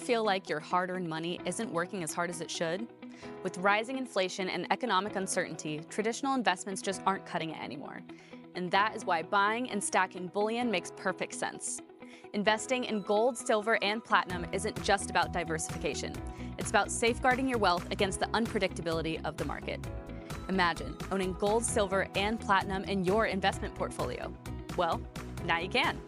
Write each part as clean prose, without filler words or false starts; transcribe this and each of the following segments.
feel like your hard-earned money isn't working as hard as it should? With rising inflation and economic uncertainty, traditional investments just aren't cutting it anymore. And that is why buying and stacking bullion makes perfect sense. Investing in gold, silver, and platinum isn't just about diversification. It's about safeguarding your wealth against the unpredictability of the market. Imagine owning gold, silver, and platinum in your investment portfolio. Well, now you can.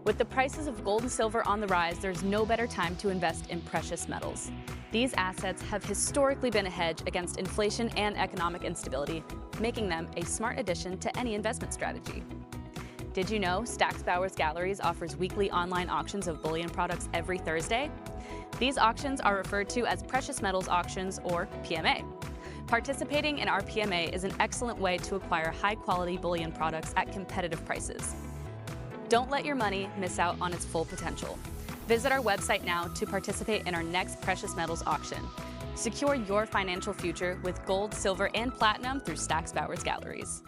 With the prices of gold and silver on the rise, there's no better time to invest in precious metals. These assets have historically been a hedge against inflation and economic instability, making them a smart addition to any investment strategy. Did you know Stack's Bowers Galleries offers weekly online auctions of bullion products every Thursday? These auctions are referred to as precious metals auctions, or PMA. Participating in our PMA is an excellent way to acquire high-quality bullion products at competitive prices. Don't let your money miss out on its full potential. Visit our website now to participate in our next precious metals auction. Secure your financial future with gold, silver, and platinum through Stack's Bowers Galleries.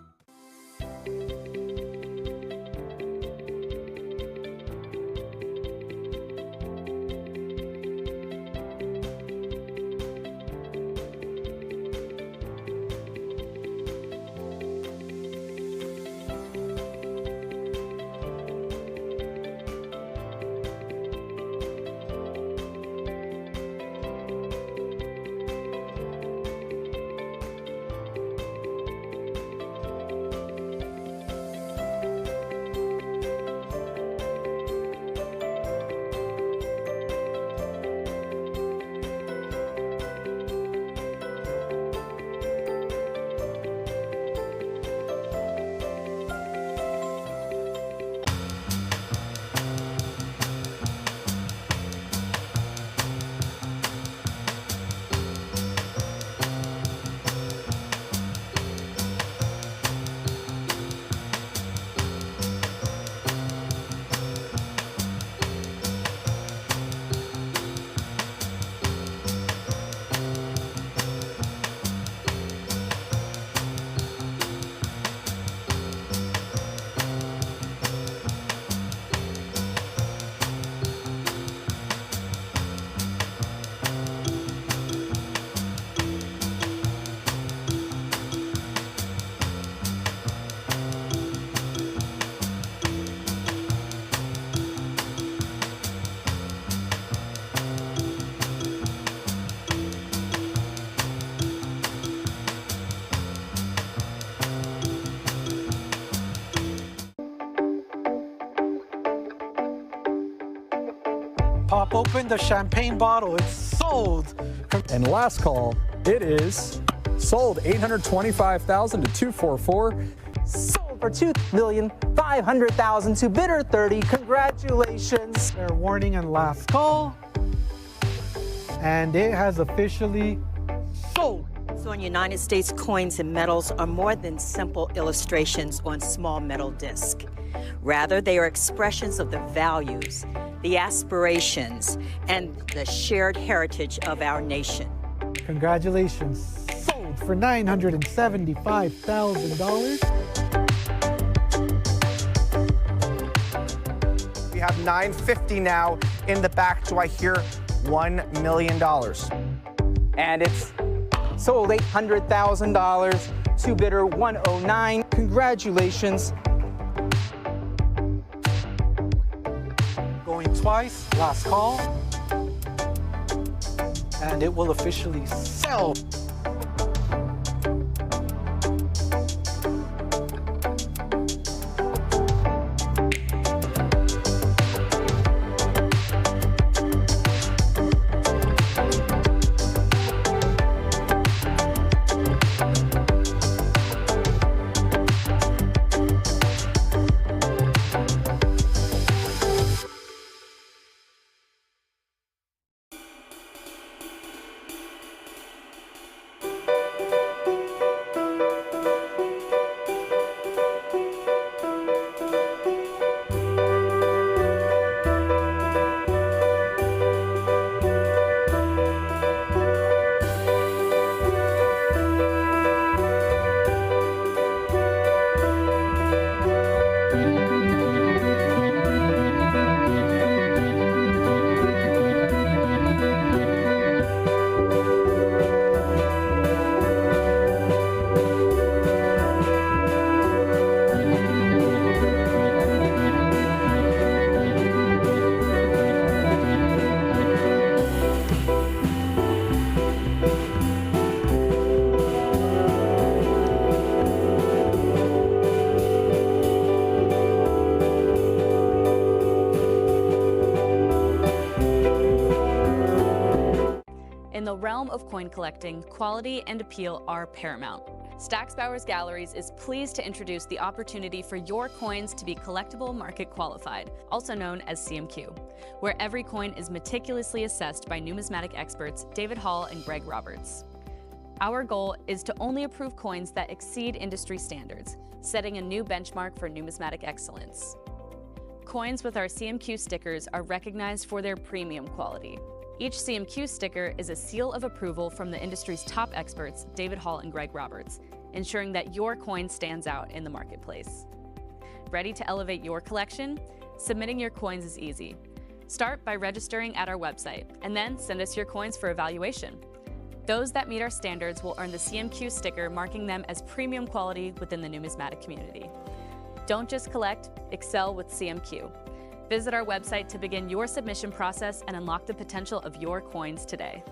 Pop open the champagne bottle. It's sold. And last call, it is sold 825,000 to 244. Sold for $2,500,000 to bidder 30. Congratulations. Fair warning and last call. And it has officially sold. So in United States, coins and metals are more than simple illustrations on small metal discs. Rather, they are expressions of the values, the aspirations, and the shared heritage of our nation. Congratulations. Sold for $975,000. We have $950 now in the back. Do I hear $1 million? And it's sold $800,000 to bidder 109. Congratulations. Going twice, last call. And it will officially sell. the realm of coin collecting, quality and appeal are paramount. Stack's Bowers Galleries is pleased to introduce the opportunity for your coins to be collectible market qualified, also known as CMQ, where every coin is meticulously assessed by numismatic experts David Hall and Greg Roberts. Our goal is to only approve coins that exceed industry standards, setting a new benchmark for numismatic excellence. Coins with our CMQ stickers are recognized for their premium quality. Each CMQ sticker is a seal of approval from the industry's top experts, David Hall and Greg Roberts, ensuring that your coin stands out in the marketplace. Ready to elevate your collection? Submitting your coins is easy. Start by registering at our website, and then send us your coins for evaluation. Those that meet our standards will earn the CMQ sticker, marking them as premium quality within the numismatic community. Don't just collect, excel with CMQ. Visit our website to begin your submission process and unlock the potential of your coins today.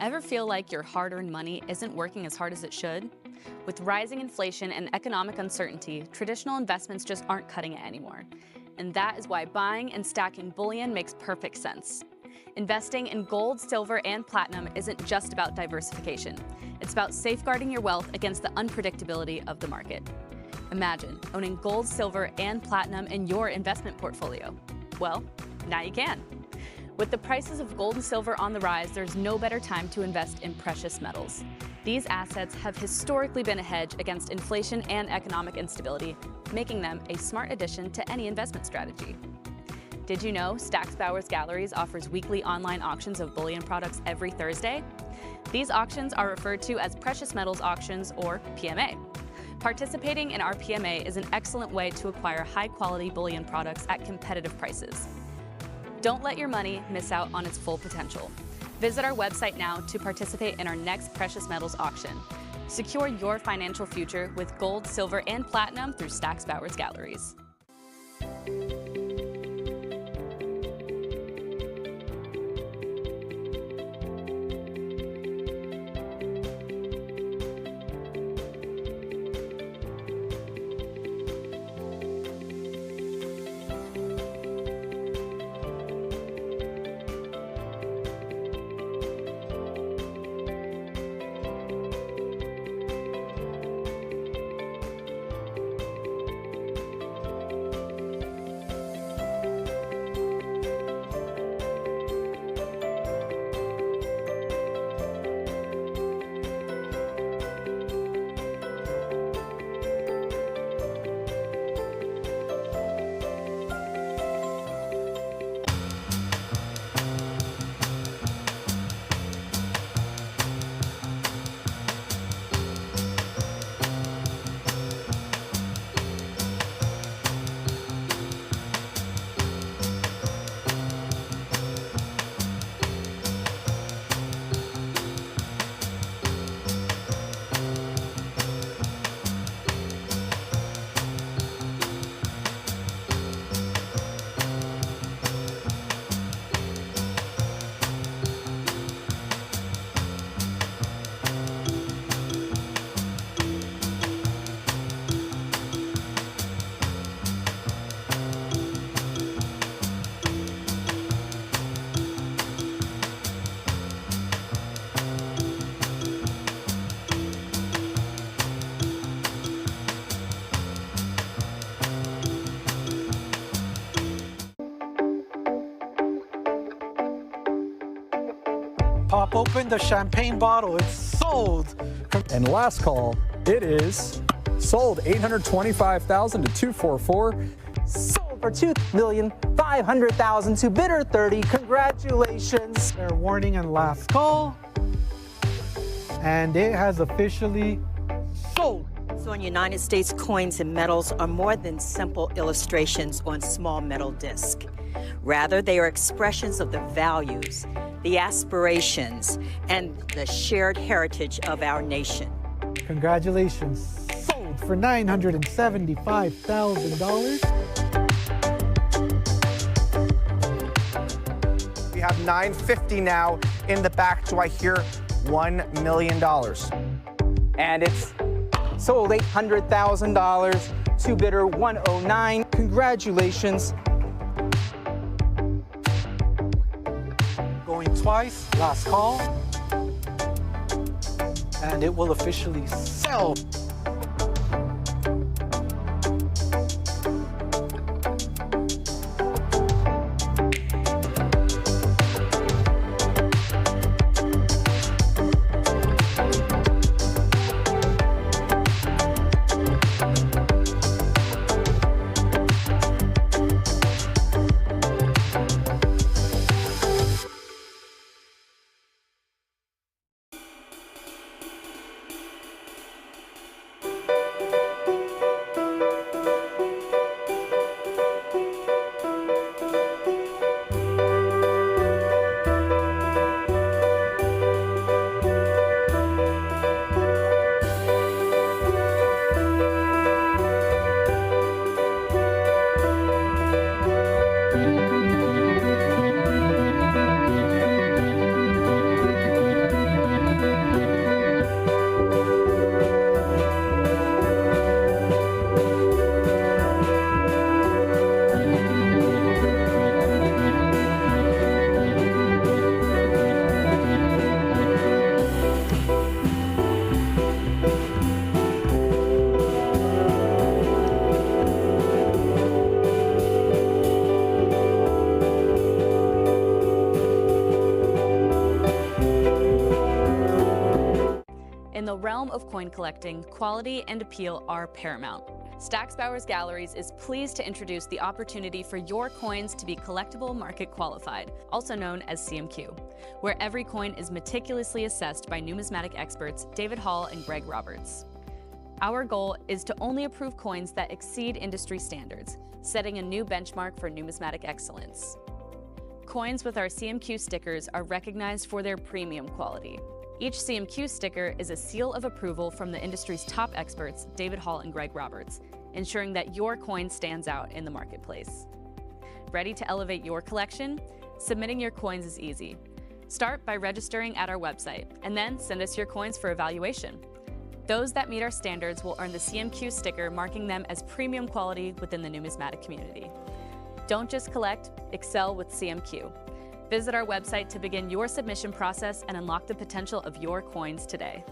Ever feel like your hard-earned money isn't working as hard as it should? With rising inflation and economic uncertainty, traditional investments just aren't cutting it anymore. And that is why buying and stacking bullion makes perfect sense. Investing in gold, silver, and platinum isn't just about diversification. It's about safeguarding your wealth against the unpredictability of the market. Imagine owning gold, silver, and platinum in your investment portfolio. Well, now you can. With the prices of gold and silver on the rise, there's no better time to invest in precious metals. These assets have historically been a hedge against inflation and economic instability, making them a smart addition to any investment strategy. Did you know Stack's Bowers Galleries offers weekly online auctions of bullion products every Thursday? These auctions are referred to as precious metals auctions, or PMA. Participating in our PMA is an excellent way to acquire high-quality bullion products at competitive prices. Don't let your money miss out on its full potential. Visit our website now to participate in our next precious metals auction. Secure your financial future with gold, silver, and platinum through Stack's Bowers Galleries. open the champagne bottle. It's sold. And last call, it is sold 825,000 to 244. Sold for $2,500,000 to bidder 30. Congratulations. Fair warning and last call. And it has officially sold. So in United States, coins and medals are more than simple illustrations on small metal disc. Rather, they are expressions of the values, the aspirations, and the shared heritage of our nation. Congratulations. Sold for $975,000. We have 950 now in the back. Do I hear $1 million? And it's sold $800,000 to bidder 109. Congratulations. Going twice, last call. And it will officially sell. In the realm of coin collecting, quality and appeal are paramount. Stack's Bowers Galleries is pleased to introduce the opportunity for your coins to be collectible market qualified, also known as CMQ, where every coin is meticulously assessed by numismatic experts David Hall and Greg Roberts. Our goal is to only approve coins that exceed industry standards, setting a new benchmark for numismatic excellence. Coins with our CMQ stickers are recognized for their premium quality. Each CMQ sticker is a seal of approval from the industry's top experts, David Hall and Greg Roberts, ensuring that your coin stands out in the marketplace. Ready to elevate your collection? Submitting your coins is easy. Start by registering at our website, and then send us your coins for evaluation. Those that meet our standards will earn the CMQ sticker, marking them as premium quality within the numismatic community. Don't just collect, excel with CMQ. Visit our website to begin your submission process and unlock the potential of your coins today.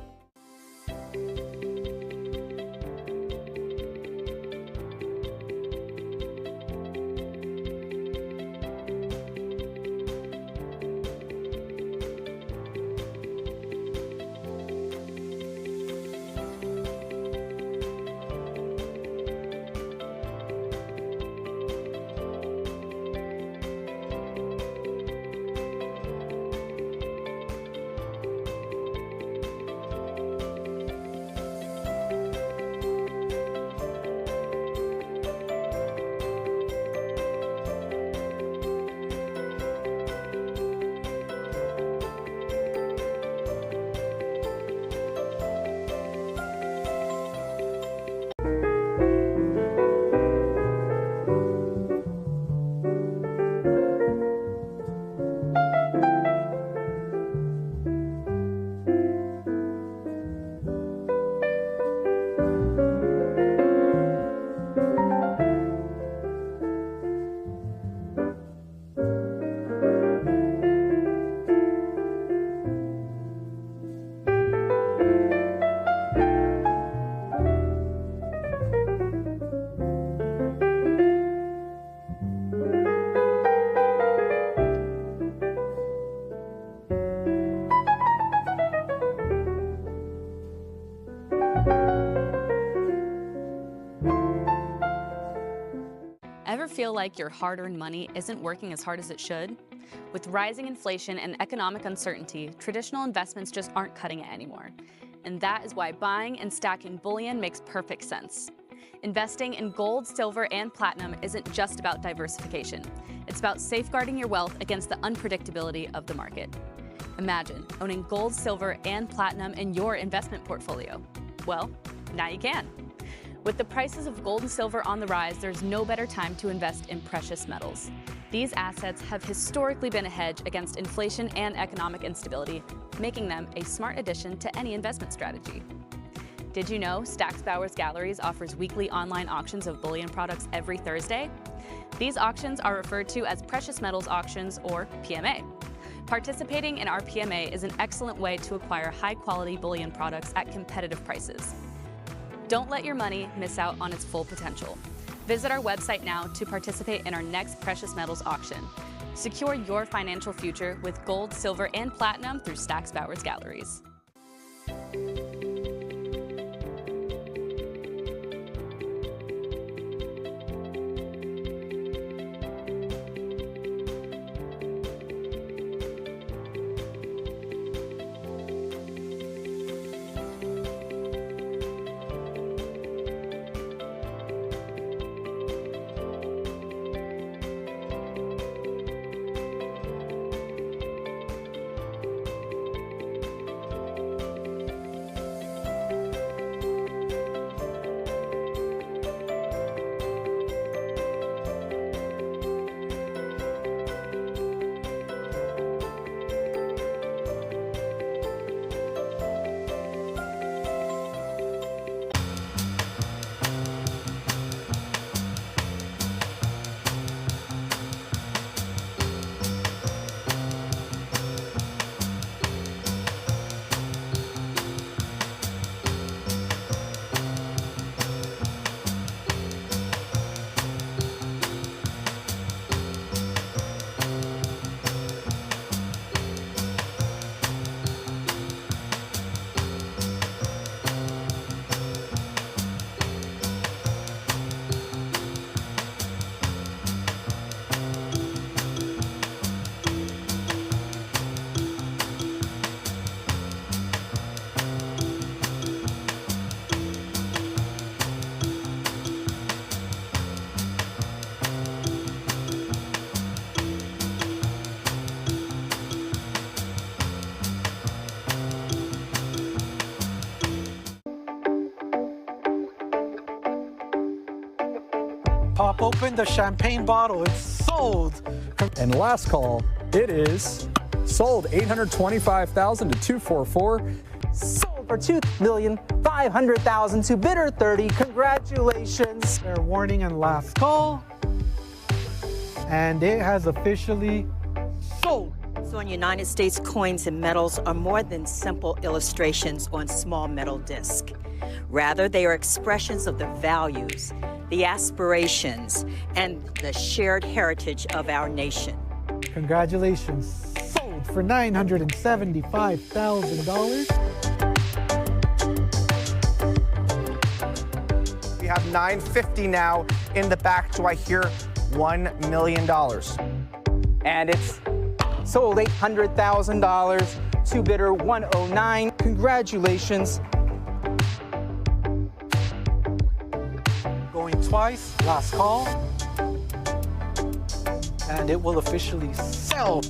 feel like your hard-earned money isn't working as hard as it should? With rising inflation and economic uncertainty, traditional investments just aren't cutting it anymore. And that is why buying and stacking bullion makes perfect sense. Investing in gold, silver, and platinum isn't just about diversification. It's about safeguarding your wealth against the unpredictability of the market. Imagine owning gold, silver, and platinum in your investment portfolio. Well, now you can. With the prices of gold and silver on the rise, there's no better time to invest in precious metals. These assets have historically been a hedge against inflation and economic instability, making them a smart addition to any investment strategy. Did you know Stack's Bowers Galleries offers weekly online auctions of bullion products every Thursday? These auctions are referred to as precious metals auctions, or PMA. Participating in our PMA is an excellent way to acquire high-quality bullion products at competitive prices. Don't let your money miss out on its full potential. Visit our website now to participate in our next precious metals auction. Secure your financial future with gold, silver, and platinum through Stack's Bowers Galleries. Pop open the champagne bottle. It's sold. And last call, it is sold 825,000 to 244. Sold for $2,500,000 to bidder 30. Congratulations. Fair warning and last call. And it has officially sold. So in United States, coins and medals are more than simple illustrations on small metal disc. Rather, they are expressions of the values, the aspirations, and the shared heritage of our nation. Congratulations. Sold for $975,000. We have 950 now in the back. Do I hear $1 million? And it's sold $800,000 to bidder 109. Congratulations. Going twice, last call. And it will officially sell.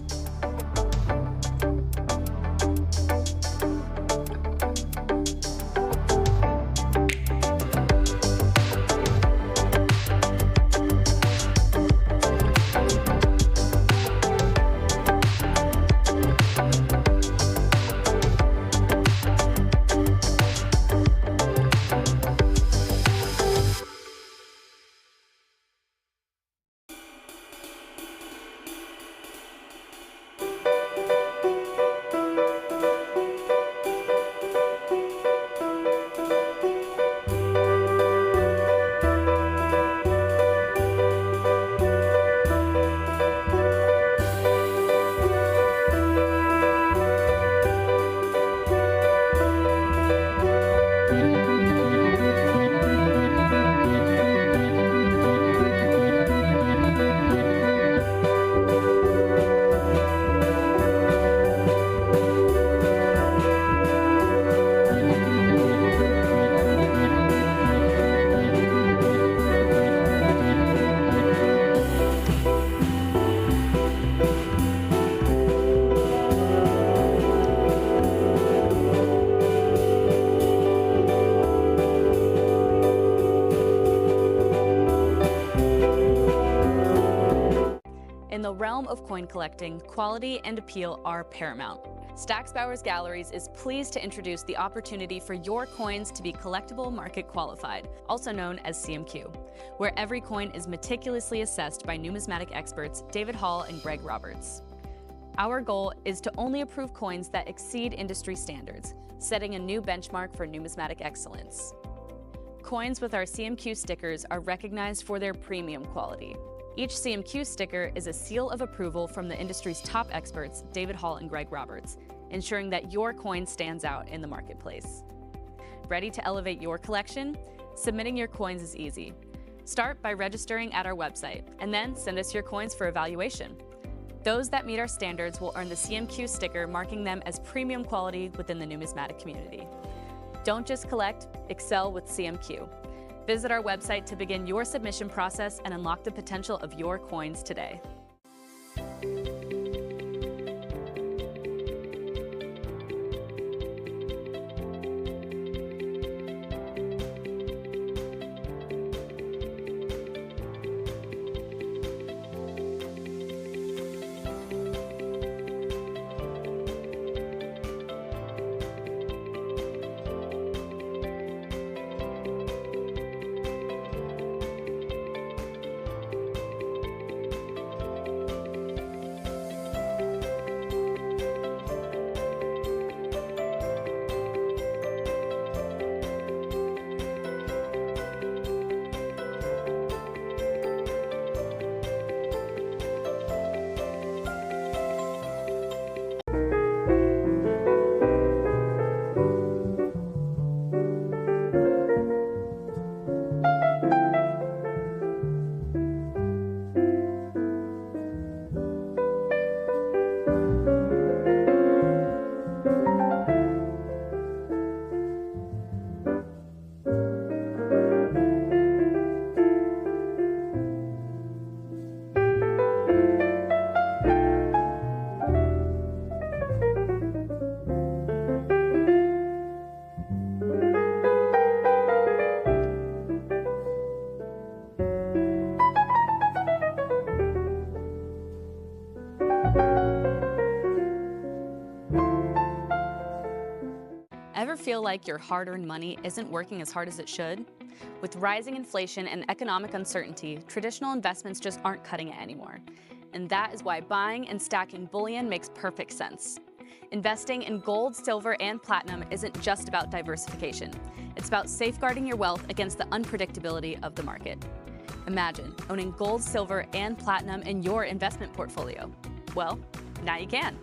realm of coin collecting, quality and appeal are paramount. Stack's Bowers Galleries is pleased to introduce the opportunity for your coins to be collectible market qualified, also known as CMQ, where every coin is meticulously assessed by numismatic experts David Hall and Greg Roberts. Our goal is to only approve coins that exceed industry standards, setting a new benchmark for numismatic excellence. Coins with our CMQ stickers are recognized for their premium quality. Each CMQ sticker is a seal of approval from the industry's top experts, David Hall and Greg Roberts, ensuring that your coin stands out in the marketplace. Ready to elevate your collection? Submitting your coins is easy. Start by registering at our website, and then send us your coins for evaluation. Those that meet our standards will earn the CMQ sticker, marking them as premium quality within the numismatic community. Don't just collect, excel with CMQ. Visit our website to begin your submission process and unlock the potential of your coins today. Ever feel like your hard-earned money isn't working as hard as it should? With rising inflation and economic uncertainty, traditional investments just aren't cutting it anymore. And that is why buying and stacking bullion makes perfect sense. Investing in gold, silver, and platinum isn't just about diversification. It's about safeguarding your wealth against the unpredictability of the market. Imagine owning gold, silver, and platinum in your investment portfolio. Well, now you can.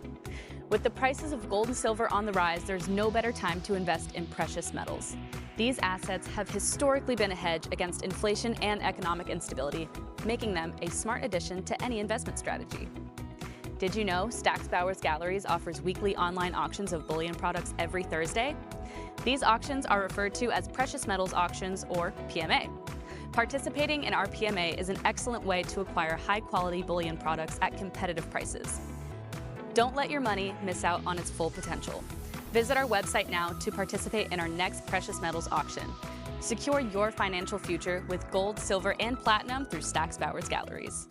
With the prices of gold and silver on the rise, there's no better time to invest in precious metals. These assets have historically been a hedge against inflation and economic instability, making them a smart addition to any investment strategy. Did you know Stack's Bowers Galleries offers weekly online auctions of bullion products every Thursday? These auctions are referred to as precious metals auctions, or PMA. Participating in our PMA is an excellent way to acquire high-quality bullion products at competitive prices. Don't let your money miss out on its full potential. Visit our website now to participate in our next precious metals auction. Secure your financial future with gold, silver, and platinum through Stack's Bowers Galleries.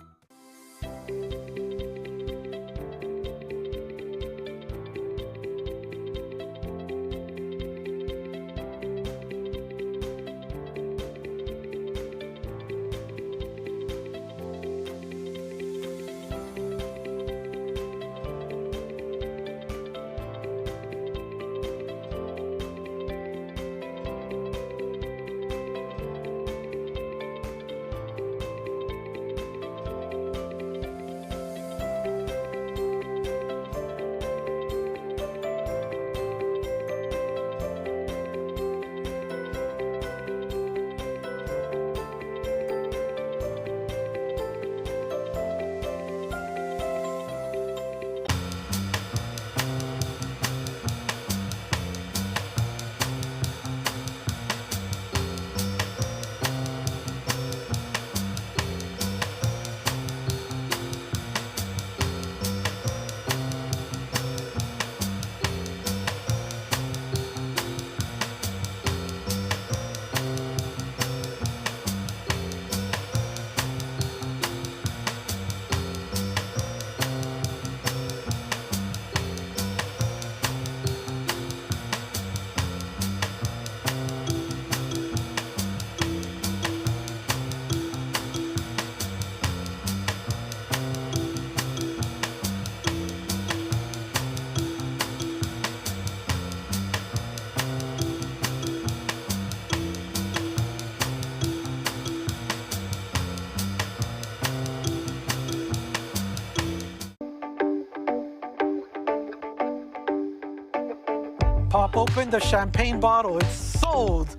Pop open the champagne bottle. It's sold.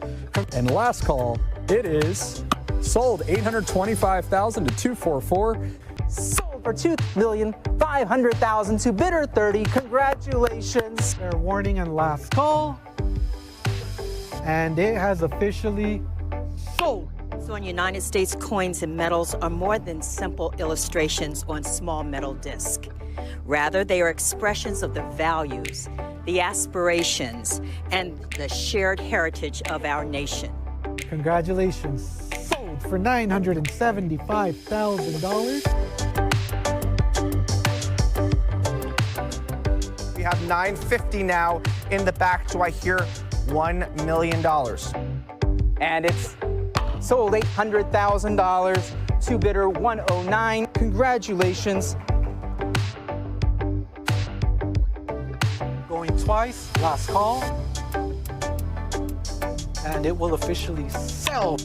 And last call, it is sold 825,000 to 244. Sold for $2,500,000 to bidder 30. Congratulations. Fair warning and last call. And it has officially sold. So in United States, coins and medals are more than simple illustrations on small metal disc. Rather, they are expressions of the values, the aspirations, and the shared heritage of our nation. Congratulations. Sold for $975,000. We have 950 now in the back. Do I hear $1 million? And it's sold $800,000 to bidder 109. Congratulations. Going twice, last call. And it will officially sell.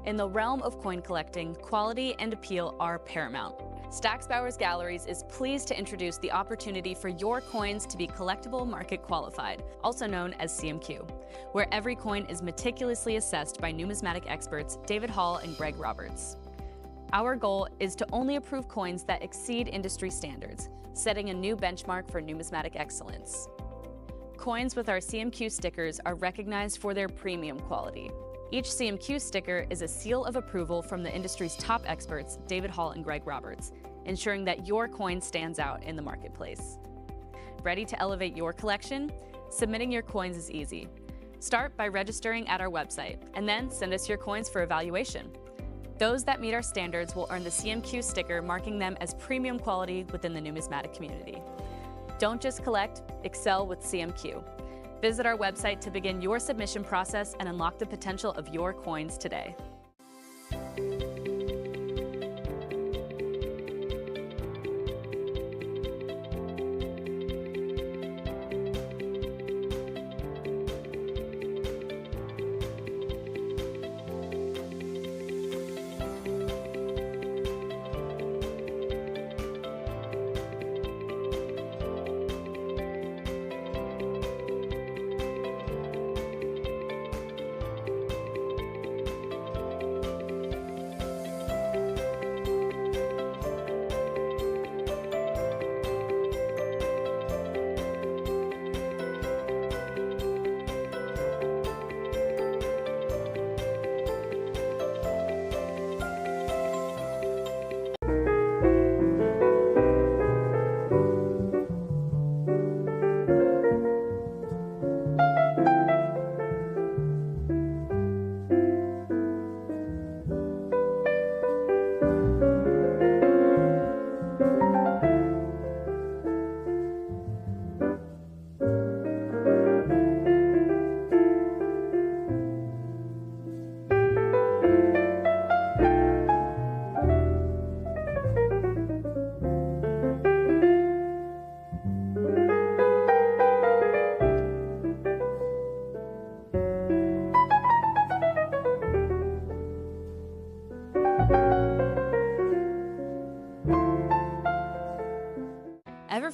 In the realm of coin collecting, quality and appeal are paramount. Stack's Bowers Galleries is pleased to introduce the opportunity for your coins to be collectible market qualified, also known as CMQ, where every coin is meticulously assessed by numismatic experts David Hall and Greg Roberts. Our goal is to only approve coins that exceed industry standards, setting a new benchmark for numismatic excellence. Coins with our CMQ stickers are recognized for their premium quality. Each CMQ sticker is a seal of approval from the industry's top experts, David Hall and Greg Roberts, ensuring that your coin stands out in the marketplace. Ready to elevate your collection? Submitting your coins is easy. Start by registering at our website, and then send us your coins for evaluation. Those that meet our standards will earn the CMQ sticker, marking them as premium quality within the numismatic community. Don't just collect, excel with CMQ. Visit our website to begin your submission process and unlock the potential of your coins today.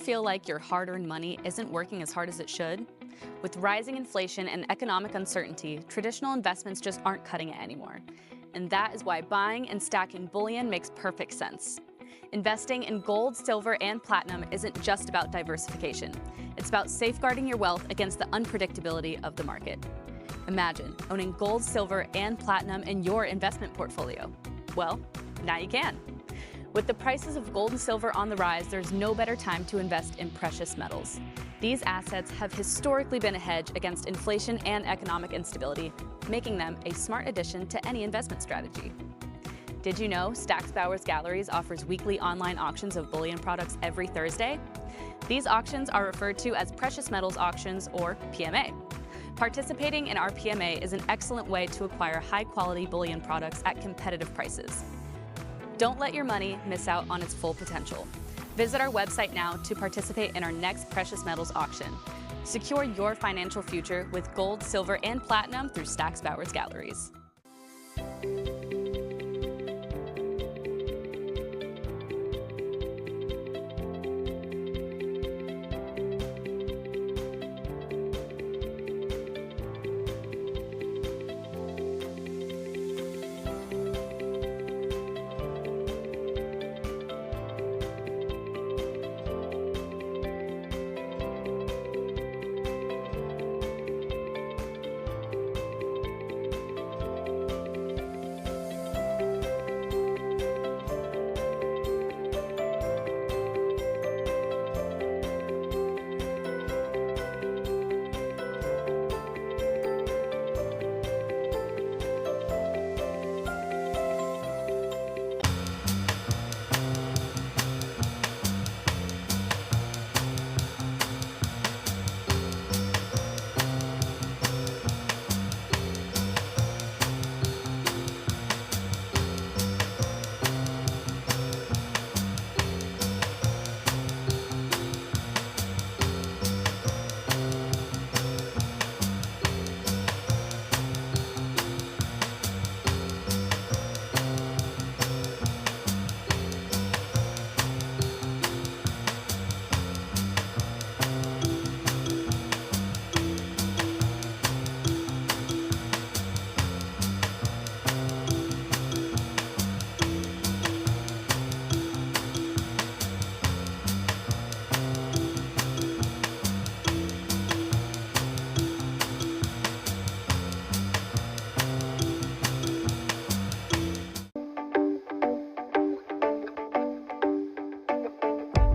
feel like your hard-earned money isn't working as hard as it should? With rising inflation and economic uncertainty, traditional investments just aren't cutting it anymore. And that is why buying and stacking bullion makes perfect sense. Investing in gold, silver, and platinum isn't just about diversification. It's about safeguarding your wealth against the unpredictability of the market. Imagine owning gold, silver, and platinum in your investment portfolio. Well, now you can. With the prices of gold and silver on the rise, there's no better time to invest in precious metals. These assets have historically been a hedge against inflation and economic instability, making them a smart addition to any investment strategy. Did you know Stack's Bowers Galleries offers weekly online auctions of bullion products every Thursday? These auctions are referred to as Precious Metals Auctions, or PMA. Participating in our PMA is an excellent way to acquire high-quality bullion products at competitive prices. Don't let your money miss out on its full potential. Visit our website now to participate in our next precious metals auction. Secure your financial future with gold, silver, and platinum through Stack's Bowers Galleries.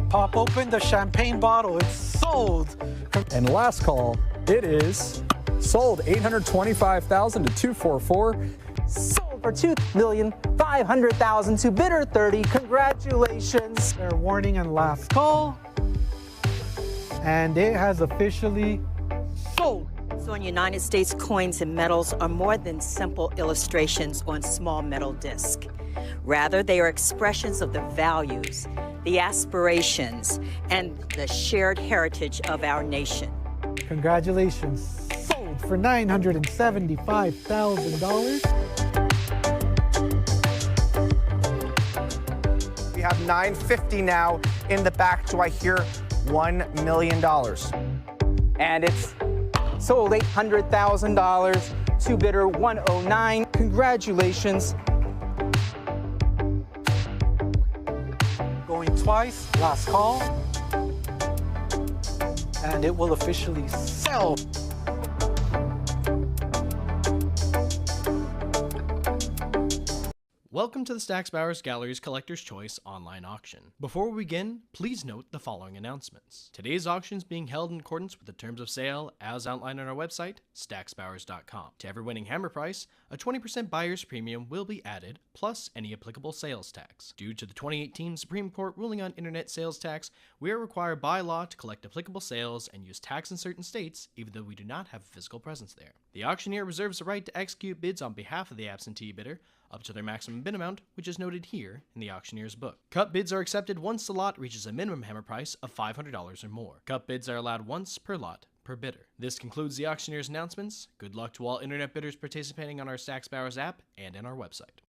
Pop open the champagne bottle. It's sold. And last call, it is sold 825,000 to 244. Sold for $2,500,000 to bidder 30. Congratulations. Fair warning and last call. And it has officially sold. So in United States, coins and medals are more than simple illustrations on small metal disc. Rather, they are expressions of the values, the aspirations, and the shared heritage of our nation. Congratulations. Sold for $975,000. We have 950 now in the back. Do I hear $1 million? And it's sold $800,000 to bidder 109. Congratulations. Going twice, last call. And it will officially sell. Welcome to the Stack's Bowers Gallery's Collector's Choice online auction. Before we begin, please note the following announcements. Today's auction is being held in accordance with the terms of sale as outlined on our website, stacksbowers.com. To every winning hammer price, a 20% buyer's premium will be added, plus any applicable sales tax. Due to the 2018 Supreme Court ruling on internet sales tax, we are required by law to collect applicable sales and use tax in certain states, even though we do not have a physical presence there. The auctioneer reserves the right to execute bids on behalf of the absentee bidder, up to their maximum bid amount, which is noted here in the auctioneer's book. Cut bids are accepted once the lot reaches a minimum hammer price of $500 or more. Cut bids are allowed once per lot per bidder. This concludes the auctioneer's announcements. Good luck to all internet bidders participating on our Stack's Bowers app and in our website.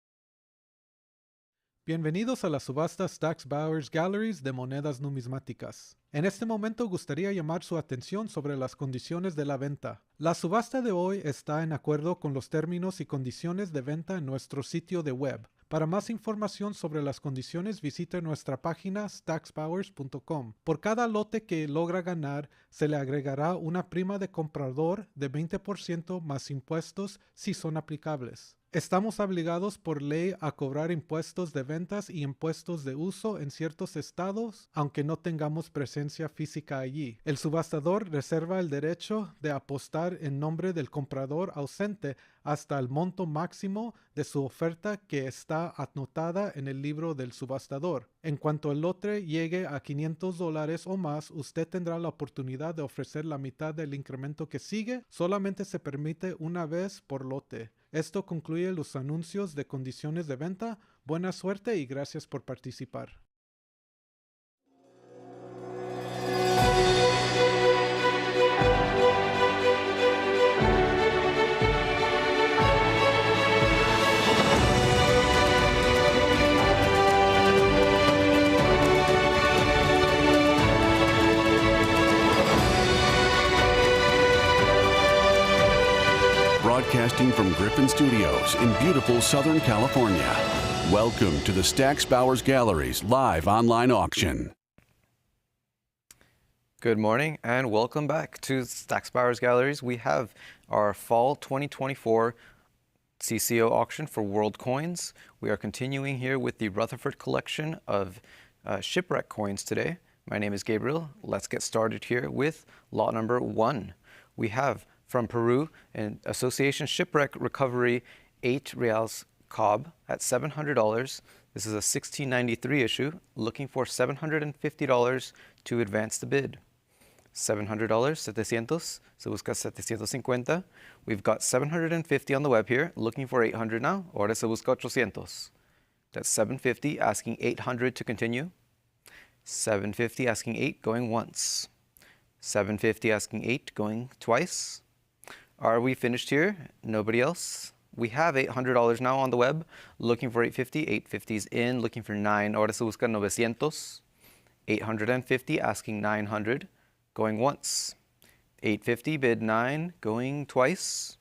Bienvenidos a la subasta Stack's Bowers Galleries de monedas numismáticas. En este momento gustaría llamar su atención sobre las condiciones de la venta. La subasta de hoy está en acuerdo con los términos y condiciones de venta en nuestro sitio de web. Para más información sobre las condiciones, visite nuestra página stacksbowers.com. Por cada lote que logra ganar, se le agregará una prima de comprador de 20% más impuestos si son aplicables. Estamos obligados por ley a cobrar impuestos de ventas y impuestos de uso en ciertos estados, aunque no tengamos presencia física allí. El subastador reserva el derecho de apostar en nombre del comprador ausente hasta el monto máximo de su oferta que está anotada en el libro del subastador. En cuanto el lote llegue a $500 o más, usted tendrá la oportunidad de ofrecer la mitad del incremento que sigue. Solamente se permite una vez por lote. Esto concluye los anuncios de condiciones de venta. Buena suerte y gracias por participar. Broadcasting from Griffin Studios in beautiful Southern California. Welcome to the Stack's Bowers Galleries live online auction. Good morning and welcome back to Stack's Bowers Galleries. We have our fall 2024 CCO auction for world coins. We are continuing here with the Rutherford collection of shipwreck coins today. My name is Gabriel. Let's get started here with lot number 1. We have from Peru, an Association Shipwreck Recovery 8 reals cob at $700. This is a 1693 issue, looking for $750 to advance the bid. $700, 700, se busca 750. We've got 750 on the web here, looking for 800 now. Ahora se busca 800. That's 750, asking 800 to continue. 750, asking 8, going once. 750, asking 8, going twice. Are we finished here? Nobody else? We have $800 now on the web, looking for 850. 850 is in, looking for 9. Ahora se busca 900. 850, asking 900, going once. 850, bid 9, going twice.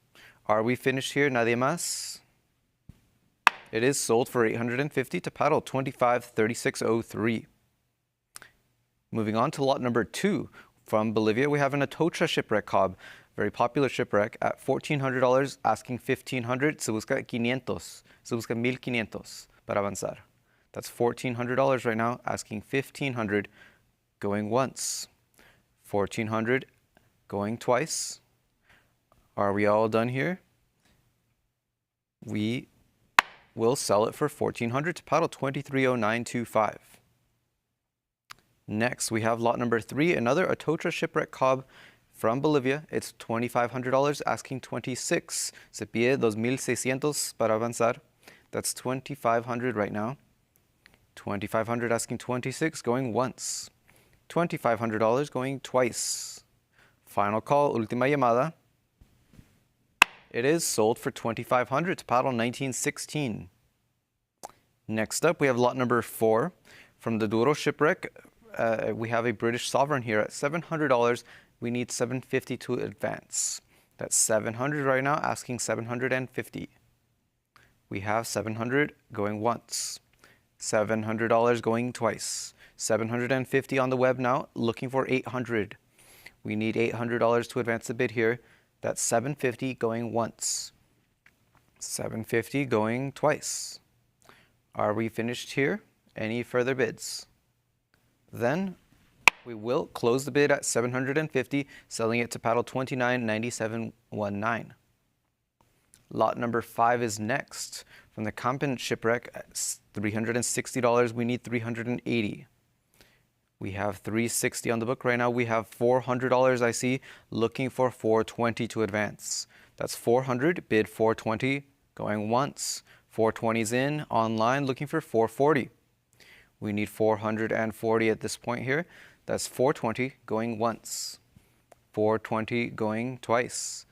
Are we finished here? Nadie más? It is sold for 850 to paddle 2536.03. Moving on to lot number 2. From Bolivia, we have an Atocha shipwreck cob. Very popular shipwreck at $1,400, asking $1,500. Se busca 500. Se busca 1,500 para avanzar. That's $1,400 right now, asking $1,500, going once. $1,400, going twice. Are we all done here? We will sell it for $1,400 to paddle 2309.25. Next, we have lot number 3, another Atocha shipwreck cob from Bolivia. It's $2,500, asking $26. Se pide 2,600 para avanzar. That's $2,500 right now. $2,500, asking $26, going once. $2,500, going twice. Final call, última llamada. It is sold for $2,500 to paddle 1916. Next up, we have lot number 4 from the Douro shipwreck. We have a British sovereign here at $700. We need $750 to advance. That's $700 right now, asking $750. We have $700 going once. $700 going twice. $750 on the web now, looking for $800. We need $800 to advance the bid here. That's $750 going once. $750 going twice. Are we finished here? Any further bids? Then we will close the bid at $750, selling it to paddle 2997.19. Lot number 5 is next. From the Kampen shipwreck at $360, we need $380. We have $360 on the book right now. We have $400 I see, looking for $420 to advance. That's $400, bid $420, going once. $420's in, online, looking for $440. We need $440 at this point here. That's $420 going once. $420 going twice.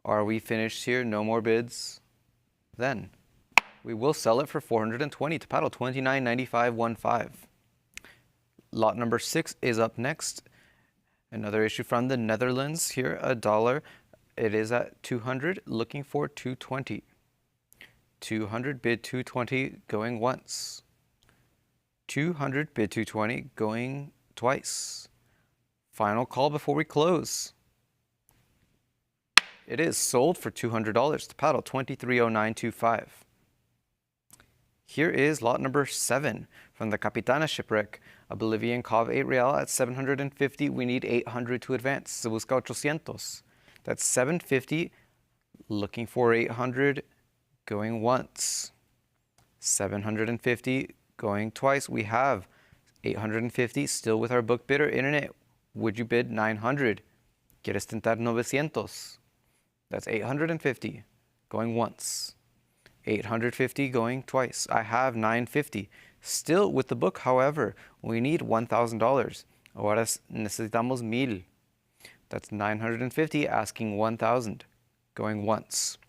Are we finished here? No more bids? Then We will sell it for 420 to paddle 29.9515. Lot number 6 is up next. Another issue from the Netherlands here, $1. It is at 200, looking for 220. 200, bid 220, going once. 200, bid 220, going twice. Final call before we close. It is sold for $200 to paddle 230925. Here is lot number 7 from the Capitana shipwreck, a Bolivian COV 8 real at 750. We need 800 to advance. Se busca 800. That's 750, looking for 800, going once. 750, going twice. We have 850, still with our book bidder. Internet, would you bid 900? ¿Quieres tentar 900? That's 850, going once. 850 going twice. I have 950. Still with the book, however, we need $1,000. Ahora necesitamos 1000. That's 950 asking 1,000, going once.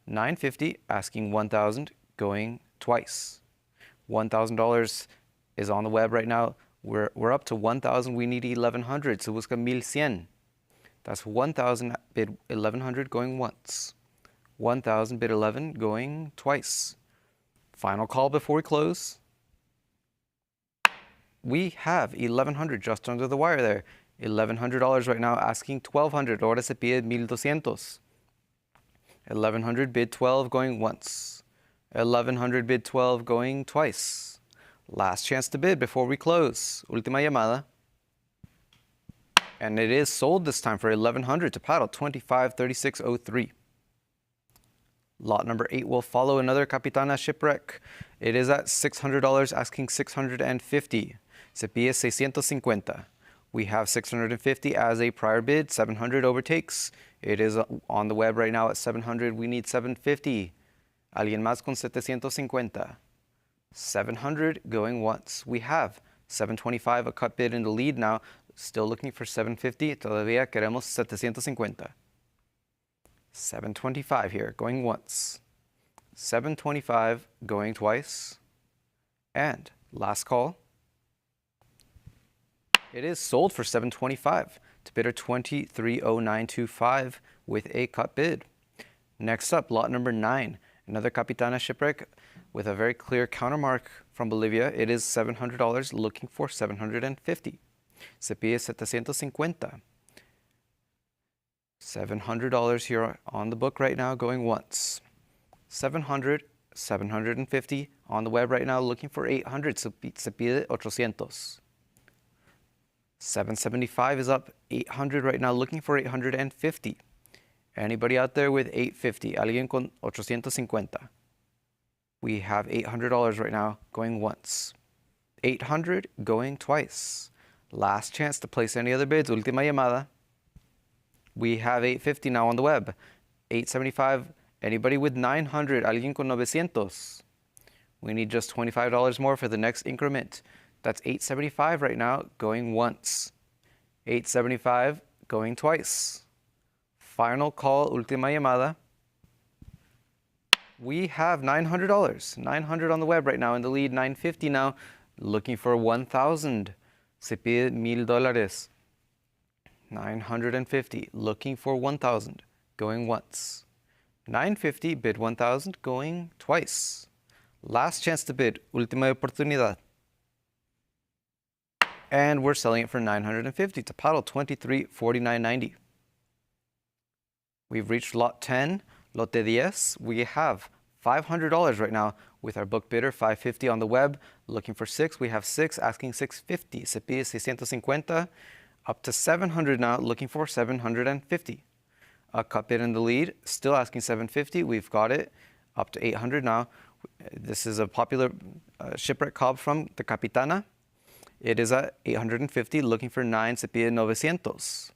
950 asking 1,000, going twice. $1,000 is on the web right now. We're up to 1,000. We need 1,100. So busca 1,100. That's 1,000 bid 1,100 going once. 1,000 bid 11 going twice. Final call before we close. We have 1,100 just under the wire there. $1,100 right now asking 1,200. Ahora se pide 1,200. 1,100 bid 12 going once. 1,100 bid 12 going twice. Last chance to bid before we close. Última llamada. And it is sold this time for 1,100 to paddle 253603. Lot number 8 will follow another Capitana shipwreck. It is at $600 asking 650. Se pide 650. We have 650 as a prior bid. 700 overtakes. It is on the web right now at 700. We need 750. Alguien más con 750. 700 going once. We have 725, a cut bid in the lead now. Still looking for 750. Todavía queremos 750. 725 here, going once. 725 going twice. And last call. It is sold for 725 to bidder 230925 with a cut bid. Next up, lot number 9, another Capitana shipwreck with a very clear countermark from Bolivia. It is $700, looking for 750. Se pide 750. $700 here on the book right now, going once. 700, 750 on the web right now, looking for 800. Se pide 800. 775 is up, 800 right now, looking for 850. Anybody out there with 850? Alguien con 850. We have $800 right now, going once. 800 going twice. Last chance to place any other bids. Última llamada. We have 850 now on the web. 875. Anybody with 900? Alguien con 900. We need just $25 more for the next increment. That's 875 right now, going once. 875 going twice. Final call, última llamada. We have $900. 900 on the web right now, in the lead. 950 now, looking for 1,000. Se pide $1,000. 950, looking for 1,000, going once. 950, bid 1,000, going twice. Last chance to bid, última oportunidad. And we're selling it for 950 to paddle 2349.90. We've reached lot 10, lote 10. We have $500 right now with our book bidder, 550 on the web, looking for 6. We have 6, asking 650. Se pide 650. Up to 700 now, looking for 750. A cut bid in the lead, still asking 750. We've got it up to 800 now. This is a popular shipwreck cob from the Capitana. It is at 850, looking for 9. Se pide 900.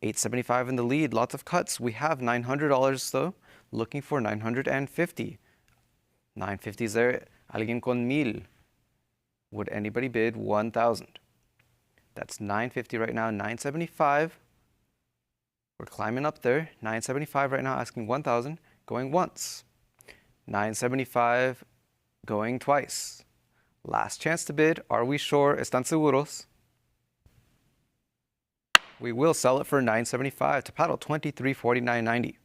875 in the lead, lots of cuts. We have $900 though, looking for 950. 950 is there. Alguien con 1,000. Would anybody bid 1,000? That's 950 right now, 975. We're climbing up there. 975 right now, asking 1,000, going once. $9.75 going twice. Last chance to bid. Are we sure? ¿Están seguros? We will sell it for $9.75 to paddle $23.49.90.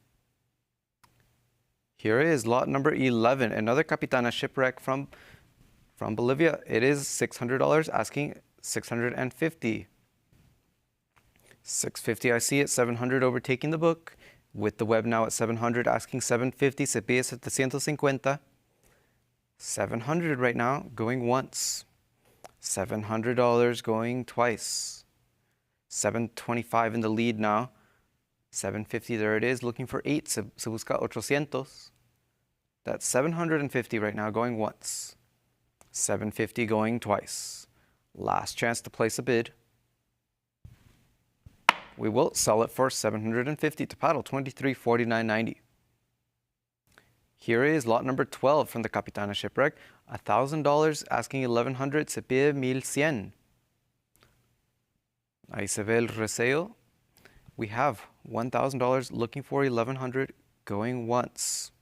Here is lot number 11, another Capitana shipwreck from Bolivia. It is $600, asking $650. $650, I see it. $700 overtaking the book. With the web now at $700, asking $750. Se pide $750. $700 right now, going once. $700 going twice. $725 in the lead now. $750, there it is, looking for 8. Se busca 800. That's $750 right now, going once. $750 going twice. Last chance to place a bid. We will sell it for $750 to paddle $23.49.90. Here is lot number 12 from the Capitana shipwreck. $1,000, asking $1,100. Se pide $1,100. Ahí se ve el resale. We have $1,000, looking for $1,100, going once.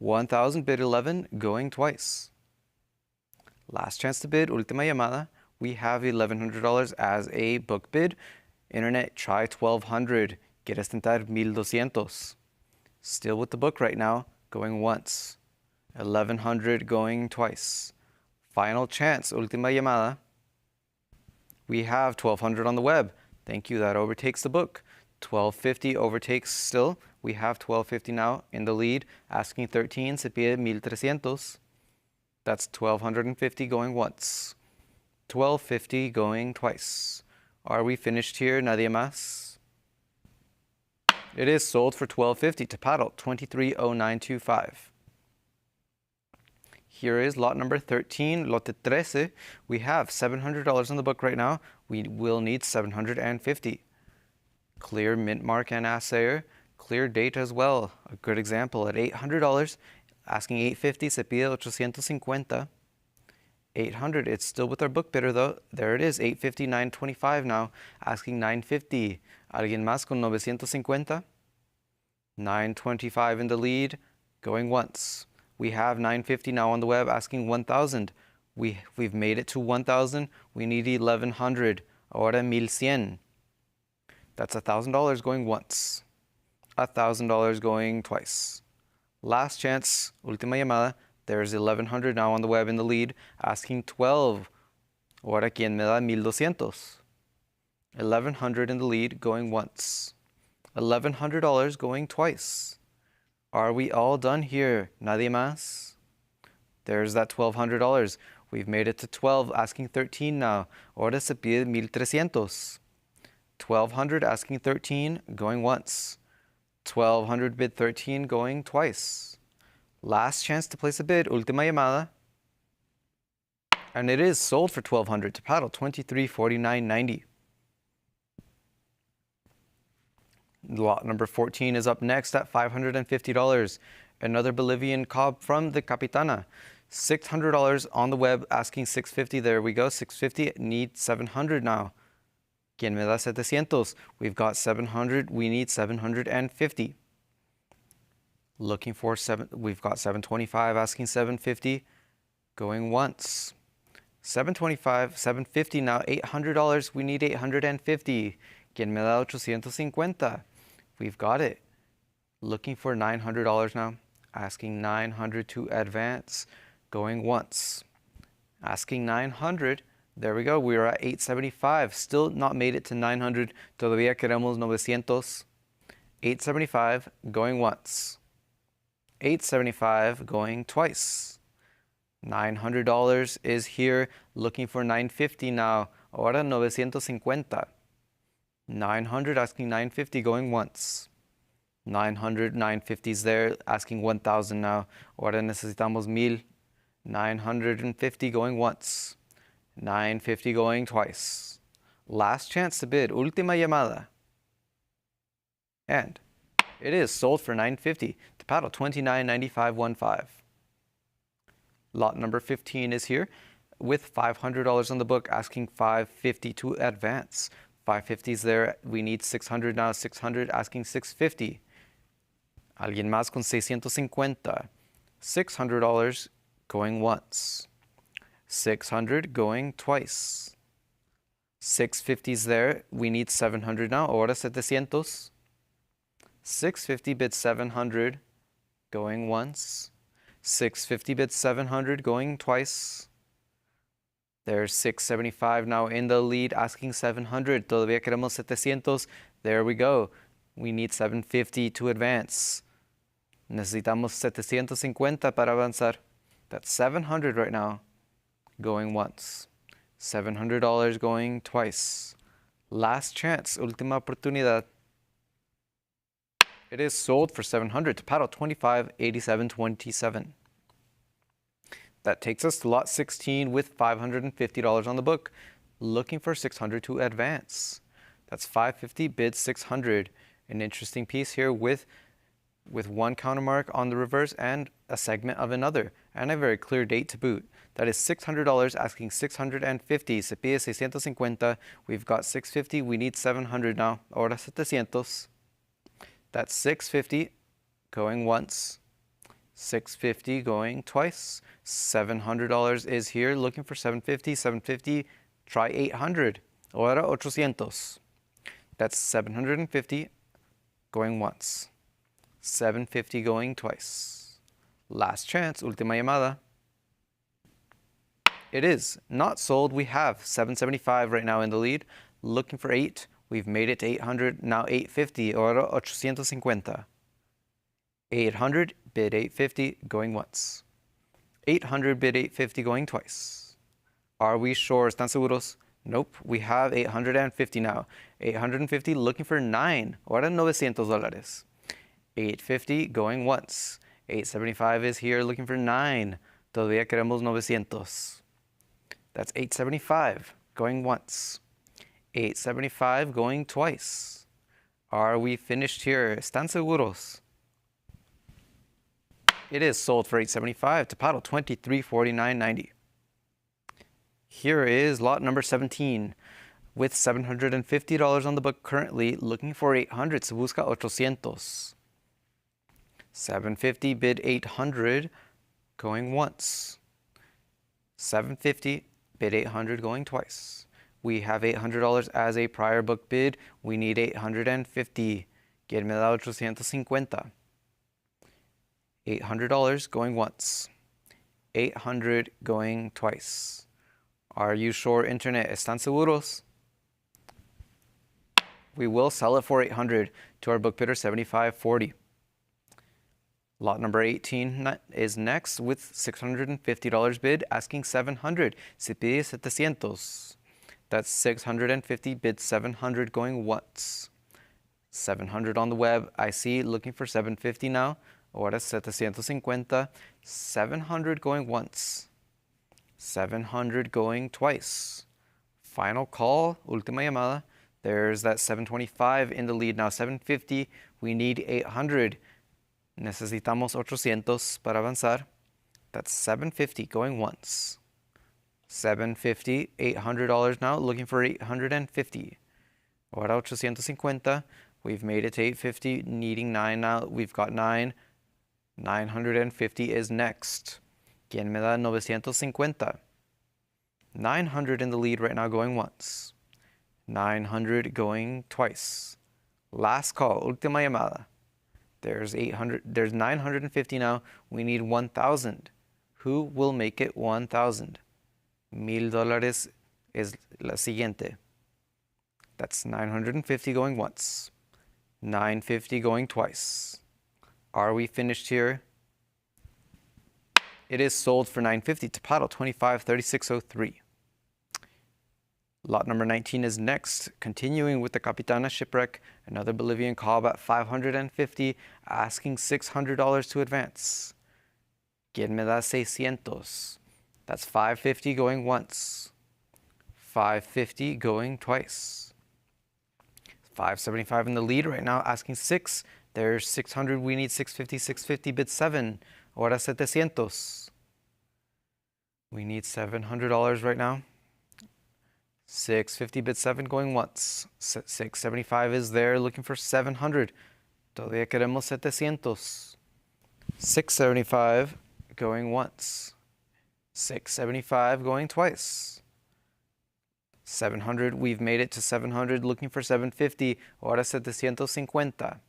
$1,000, bid 11, going twice. Last chance to bid, última llamada. We have $1,100 as a book bid. Internet, try $1,200. ¿Quieres tentar $1,200? Still with the book right now, going once. $1,100 going twice. Final chance, última llamada. We have $1,200 on the web. Thank you, that overtakes the book. $1,250 overtakes still. We have $1,250 now in the lead, asking $13, se pide $1,300. That's $1,250 going once. $1,250 going twice. Are we finished here? Nadie más? It is sold for $1,250 to paddle $23.0925. Here is lot number 13, lote 13. We have $700 on the book right now. We will need $750. Clear mint mark and assayer. Clear date as well. A good example at $800, asking $850, se pide $850. $800, it's still with our book bidder though. There it is, $850, $925 now, asking $950. ¿Alguien más con $950? $925 in the lead, going once. We have $950 now on the web, asking $1,000. We've made it to $1,000. We need $1,100. Ahora $1,100. That's $1,000 going once. $1,000 going twice. Last chance, última llamada. There's $1,100 now on the web in the lead, asking $1,200. Ahora quien me da $1,200. $1,100 in the lead, going once. $1,100 going twice. Are we all done here? Nadie más? There's that $1,200. We've made it to 12, asking 13 now. Ahora se pide $1,300. $1,200 asking 13, going once. $1,200 bid 13, going twice. Last chance to place a bid, última llamada. And it is sold for $1,200 to paddle $23.49.90. Lot number 14 is up next at $550. Another Bolivian cob from the Capitana. $600 on the web, asking $650. There we go, $650. Need $700 now. ¿Quién me da $700? We've got $700. We need $750. Looking for we've got $725, asking $750. Going once. $725, $750 now. $800. We need $850. ¿Quién me da $850? We've got it. Looking for $900 now. Asking $900 to advance. Going once. Asking $900. There we go. We're at $875. Still not made it to $900. Todavía queremos $900. $875 going once. $875 going twice. $900 is here. Looking for $950 now. Ahora $950. $900 asking $950 going once. $900, $950's there, asking $1,000 now. Ahora necesitamos $1,000. $950 going once. $950 going twice. Last chance to bid, última llamada. And it is sold for $950 to paddle $29.9515. Lot number 15 is here with $500 on the book, asking $550 to advance. $550's there. We need $600 now. $600 asking $650. Alguien más con $650. $600 going once. 600 going twice. 650's there. We need 700 now. Ahora 700. 650 bids 700 going once. 650 bids 700 going twice. There's 675 now in the lead, asking 700. Todavía queremos 700. There we go. We need 750 to advance. Necesitamos 750 para avanzar. That's 700 right now, going once. $700 going twice. Last chance, última oportunidad. It is sold for 700 to paddle 25.8727. That takes us to lot 16 with $550 on the book, looking for 600 to advance. That's 550 bid 600. An interesting piece here with one countermark on the reverse and a segment of another, and a very clear date to boot. That is $600, asking 650. Se pide 650. We've got 650. We need 700 now. Ahora 700. That's 650 going once. 650 going twice. $700 is here, looking for 750. 750. Try 800. Ahora 800. That's 750 going once. 750 going twice. Last chance, última llamada. It is not sold. We have 775 right now in the lead, looking for 8. We've made it to 800, now 850, ahora 850. 800, bid 850, going once. 800, bid 850, going twice. Are we sure? ¿Están seguros? Nope, we have 850 now. 850, looking for 9, ahora $900. 850, going once. 875 is here, looking for 9. Todavía queremos 900. That's 875, going once. 875, going twice. Are we finished here? ¿Están seguros? It is sold for 875 to paddle 23.4990. Here is lot number 17 with $750 on the book currently, looking for 800. Se busca 800. 750 bid 800, going once. 750 bid 800, going twice. We have $800 as a prior book bid. We need 850. Quien me da 850. $800 going once. 800 going twice. Are you sure, Internet? ¿Están seguros? We will sell it for 800 to our book bidder 75.40. Lot number 18 is next with $650 bid, asking 700. Se pide 700. That's 650 bid 700 going once. 700 on the web. I see, looking for 750 now. Ahora 750. 700 going once. 700 going twice. Final call, última llamada. There's that 725 in the lead now. 750. We need 800. Necesitamos 800 para avanzar. That's 750 going once. 750, $800 now, looking for 850. Ahora 850. We've made it to 850, needing 9 now. We've got 9. 950 is next. Quien me da 950? 900 in the lead right now, going once. 900 going twice. Last call, última llamada. There's 800. There's 950 now. We need 1,000. Who will make it 1,000? $1,000 is la siguiente. That's 950 going once. 950 going twice. Are we finished here? It is sold for 950 to paddle 25.3603. Lot number 19 is next, continuing with the Capitana shipwreck, another Bolivian call at 550, asking $600 to advance. Quien me da 600? That's 550 going once. 550 going twice. 575 in the lead right now, asking 6. There's 600, we need 650, 650 bid 7. Ahora 700. We need $700 right now. 650 bid 7 going once. 675 is there, looking for 700. Todavía queremos 700. 675 going once. 675 going twice. 700, we've made it to 700, looking for 750. Ahora 750.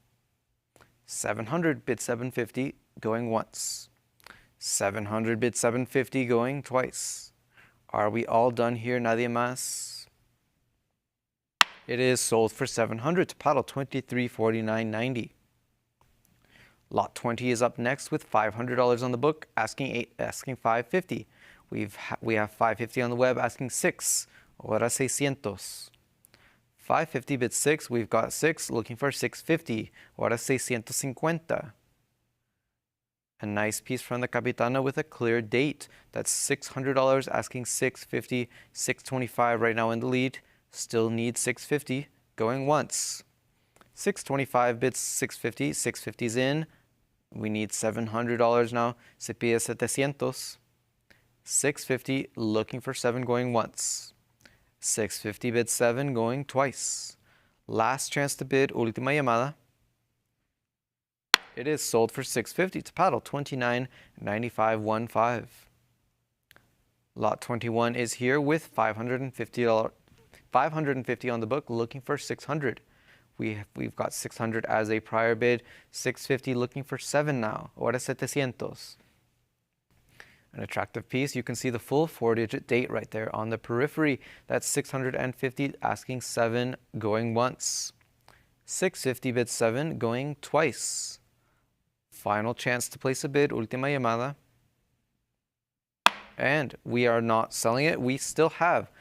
700 bid 750 going once. 700 bid 750 going twice. Are we all done here? Nadie más? It is sold for 700 to paddle 2349.90. Lot 20 is up next with $500 on the book, asking 550. We have 550 on the web, asking 6. Ahora 600. 550 bid 6. We've got 6, looking for 650. Ahora 650. A nice piece from the Capitana with a clear date. That's $600, asking 650. 625 right now in the lead. Still need 650. Going once. 625 bids 650. 650's in. We need $700 now. Se pide 700. 650, looking for 7, going once. 650 bid 7, going twice. Last chance to bid, última llamada. It is sold for 650 to paddle 29.95.15. Lot 21 is here with $550 on the book, looking for 600. We've got 600 as a prior bid, 650 looking for 7 now. Ahora 700. An attractive piece. You can see the full 4-digit date right there on the periphery. That's 650, asking 7, going once. 650 bid 7, going twice. Final chance to place a bid, última llamada. And we are not selling it. We still have,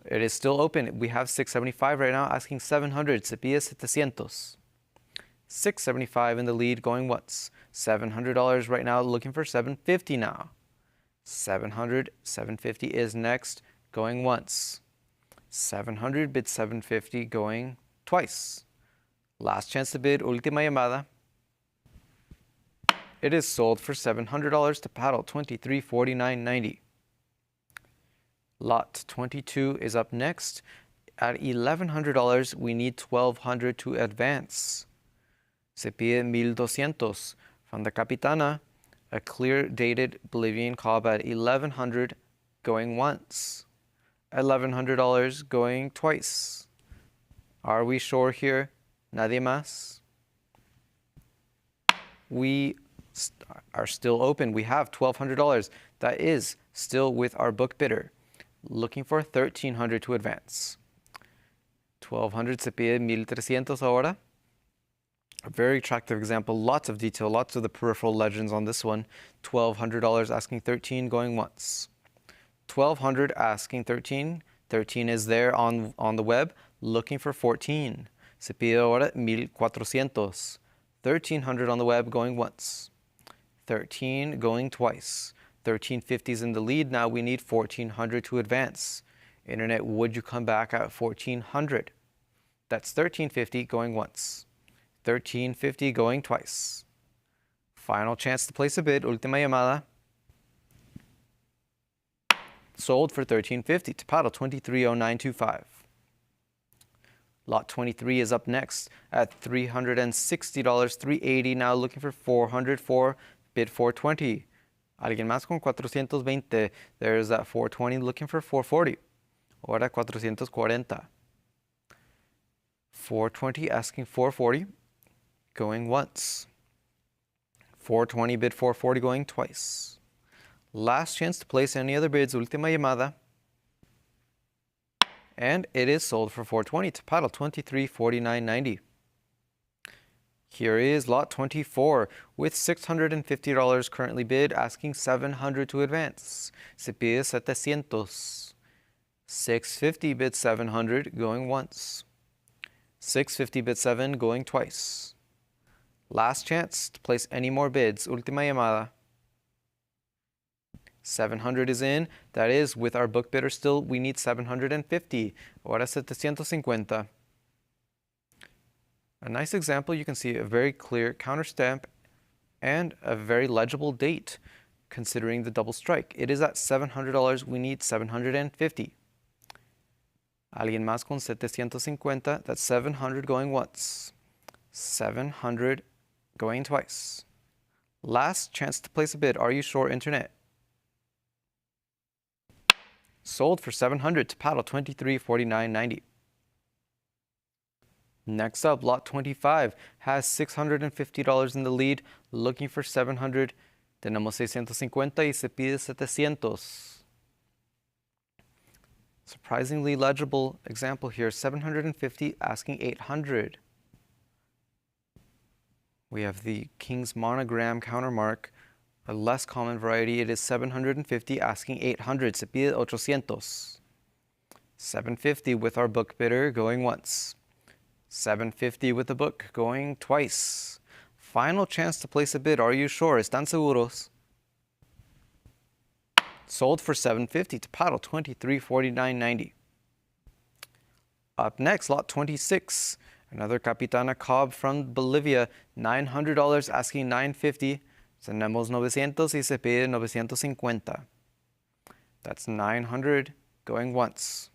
it is still open. We have 675 right now, asking 700. Se pide 700. 675 in the lead, going once. $700 right now, looking for 750 now. 700, 750 is next, going once. 700 bid 750, going twice. Last chance to bid, última llamada. It is sold for $700 to paddle 2349.90. Lot 22 is up next. At $1,100, we need $1,200 to advance. Se pide 1,200 from the Capitana. A clear dated Bolivian cob at $1,100, going once. $1,100 going twice. Are we sure here? Nadie más? We are still open. We have $1,200. That is still with our book bidder. Looking for 1,300 to advance. 1,200 se pide 1,300 ahora. A very attractive example, lots of detail, lots of the peripheral legends on this one. $1,200 asking 13, going once. 1,200 asking 13. 13 is there on the web, looking for 14. Se pide ahora 1,400. 1,300 on the web, going once. 13 going twice. 1,350 is in the lead. Now we need 1,400 to advance. Internet, would you come back at 1,400? That's 1,350 going once. 1,350 going twice. Final chance to place a bid, última llamada. Sold for 1,350 to paddle 2309.25. Lot 23 is up next at $360, $380 now, looking for 404, bid 420. Alguien más con 420. There's that 420 looking for 440. Ahora 440. 420 asking 440. Going once. 420 bid 440, going twice. Last chance to place any other bids, última llamada. And it is sold for 420 to paddle 2349.90. Here is lot 24 with $650 currently bid, asking 700 to advance. Se pide 700. 650 bid 700, going once. 650 bid 7, going twice. Last chance to place any more bids. Última llamada. 700 is in. That is, with our book bidder still, we need 750. Ahora 750. A nice example, you can see a very clear counterstamp and a very legible date, considering the double strike. It is at $700. We need 750. Alguien más con 750. That's 700 going once. 700 going twice. Last chance to place a bid. Are you sure, internet? Sold for $700 to paddle 2349.90. Next up, lot 25 has $650 in the lead, looking for 700. Tenemos 650 y se pide 700. Surprisingly legible example here, 750 asking 800. We have the King's monogram countermark, a less common variety. It is 750 asking 800. Se pide 800. 750 with our book bidder going once. 750 with the book going twice. Final chance to place a bid. Are you sure? ¿Están seguros? Sold for 750 to paddle 2349.90. Up next, lot 26. Another Capitana Cobb from Bolivia, $900 asking 950. Tenemos 900 y se pide 950. That's 900 going once.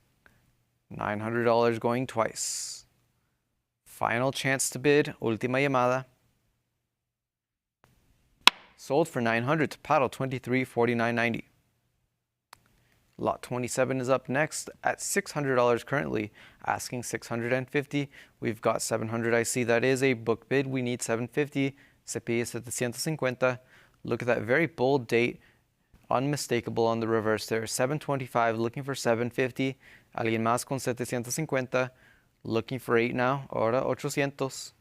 $900 going twice. Final chance to bid, última llamada. Sold for 900 to paddle 2349.90. Lot 27 is up next at $600 currently, asking 650. We've got 700. I see that is a book bid. We need 750. Se pide 750. Look at that very bold date, unmistakable on the reverse there. 725, looking for 750. Alguien más con 750, looking for 8 now. Ahora 800.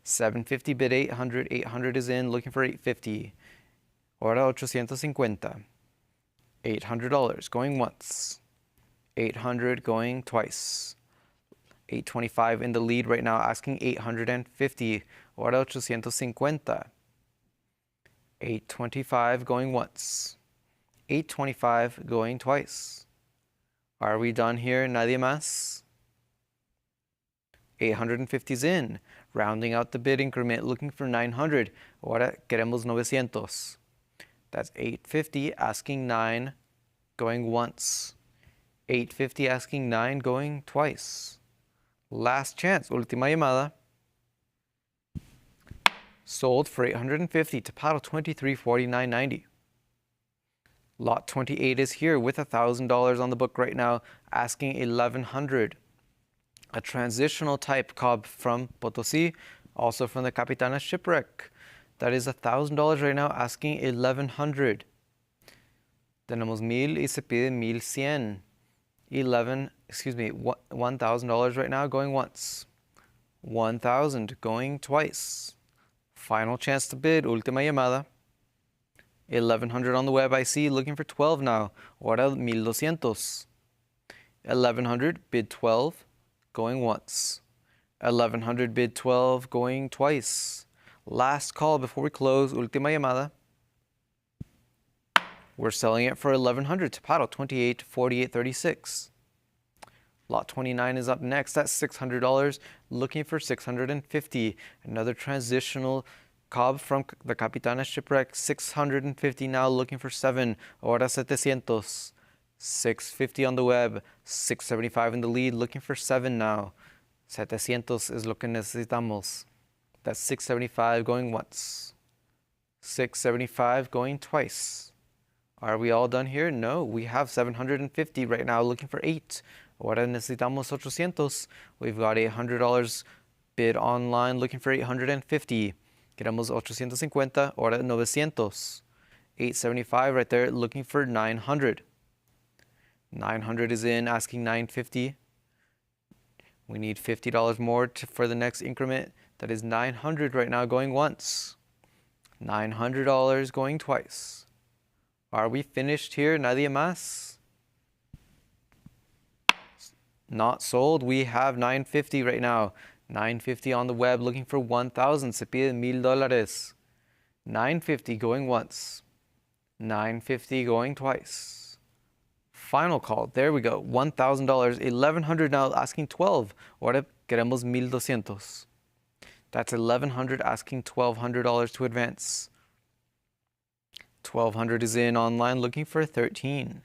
750 bid 800. 800 is in, looking for 850. Ahora 850. $800 going once. 800 going twice. 825 in the lead right now, asking 850. Ahora 850. 825 going once. 825 going twice. Are we done here? Nadie más? 850's in. Rounding out the bid increment, looking for 900. Ahora queremos 900. That's 850 asking 9 going once. 850 asking 9 going twice. Last chance, última llamada. Sold for 850 to paddle 2349.90. Lot 28 is here with $1,000 on the book right now, asking 1100. A transitional type Cobb from Potosí, also from the Capitana shipwreck. That is $1,000 right now, asking 1100. Tenemos 1000 y se pide 1100. $1,000 right now, going once. 1,000 going twice. Final chance to bid, última llamada. 1100 on the web, I see, looking for 12 now. Ahora 1200. 1100 bid 12, going once. 1100 bid 12, going twice. Last call before we close, última llamada. We're selling it for 1100 to paddle 2848.36. Lot 29 is up next at $600, looking for 650. Another transitional Cobb from the Capitana shipwreck, 650 now, looking for 7. Ahora 700. 650 on the web, 675 in the lead, looking for 7 now. 700 is lo que necesitamos. That's 675 going once. 675 going twice. Are we all done here? No, we have 750 right now, looking for 8. Ahora necesitamos 800. We've got $800 bid online, looking for 850. Queremos 850. Ahora 900. 875 right there, looking for 900. 900 is in, asking 950. We need $50 more for the next increment. That is 900 right now, going once. $900 going twice. Are we finished here? Nadie más? Not sold. We have 950 right now. 950 on the web, looking for 1,000. Se pide $1,000. 950 going once. 950 going twice. Final call. There we go. $1,000. 1,100 now, asking 12. Ahora queremos 1,200. That's 1,100 asking $1,200 to advance. 1,200 is in online, looking for 13.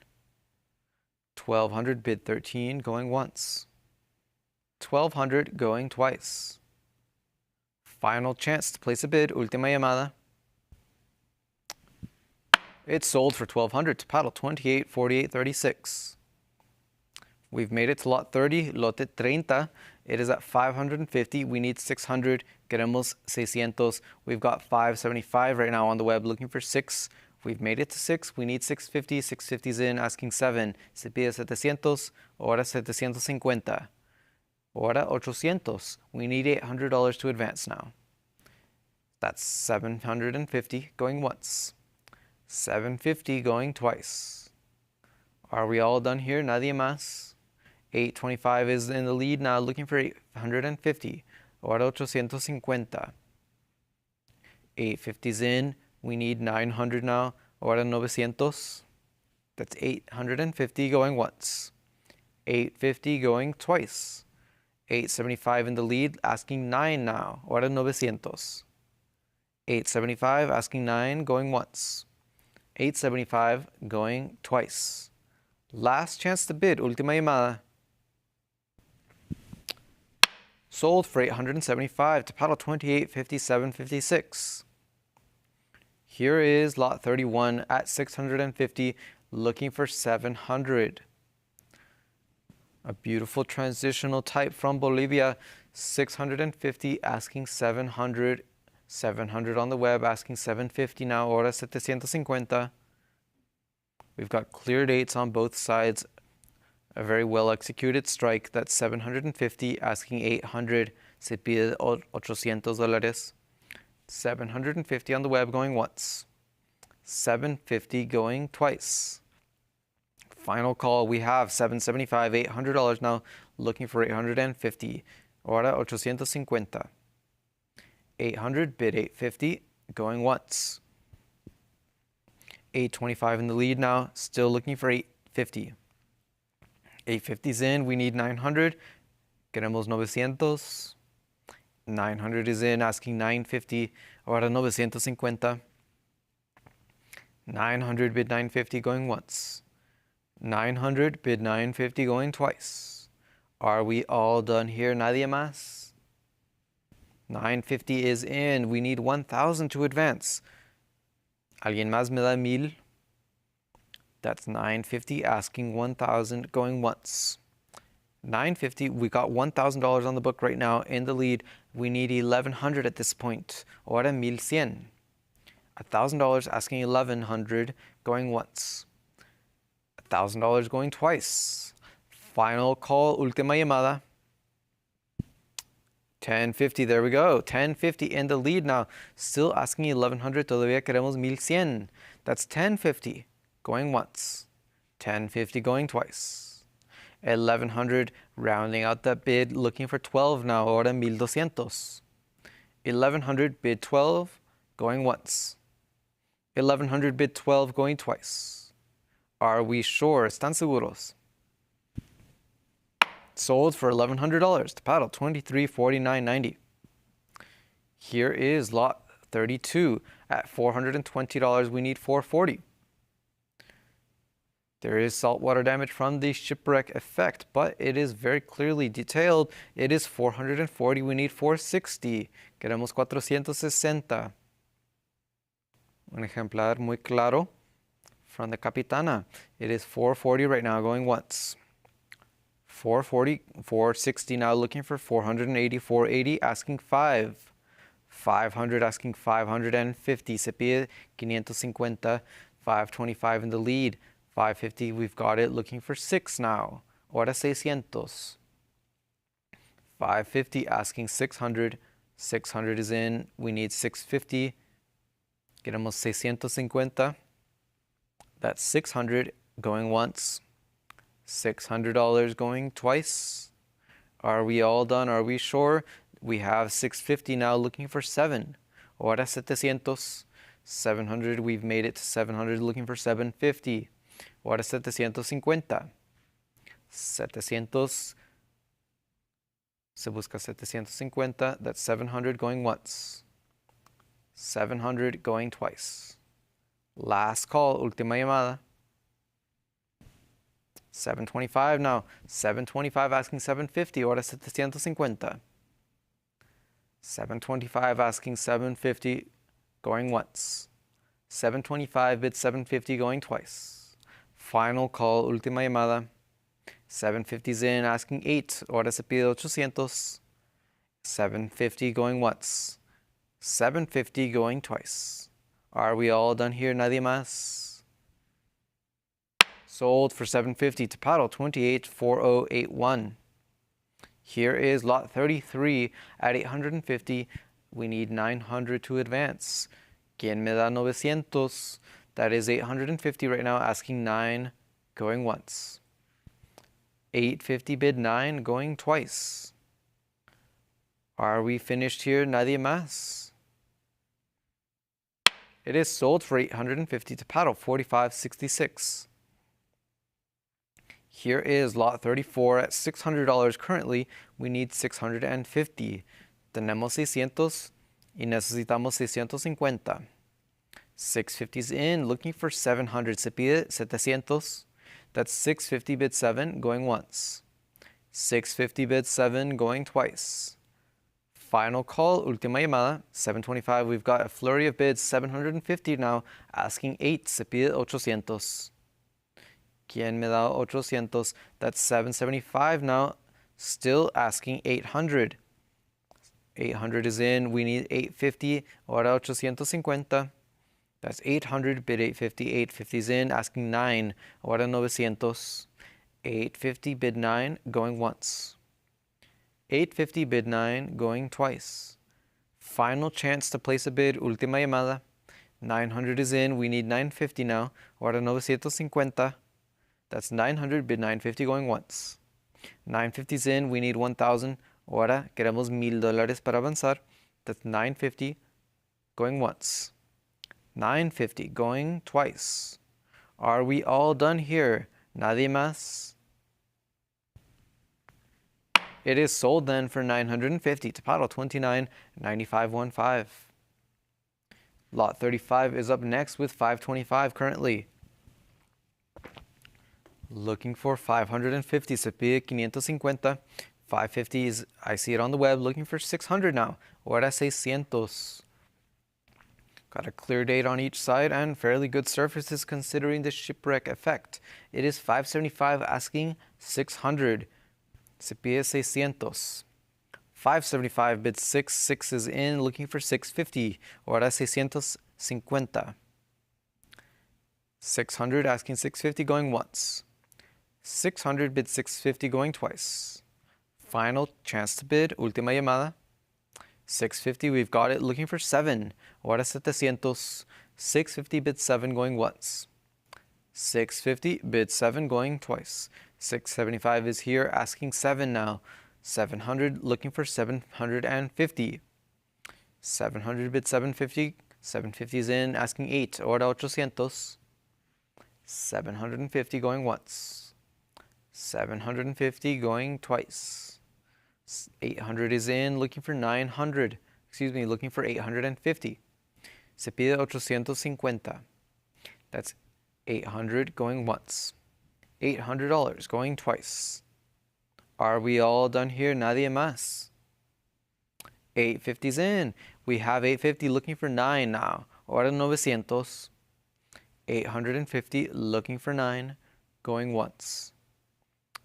1,200 bid 13, going once. 1,200 going twice. Final chance to place a bid, última llamada. It's sold for $1,200 to paddle 28, 48, 36. We've made it to lot 30, lote 30. It is at 550. We need 600. Queremos 600. We've got 575 right now on the web looking for 6. We've made it to 6. We need 650. 650's in, asking 7. Se pide 700. Ahora 750. Ahora 800. We need $800 to advance now. That's 750 going once. 750 going twice. Are we all done here? Nadie más. 825 is in the lead now, looking for 850. Ahora 850. 850's in. We need 900 now. Ahora 900. That's 850 going once. 850 going twice. 875 in the lead, asking 9 now. Ahora 900. 875 asking 9 going once. 875 going twice. Last chance to bid. Última llamada. Sold for 875 to paddle 28, 57, 56. Here is lot 31 at 650, looking for 700. A beautiful transitional type from Bolivia. 650 asking 700. 700 on the web asking 750 now. Ahora 750. We've got clear dates on both sides. A very well executed strike. That's 750 asking 800. Se pide $800. 750 on the web going once. 750 going twice. Final call. We have 775, $800 now. Looking for 850. Ahora 850. 800 bid 850 going once. 825 in the lead now. Still looking for 850. 850's in. We need 900. Queremos 900. 900 is in, asking 950. Ahora 950. 900 bid 950 going once. 900 bid 950 going twice. Are we all done here? Nadie más? 950 is in. We need 1,000 to advance. ¿Alguien más me da 1,000? That's 950 asking 1,000 going once. 950, we got $1,000 on the book right now in the lead. We need 1,100 at this point. Ahora 1,100. $1,000 asking 1,100 going once. $1,000 going twice. Final call, última llamada. 1050, there we go. 1050 in the lead now. Still asking 1,100, todavía queremos 1,100. That's 1050 going once. 1050 going twice. 1,100 rounding out that bid, looking for 12 now. Ahora 1,200. 1,100 bid 12 going once. 1,100 bid 12 going twice. Are we sure? ¿Están seguros? Sold for $1,100 to paddle 23, 49.90. Here is lot 32 at $420. We need 440. There is saltwater damage from the shipwreck effect, but it is very clearly detailed. It is 440. We need 460. Queremos 460. Un ejemplar muy claro from the Capitana. It is 440 right now, going once. 440, 460 now, looking for 480, 480, asking 5. 500, asking 550. Se pide 550. 525 in the lead. 550, we've got it, looking for 6 now. Ahora 600. 550, asking 600. 600 is in. We need 650. Queremos 650. That's 600 going once. $600 going twice. Are we all done? Are we sure? We have 650 now, looking for 7. Ahora 700. 700, we've made it to 700, looking for 750. Ahora 750. 700. Se busca 750. That's 700 going once. 700 going twice. Last call, última llamada. 725 now. 725 asking 750. Ahora 750. 725 asking 750 going once. 725 bid 750 going twice. Final call, última llamada. 750's in, asking 8. Ahora se pide 800. 750 going once. 750 going twice. Are we all done here? Nadie más? Sold for 750 to paddle 284081. Here is lot 33 at 850. We need 900 to advance. ¿Quién me da 900? That is 850 right now, asking 9, going once. 850 bid 9, going twice. Are we finished here? Nadie más? It is sold for 850 to paddle 4566. Here is lot 34 at $600 currently. We need 650. Tenemos 600 y necesitamos 650. 650's in, looking for 700. Se pide 700. That's 650 bid 7, going once. 650 bid 7, going twice. Final call, última llamada, 725. We've got a flurry of bids, 750 now, asking 8. Se pide 800. ¿Quién me da 800? That's 775 now, still asking 800. 800 is in, we need 850, ahora 850. That's 800, bid 850, 850's in, asking 9, ahora 900. 850, bid 9, going once. 850, bid 9, going twice. Final chance to place a bid, última llamada. 900 is in, we need 950 now, ahora 950. That's 900, bid 950, going once. 950's in, we need 1,000, ahora queremos $1,000 para avanzar. That's 950, going once. 950, going twice. Are we all done here? Nadie más? It is sold then for 950 to paddle 29.9515. Lot 35 is up next with 525 currently. Looking for 550, se pide 550. 550 is, I see it on the web, looking for 600 now. Ahora 600. Got a clear date on each side and fairly good surfaces considering the shipwreck effect. It is 575 asking 600. Se pide 600. 575 bid 6, 6 is in, looking for 650. Ahora 650. 600 asking 650 going once. 600 bid 650 going twice. Final chance to bid, última llamada. 650, we've got it, looking for 7. Ahora 700. 650 bid 7 going once. 650 bid 7 going twice. 675 is here, asking 7 now. 700, looking for 750. 700 bid 750. 750 is in, asking 8. Ahora 800. 750 going once. 750 going twice. 800 is in, looking for 900. Looking for 850. Se pide 850. That's 800 going once. $800 going twice. Are we all done here? Nadie más? 850's in. We have 850 looking for 9 now. Ahora 900. 850 looking for 9, going once.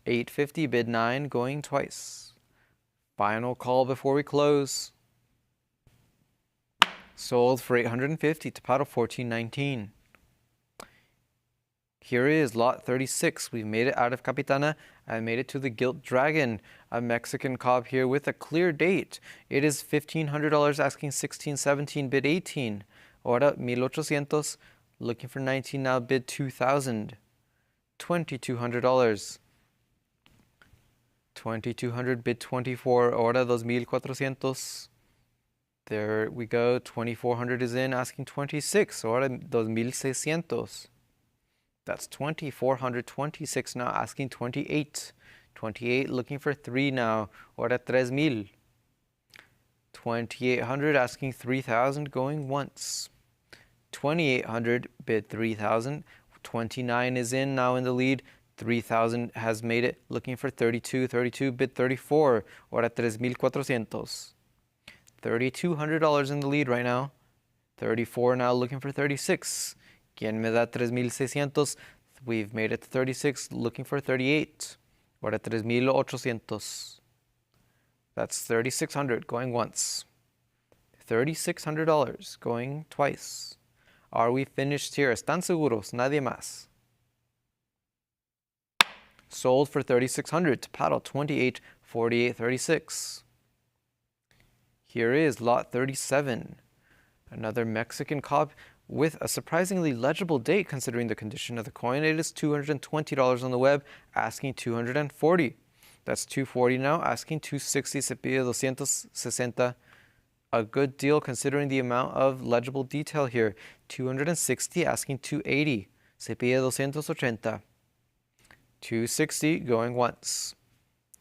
850 bid 9, going twice. Final call before we close. Sold for 850 to paddle 1419. Here is lot 36. We've made it out of Capitana and made it to the Gilt Dragon, a Mexican cob here with a clear date. It is $1,500 asking 16, 17, bid 18. Ahora 1800, looking for 19 now, bid 2,000. $2,200. 2,200 bid 24. Ahora 2,400. There we go. 2,400 is in, asking 26. Ahora 2,600. That's 2,426 now, asking 28. 28 looking for 3 now. Ahora 3,000. 2,800 asking 3,000, going once. 2,800 bid 3,000. 29 is in now in the lead. 3,000 has made it, looking for 32. 32 bid 34. Ahora 3,400. $3,200 in the lead right now. 34 now, looking for 36. ¿Quién me da 3,600? We've made it to 36, looking for 38. Ahora 3,800. That's 3,600 going once. $3,600 going twice. Are we finished here? ¿Están seguros? Nadie más. Sold for 3,600 to paddle 28, 48, 36. Here is lot 37. Another Mexican cob with a surprisingly legible date considering the condition of the coin. It is $220 on the web, asking $240. That's $240 now, asking $260. Se pide $260. A good deal considering the amount of legible detail here. $260, asking $280. Se pide $280. $260 going once.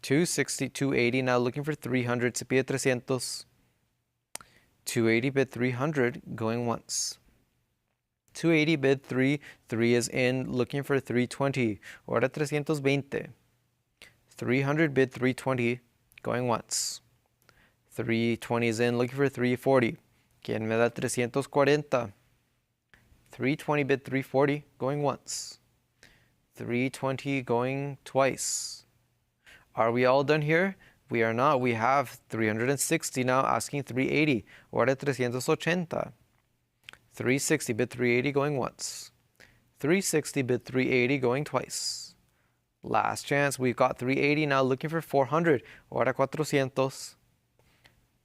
$260, $280 now, looking for $300. Se pide $300. $280 bid $300 going once. $280 bid 3 is in, looking for $320. Ahora $320. $300 bid $320 going once. $320 is in, looking for $340. ¿Quién me da $340? $320 bid $340 going once. $320 going twice. Are we all done here? We are not. We have $360 now, asking $380. Ahora $380. $360 bid $380 going once. $360 bid $380 going twice. Last chance. We've got $380 now, looking for $400. Ahora $400.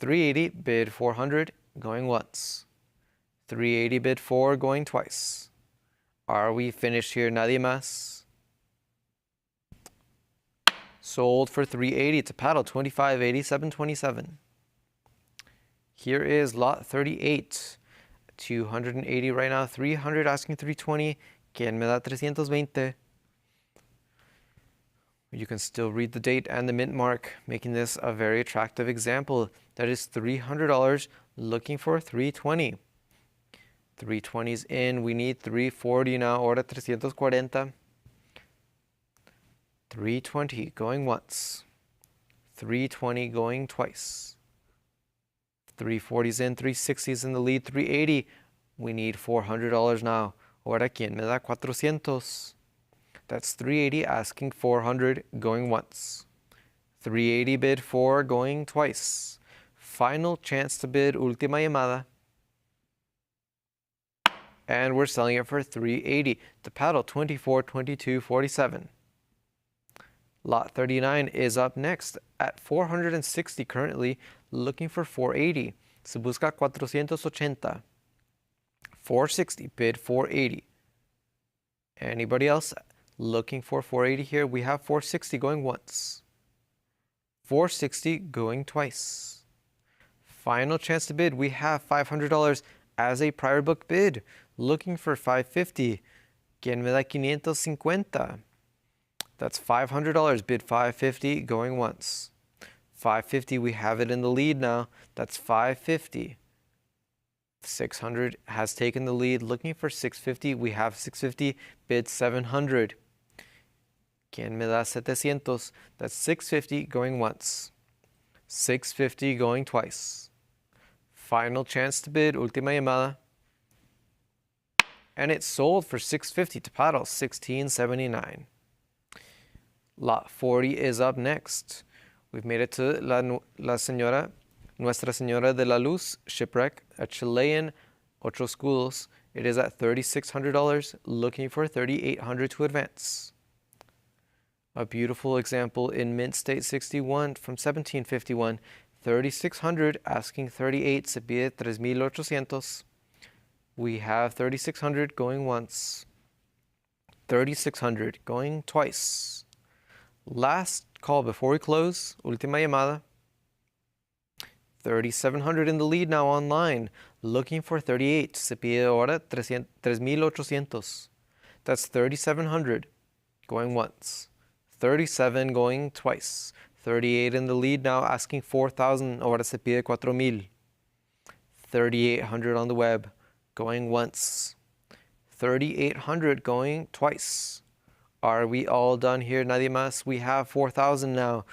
$380 bid $400 going once. $380 bid $4 going twice. Are we finished here? Nadie más. Sold for $380 to paddle 25, 87, 27. Here is lot 38. $280 right now, $300 asking $320. ¿Quién me da $320? You can still read the date and the mint mark, making this a very attractive example. That is $300 looking for $320. $320's in. We need $340 now. Ahora $340. $320 going once. $320 going twice. $340's in. $360's in the lead. $380. We need $400 now. Ahora ¿quién me da $400? That's $380 asking $400 going once. $380 bid $4 going twice. Final chance to bid, última llamada. And we're selling it for $380 to paddle 24, 22, 47. Lot 39 is up next at $460 currently, looking for $480. Se busca $480. $460 bid $480. Anybody else looking for $480 here? We have $460 going once. $460 going twice. Final chance to bid. We have $500 as a prior book bid. Looking for $550. ¿Quién me da $550? That's $500. Bid $550 going once. $550. We have it in the lead now. That's $550. $600 has taken the lead. Looking for $650. We have $650. Bid $700. ¿Quién me da $700? That's $650 going once. $650 going twice. Final chance to bid, última llamada. And it's sold for $650 to paddle 1679. Lot 40 is up next. We've made it to Nuestra Señora de la Luz shipwreck, a Chilean ocho escudos. It is at $3,600, looking for $3,800 to advance. A beautiful example in Mint State 61 from 1751. $3,600 asking $3,800. Se pide $3,800. We have $3,600 going once. $3,600 going twice. Last call before we close. Última llamada. $3,700 in the lead now online. Looking for $3,800. Se pide ahora $3,800. That's $3,700 going once. $3,700 going twice. $3,800 in the lead now, asking $4,000. Ahora se pide $4,000. $3,800 on the web, going once. $3,800 going twice. Are we all done here? Nadie más. We have $4,000 now.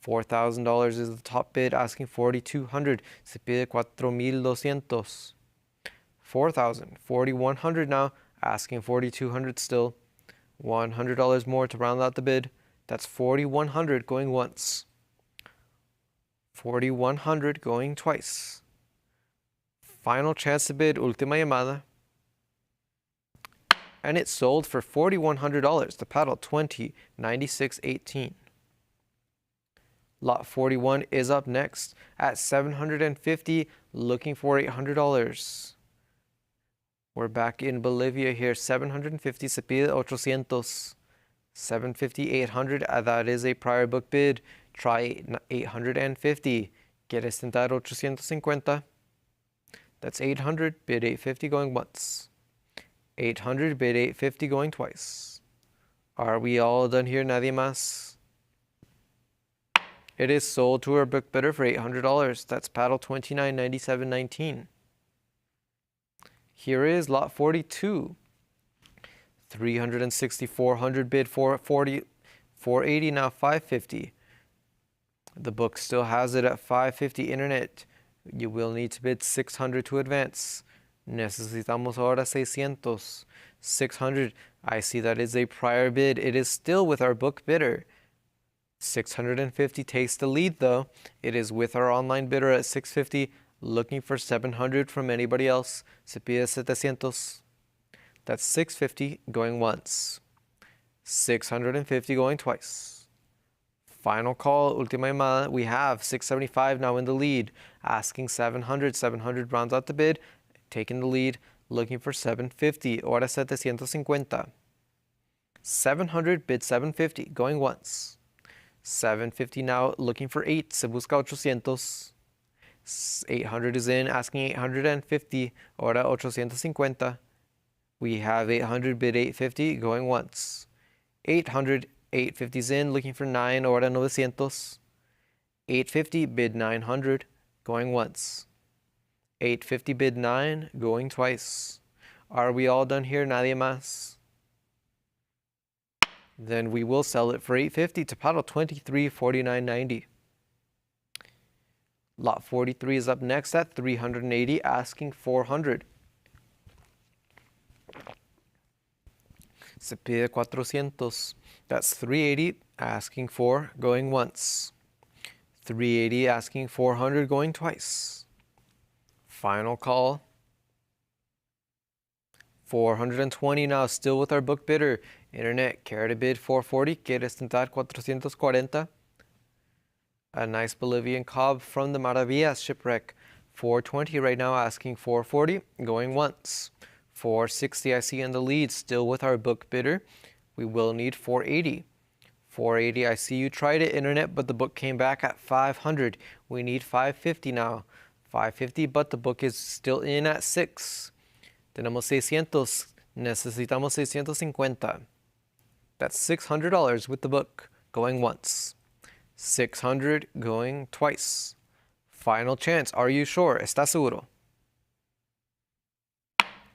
$4,000 is the top bid, asking $4,200. Se pide $4,200. 4,000, 4,100 now, asking 4,200 still. $100 more to round out the bid. That's 4,100 going once. 4,100 going twice. Final chance to bid, última llamada. And it sold for $4,100, the paddle 209618. Lot 41 is up next at $750, looking for $800. We're back in Bolivia here, 750, se pide 800. 750, 800, that is a prior book bid. Try 850. ¿Quieres tentar 850? That's 800, bid 850 going once. 800, bid 850 going twice. Are we all done here? Nadie más? It is sold to our book bidder for $800. That's paddle 299719. Here is lot 42. 360, 400, bid 440, 480, now 550. The book still has it at 550. Internet, you will need to bid 600 to advance. Necesitamos ahora 600. 600, I see that is a prior bid. It is still with our book bidder. 650 takes the lead though. It is with our online bidder at 650, looking for 700 from anybody else. Se pide 700. That's 650 going once. 650 going twice. Final call, última llamada. We have 675 now in the lead, asking 700. 700 rounds out the bid, taking the lead, looking for 750. Ahora 750. 700 bid 750 going once. 750 now, looking for 8. Se busca 800. 800 is in, asking 850. Ahora 850. We have 800, bid 850, going once. 800, 850 is in, looking for 9, ahora 900. 850, bid 900, going once. 850, bid 9, going twice. Are we all done here? Nadie más? Then we will sell it for 850 to paddle 2349.90. Lot 43 is up next at 380, asking 400. Se pide 400. That's 380, asking for, going once. 380, asking 400, going twice. Final call. 420 now, still with our book bidder. Internet, care to bid 440, quieres tentar 440. A nice Bolivian cob from the Maravillas shipwreck. 420 right now, asking 440, going once. 460 I see in the lead, still with our book bidder. We will need 480. 480, I see you tried it, Internet, but the book came back at 500. We need 550 now. 550, but the book is still in at 6. Tenemos 600. Necesitamos 650. That's $600 with the book, going once. 600 going twice. Final chance. Are you sure? ¿Estás seguro?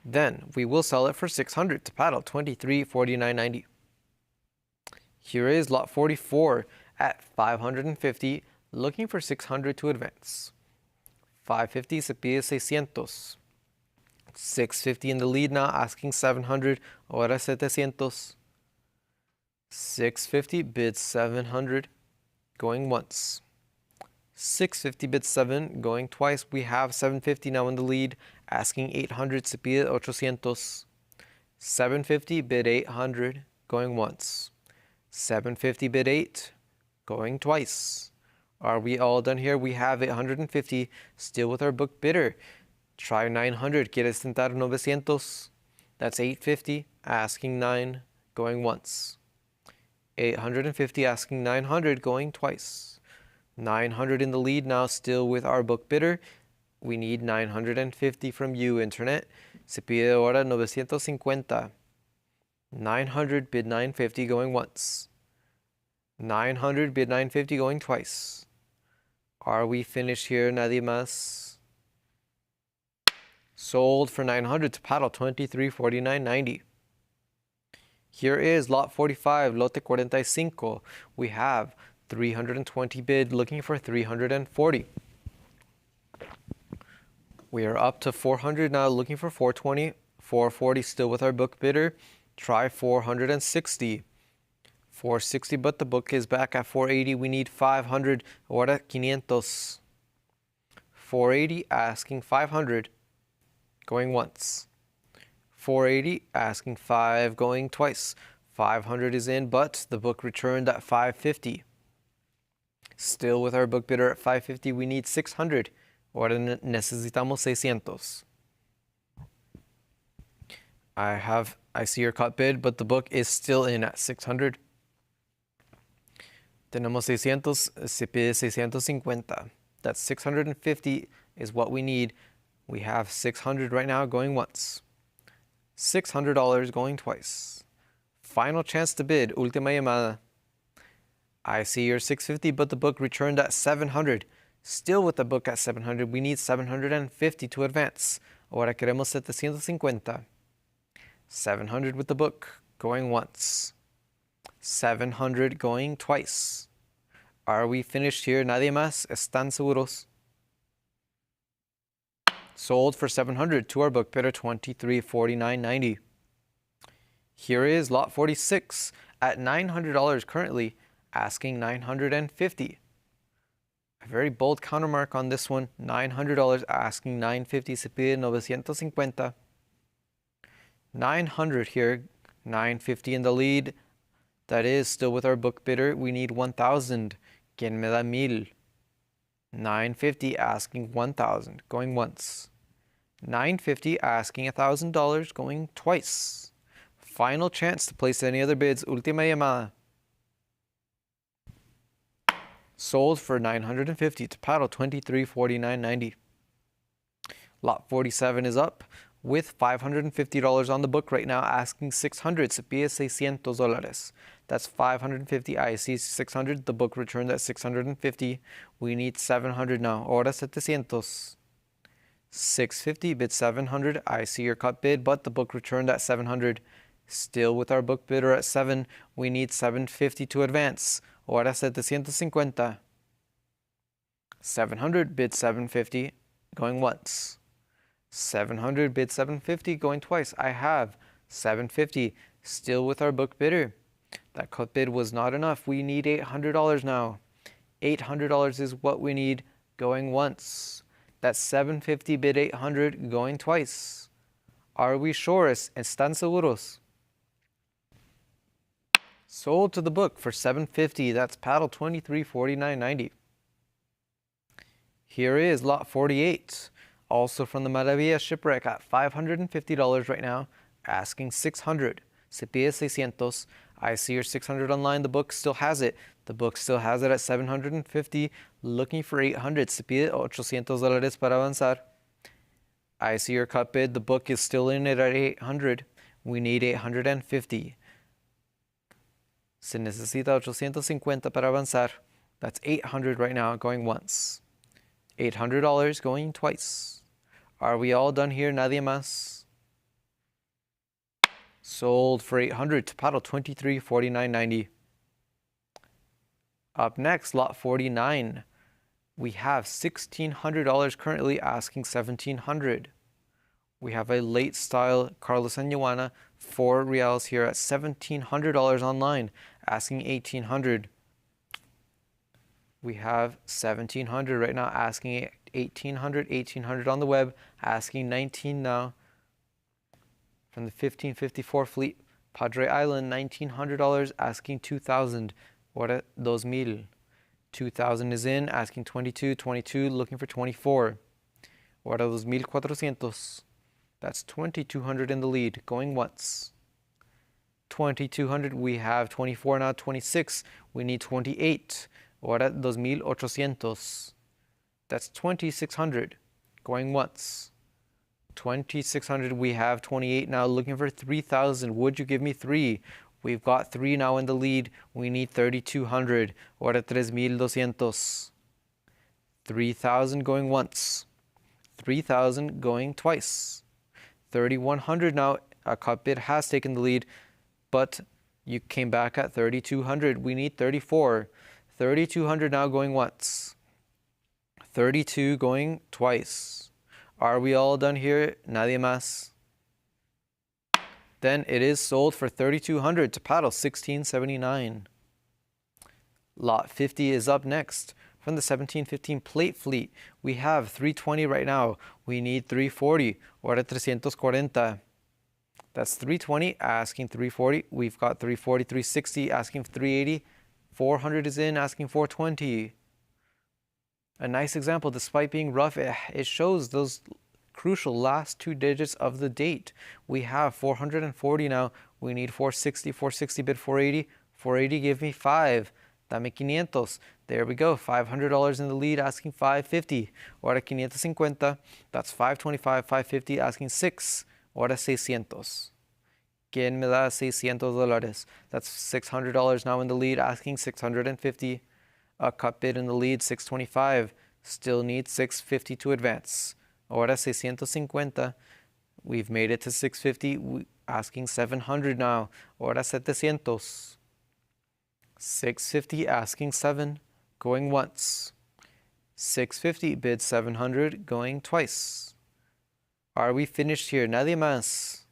Then we will sell it for 600 to paddle 2349.90. Here is lot 44 at 550, looking for 600 to advance. 550 se pide 600. 650 in the lead now, asking 700. Ahora 700. 650 bids 700, going once. 650 bids 7, going twice. We have 750 now in the lead, asking 800. Se pide 800. 750 bid 800, going once. 750 bid 8, going twice. Are we all done here? We have 850, still with our book bidder. Try 900. ¿Quieres tentar 900? That's 850, asking 9, going once. 850, asking 900, going twice. 900 in the lead now, still with our book bidder. We need 950 from you, Internet. Se pide ahora 950. 900 bid 950, going once. 900 bid 950, going twice. Are we finished here? Nadie más? Sold for 900 to paddle 2349.90. Here is lot 45, lote 45. We have 320 bid, looking for 340. We are up to 400 now, looking for 420. 440 still with our book bidder. Try 460. 460, but the book is back at 480. We need 500. Ahora 500. 480 asking 500. Going once. 480 asking 5, going twice. 500 is in, but the book returned at 550. Still with our book bidder at 550, we need 600. Ahora necesitamos 600. I see your cut bid, but the book is still in at 600. Tenemos 600, se pide 650. That's 650 is what we need. We have 600 right now going once. $600 going twice. Final chance to bid, última llamada. I see your 650, but the book returned at 700. Still with the book at 700, we need 750 to advance. Ahora queremos 750. 700 with the book, going once. 700 going twice. Are we finished here? Nadie más? ¿Están seguros? Sold for 700 to our book bidder, $2349.90. Here is lot 46 at $900 currently, asking $950. A very bold countermark on this one. $900 asking $950. Se pide $950. 900 here, $950 in the lead. That is still with our book bidder. We need 1,000. ¿Quién me da 1,000? $950 asking $1,000, going once. $950 asking $1,000, going twice. Final chance to place any other bids. Última llamada. Sold for $950 to paddle $2349.90. Lot 47 is up with $550 on the book right now, asking $600. Se pide $600. That's $550. I see 600. The book returned at 650. We need 700 now. Ahora 700. 650 bid 700. I see your cut bid, but the book returned at 700. Still with our book bidder at 7. We need 750 to advance. Ahora 750. 700 bid 750. Going once. 700 bid 750, going twice. I have 750, still with our book bidder. That cut bid was not enough. We need $800 now. $800 is what we need, going once. That's 750 bid 800, going twice. Are we sure? ¿Están seguros? Sold to the book for $750. That's paddle $2349.90. Here is lot 48. Also from the Maravilla shipwreck at $550 right now, asking $600. Se pide 600. I see your 600 online. The book still has it. The book still has it at 750. Looking for 800. Se pide $800 para avanzar. I see your cut bid. The book is still in it at 800. We need 850. Se necesita 850 para avanzar. That's 800 right now, going once. $800 going twice. Are we all done here? Nadie más? Sold for 800 to paddle $2349.90. Up next, lot 49. We have $1,600 currently, asking $1,700. We have a late style Carlos and Joanna, 4 reals here at $1,700 online, asking $1,800. We have $1,700 right now, asking $1,800, $1,800 on the web, asking $19 now. From the 1554 fleet, Padre Island, $1,900, asking $2,000. Ahora 2,000. 2,000 is in, asking 22, 22, looking for 24. Ahora 2,400. That's 2,200 in the lead, going once. 2,200, we have 24 now, 26. We need 28. Ahora 2,800. That's 2,600, going once. 2,600, we have 28 now, looking for 3,000. Would you give me 3? We've got 3 now in the lead. We need 3,200. Ahora 3,200. 3,000 going once. 3,000 going twice. 3,100 now. A cut bid has taken the lead, but you came back at 3,200. We need 34. 3,200 now, going once. 32 going twice. Are we all done here? Nadie más? Then it is sold for $3,200 to paddle 1679. Lot 50 is up next. From the 1715 plate fleet, we have 320 right now. We need 340, hora 340. That's 320, asking 340. We've got 340, 360, asking 380. 400 is in, asking 420. A nice example, despite being rough, it shows those crucial last two digits of the date. We have 440 now. We need 460, 460 bid 480. 480, give me 5. Dame 500. There we go. $500 in the lead, asking 550. Ahora 550. That's 525, 550, asking 6. Ahora 600. ¿Quién me da $600? That's $600 now in the lead, asking 650. A cut bid in the lead, 625. Still need 650 to advance. Ahora 650. We've made it to 650, asking 700 now. Ahora 700. 650, asking 7, going once. 650, bid 700, going twice. Are we finished here? Nadie más.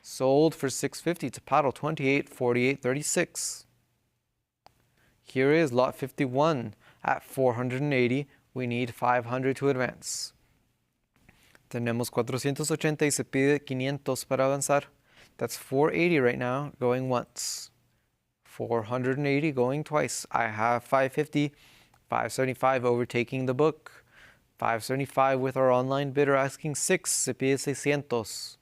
Sold for 650 to paddle 28, 48, 36. Here is lot 51 at 480. We need 500 to advance. Tenemos 480 y se pide 500 para avanzar. That's 480 right now, going once. 480 going twice. I have 550, 575 overtaking the book. 575 with our online bidder asking 6, se pide 600.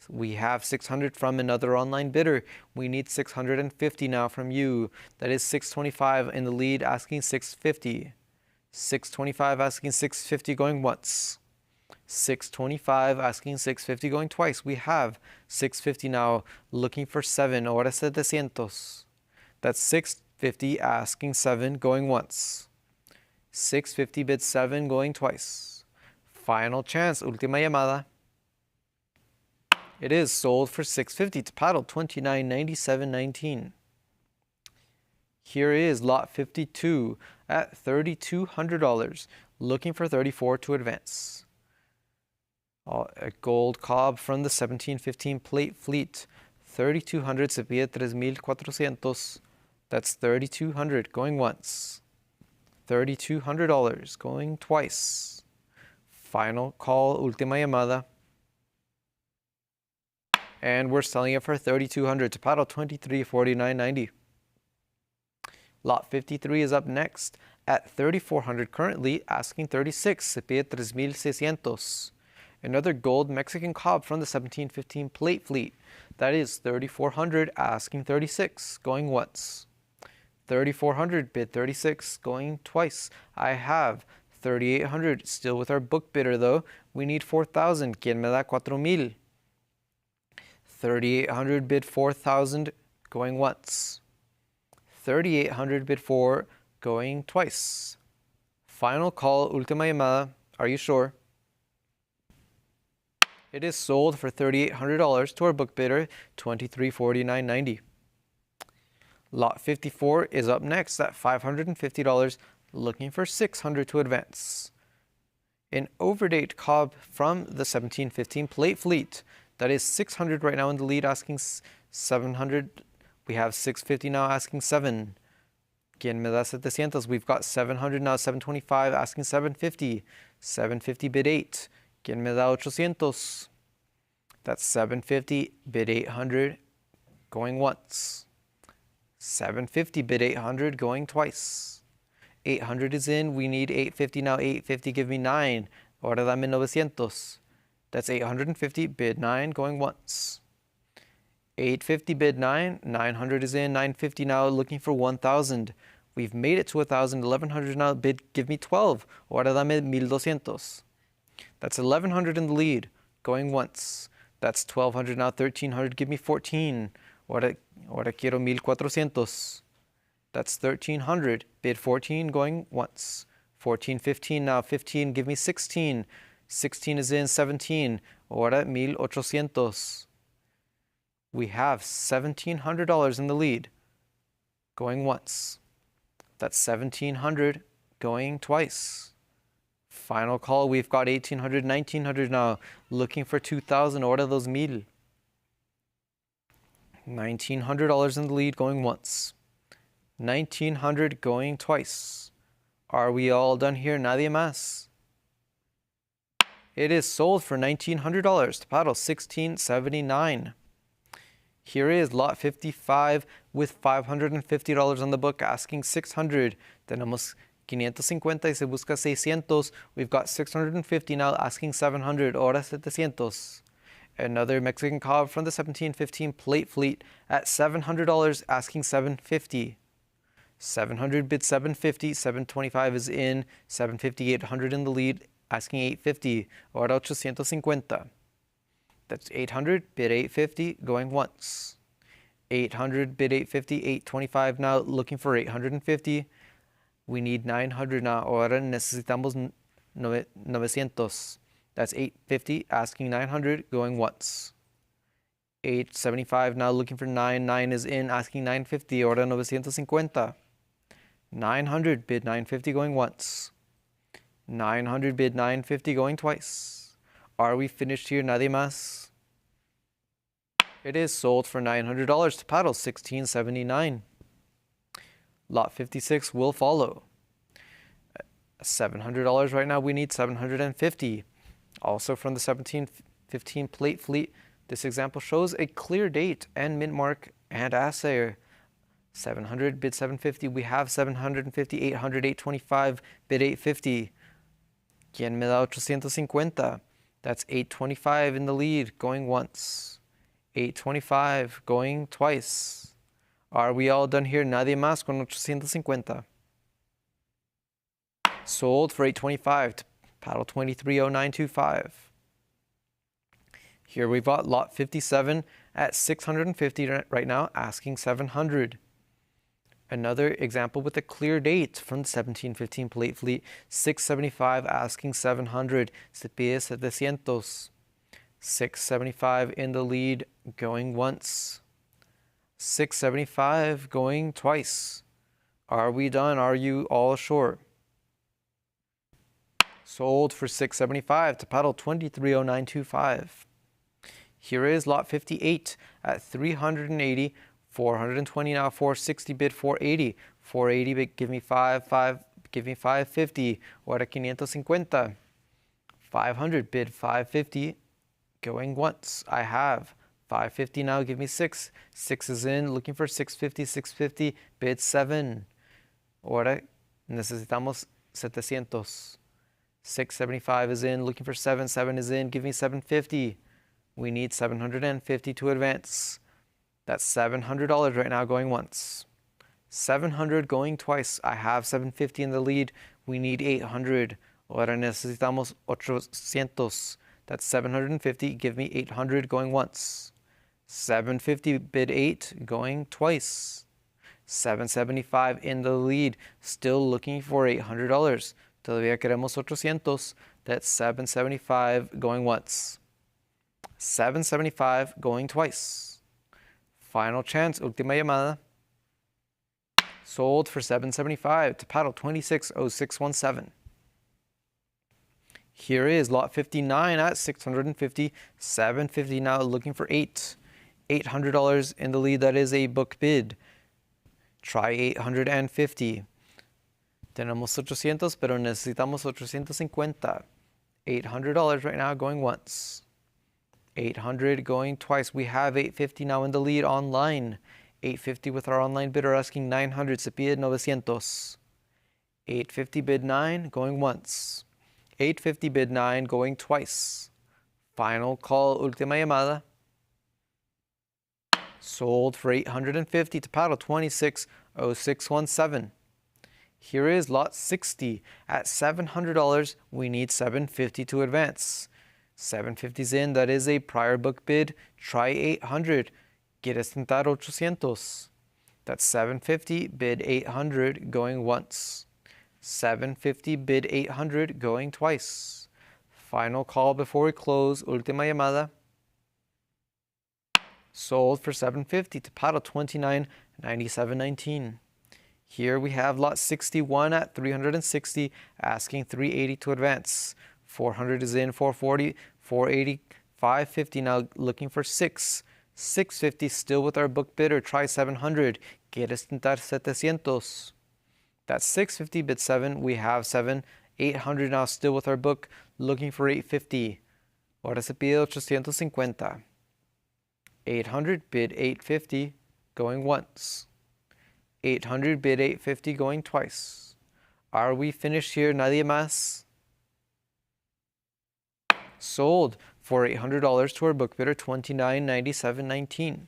We have 600 from another online bidder. We need 650 now from you. That is 625 in the lead, asking 650. 625 asking 650 going once. 625 asking 650 going twice. We have 650 now, looking for 7. Ahora 700. That's 650 asking 7 going once. 650 bid 7 going twice. Final chance, última llamada. It is sold for 650 to paddle 29.97.19. Here is lot 52 at $3,200, looking for 34 to advance. A gold cob from the 1715 plate fleet, 3,200 se pide 3,400. That's 3,200 going once. $3,200 going twice. Final call, última llamada. And we're selling it for 3,200 to paddle 23.49.90. Lot 53 is up next at 3,400 currently, asking 36, se pide 3,600. Another gold Mexican cob from the 1715 plate fleet. That is 3,400, asking 36, going once. 3,400, bid 36, going twice. I have 3,800, still with our book bidder though. We need 4,000. ¿Quién me da 4,000? 3,800, bid 4,000, going once. 3,800, bid 4, going twice. Final call, última llamada. Are you sure? It is sold for $3,800 to our book bidder, $23.49.90. Lot 54 is up next at $550, looking for $600 to advance. An overdate cob from the 1715 plate fleet. That is $600 right now in the lead, asking $700. We have $650 now, asking $7. ¿Quién me da 700? We've got $700 now, $725, asking $750. $750 bid 8. ¿Quién me da 800? That's $750 bid 800, going once. $750 bid 800, going twice. 800 is in. We need $850 now. $850, give me 9. Ahora dame 900. That's $850 bid 9, going once. $850 bid 9. 900 is in. $950 now, looking for 1,000. We've made it to 1,000. 1,100 now, bid, give me 12. Ahora dame 1,200. That's 1,100 in the lead, going once. That's 1,200 now. 1,300, give me 14. Ahora quiero 1,400. That's 1,300. Bid 14, going once. 14, 15 now. 15, give me 16. 16 is in. 17. Ahora 1,800. We have $1,700 in the lead, going once. That's 1,700, going twice. Final call, we've got 1,800, 1,900 now. Looking for 2,000, ahora 2,000. $1,900 in the lead, going once. 1,900 going twice. Are we all done here? Nadie más. It is sold for $1,900. Tapado, $1,679. Here is lot 55 with $550 on the book, asking $600. Tenemos 550 y se busca 600. We've got 650 now, asking 700. Ahora 700. Another Mexican cob from the 1715 plate fleet at $700, asking 750. 700 bid 750, 725 is in, 750, 800 in the lead, asking 850. Ahora 850. That's 800, bid 850, going once. 800, bid 850, 825 now, looking for 850. We need 900 now. Ahora necesitamos 900. That's 850, asking 900, going once. 875 now, looking for 9. 9 is in, asking 950. Ahora 950. 900, bid 950, going once. 900, bid 950, going twice. Are we finished here? Nadie más. It is sold for $900 to paddle, $1,679. Lot 56 will follow. $700 right now, we need $750. Also from the 1715 plate fleet, this example shows a clear date and mint mark and assay. 700, bid 750, we have 750, 800, 825, bid 850. ¿Quién me da 850? That's 825 in the lead, going once. 825, going twice. Are we all done here? Nadie más con 850. Sold for 825 to paddle 230925. Here we've got lot 57 at 650 right now, asking 700. Another example with a clear date from the 1715 plate fleet, 675, asking 700. Se pide 700. 675 in the lead, going once. 675 going twice. Are we done? Are you all sure? Sold for 675 to paddle 230925. Here is lot 58 at 380. 420 now, 460 bid 480. 480 bid, give me 550. Ahora 550. 500 bid 550. Going once. I have 550 now, give me 6. 6 is in, looking for 650, 650, bid 7. Ahora necesitamos 700. 675 is in, looking for 7. 7 is in, give me 750. We need 750 to advance. That's $700 right now, going once. 700 going twice. I have 750 in the lead. We need 800. Ahora necesitamos 800. That's 750. Give me 800 going once. 750 bid 8 going twice. 775 in the lead. Still looking for $800. Todavía queremos 800. That's 775 going once. 775 going twice. Final chance, última llamada. Sold for 775 to paddle 260617. Here is lot 59 at 650. 750 now, looking for 8. $800 in the lead. That is a book bid. Try 850. Tenemos 800, pero necesitamos 850. $800 right now, going once. 800 going twice. We have 850 now in the lead online. 850 with our online bidder, asking 900. Se pide 900. 850 bid 9, going once. 850 bid 9, going twice. Final call, última llamada. Sold for 850 to paddle 260617. Here is lot 60 at $700. We need 750 to advance. 750's in, that is a prior book bid. Try 800. ¿Quieres tentar 800? That's 750, bid 800, going once. 750, bid 800, going twice. Final call before we close, última llamada. Sold for 750 to paddle 299719. Here we have lot 61 at 360, asking 380 to advance. 400 is in, 440, 480, 550, now looking for 650 still with our book bidder. Try 700. ¿Quieres tentar 700? That's 650, bid 7. We have 7. 800 now still with our book, looking for 850. Ahora se pide 850. 800, bid 850, going once. 800, bid 850, going twice. Are we finished here? Nadie más? Sold for $800 to our book bidder, $29.97.19.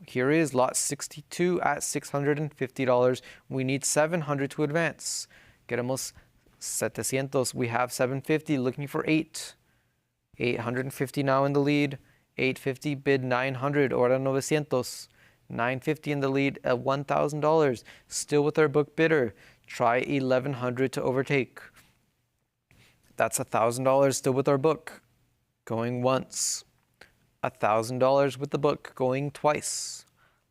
Here is lot 62 at $650. We need 700 to advance. Queremos 700. We have 750, looking for 8. 850 now in the lead. 850, bid 900, ahora 900. 950 in the lead at $1,000. Still with our book bidder. Try 1100 to overtake. That's $1,000 still with our book. Going once. $1,000 with the book, going twice.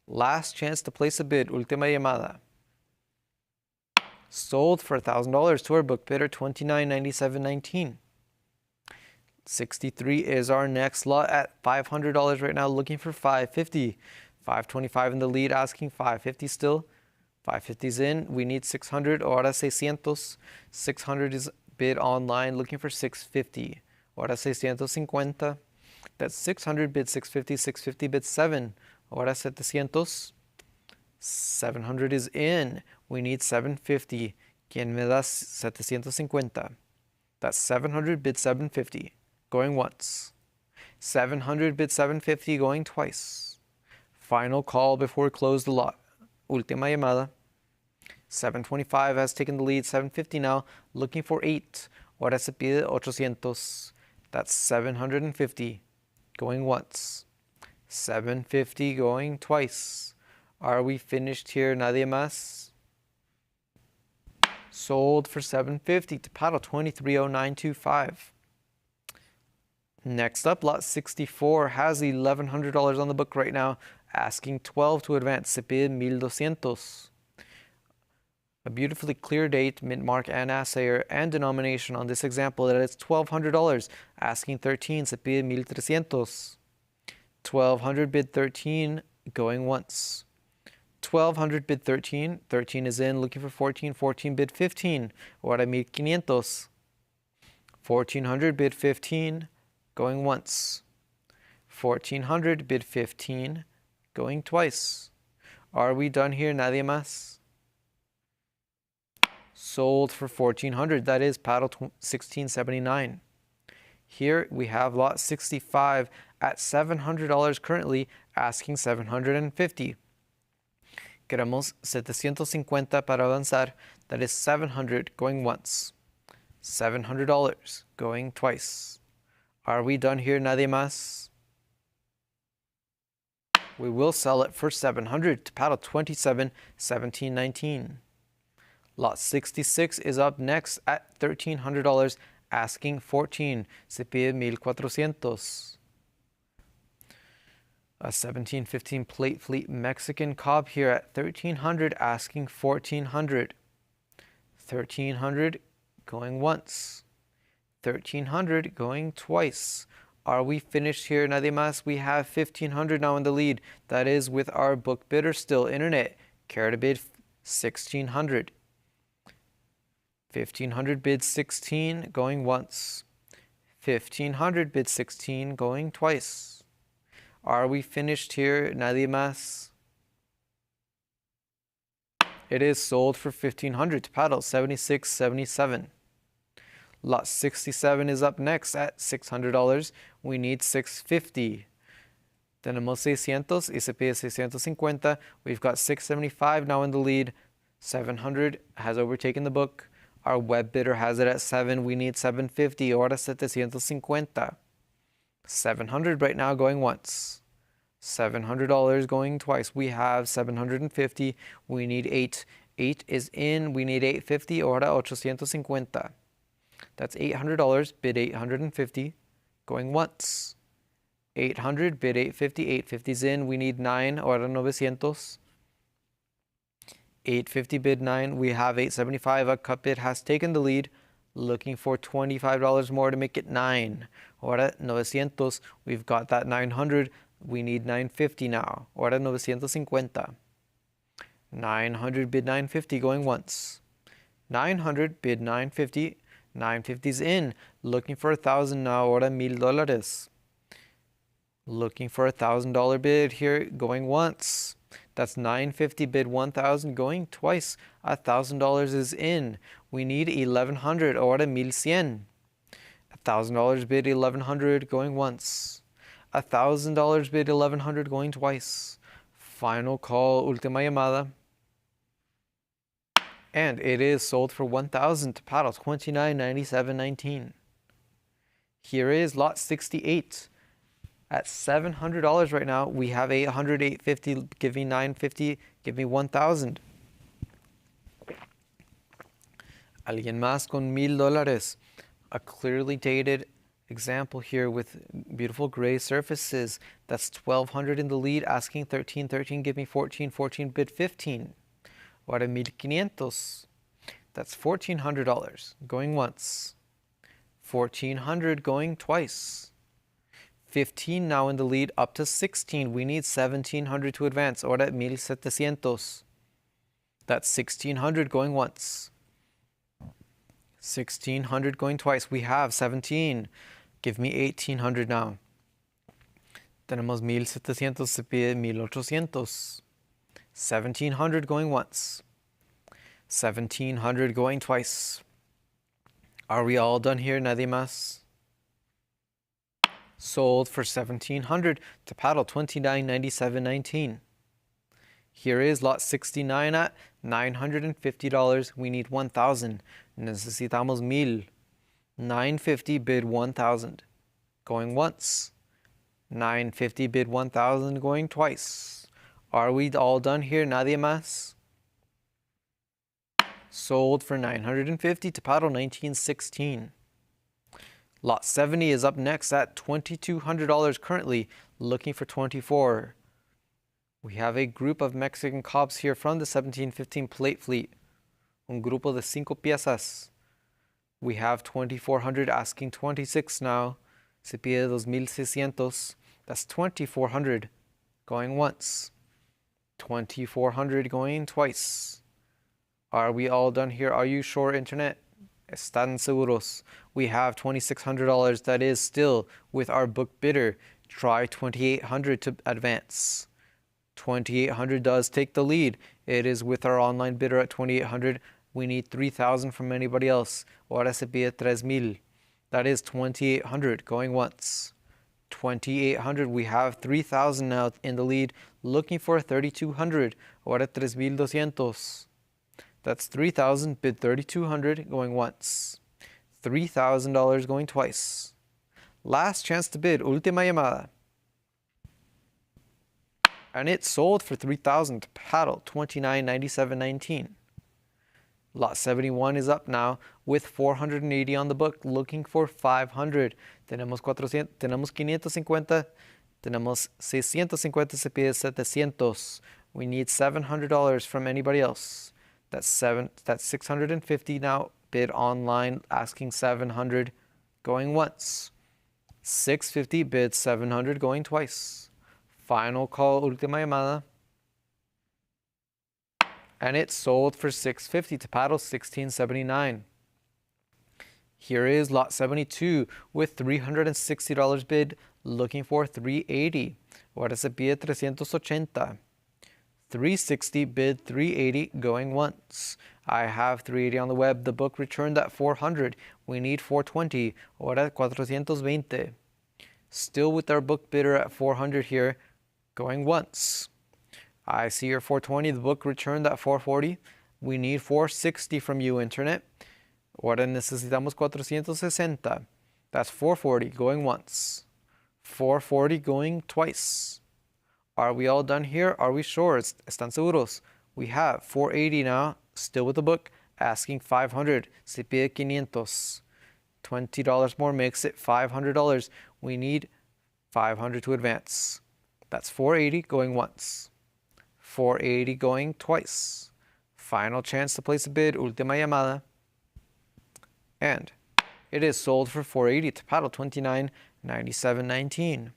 Last chance to place a bid, última llamada. Sold for $1,000 to our book bidder, $29.97.19. 63 is our next lot at $500 right now, looking for $550. 525 in the lead, asking $550 still. 550's in. We need 600. Ahora 600. 600 is bid online, looking for 650. Ahora 650. That's 600, bid 650. 650, bid 7. Ahora 700. 700 is in. We need 750. ¿Quién me da 750? That's 700, bid 750. Going once. 700, bid 750, going twice. Final call before we close the lot. Última llamada. 725 has taken the lead. 750 now, looking for 8. Ahora se pide 800. That's 750. Going once. 750 going twice. Are we finished here? Nadie más? Sold for 750 to paddle 230925. Next up, lot 64 has $1,100 on the book right now, asking 12 to advance. Se pide 1200. A beautifully clear date, mint mark and assayer and denomination on this example that it's $1,200, asking 13. Se pide 1300. 1200, bid 13, going once. 1200, bid 13. 13 is in, looking for 14. 14, bid 15. Ahora 1500. 1400, bid 15, going once. 1400, bid 15, going twice. Are we done here? Nadie más? Sold for 1400. That is paddle 1679. Here we have lot 65 at $700 currently, asking 750. Queremos 750 para avanzar. That is 700 going once. $700 going twice. Are we done here? Nadie más? We will sell it for 700 to paddle 271719. Lot 66 is up next at $1,300, asking 14. Se pide 1400. A 1715 plate fleet Mexican cob here at 1300, asking 1400. 1300 going once. 1300 going twice. Are we finished here? Nadie más? We have 1500 now in the lead. That is with our book bidder still. Internet. Care to bid 1600. 1500 bid 16 going once. 1500 bid 16 going twice. Are we finished here? Nadie más? It is sold for 1500 to paddle 7677. Lot 67 is up next at $600. We need 650. Tenemos 600 y se pide 650. We've got 675 now in the lead. 700 has overtaken the book. Our web bidder has it at 7. We need 750. Ahora 750. 700 right now going once. $700 going twice. We have 750. We need 8. 8 is in. We need 850. Ahora 850. That's $800. Bid 850. Going once. 800. Bid 850. 850 is in. We need 9. Ahora 900. 850 bid 9. We have 875. A cut bid has taken the lead. Looking for $25 more to make it 9. Ahora 900. We've got that 900. We need 950 now. Ahora 950. 900 bid 950 going once. 900 bid 950. 950's in. Looking for 1,000 now. Ahora $1,000. Looking for $1,000 bid here going once. That's 950 bid 1,000 going twice. $1,000 is in. We need 1,100. Ahora 1,100. $1,000 bid 1,100 going once. $1,000 bid 1,100 going twice. Final call, última llamada. And it is sold for 1,000 to paddle 29.97.19. Here is lot 68. At $700 right now, we have 800, 850, give me 950, give me 1,000. Alguien más con $1,000. A clearly dated example here with beautiful gray surfaces. That's 1,200 in the lead, asking 13, 13, give me 14, 14, bid 15. Ahora 1,500. That's $1,400 going once. 1,400 going twice. 15 now in the lead, up to 16. We need 1,700 to advance. Ahora 1,700. That's 1,600 going once. 1,600 going twice. We have 17. Give me 1,800 now. Tenemos 1,700, se pide 1,800. 1,700 going once. 1,700 going twice. Are we all done here? Nadie más? Sold for 1,700 to paddle 29.97.19. Here is lot 69 at $950. We need 1,000. Necesitamos 1,000. 950 bid 1,000. Going once. 950 bid 1,000 going twice. Are we all done here? Nadie más? Sold for 950 to paddle 1916. Lot 70 is up next at $2,200 currently, looking for 24. We have a group of Mexican cops here from the 1715 plate fleet. Un grupo de 5 piezas. We have 2,400 asking 26 now. Se pide 2,600. That's 2,400 going once. 2,400 going twice. Are we all done here? Are you sure, internet? Están seguros. We have $2,600. That is still with our book bidder. Try 2,800 to advance. 2,800 does take the lead. It is with our online bidder at 2,800. We need 3,000 from anybody else. Ahora se pide 3,000. That is 2,800 going once. 2,800. We have 3,000 now in the lead, looking for 3,200. Ahora 3,200. That's 3,000, bid 3,200 going once. $3,000 going twice. Last chance to bid, última llamada. And it sold for 3,000 to paddle 29.97.19. Lot 71 is up now with 480 on the book, looking for 500. Tenemos 400, tenemos 550, tenemos 650, se pide 700. We need $700 from anybody else. That's 650 now. Bid online, asking 700, going once. 650 bid 700, going twice. Final call, última llamada. And it sold for 650 to paddle 1679. Here is lot 72 with $360 bid, looking for 380. Ahora se pide 380. 360 bid 380 going once. I have 380 on the web. The book returned at 400. We need 420. Ahora 420. Still with our book bidder at 400 here, going once. I see your 420. The book returned at 440. We need 460 from you, internet. Ahora necesitamos 460. That's 440 going once. 440 going twice. Are we all done here? Are we sure? ¿Están seguros? We have 480 now, still with the book, asking 500. Se pide 500. $20 more makes it $500. We need 500 to advance. That's 480 going once. 480 going twice. Final chance to place a bid, última llamada. And it is sold for $480 to paddle 29.97.19.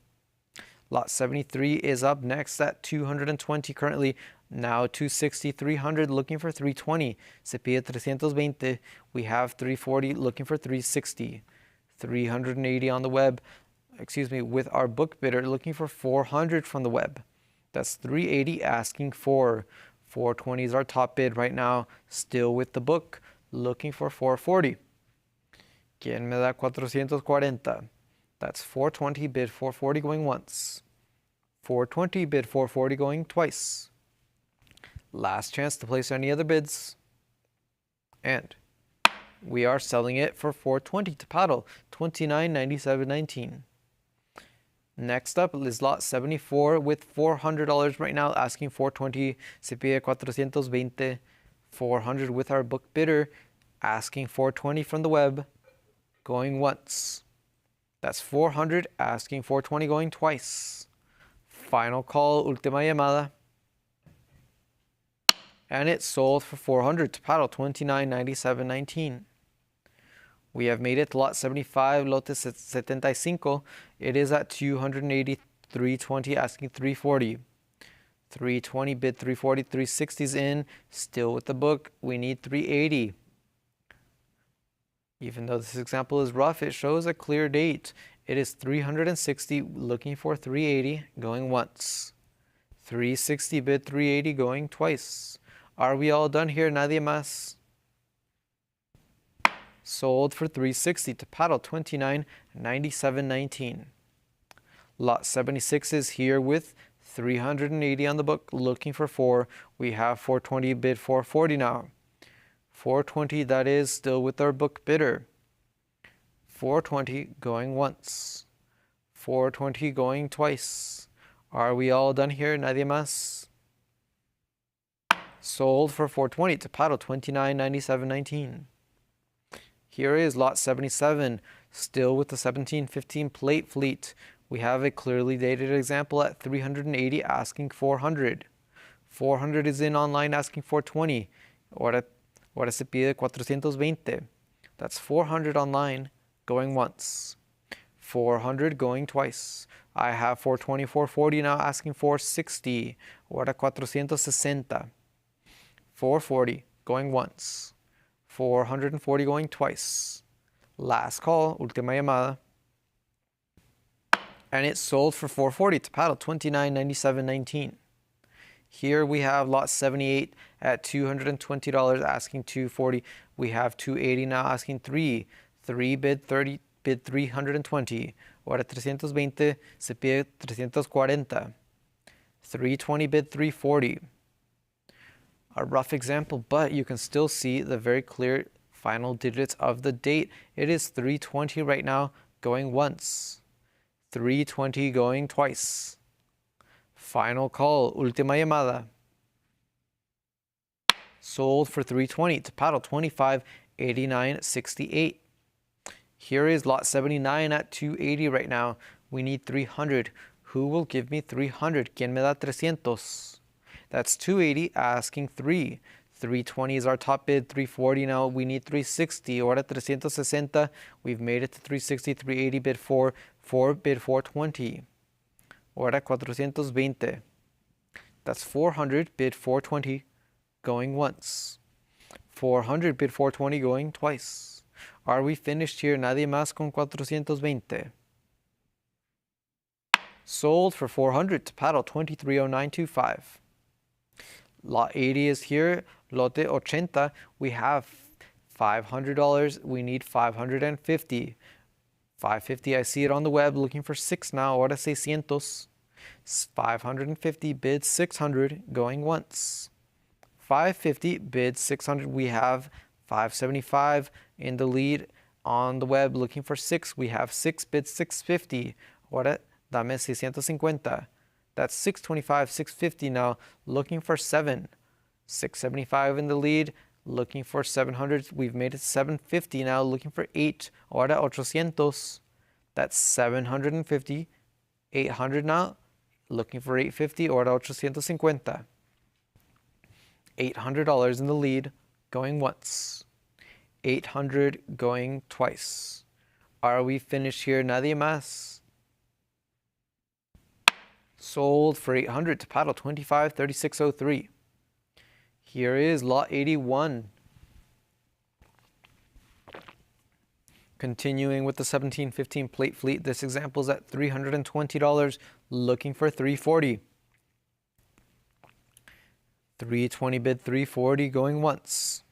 Lot 73 is up next at 220 currently. Now 260, 300 looking for 320. Se pide 320. We have 340 looking for 360. 380 on the web. Excuse me, with our book bidder looking for 400 from the web. That's 380 asking for. 420 is our top bid right now. Still with the book. Looking for 440. ¿Quién me da 440? That's 420 bid 440 going once. 420 bid 440 going twice. Last chance to place any other bids. And we are selling it for 420 to paddle 29.97.19. Next up is lot 74 with $400 right now, asking 420. Se pide 420. 400 with our book bidder, asking 420 from the web, going once. That's 400 asking 420 going twice. Final call, última llamada. And it sold for 400 to paddle 29.97.19. We have made it to lot 75, lote 75. It is at 280, 320 asking 340. 320 bid 340, 360's in, still with the book. We need 380. Even though this example is rough, it shows a clear date. It is 360 looking for 380 going once. 360 bid 380 going twice. Are we all done here? Nadie más. Sold for 360 to paddle 29.97.19. Lot 76 is here with 380 on the book, looking for 4. We have 420 bid 440 now. 420, that is still with our book bidder. 420 going once. 420 going twice. Are we all done here? Nadie más. Sold for 420 to paddle 29.97.19. Here is lot 77, still with the 1715 plate fleet. We have a clearly dated example at 380 asking 400. 400 is in online asking 420. Ahora se pide 420. That's 400 online going once. 400 going twice. I have 420, 440 now asking 460. Ahora 460. 440 going once. 440 going twice. Last call, última llamada. And it sold for 440 to paddle 29.97.19. Here we have lot 78 at $220 asking 240. We have 280 now asking 3. 3 bid 30 bid 320. Ahora 320 se pide 340. 320 bid 340. A rough example, but you can still see the very clear final digits of the date. It is 320 right now going once. 320 going twice. Final call, última llamada. Sold for 320 to paddle 25.89.68. Here is lot 79 at 280 right now. We need 300. Who will give me 300? ¿Quién me da 300? That's 280 asking 3. 320 is our top bid. 340 now. We need 360. Ahora 360. We've made it to 360. 380 bid 4. 4 bid 420. Ahora 420. That's 400 bid 420 going once. 400 bid 420 going twice. Are we finished here? Nadie más con 420. Sold for 400 to paddle 23.0925. Lot 80 is here. Lote 80. We have $500. We need 550. 550. I see it on the web. Looking for 6 now. Ahora 600. 550 bid 600 going once. 550 bid 600. We have 575 in the lead on the web. Looking for 6. We have 6 bid 650. Ahora dame 650. That's 625, 650 now, looking for 7. 675 in the lead, looking for 700. We've made it 750 now, looking for 8. Ahora 800. That's 750. 800 now, looking for 850. Ahora 850. $800 in the lead, going once. 800 going twice. Are we finished here? Nadie más. Sold for 800 to paddle 253603. Here is lot 81. Continuing with the 1715 plate fleet, this example is at $320, looking for 340. 320 bid 340 going once.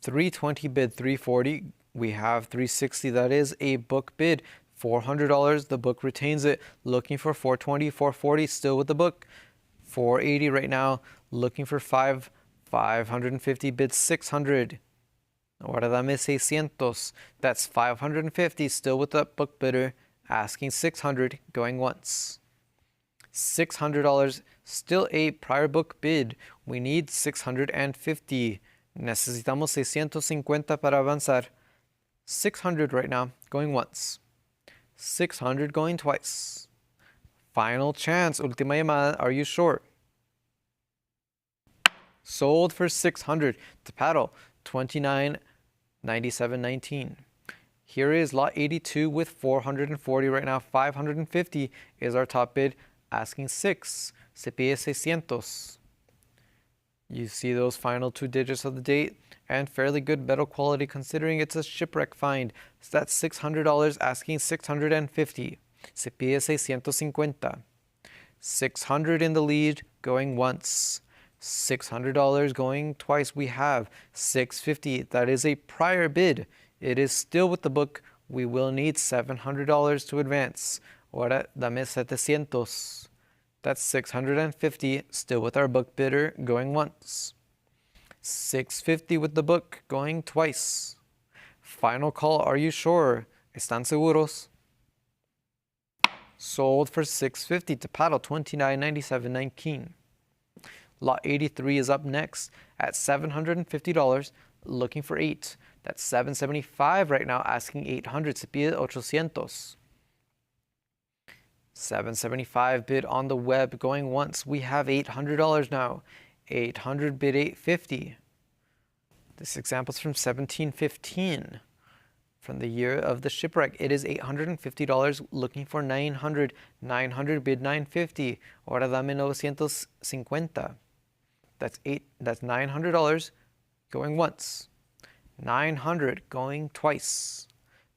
320 bid 340. We have 360. That is a book bid. $400. The book retains it. Looking for 420, 440. Still with the book. 480 right now. Looking for 550 bid 600. Ahora dame 600. That's 550. Still with the book bidder. Asking 600. Going once. $600. Still a prior book bid. We need 650. Necesitamos 650 para avanzar. 600 right now, going once. 600 going twice. Final chance, última llamada, are you sure? Sold for 600 to paddle 29.97.19. Here is lot 82 with 440 right now. 550 is our top bid, asking 6. Se pide 600. You see those final 2 digits of the date, and fairly good metal quality considering it's a shipwreck find. So that's $600, asking 650. Se pide 650. 600 in the lead, going once. $600 going twice. We have 650. That is a prior bid. It is still with the book. We will need $700 to advance. Ahora dame 700. That's 650, still with our book bidder, going once. 650 with the book, going twice. Final call, are you sure? ¿Están seguros? Sold for 650 to paddle 29.97.19. Lot 83 is up next at $750, looking for 8. That's $775 right now, asking 800. Se pide 800. 775 bid on the web, going once. We have $800 now. 800 bid 850. This example is from 1715, from the year of the shipwreck. It is $850, looking for 900. 900 bid 950. Ahora dame 950. That's $900 going once. 900 going twice.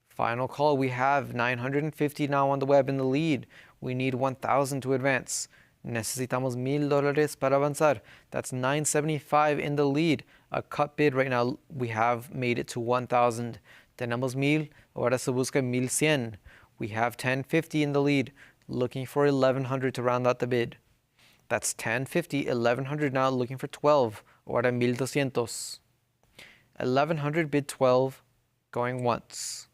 Final call, we have 950 now on the web in the lead. We need 1,000 to advance. Necesitamos $1,000 para avanzar. That's 975 in the lead. A cut bid right now, we have made it to 1,000. Tenemos 1,000, ahora se busca 1,100. We have 1050 in the lead, looking for 1,100 to round out the bid. That's 1050, 1,100 now, looking for 12. Ahora 1,200. 1,100 bid 12, going once.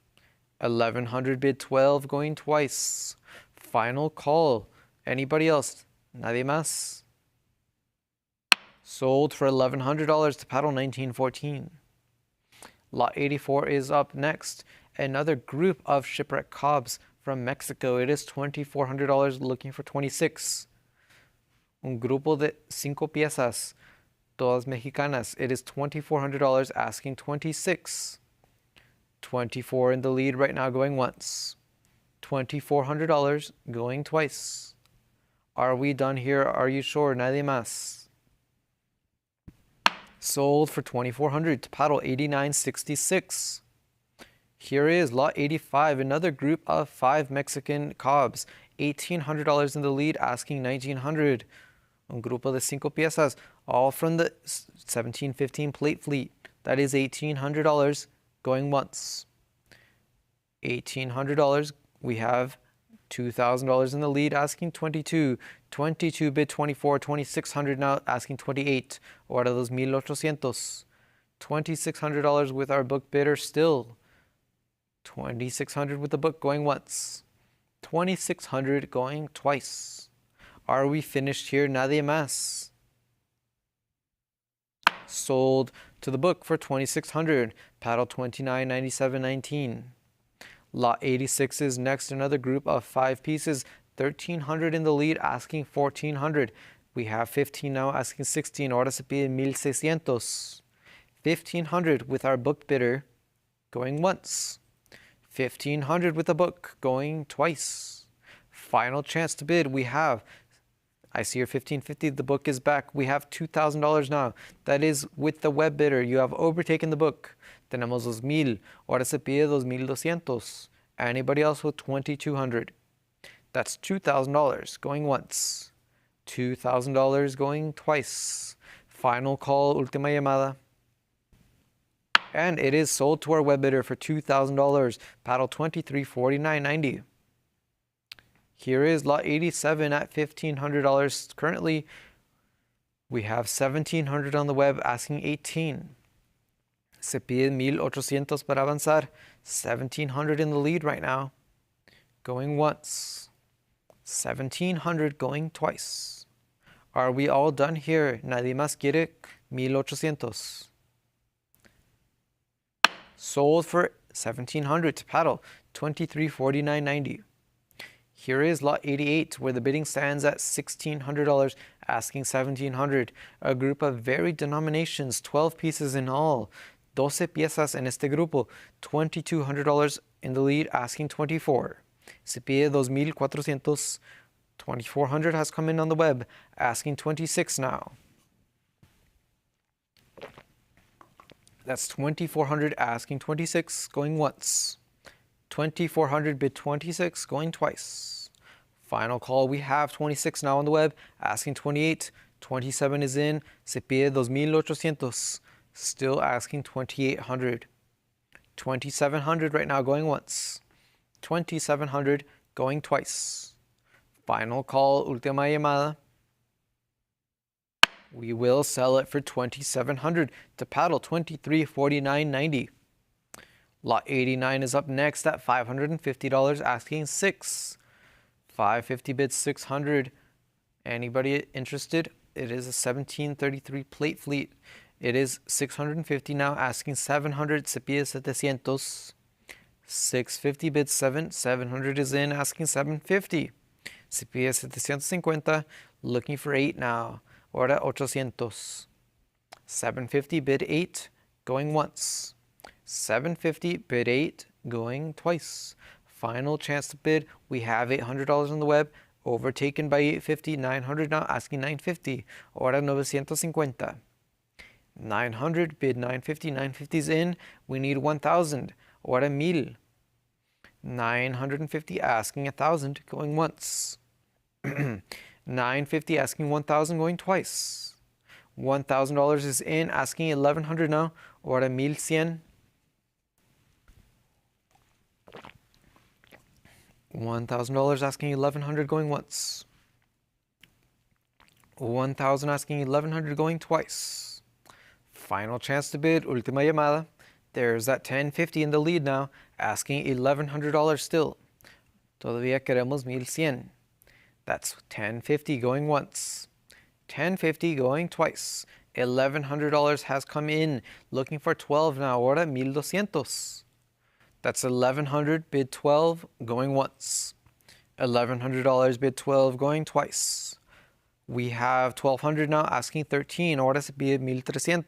1,100 bid 12, going twice. Final call. Anybody else? Nadie más? Sold for $1,100 to paddle 1914. Lot 84 is up next. Another group of shipwreck cobs from Mexico. It is $2,400, looking for 26. Un grupo de 5 piezas, todas mexicanas. It is $2,400, asking 26. 24 in the lead right now, going once. $2,400 going twice. Are we done here? Are you sure? Nadie más. Sold for $2,400 to paddle 89.66. Here is lot 85, another group of 5 Mexican cobs. $1,800 in the lead, asking 1,900. Un grupo de 5 piezas, all from the 1715 plate fleet. That is $1,800 going once. $1,800. We have $2,000 in the lead, asking 22. 22 bid 24. 2,600 now, asking 28. Ahora los 1,800. $2,600 with our book bidder still. 2,600 with the book going once. 2,600 going twice. Are we finished here? Nadie más. Sold to the book for 2,600. Paddle 29.97.19. Lot 86 is next, another group of 5 pieces. 1,300 in the lead, asking 1,400. We have 15 now, asking 16. Ahora se pide 1,600. 1,500 with our book bidder, going once. 1,500 with the book, going twice. Final chance to bid. We have, I see your 1,550. The book is back. We have $2,000 now. That is with the web bidder. You have overtaken the book. Tenemos 2,000. Ahora se pide 2,200. Anybody else with 2,200? That's $2,000 going once. $2,000 going twice. Final call, última llamada. And it is sold to our web bidder for $2,000. Paddle 2349.90. Here is lot 87 at $1,500. Currently, we have 1,700 on the web, asking 18. Se pide 1,800 para avanzar. 1,700 in the lead right now. Going once. 1,700 going twice. Are we all done here? Nadie más quiere 1,800. Sold for 1,700 to paddle 2349.90. Here is lot 88, where the bidding stands at $1,600, asking $1,700. A group of varied denominations, 12 pieces in all. 12 piezas en este grupo. $2,200 in the lead, asking $24. Se pide 2,400. 2,400 has come in on the web, asking $26 now. That's 2,400 asking 26, going once. 2,400 bid 26, going twice. Final call, we have 26 now on the web, asking 28. 27 is in. Se pide 2,800. Still asking 2,800. 2,700 right now, going once. 2,700 going twice. Final call, última llamada. We will sell it for 2,700 to paddle 2349.90. Lot 89 is up next at $550, asking 6. 550 bids 600. Anybody interested? It is a 1733 plate fleet. It is 650 now, asking 700. Se pide 700. 650 bids 7. 700 is in, asking 750. Se pide 750. Looking for 8 now. Ahora 800. 750 bid 8, going once. 750 bid 8, going twice. Final chance to bid. We have $800 on the web, overtaken by 850. 900 now, asking 950. Ahora 950. 900 bid 950. 950 is in. We need 1,000. Ahora 1,000. 950 asking 1,000, going once. 950 asking 1,000, going twice. $1,000 is in, asking 1,100 now. Ahora 1,100. 1,000 asking 1,100, going once. 1,000 asking 1,100, going twice. Final chance to bid, última llamada. There's that 1050 in the lead now, asking $1,100 still. Todavía queremos 1,100. That's 1050 going once. 1050 going twice. $1,100 has come in. Looking for 12 now. Ahora 1,200. That's 1,100 bid 12 going once. $1,100 bid 12 going twice. We have 1,200 now, asking 13. Ahora se pide 1,300.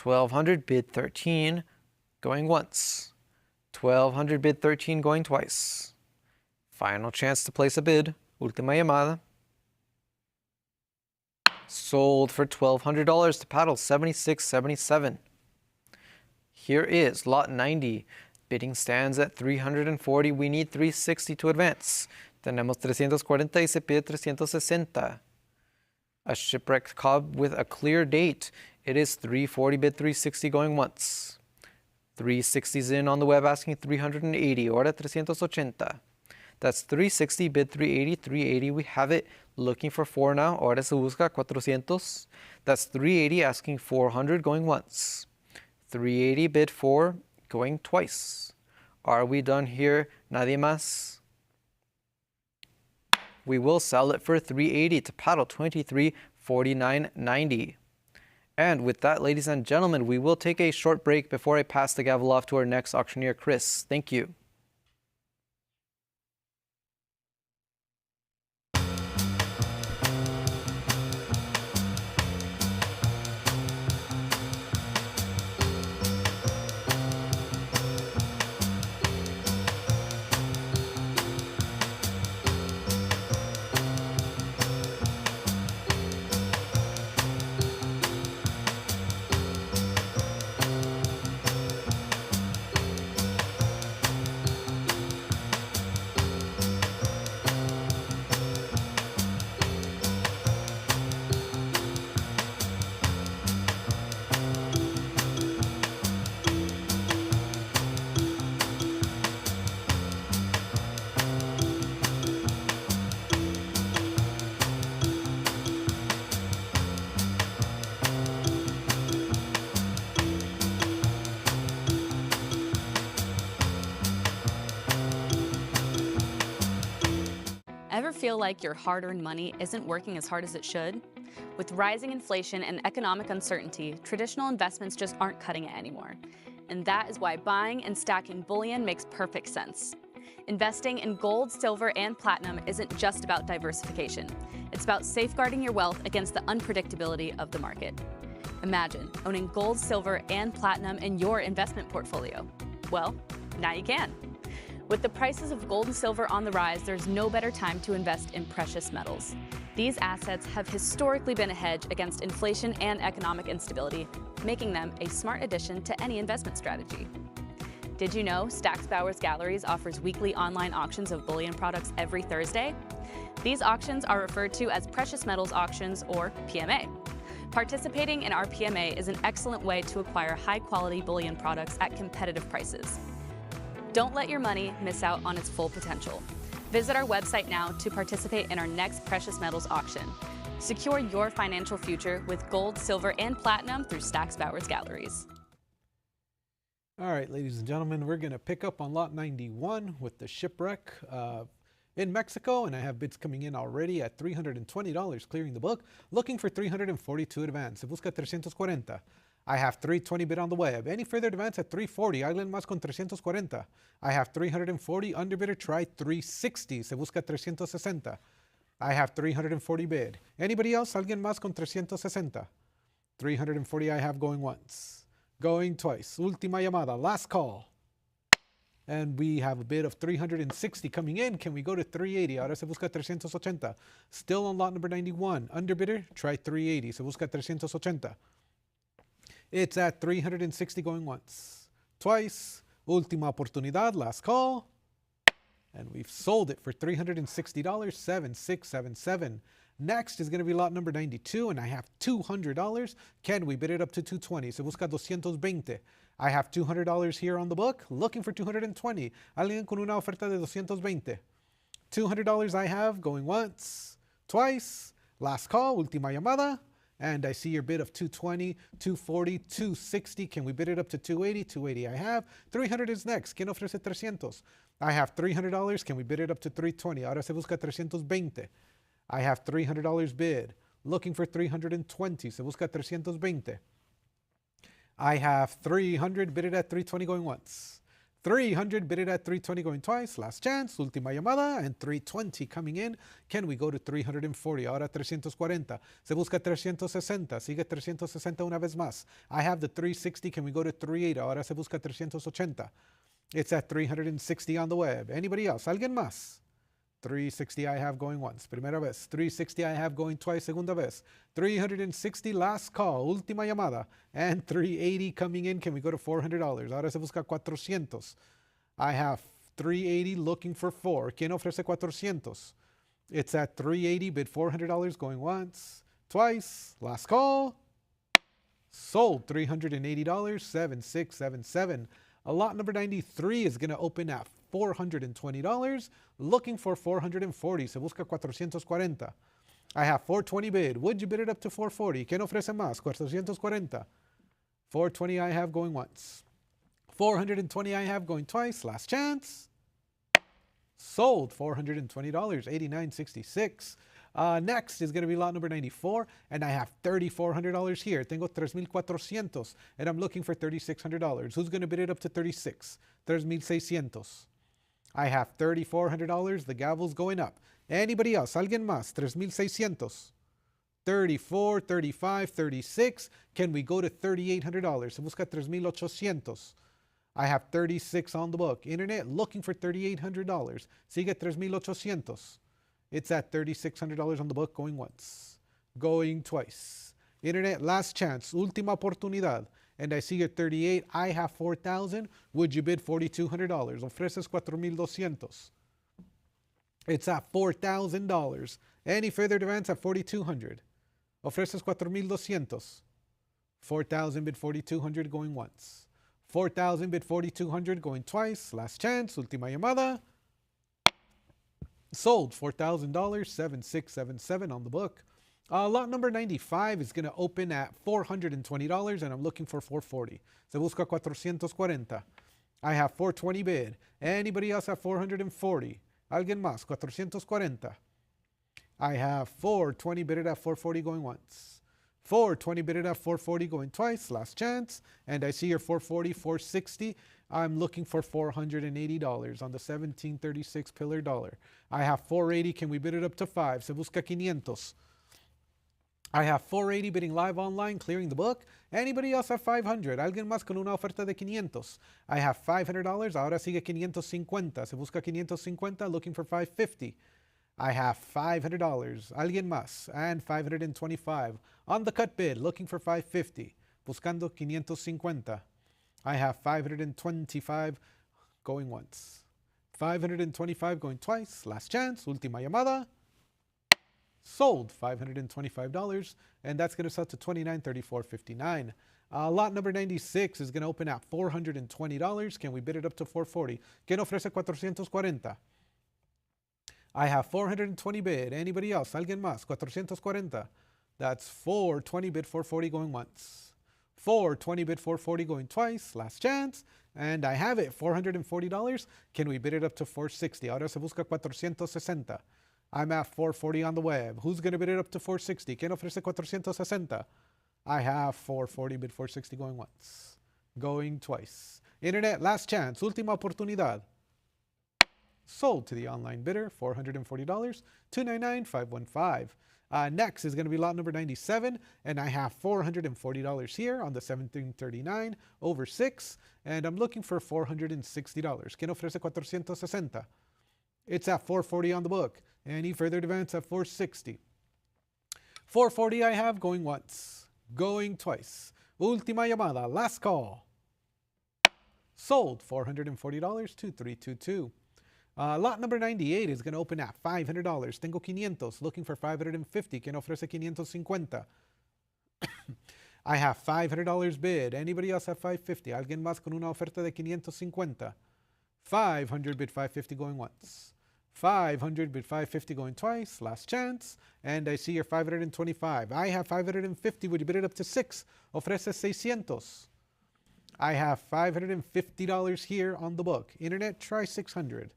1,200 bid 13 going once. 1,200 bid 13 going twice. Final chance to place a bid. Última llamada. Sold for $1,200 to paddle 76.77. Here is lot 90. Bidding stands at 340. We need 360 to advance. Tenemos 340 y se pide 360. A shipwrecked cob with a clear date. It is 340 bid 360 going once. 360's in on the web, asking 380. Ahora 380. That's 360 bid 380. 380, we have it. Looking for 4 now. Ahora se busca 400. That's 380 asking 400 going once. 380 bid 4 going twice. Are we done here? Nadie más? We will sell it for 380 to paddle 2349.90. And with that, ladies and gentlemen, we will take a short break before I pass the gavel off to our next auctioneer, Chris. Thank you. feel like your hard-earned money isn't working as hard as it should? With rising inflation and economic uncertainty, traditional investments just aren't cutting it anymore. And that is why buying and stacking bullion makes perfect sense. Investing in gold, silver, and platinum isn't just about diversification. It's about safeguarding your wealth against the unpredictability of the market. Imagine owning gold, silver, and platinum in your investment portfolio. Well, now you can. With the prices of gold and silver on the rise, there's no better time to invest in precious metals. These assets have historically been a hedge against inflation and economic instability, making them a smart addition to any investment strategy. Did you know Stack's Bowers Galleries offers weekly online auctions of bullion products every Thursday? These auctions are referred to as precious metals auctions, or PMA. Participating in our PMA is an excellent way to acquire high-quality bullion products at competitive prices. Don't let your money miss out on its full potential. Visit our website now to participate in our next precious metals auction. Secure your financial future with gold, silver, and platinum through Stack's Bowers Galleries. All right, ladies and gentlemen, we're going to pick up on lot 91 with the shipwreck in Mexico, and I have bids coming in already at $320 clearing the book, looking for 342 advance. Se busca 340. I have 320 bid on the web. Any further advance at 340. Alguien más con 340. I have 340. Underbidder try 360. Se busca 360. I have 340 bid. Anybody else? Alguien más con 360. 340 I have going once. Going twice. Última llamada. Last call. And we have a bid of 360 coming in. Can we go to 380? Ahora se busca 380. Still on lot number 91. Underbidder try 380. Se busca 380. It's at 360 going once, twice, última oportunidad, last call, and we've sold it for $360, 7677. Next is going to be lot number 92, and I have $200. Can we bid it up to 220? Se busca 220. I have $200 here on the book, looking for 220. Alguien con una oferta de 220. $200 I have going once, twice, last call, última llamada. And I see your bid of 220, 240, 260. Can we bid it up to 280? 280 I have. 300 is next. ¿Quién ofrece 300? I have $300. Can we bid it up to 320? Ahora se busca 320. I have $300 bid. Looking for 320. Se busca 320. I have 300 bid it at 320 going once. 300 bid it at 320 going twice. Last chance. Última llamada. And 320 coming in. Can we go to 340? Ahora 340. Se busca 360. Sigue 360 una vez más. I have the 360. Can we go to 380? Ahora se busca 380. It's at 360 on the web. Anybody else? ¿Alguien más? 360 I have going once. Primera vez. 360 I have going twice. Segunda vez. 360 last call. Última llamada. And 380 coming in. Can we go to $400? Ahora se busca 400. I have 380 looking for 4. ¿Quién ofrece 400? It's at 380. Bid $400 going once. Twice. Last call. Sold $380. 7677. A lot number 93 is going to open at $420, looking for 440. Se busca 440. I have 420 bid. Would you bid it up to 440? ¿Quién ofrece más? 440. 420 I have going once. 420 I have going twice. Last chance. Sold $420, 89.66. Next is going to be lot number 94, and I have $3,400 here. Tengo 3,400, and I'm looking for $3,600. Who's going to bid it up to 36? 3,600. I have $3,400. The gavel's going up. Anybody else? ¿Alguien más? 3,600. 34, 35, 36. Can we go to $3,800? Se busca 3,800. I have 36 on the book. Internet looking for $3,800. Sigue 3,800. It's at $3,600 on the book going once. Going twice. Internet last chance. Última oportunidad. And I see at 38. I have 4,000. Would you bid $4,200? Ofreces 4,200. It's at $4,000. Any further advance at 4,200. Ofreces 4,200. 4,000 bid 4,200 going once. 4,000 bid 4,200 going twice. Last chance. Última llamada. Sold $4,000. 7677 on the book. Lot number 95 is going to open at $420, and I'm looking for 440. Se busca 440. I have 420 bid. Anybody else at 440? Alguien más? 440. I have 420 bidded at 440 going once. 420 bidded at 440 going twice. Last chance. And I see your 440, 460. I'm looking for $480 on the 1736 pillar dollar. I have 480. Can we bid it up to 5? Se busca 500. I have 480 bidding live online, clearing the book. Anybody else have 500? ¿Alguien más con una oferta de 500? I have $500. Ahora sigue 550. Se busca 550, looking for 550. I have $500. ¿Alguien más? And 525. On the cut bid, looking for 550. Buscando 550. I have 525 going once. 525 going twice. Last chance. Última llamada. Sold $525, and that's going to sell to $2934.59. Lot number 96 is going to open at $420. Can we bid it up to $440? ¿Quién ofrece $440? I have 420 bid. Anybody else? ¿Alguien más? $440. That's 420 bid 440 going once. 420 bid 440 going twice. Last chance. And I have it. $440. Can we bid it up to $460? Ahora se busca $460. I'm at $440 on the web. Who's going to bid it up to $460? ¿Quién ofrece $460? I have $440 bid $460 going once. Going twice. Internet, last chance. Última oportunidad. Sold to the online bidder, $440, $299,515. Next is going to be lot number 97, and I have $440 here on the 1739 over 6, and I'm looking for $460. ¿Quién ofrece $460? It's at $440 on the book. Any further advance at $460. $440 I have going once, going twice. Última llamada, last call. Sold $440, $2322. Lot number 98 is going to open at $500. Tengo 500, looking for $550. ¿Quién ofrece 550? I have $500 bid. Anybody else have $550? ¿Alguien más con una oferta de 550? 500 bid 550 going once. 500 bid 550 going twice. Last chance. And I see your 525. I have 550. Would you bid it up to 6? Ofrece 600. I have $550 here on the book. Internet, try 600.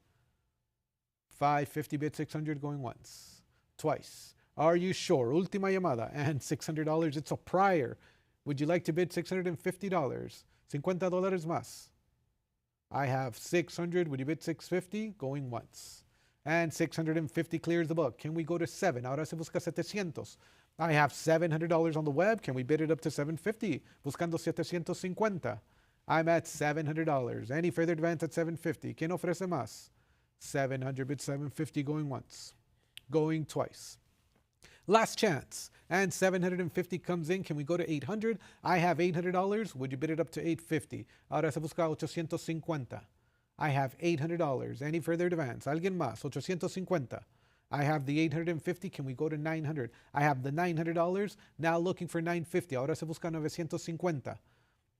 550 bid 600 going once. Twice. Are you sure? Última llamada. And $600. It's a prior. Would you like to bid $650? $50 más. I have 600. Would you bid 650? Going once. And 650 clears the book. Can we go to 7? Ahora se busca 700. I have $700 on the web. Can we bid it up to 750? Buscando 750. I'm at $700. Any further advance at 750? ¿Quién ofrece más? 700 bid 750 going once. Going twice. Last chance. And 750 comes in. Can we go to 800? I have $800. Would you bid it up to 850? Ahora se busca 850. I have $800. Any further advance? ¿Alguien más? 850. I have the 850. Can we go to 900? I have the $900. Now looking for 950. Ahora se busca 950.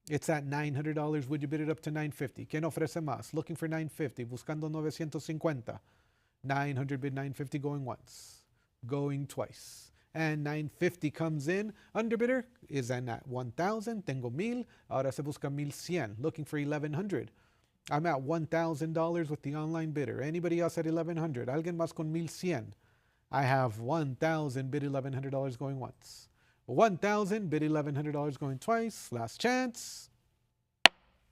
It's at $900. Would you bid it up to 950? ¿Quién ofrece más? Looking for 950. Buscando 950. 900 bid 950 going once. Going twice. And 950 comes in. Underbidder is at 1,000. Tengo 1,000. Ahora se busca 1,100. Looking for 1,100. I'm at $1,000 with the online bidder. Anybody else at 1,100? ¿Alguien más con 1,100? I have 1,000 bid $1,100 going once. 1,000 bid $1,100 going twice. Last chance.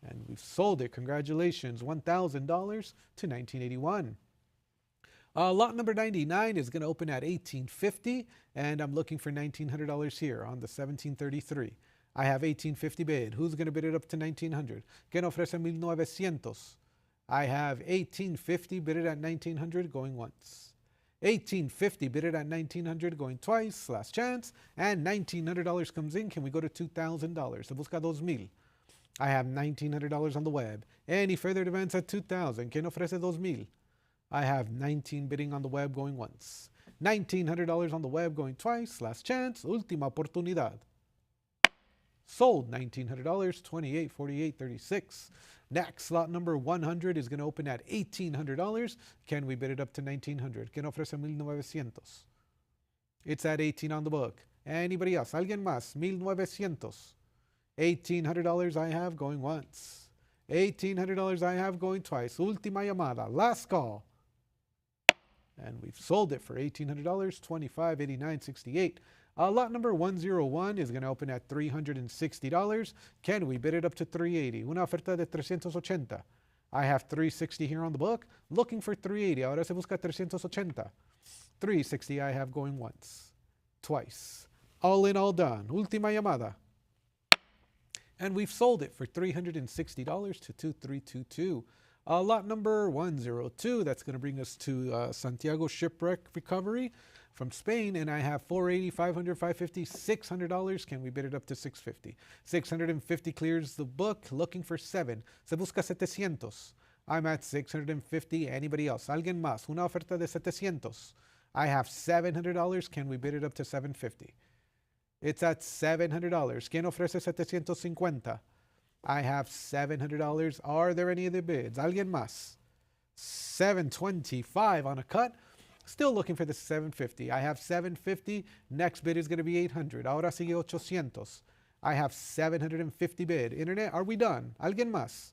And we've sold it. Congratulations. $1,000 to 1981. Lot number 99 is going to open at $1,850, and I'm looking for $1,900 here on the 1733. I have $1,850 bid. Who's going to bid it up to $1,900? ¿Quién ofrece 1,900? I have $1,850 bid it at $1,900 going once. $1,850 bid it at $1,900 going twice. Last chance. And $1,900 comes in. Can we go to $2,000? Se busca 2,000. I have $1,900 on the web. Any further advance at 2,000? ¿Quién ofrece 2,000? I have 19 bidding on the web going once. $1,900 on the web going twice. Last chance. Última oportunidad. Sold $1,900, $2848.36. Next, lot number 100 is going to open at $1,800. Can we bid it up to $1,900? ¿Quién ofrece 1,900? It's at 18 on the book. Anybody else? ¿Alguien más? 1,900. $1,800 I have going once. $1,800 I have going twice. Última llamada. Last call. And we've sold it for $1,800, $25.8968. Lot number 101 is going to open at $360. Can we bid it up to $380? Una oferta de $380. I have $360 here on the book, looking for $380. Ahora se busca $380. $360 I have going once, twice. All in, all done. Última llamada. And we've sold it for $360 to 2322. Lot number 102, that's going to bring us to Santiago Shipwreck Recovery from Spain, and I have $480, $500, $550, $600. Can we bid it up to $650? $650 clears the book, looking for 7. Se busca 700. I'm at $650. Anybody else? Alguien más? Una oferta de 700. I have $700. Can we bid it up to $750? It's at $700. ¿Quién ofrece 750? I have $700. Are there any other bids? ¿Alguien más? $725 on a cut. Still looking for the $750. I have $750. Next bid is going to be $800. Ahora sigue $800. I have $750 bid. Internet, are we done? ¿Alguien más?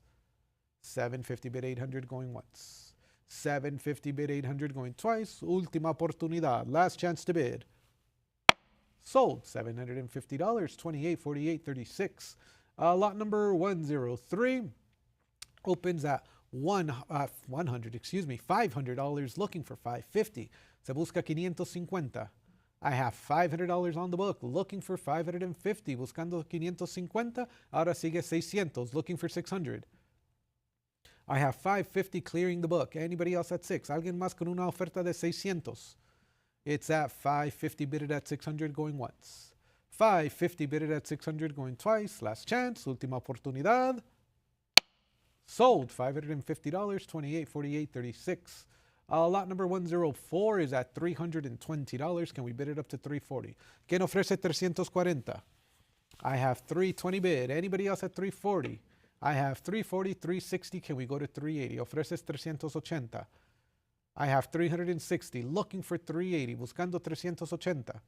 $750 bid, $800 going once. $750 bid, $800 going twice. Última oportunidad. Last chance to bid. Sold $750, $28.48.36. Lot number 103 opens at $500, looking for $550. Se busca $550. I have $500 on the book, looking for $550. Buscando $550. Ahora sigue $600, looking for $600. I have $550 clearing the book. Anybody else at 6? Alguien más con una oferta de $600. It's at $550, bid it at $600, going once. $550, bid it at $600, going twice. Last chance, última oportunidad. Sold $550, $28.48.36. Lot number 104 is at $320. Can we bid it up to $340? ¿Quién ofrece $340? I have $320 bid. Anybody else at $340? I have $340, $360. Can we go to $380? Ofreces $380. I have $360, looking for $380, buscando $380.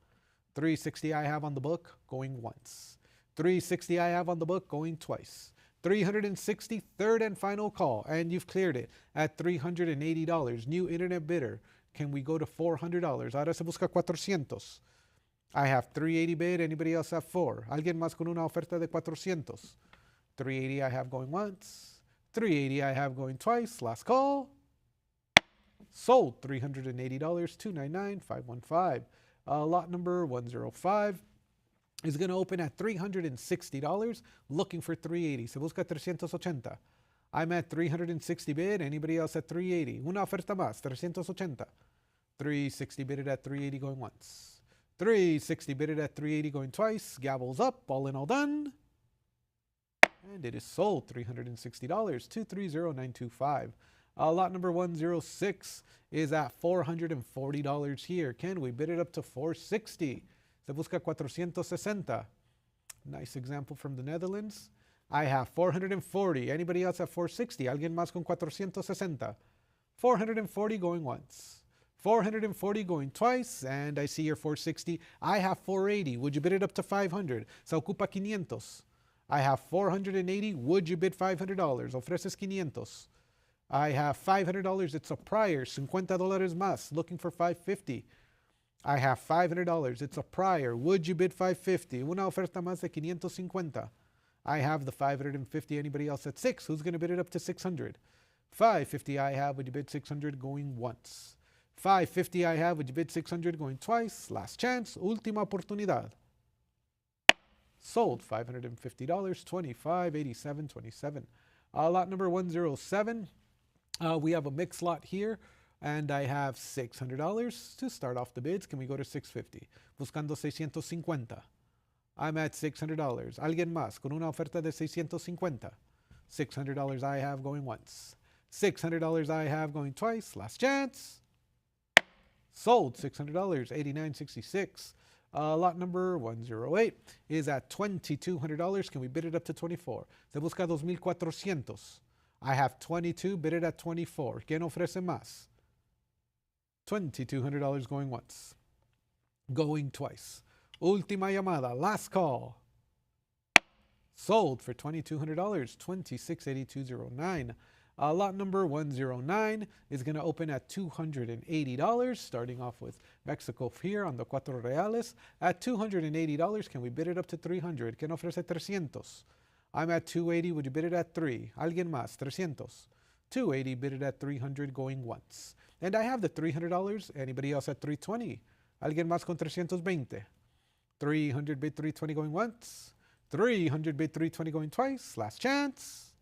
$360 I have on the book, going once. $360 I have on the book, going twice. $360, third and final call, and you've cleared it at $380. New internet bidder. Can we go to $400? Ahora se busca $400. I have $380 bid. Anybody else have 4? Alguien más con una oferta de $400. $380 I have going once. $380 I have going twice. Last call. Sold $380, $299,515. Lot number 105 is going to open at $360, looking for $380. Se busca $380. I'm at $360 bid. Anybody else at $380? Una oferta más, $380. $360 bid at $380 going once. $360 bid at $380 going twice. Gavels up, all in, all done. And it is sold $360, $230,925. Lot number 106 is at $440 here. Can we bid it up to $460? Se busca $460. Nice example from the Netherlands. I have $440. Anybody else at $460? Alguien más con $460. $440 going once. $440 going twice. And I see your $460. I have $480. Would you bid it up to $500? Se ocupa $500. I have $480. Would you bid $500? Ofreces $500. I have $500. It's a prior. $50 más. Looking for $550. I have $500. It's a prior. Would you bid $550? Una oferta más de $550. I have the $550. Anybody else at 6? Who's going to bid it up to $600? $550 I have. Would you bid $600 going once? $550 I have. Would you bid $600 going twice? Last chance. Última oportunidad. Sold $550. $25.87.27. Lot number 107. We have a mixed lot here, and I have $600 to start off the bids. Can we go to $650? Buscando $650. I'm at $600. Alguien más con una oferta de $650. $600 I have going once. $600 I have going twice. Last chance. Sold $600. $89.66. Lot number 108 is at $2,200. Can we bid it up to $24? Se busca $2,400. I have $22, bid it at $24. ¿Quién ofrece más? $2,200 going once. Going twice. Última llamada, last call. Sold for $2,200, $26.8209. Lot number 109 is going to open at $280, starting off with Mexico here on the Cuatro Reales. At $280, can we bid it up to 300? ¿Quién ofrece 300? I'm at 280, would you bid it at 3? ¿Alguien más? 300. 280, bid it at 300, going once. And I have the $300. Anybody else at 320? ¿Alguien más con 320? 300 bid 320 going once. 300 bid 320 going twice. Last chance.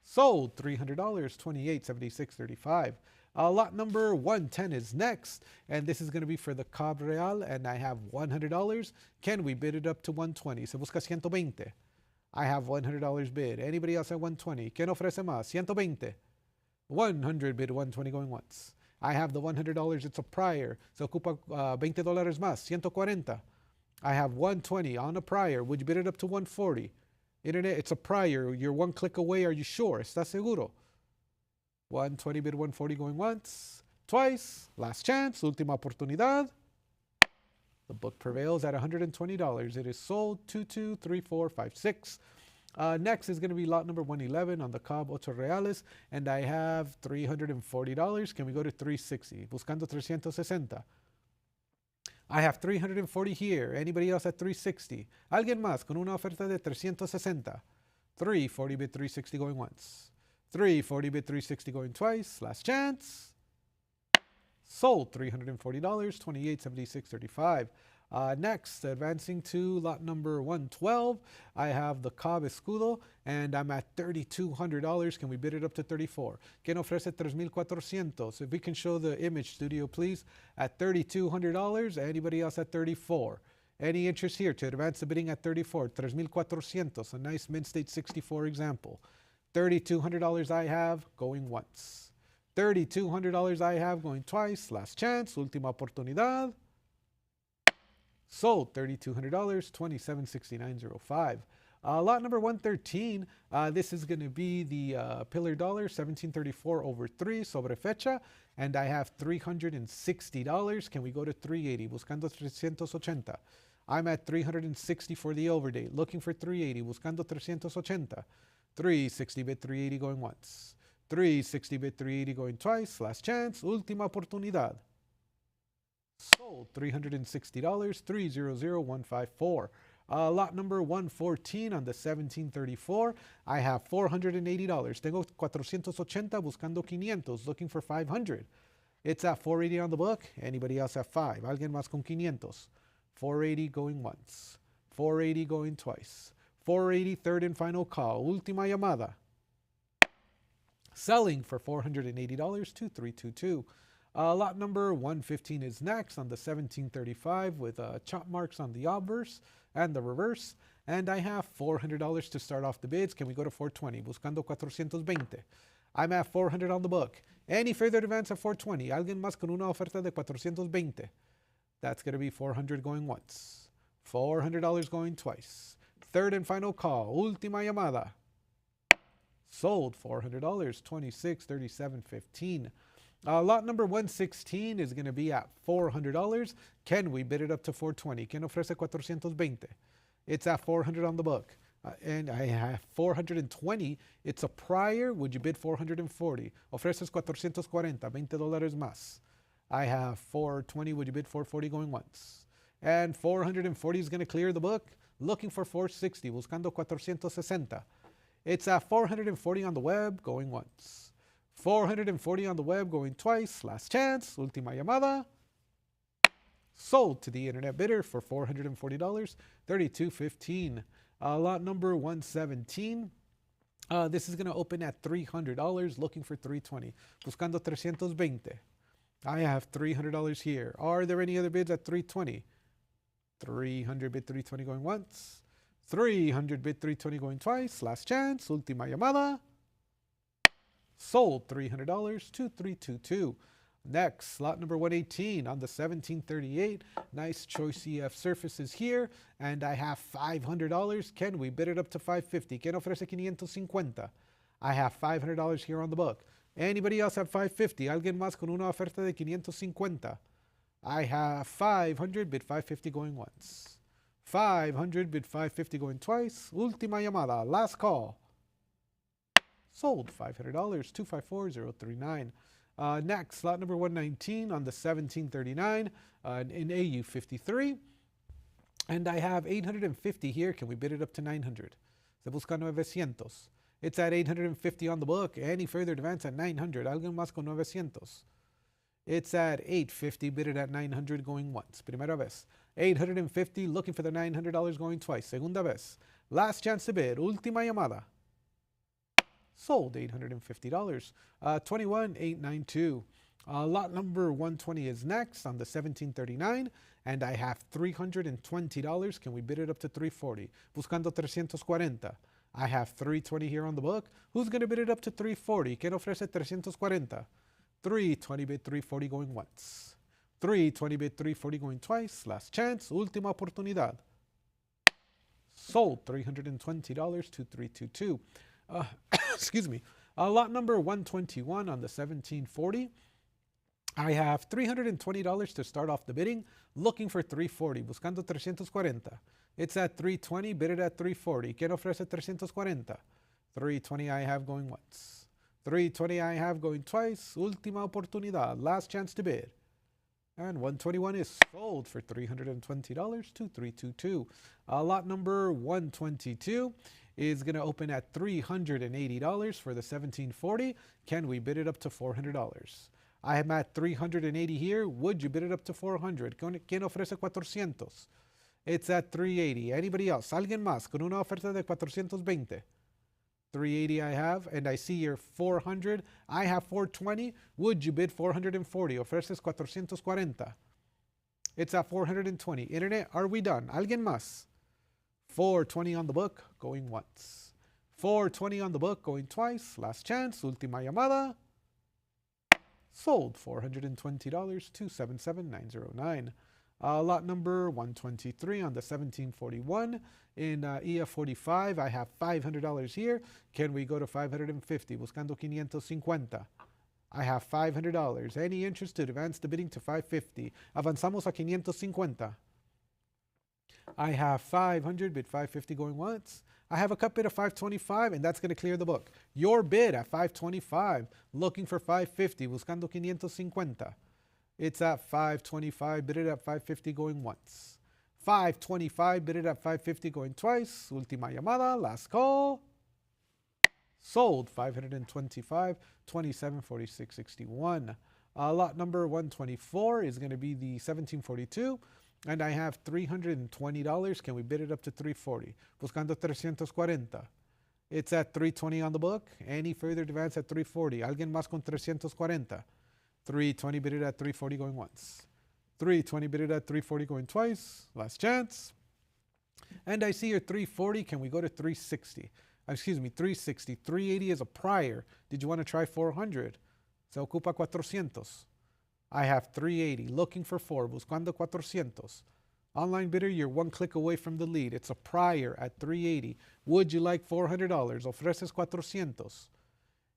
Sold $300, 28.76.35. Lot number 110 is next, and this is going to be for the Cab Real, and I have $100. Can we bid it up to 120? Se busca 120. I have $100 bid. Anybody else at 120? ¿Quién ofrece más? 120. 100 bid 120 going once. I have the $100. It's a prior. Se ocupa $20 más. 140. I have 120 on a prior. Would you bid it up to 140? Internet, it's a prior. You're one click away. Are you sure? ¿Estás seguro? 120 bid 140 going once. Twice. Last chance. Última oportunidad. The book prevails at $120. It is sold 223456. Next is going to be lot number 111 on the Cab Ocho Reales, and I have $340. Can we go to 360? Buscando 360. I have 340 here. Anybody else at 360? Alguien más con una oferta de 360. 340 bid 360 going once. 340 bid 360 going twice. Last chance. Sold $340, 28.76.35. Next, advancing to lot number 112, I have the Cab Escudo, and I'm at $3,200. Can we bid it up to 34? ¿Quién ofrece 3,400? If we can show the image, studio, please. At $3,200. Anybody else at 34? Any interest here to advance the bidding at 34? 3,400. A nice Mint State 64 example. $3,200 I have, going once. $3,200 I have, going twice. Last chance, última oportunidad. Sold $3,200, 27.69.05. Lot number 113, this is going to be the Pillar Dollar, 1734 over 3, sobre fecha, and I have $360. Can we go to 380? Buscando 380. I'm at 360 for the overdate, looking for 380, buscando 380. 360 bid 380 going once. 360 bid 380 going twice. Last chance. Última oportunidad. Sold $360, 300154. Lot number 114 on the 1734. I have $480. Tengo 480 buscando 500, looking for 500. It's at 480 on the book. Anybody else at 5? Alguien más con 500. 480 going once. 480 going twice. 480 third and final call. Última llamada. Selling for $480, 2322. Lot number 115 is next on the 1735 with chop marks on the obverse and the reverse. And I have $400 to start off the bids. Can we go to 420? Buscando 420. I'm at 400 on the book. Any further advance at 420? Alguien más con una oferta de 420. That's going to be 400 going once. $400 going twice. Third and final call. Última llamada. Sold $400, 26.37.15. Lot number 116 is going to be at $400. Can we bid it up to 420? ¿Quién ofrece 420? It's at 400 on the book. And I have 420. It's a prior. Would you bid 440? Ofreces 440, $20 más. I have 420. Would you bid 440 going once? And 440 is going to clear the book. Looking for 460. Buscando 460. It's at 440 on the web, going once. 440 on the web, going twice. Last chance, última llamada. Sold to the internet bidder for $440, $32.15. Lot number 117. This is going to open at $300, looking for $320. Buscando 320. I have $300 here. Are there any other bids at $320? 300 bid 320 going once. 300 bid 320 going twice. Last chance. Última llamada. Sold $300, 2322. Next, lot number 118 on the 1738. Nice choice EF surfaces here. And I have $500. Can we bid it up to $550? ¿Quién ofrece 550? I have $500 here on the book. Anybody else have $550? ¿Alguien más con una oferta de 550? I have 500, bid 550 going once. 500, bid 550 going twice. Última llamada, last call. Sold, $500, 254039. Next, lot number 119 on the 1739 in AU 53. And I have 850 here. Can we bid it up to 900? Se busca 900. It's at 850 on the book. Any further advance at 900. Alguien más con 900. It's at 850, bid it at 900 going once. Primera vez. 850, looking for the $900 going twice. Segunda vez. Last chance to bid. Última llamada. Sold, $850. 21892. Lot number 120 is next on the 1739, and I have $320. Can we bid it up to 340? Buscando 340. I have 320 here on the book. Who's going to bid it up to 340? ¿Quién ofrece 340? 320 bid 340 going once. 320 bid 340 going twice. Last chance. Última oportunidad. Sold, $320, 2322. Excuse me. Lot number 121 on the 1740. I have $320 to start off the bidding, looking for 340, buscando 340. It's at 320, bid it at 340. ¿Quién ofrece 340? 320 I have going once. 320 I have going twice. Última oportunidad, last chance to bid. And 121 is sold for $320, 2322. Lot number 122 is going to open at $380 for the 1740. Can we bid it up to $400? I am at 380 here. Would you bid it up to 400? ¿Quién ofrece 400? It's at 380. Anybody else? ¿Alguien más con una oferta de 420? 380 I have, and I see here 400. I have 420. Would you bid 440? Ofreces 440. It's at 420. Internet, are we done? ¿Alguien más? 420 on the book, going once. 420 on the book, going twice. Last chance, última llamada. Sold, $420, 277909. Lot number 123 on the 1741. In EF45, I have $500 here. Can we go to 550? Buscando 550. I have $500. Any interest to advance the bidding to 550? Avanzamos a 550. I have 500, bid 550 going once. I have a cut bid of 525, and that's going to clear the book. Your bid at 525, looking for 550, buscando 550. It's at 525, bid it at 550 going once. 525, bid it at 550 going twice. Última llamada, last call. Sold, $525, 2746.61. Lot number 124 is going to be the 1742. And I have $320. Can we bid it up to 340? Buscando 340. It's at 320 on the book. Any further advance at 340? Alguien más con 340. 320 bid it at 340 going once. 320 bid it at 340 going twice. Last chance. And I see your 340. Can we go to 360? Excuse me, 360. 380 is a prior. Did you want to try 400? Se ocupa 400. I have 380, looking for 4, buscando 400. Online bidder, you're one click away from the lead. It's a prior at 380. Would you like $400? Ofreces 400.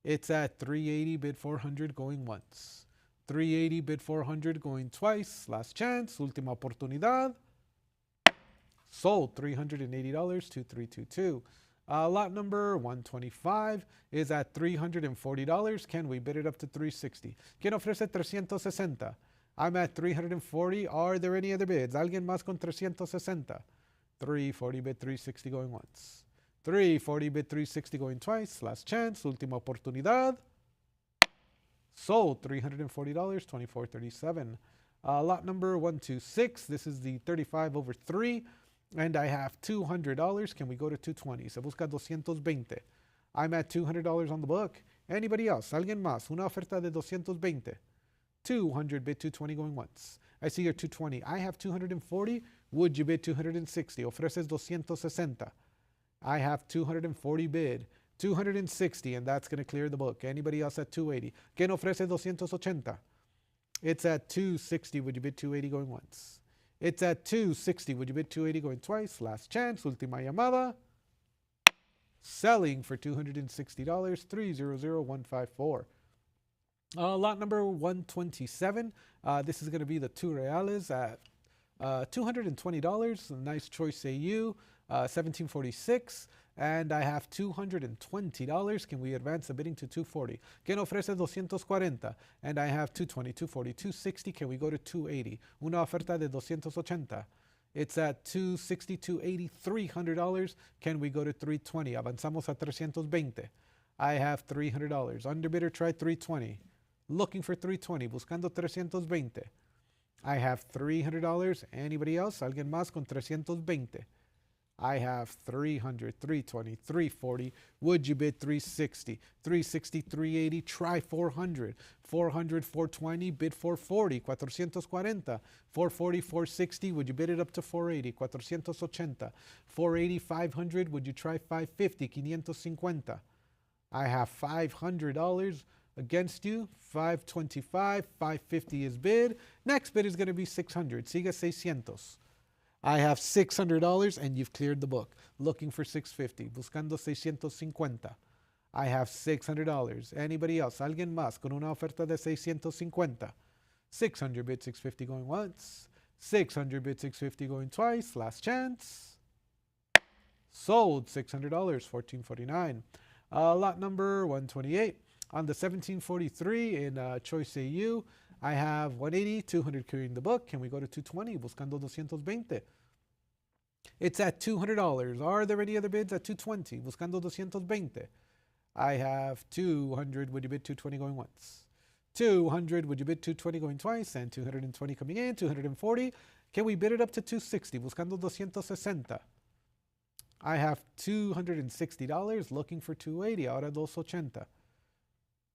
It's at 380, bid 400 going once. 380, bid 400 going twice. Last chance, última oportunidad. Sold, $380, 2322. Lot number 125 is at $340. Can we bid it up to 360? ¿Quién ofrece 360? I'm at 340. Are there any other bids? ¿Alguien más con 360? 340 bid 360 going once. 340 bid 360 going twice. Last chance, última oportunidad. Sold, $340, 2437. Lot number 126. This is the 35/3. And I have $200. Can we go to 220? Se busca 220. I'm at $200 on the book. Anybody else? ¿Alguien más? Una oferta de 220. 200 bid 220 going once. I see your 220. I have 240. Would you bid 260? Ofreces 260. I have 240 bid. 260, and that's going to clear the book. Anybody else at 280? ¿Quién ofrece 280? It's at 260. Would you bid 280 going once? It's at 260. Would you bid 280 going twice? Last chance. Última llamada. Selling for $260. 300154. Lot number 127. This is going to be the 2 reales at $220. A nice choice AU. 1746. And I have $220. Can we advance the bidding to $240? ¿Quién ofrece $240? And I have $220, $240, $260. Can we go to $280? Una oferta de $280. It's at $260, $280, $300. Can we go to $320? Avanzamos a $320. I have $300. Underbidder tried $320. Looking for $320. Buscando $320. I have $300. Anybody else? ¿Alguien más con $320? I have $300, $320, $340. Would you bid $360? $360, $380. Try $400. $400, $420. Bid $440. $440. $440, $460. Would you bid it up to $480? $480. $480, $500. Would you try $550? $550. I have $500 against you. $525. $550 is bid. Next bid is going to be $600. Siga $600. I have $600 and you've cleared the book. Looking for $650. Buscando $650. I have $600. Anybody else? ¿Alguien más con una oferta de $650? $600 bid $650 going once. $600 bid $650 going twice. Last chance. Sold $600. $14.49. Lot number 128. On the 1743 in Choice AU, I have 180, 200 clearing the book. Can we go to 220? Buscando 220. It's at $200. Are there any other bids at 220? Buscando 220. I have 200. Would you bid 220 going once? 200. Would you bid 220 going twice? And 220 coming in. 240. Can we bid it up to 260? Buscando 260. I have $260. Looking for 280. Ahora 280.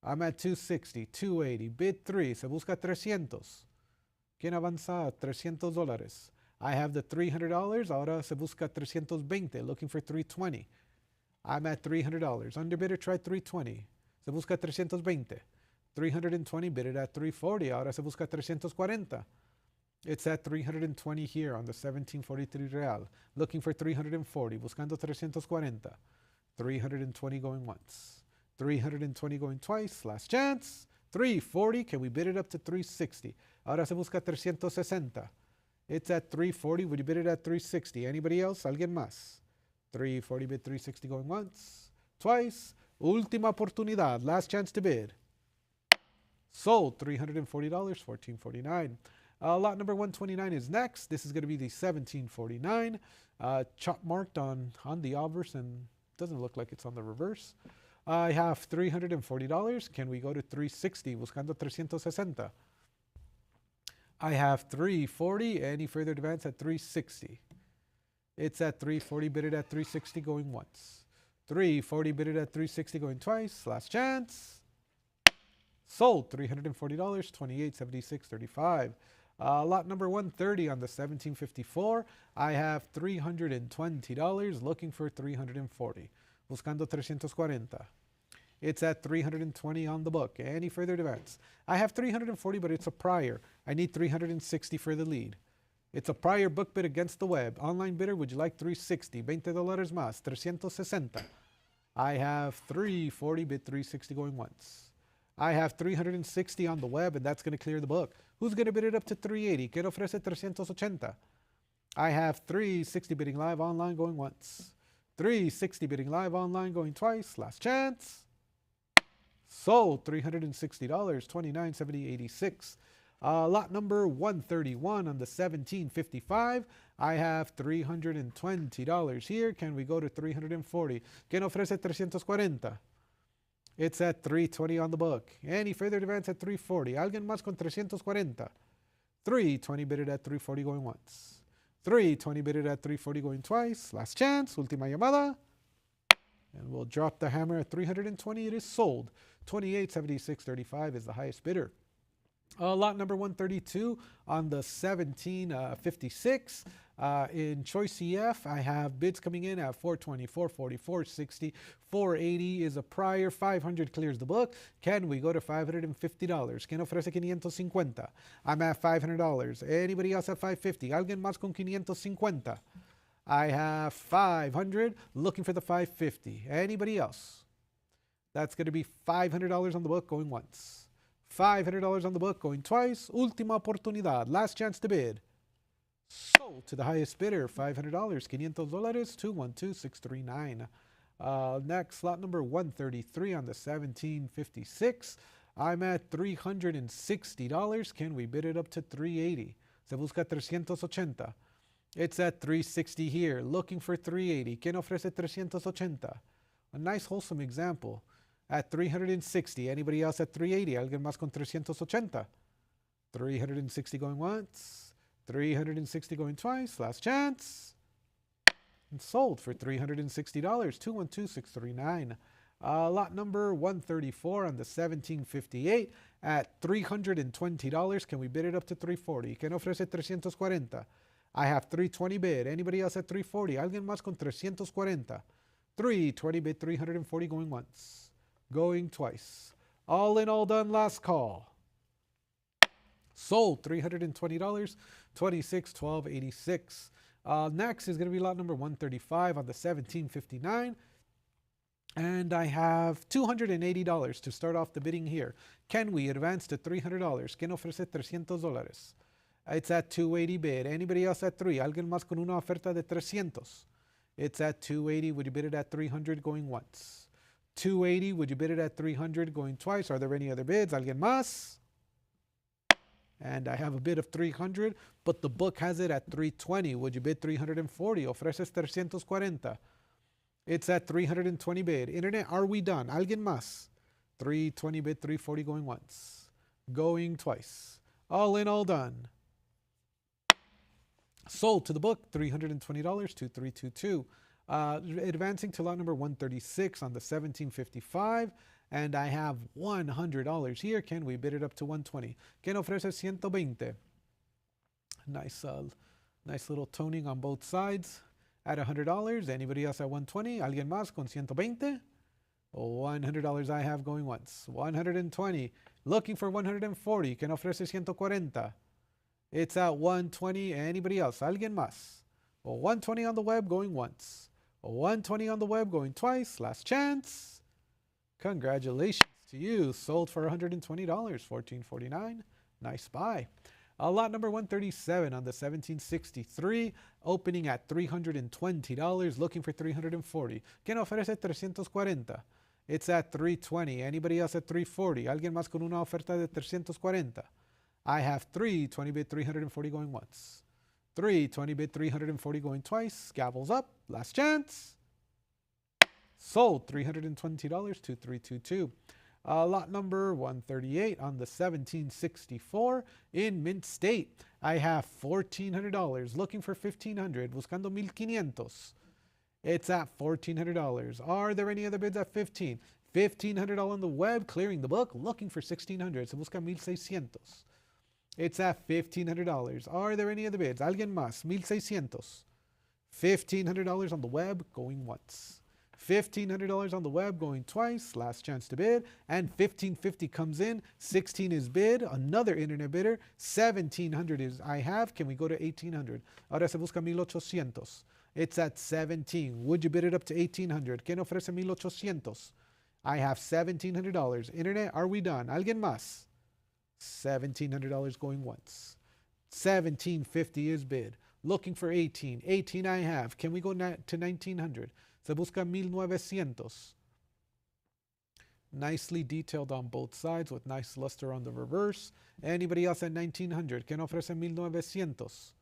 I'm at 260, 280, bid 3, se busca 300. ¿Quién avanza? $300. I have the $300, ahora se busca 320, looking for 320. I'm at $300. Underbidder tried 320, se busca 320. 320, bid it at 340, ahora se busca 340. It's at 320 here on the 1743 Real, looking for 340, buscando 340. 320 going once. 320 going twice. Last chance. 340. Can we bid it up to 360? Ahora se busca 360. It's at 340. Would you bid it at 360? Anybody else? ¿Alguien más? 340 bid 360 going once. Twice. Última oportunidad. Last chance to bid. Sold $340. $14.49. Lot number 129 is next. This is going to be the 1749. Chop marked on the obverse and doesn't look like it's on the reverse. I have $340. Can we go to 360? Buscando 360. I have 340. Any further advance at 360? It's at 340. Bid it at 360 going once. 340. Bid it at 360 going twice. Last chance. Sold $340. $28.76.35. Lot number 130 on the 1754. I have $320. Looking for 340. Buscando 340. It's at 320 on the book. Any further advance? I have 340, but it's a prior. I need 360 for the lead. It's a prior book bid against the web. Online bidder, would you like 360? $20 más, 360. I have 340, bid 360 going once. I have 360 on the web, and that's going to clear the book. Who's going to bid it up to 380? ¿Quién ofrece 380? I have 360 bidding live online going once. 360 bidding live online going twice. Last chance. Sold $360. $29.70.86. Lot number 131 on the 1755. I have $320 here. Can we go to 340? ¿Quién ofrece 340? It's at 320 on the book. Any further advance at 340? ¿Alguien más con 340? 320 bid it at 340 going once. 320 bid it at 340 going twice. Last chance. Última llamada. And we'll drop the hammer at 320. It is sold. $28.76.35 is the highest bidder. Lot number 132 on the 1756. In Choice EF, I have bids coming in at 420, 440, 460, 480 is a prior, 500 clears the book. Can we go to $550? ¿Quién ofrece 550? I'm at $500. Anybody else at 550? ¿Alguien más con 550? I have 500, looking for the 550. Anybody else? That's going to be $500 on the book going once. $500 on the book going twice. Última oportunidad. Last chance to bid. Sold to the highest bidder, $500. $500. $212,639. Next, lot number 133 on the 1756. I'm at $360. Can we bid it up to $380? Se busca 380. It's at $360 here, looking for $380. ¿Quién ofrece $380? A nice wholesome example. At $360. Anybody else at $380? ¿Alguien más con $380? $360 going once. $360 going twice. Last chance. And sold for $360. 212639. Lot number 134 on the 1758 at $320. Can we bid it up to $340? ¿Quién ofrece $340? I have $320 bid. Anybody else at $340? ¿Alguien más con $340? $320 bid, $340 going once. Going twice. All in, all done, last call. Sold $320, 261286. Next is going to be lot number 135 on the 1759. And I have $280 to start off the bidding here. Can we advance to $300? ¿Quién ofrece $300? It's at 280 bid. Anybody else at 3? ¿Alguien más con una oferta de 300? It's at 280. Would you bid it at 300 going once? 280. Would you bid it at 300 going twice? Are there any other bids? ¿Alguien más? And I have a bid of 300, but the book has it at 320. Would you bid 340? Ofreces 340. It's at 320 bid. Internet, are we done? ¿Alguien más? 320 bid, 340 going once. Going twice. All in, all done. Sold to the book, $320, 2322. Advancing to lot number 136 on the 1755. And I have $100 here. Can we bid it up to 120? ¿Quién ofrece 120? Nice little toning on both sides. At $100. Anybody else at 120? ¿Alguien más con 120? $100 I have going once. 120. Looking for 140. ¿Quién ofrece 140? It's at 120. Anybody else? ¿Alguien más? 120 on the web going once. 120 on the web going twice. Last chance. Congratulations to you. Sold for $120. $14.49. Nice buy. Lot number 137 on the 1763, opening at $320, looking for $340. ¿Quién ofrece 340? It's at $320. Anybody else at $340? ¿Alguien más con una oferta de $340? I have $320 bid, $340 going once. $320 bid, $340 going twice. Gavels up. Last chance. Sold $320, 2322. Lot number 138 on the 1764 in Mint State. I have $1,400, looking for $1,500, buscando $1,500. It's at $1,400. Are there any other bids at $1,500? $1,500 on the web, clearing the book, looking for $1,600. Se busca $1,600. It's at $1,500. Are there any other bids? ¿Alguien más? $1,600. $1,500 on the web, going once. $1,500 on the web, going twice. Last chance to bid. And $1,550 comes in. $16 is bid. Another internet bidder. $1,700 is I have. Can we go to $1,800? Ahora se busca $1,800. It's at $17. Would you bid it up to $1,800? ¿Quién ofrece $1,800? I have $1,700. Internet, are we done? ¿Alguien más? $1,700 going once. $1,750 is bid. Looking for $18. $18 I have. Can we go to $1,900? Se busca $1,900. Nicely detailed on both sides with nice luster on the reverse. Anybody else at $1,900? ¿Quién ofrece $1,900?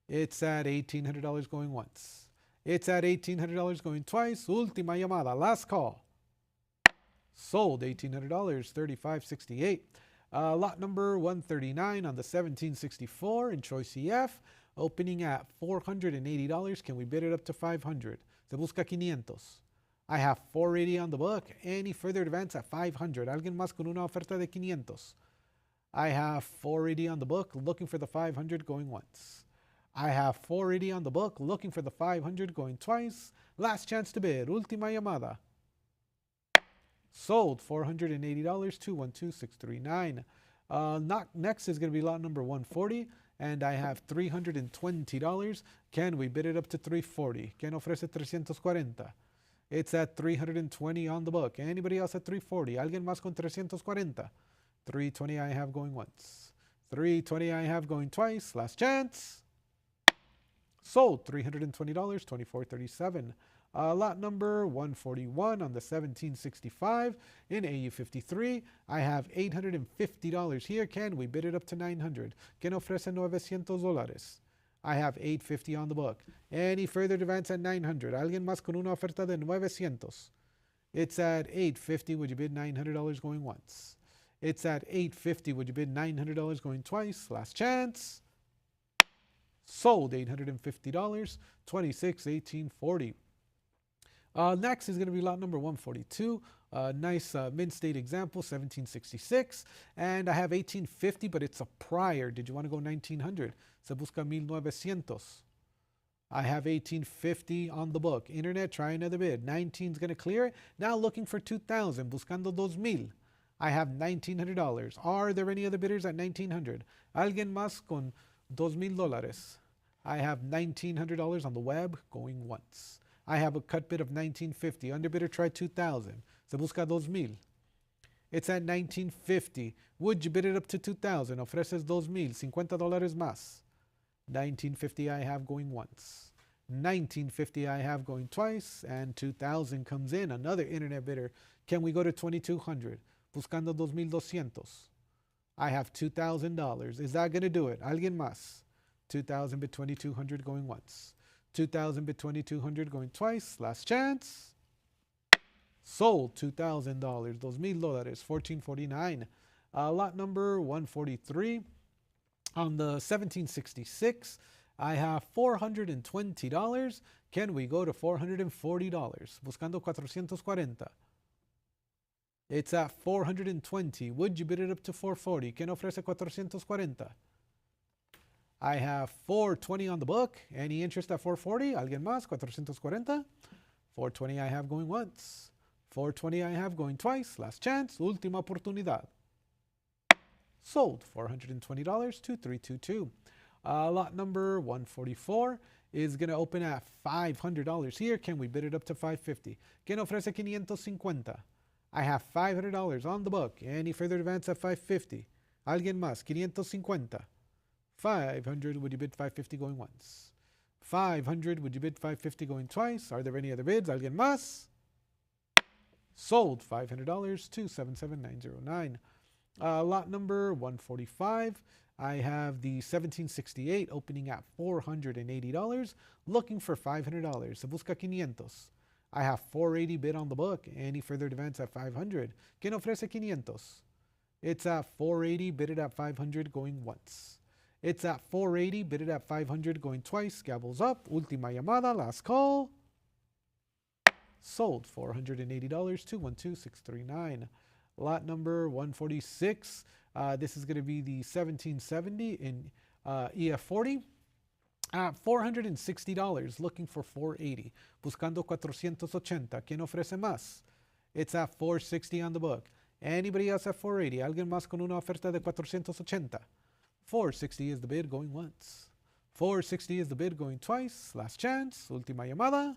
It's at $1,800 going once. It's at $1,800 going twice. Última llamada. Last call. Sold $1,800. $35.68. Lot number 139 on the 1764 in Choice EF. Opening at $480. Can we bid it up to $500? Se busca $500. I have $480 on the book. Any further advance at $500? ¿Alguien más con una oferta de $500? I have $480 on the book, looking for the $500 going once. I have $480 on the book, looking for the $500 going twice. Last chance to bid. Última llamada. Sold $480, 212639. Next is going to be lot number 140. And I have $320. Can we bid it up to $340? ¿Quién ofrece $340? It's at $320 on the book. Anybody else at $340? ¿Alguien más con $340? $320 I have going once. $320 I have going twice. Last chance. Sold $320, $24.37. Lot number 141 on the 1765 in AU53. I have $850 here. Can we bid it up to $900? ¿Quién ofrece $900? I have $850 on the book. Any further advance at $900? ¿Alguien más con una oferta de $900? It's at $850. Would you bid $900 going once? It's at $850. Would you bid $900 going twice? Last chance. Sold $850, $26.1840. Next is going to be lot number 142. Nice mid-state example, 1766. And I have 1850, but it's a prior. Did you want to go 1900? Se busca 1900. I have 1850 on the book. Internet, try another bid. 19 is going to clear it. Now looking for 2000, buscando 2000. I have $1,900. Are there any other bidders at 1900? ¿Alguien más con $2,000? I have $1,900 on the web, going once. I have a cut bid of $1,950. Underbidder tried $2,000. Se busca 2,000. It's at $1,950. Would you bid it up to $2,000? Ofreces 2,000. $50 más. $1,950 I have going once. $1,950 I have going twice. And $2,000 comes in. Another internet bidder. Can we go to $2,200? Buscando 2,200. I have $2,000. Is that going to do it? ¿Alguien más? 2,000 bid 2,200 going once. 2,000 bid 2,200 going twice. Last chance. Sold $2,000. $2,000. $14.49. Lot number 143. On the 1766, I have $420. Can we go to $440? Buscando 440. It's at 420. Would you bid it up to 440? ¿Quién ofrece 440? I have 420 on the book. Any interest at 440? ¿Alguien más? 440. 420 I have going once. 420 I have going twice. Last chance. Última oportunidad. Sold $420. 2322. Lot number 144 is going to open at $500 here. Can we bid it up to 550? ¿Quién ofrece 550? I have $500 on the book. Any further advance at 550? ¿Alguien más? 550. 500, would you bid 550 going once? 500, would you bid 550 going twice? Are there any other bids? ¿Alguien más? Sold $500, 277909. Lot number 145. I have the 1768 opening at $480, looking for $500. Se busca 500. I have 480 bid on the book. Any further advance at 500? ¿Quién ofrece 500? It's at 480, bidded at 500 going once. It's at 480, bidded at 500 going twice. Gavels up. Última llamada, last call. Sold $480, 212639. Lot number 146. This is going to be the 1770 in EF40. At $460, looking for 480. Buscando 480. ¿Quién ofrece más? It's at 460 on the book. Anybody else at 480? ¿Alguien más con una oferta de 480? 460 is the bid going once. 460 is the bid going twice. Last chance. Última llamada.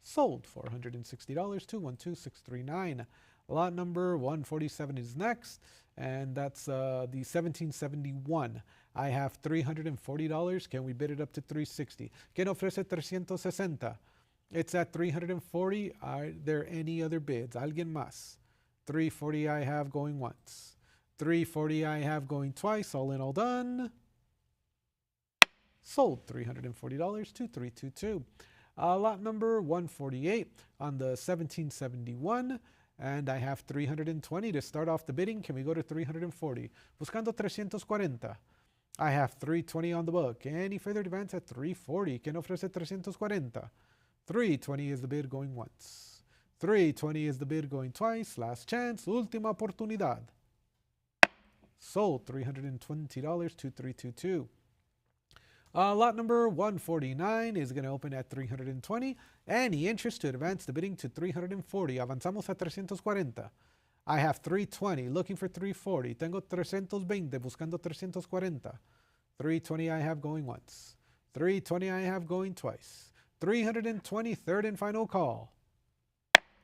Sold $460, 212639. Lot number 147 is next, and that's the 1771. I have $340. Can we bid it up to 360? ¿Quién ofrece 360? It's at 340. Are there any other bids? ¿Alguien más? 340 I have going once. 340 I have going twice. All in, all done. Sold $340, 2322. Lot number 148 on the 1771. And I have 320 to start off the bidding. Can we go to 340? Buscando 340. I have 320 on the book. Any further advance at 340? ¿Quién ofrece 340? 320 is the bid going once. 320 is the bid going twice. Last chance. Última oportunidad. Sold $320, 2322. Lot number 149 is going to open at 320. Any interest to advance the bidding to 340. Avanzamos a 340. I have 320, looking for 340. Tengo 320, buscando 340. 320 I have going once. 320 I have going twice. 320, third and final call.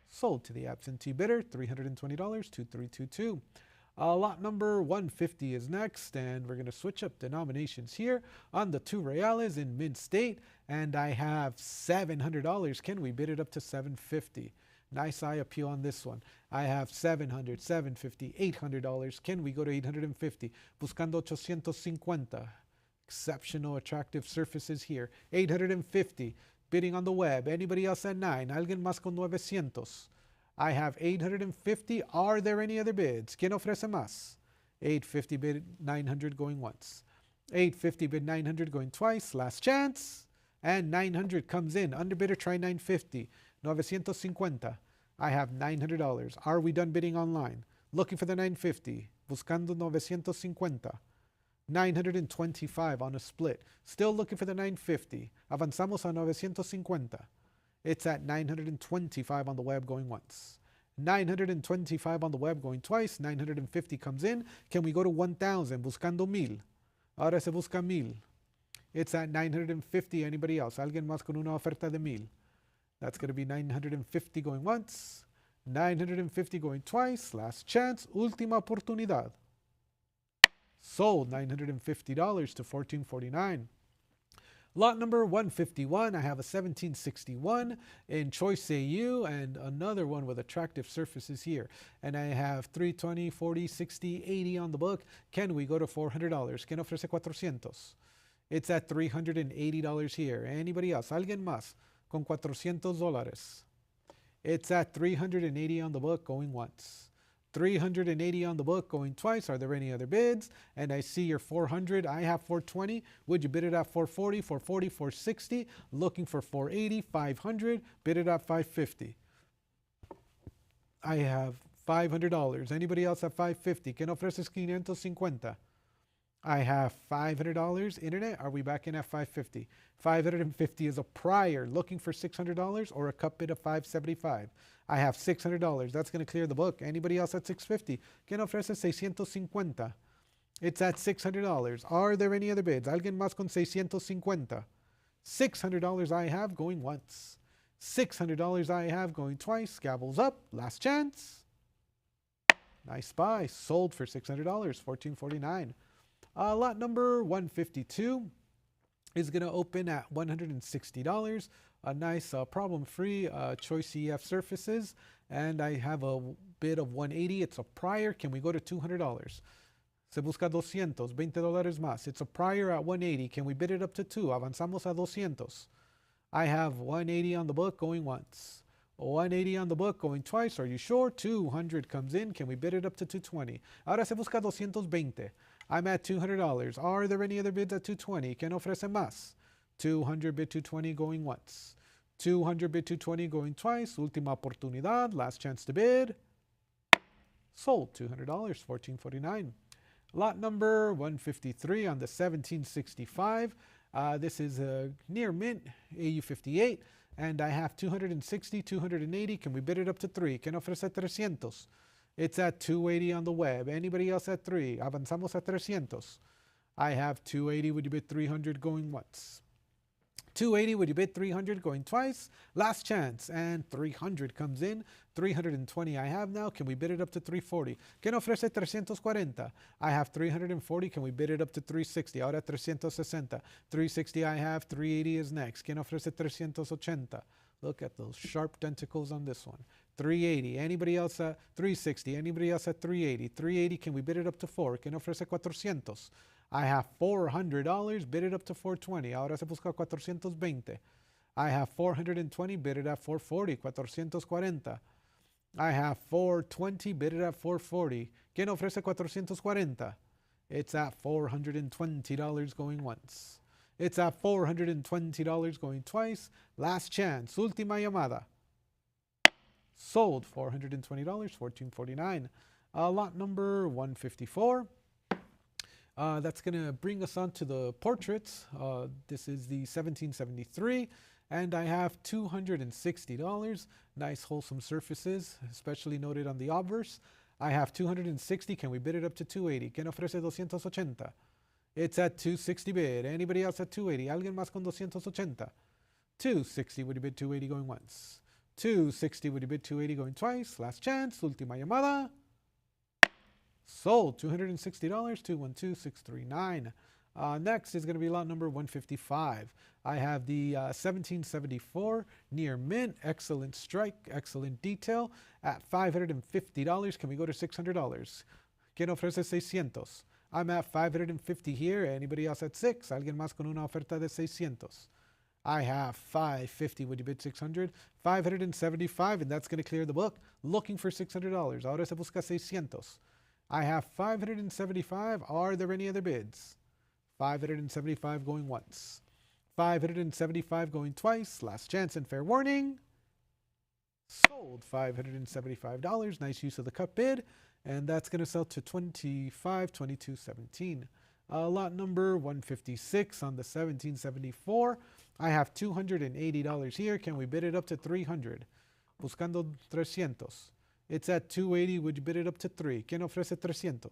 Sold to the absentee bidder, $320, 2322. Lot number 150 is next, and we're going to switch up denominations here on the 2 reales in Mint State, and I have $700. Can we bid it up to $750? Nice eye appeal on this one. I have $700, $750, $800. Can we go to $850? Buscando $850. Exceptional attractive surfaces here. $850. Bidding on the web. Anybody else at 9? Alguien más con 900. I have $850. Are there any other bids? ¿Quién ofrece más? $850 bid, $900 going once. $850 bid, $900 going twice. Last chance. And $900 comes in. Underbidder, try $950. $950. I have $900. Are we done bidding online? Looking for the $950. Buscando $950. $925 on a split. Still looking for the $950. Avanzamos a $950. It's at $925 on the web going once. $925 on the web going twice. $950 comes in. Can we go to $1,000? Buscando $1,000. Ahora se busca $1,000. It's at $950. Anybody else? Alguien más con una oferta de $1,000. That's going to be $950 going once. $950 going twice. Last chance. Última oportunidad. Sold $950 to $1,449. Lot number 151, I have a 1761 in Choice AU and another one with attractive surfaces here. And I have 320, 40, 60, 80 on the book. Can we go to $400? ¿Quién ofrece 400? It's at $380 here. Anybody else? ¿Alguien más con $400? It's at $380 on the book going once. $380 on the book going twice. Are there any other bids? And I see your $400. I have $420. Would you bid it at $440, $440, $460? Looking for $480, $500. Bid it at $550. I have $500. Anybody else at $550? ¿Quién ofreces $550? I have $500. Internet, are we back in at $550? $550 is a prior. Looking for $600 or a cut bid of $575. I have $600. That's going to clear the book. Anybody else at $650? ¿Quién ofrece $650? It's at $600. Are there any other bids? ¿Alguien más con $650? $600 I have going once. $600 I have going twice. Gavels up. Last chance. Nice buy. Sold for $600. $1,449. Lot number 152 is going to open at $160. A nice problem-free Choice EF surfaces. And I have a bid of $180. It's a prior. Can we go to $200? Se busca $200. $20 más. It's a prior at $180. Can we bid it up to $2? Avanzamos a $200. I have $180 on the book going once. $180 on the book going twice. Are you sure? $200 comes in. Can we bid it up to $220? Ahora se busca $220. I'm at $200. Are there any other bids at $220? ¿Quién ofrece más? $200 bid $220 going once. $200 bid $220 going twice. Última oportunidad. Last chance to bid. Sold $200. $1,449. Lot number 153 on the 1765. This is near mint, AU58. And I have 260, 280. Can we bid it up to 3? ¿Quién ofrece 300? It's at 280 on the web. Anybody else at 3? Avanzamos a 300. I have 280. Would you bid 300 going once? 280. Would you bid 300 going twice? Last chance. And 300 comes in. 320 I have now. Can we bid it up to 340? ¿Quién ofrece 340? I have 340. Can we bid it up to 360? Ahora 360. 360 I have. 380 is next. ¿Quién ofrece 380? Look at those sharp tentacles on this one. 380. Anybody else at 360? Anybody else at 380? 380. Can we bid it up to 4? ¿Quién ofrece 400? I have $400. Bid it up to 420. Ahora se busca 420. I have 420. Bid it at 440. 440. I have 420. Bid it at 440. ¿Quién ofrece 440? It's at $420 going once. It's at $420 going twice. Last chance. Última llamada. Sold $420. $1,449. Lot number 154. That's going to bring us on to the portraits. This is the 1773. And I have $260. Nice wholesome surfaces, especially noted on the obverse. I have 260. Can we bid it up to 280? ¿Quién ofrece 280? It's at 260 bid. Anybody else at 280? ¿Alguien más con 280? 260. Would you bid 280 going once? 260. Would you bid 280 going twice? Last chance. Última llamada. Sold. $260, 212639. Next is going to be lot number 155. I have the 1774 near mint, excellent strike, excellent detail at $550. Can we go to $600? ¿Quién ofrece 600? I'm at 550 here. Anybody else at 6? ¿Alguien más con una oferta de 600? I have 550. Would you bid 600? 575, and that's going to clear the book. Looking for $600. Ahora se busca 600. I have 575. Are there any other bids? 575 going once. 575 going twice. Last chance and fair warning. Sold. $575. Nice use of the cut bid. And that's going to sell to $25,22.17. Lot number 156 on the 1774. I have $280 here. Can we bid it up to $300? Buscando 300. It's at $280. Would you bid it up to $3? ¿Quién ofrece 300?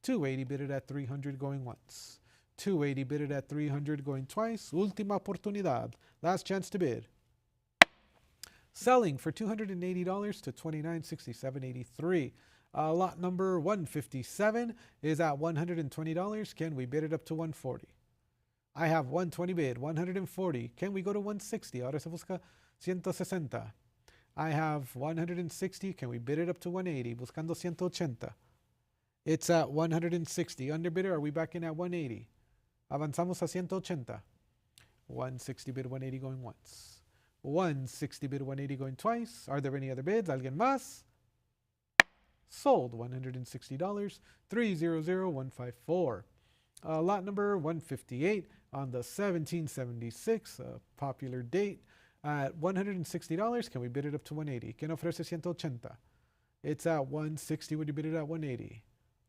$280 bid it at $300 going once. $280 bid it at $300 going twice. Última oportunidad. Last chance to bid. Selling for $280 to $29.6783. Lot number 157 is at $120. Can we bid it up to $140? I have $120 bid, $140. Can we go to $160? Ahora se busca $160. I have $160. Can we bid it up to $180? Buscando $180. It's at $160. Underbidder, are we back in at $180? Avanzamos a $180. $160 bid, $180 going once. $160 bid, $180 going twice. Are there any other bids? ¿Alguien más? Sold. $160. 300154. Lot number 158 on the 1776, a popular date, at $160. Can we bid it up to $180? ¿Quién ofrece 180? It's at $160. Would you bid it at $180?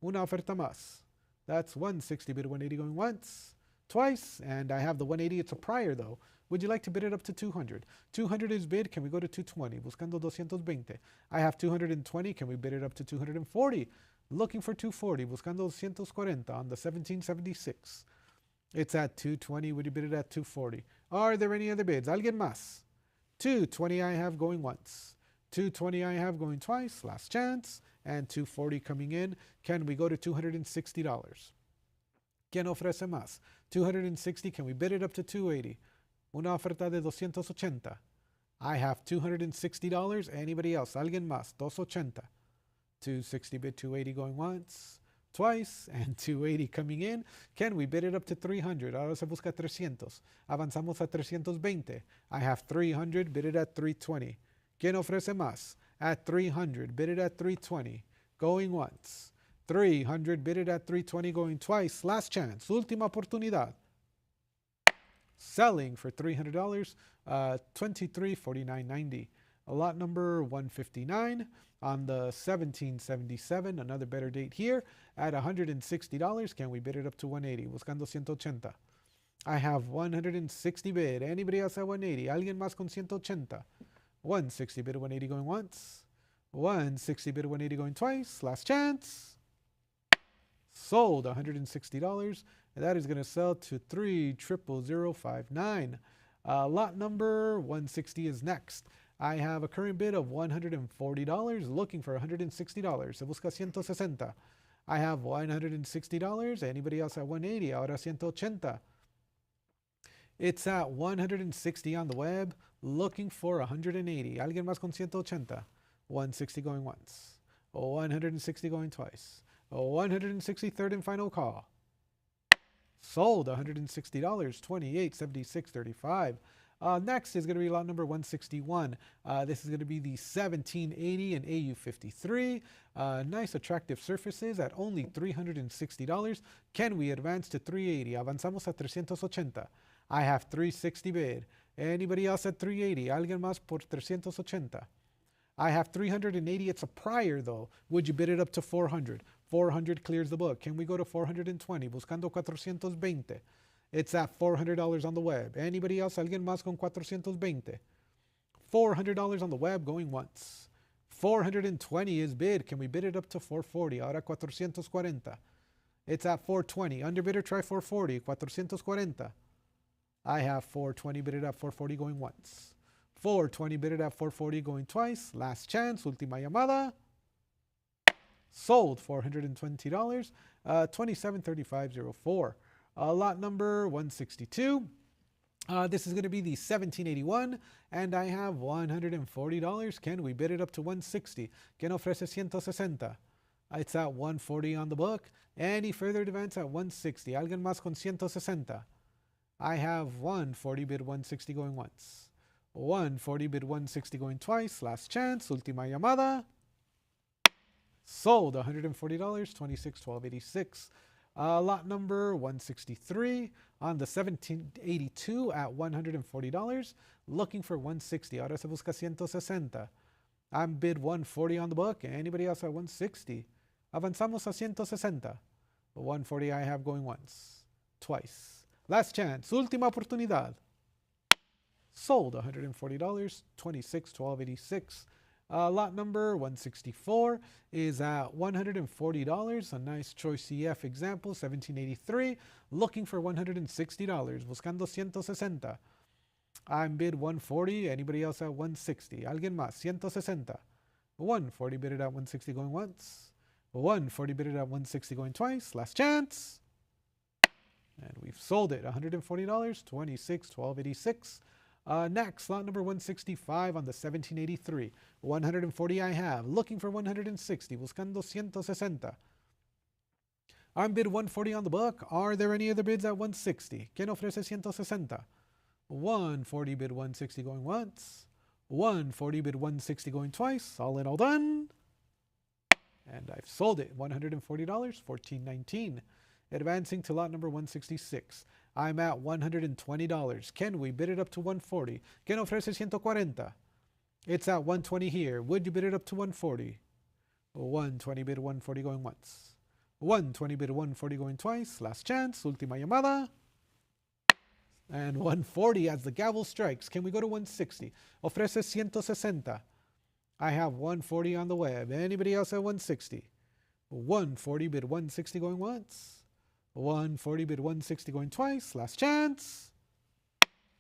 Una oferta más. That's $160 bid, $180 going once, twice, and I have the $180. It's a prior though. Would you like to bid it up to $200? $200 is bid. Can we go to $220? Buscando $220. I have $220. Can we bid it up to $240? Looking for $240. Buscando $240 on the 1776. It's at $220. Would you bid it at $240? Are there any other bids? ¿Alguien más? $220 I have going once. $220 I have going twice. Last chance. And $240 coming in. Can we go to $260? ¿Quién ofrece más? $260. Can we bid it up to $280? Una oferta de $280. I have $260. Anybody else? ¿Alguien más? $280. $260 bid, $280 going once, twice, and $280 coming in. Can we bid it up to $300? Ahora se busca $300. Avanzamos a $320. I have $300. Bid it at $320. ¿Quién ofrece más? At $300. Bid it at $320. Going once. $300. Bid it at $320. Going twice. Last chance. Última oportunidad. Selling for $300. $2349.90. Lot number 159 on the 1777. Another better date here at $160. Can we bid it up to $180? Buscando $180. I have $160 bid. Anybody else at $180? ¿Alguien más con $180? $160 bid, $180 going once. $160 bid, $180 going twice. Last chance. Sold. $160. And that is going to sell to $3,000,059. Lot number 160 is next. I have a current bid of $140, looking for $160. Se busca $160. I have $160. Anybody else at $180? Ahora $180. It's at $160 on the web, looking for $180. ¿Alguien más con $180? $160 going once. $160 going twice. $160 third and final call. Sold. $160. $28.76.35. Next is going to be lot number 161. This is going to be the 1780 and AU53. Nice attractive surfaces at only $360. Can we advance to $380? Avanzamos a $380. I have $360 bid. Anybody else at $380? ¿Alguien más por $380? I have $380. It's a prior though. Would you bid it up to $400? $400 clears the book. Can we go to $420? Buscando $420. It's at $400 on the web. Anybody else? ¿Alguien más con $420? $400 on the web going once. $420 is bid. Can we bid it up to $440? Ahora $440. It's at $420. Underbidder, try $440. $440. I have $420 bid it at $440 going once. $420 bid it at $440 going twice. Last chance. Última llamada. Sold $420, 2735.04. Lot number 162. This is going to be the 1781, and I have $140. Can we bid it up to 160? ¿Quién ofrece 160? It's at 140 on the book. Any further demands at 160? ¿Alguien más con 160? I have 140 bid 160 going once. 140 bid 160 going twice. Last chance. Última llamada. Sold $140, 2612.86. Lot number 163 on the 1782 at $140. Looking for 160. Ahora se busca 160. I'm bid 140 on the book. Anybody else at 160? Avanzamos a 160. 140 I have going once. Twice. Last chance. Última oportunidad. Sold $140, 2612.86. Lot number 164 is at $140. A nice choice EF example, 1783. Looking for $160. Buscando 160. I'm bid 140. Anybody else at 160? ¿Alguien más? 160. 140 bid it at 160 going once. 140 bid it at 160 going twice. Last chance. And we've sold it. $140, 2612.86. Next, lot number 165 on the 1783. 140 I have. Looking for 160. Buscando 160. I'm bid 140 on the book. Are there any other bids at 160? ¿Quién ofrece 160? 140 bid 160 going once. 140 bid 160 going twice. All in, all done. And I've sold it. $140, 1419. Advancing to lot number 166. I'm at $120. Can we bid it up to 140? ¿Quién ofrece 140? It's at 120 here. Would you bid it up to 140? 120 bid 140 going once. 120 bid 140 going twice. Last chance. Última llamada. And 140 as the gavel strikes. Can we go to 160? Ofrece 160. I have 140 on the web. Anybody else at 160? 140 bid 160 going once. 140 bid 160 going twice. Last chance.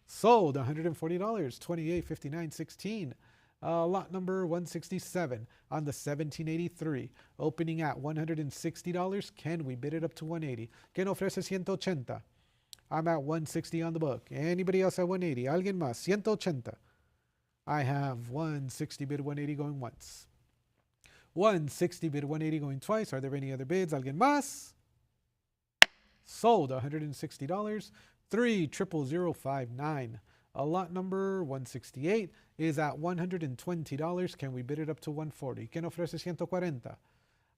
Sold $140, 2859.16. Lot number 167 on the 1783. Opening at $160. Can we bid it up to 180? ¿Quién ofrece 180? I'm at 160 on the book. Anybody else at 180? ¿Alguien más? 180. I have 160 bid 180 going once. 160 bid 180 going twice. Are there any other bids? ¿Alguien más? Sold $160, 30059. Lot number 168 is at $120. Can we bid it up to 140? ¿Quién ofrece 140?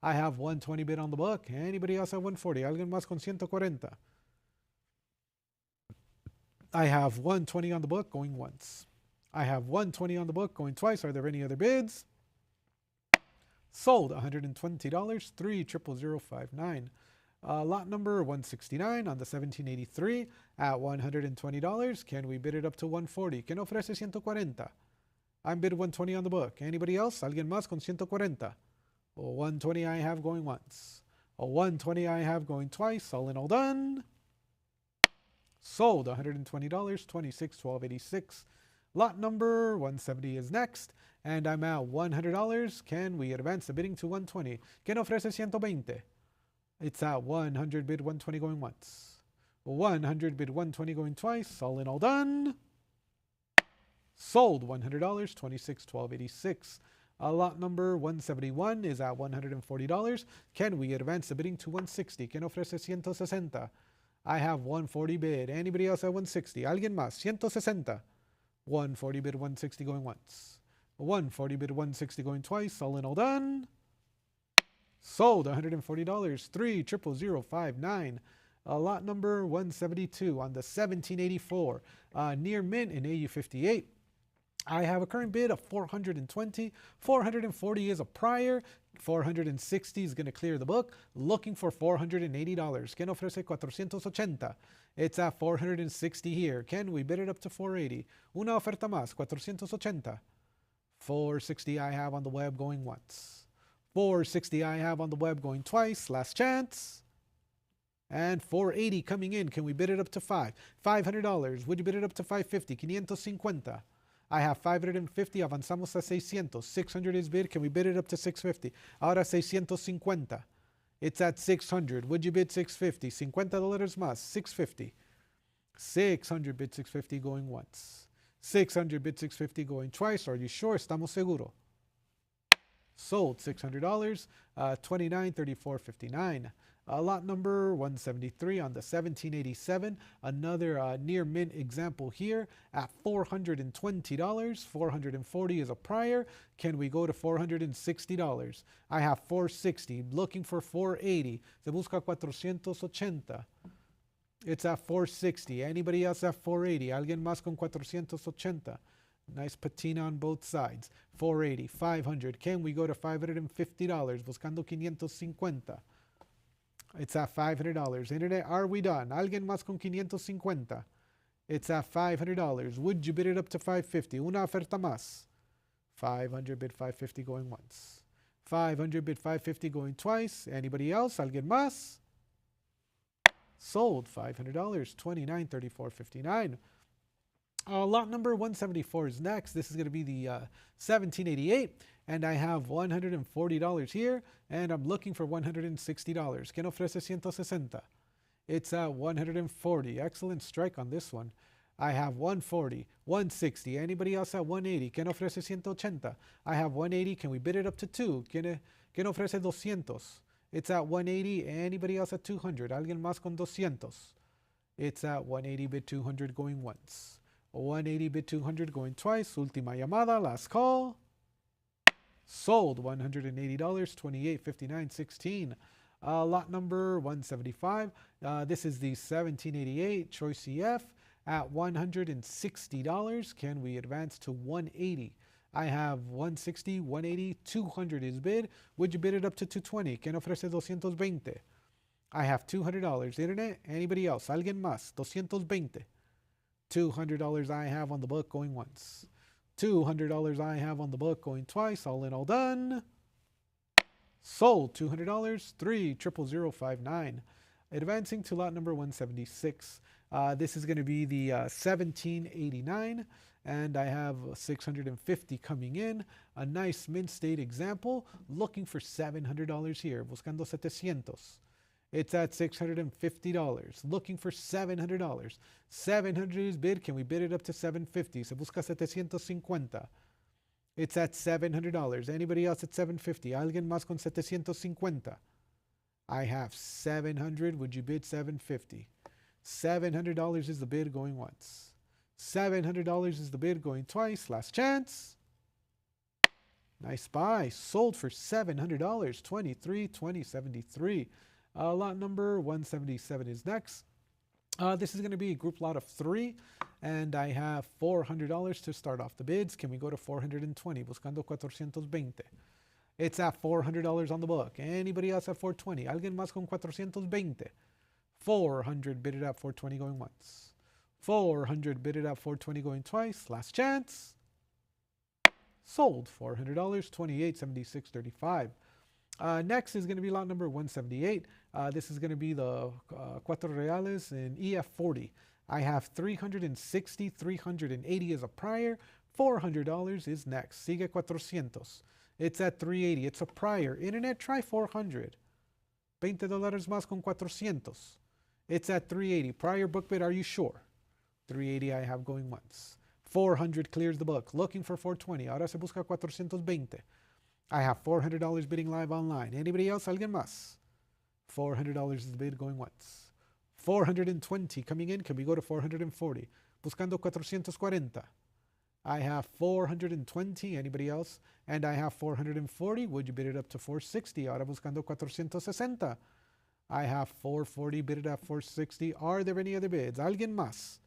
I have 120 bid on the book. Anybody else at 140? ¿Alguien más con 140? I have 120 on the book going once. I have 120 on the book going twice. Are there any other bids? Sold $120, 30059. Lot number 169 on the 1783 at $120. Can we bid it up to 140? ¿Quién ofrece 140? I'm bid 120 on the book. Anybody else? ¿Alguien más con 140? 120 I have going once. 120 I have going twice. All in, all done. Sold $120, 2612.86. Lot number 170 is next, and I'm at $100. Can we advance the bidding to 120? ¿Quién ofrece 120? It's at 100 bid 120 going once. 100 bid 120 going twice. All in, all done. Sold $100, 2612.86. Lot number 171 is at $140. Can we advance the bidding to 160? ¿Quién ofrece 160? I have 140 bid. Anybody else at 160? ¿Alguien más? 160. 140 bid 160 going once. 140 bid 160 going twice. All in, all done. Sold $140, 30059. Lot number 172 on the 1784. Near mint in AU 58. I have a current bid of 420. 440 is a prior. 460 is going to clear the book. Looking for $480. ¿Quién ofrece 480? It's at 460 here. Can we bid it up to 480? Una oferta más, 480. 460 I have on the web going once. 460 I have on the web going twice. Last chance. And 480 coming in. Can we bid it up to $500? Would you bid it up to 550? 550. I have 550, avanzamos a 600. 600 is bid, can we bid it up to 650? Ahora 650. It's at 600. Would you bid 650? $50 más, 650. 600 bid 650 going once. 600 bid 650 going twice. Are you sure? Estamos seguro. Sold $600, $29.34.59. Lot number 173 on the 1787. Another near mint example here at $420. 440 is a prior. Can we go to $460? I have 460. Looking for 480. Se busca 480. It's at 460. Anybody else at 480? Alguien más con 480. Nice patina on both sides. 480, 500. Can we go to $550? Buscando 550. It's at $500. Internet, are we done? Alguien más con 550. It's at $500. Would you bid it up to 550? Una oferta más. 500 bid 550 going once. 500 bid 550 going twice. Anybody else? Alguien más? Sold $500. $29.34.59. Lot number 174 is next. This is going to be the 1788, and I have $140 here, and I'm looking for $160. ¿Quién ofrece 160? It's at 140. Excellent strike on this one. I have 140, 160. Anybody else at 180? ¿Quién ofrece 180? I have 180. Can we bid it up to 2? ¿Quién ofrece 200? It's at 180. Anybody else at 200? ¿Alguien más con 200? It's at 180 bid 200 going once. 180 bid 200 going twice. Última llamada, last call. Sold $180, $28.59.16. Lot number 175. This is the 1788 Choice CF at $160. Can we advance to 180? I have 160, 180, 200 is bid. Would you bid it up to 220? ¿Quién ofrece 220? I have $200. Internet, anybody else? ¿Alguien más? 220. $200 I have on the book going once. $200 I have on the book going twice. All in, all done. Sold $200, 30059. Advancing to lot number 176. This is going to be the 1789, and I have 650 coming in. A nice mint state example. Looking for $700 here. Buscando 700. It's at $650. Looking for $700. 700 is bid. Can we bid it up to 750? Se busca 750. It's at $700. Anybody else at 750? Alguien más con 750? I have 700. Would you bid 750? $700 is the bid going once. $700 is the bid going twice. Last chance. Nice buy. Sold for $700. $23.20.73. Lot number 177 is next. This is going to be a group lot of 3, and I have $400 to start off the bids. Can we go to 420? Buscando 420. It's at $400 on the book. Anybody else at 420? Alguien más con 420? 400 bid it at 420 going once. 400 bid it at 420 going twice. Last chance. Sold $400. $28.76.35. Next is going to be lot number 178. This is going to be the Cuatro Reales in EF40. I have 360, 380 as a prior. $400 is next. Sigue 400. It's at 380. It's a prior. Internet, try 400. $20 más con 400. It's at 380. Prior book bid, are you sure? 380 I have going once. 400 clears the book. Looking for 420. Ahora se busca 420. I have $400 bidding live online. Anybody else? Alguien más? $400 is the bid going once. 420 coming in. Can we go to 440? Buscando 440. I have 420. Anybody else? And I have 440. Would you bid it up to 460? Ahora buscando 460. I have 440 bid it at 460. Are there any other bids? Alguien más?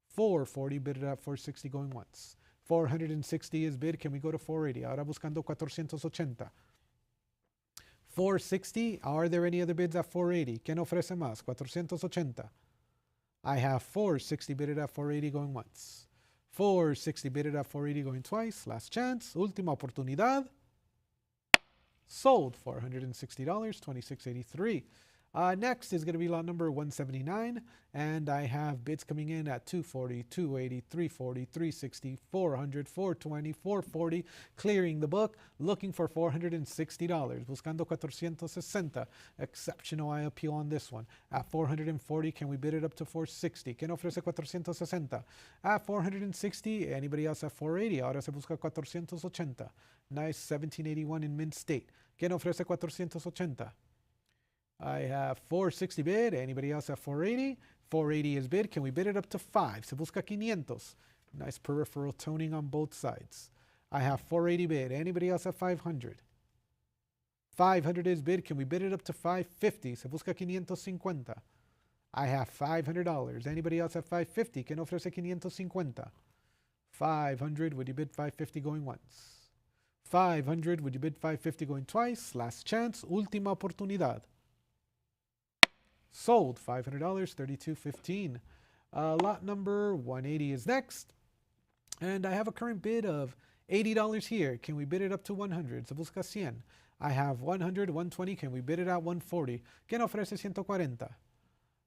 440 bid it at 460 going once. 460 is bid. Can we go to 480? Ahora buscando 480. 460. Are there any other bids at 480? ¿Quién ofrece más? 480. I have 460 bid it at 480 going once. 460 bid it at 480 going twice. Last chance. Última oportunidad. Sold $460. $26.83. Next is going to be lot number 179, and I have bids coming in at 240, 280, 340, 360, 400, 420, 440, clearing the book, looking for $460, buscando 460. Exceptional I appeal on this one. At 440, can we bid it up to 460? ¿Quién ofrece 460? At 460, anybody else at 480? Ahora se busca 480. Nice 1781 in mint state. ¿Quién ofrece 480? I have 460 bid. Anybody else at 480? 480 is bid. Can we bid it up to 5? Se busca 500. Nice peripheral toning on both sides. I have 480 bid. Anybody else at 500? 500 is bid. Can we bid it up to 550? Se busca 550. I have $500. Anybody else at 550? ¿Quién ofrece 550? 500. Would you bid 550 going once? 500. Would you bid 550 going twice? Last chance. Última oportunidad. Sold, $500, $32.15. Lot number 180 is next. And I have a current bid of $80 here. Can we bid it up to 100? Se busca 100. I have 100, 120. Can we bid it at 140? ¿Quién ofrece 140?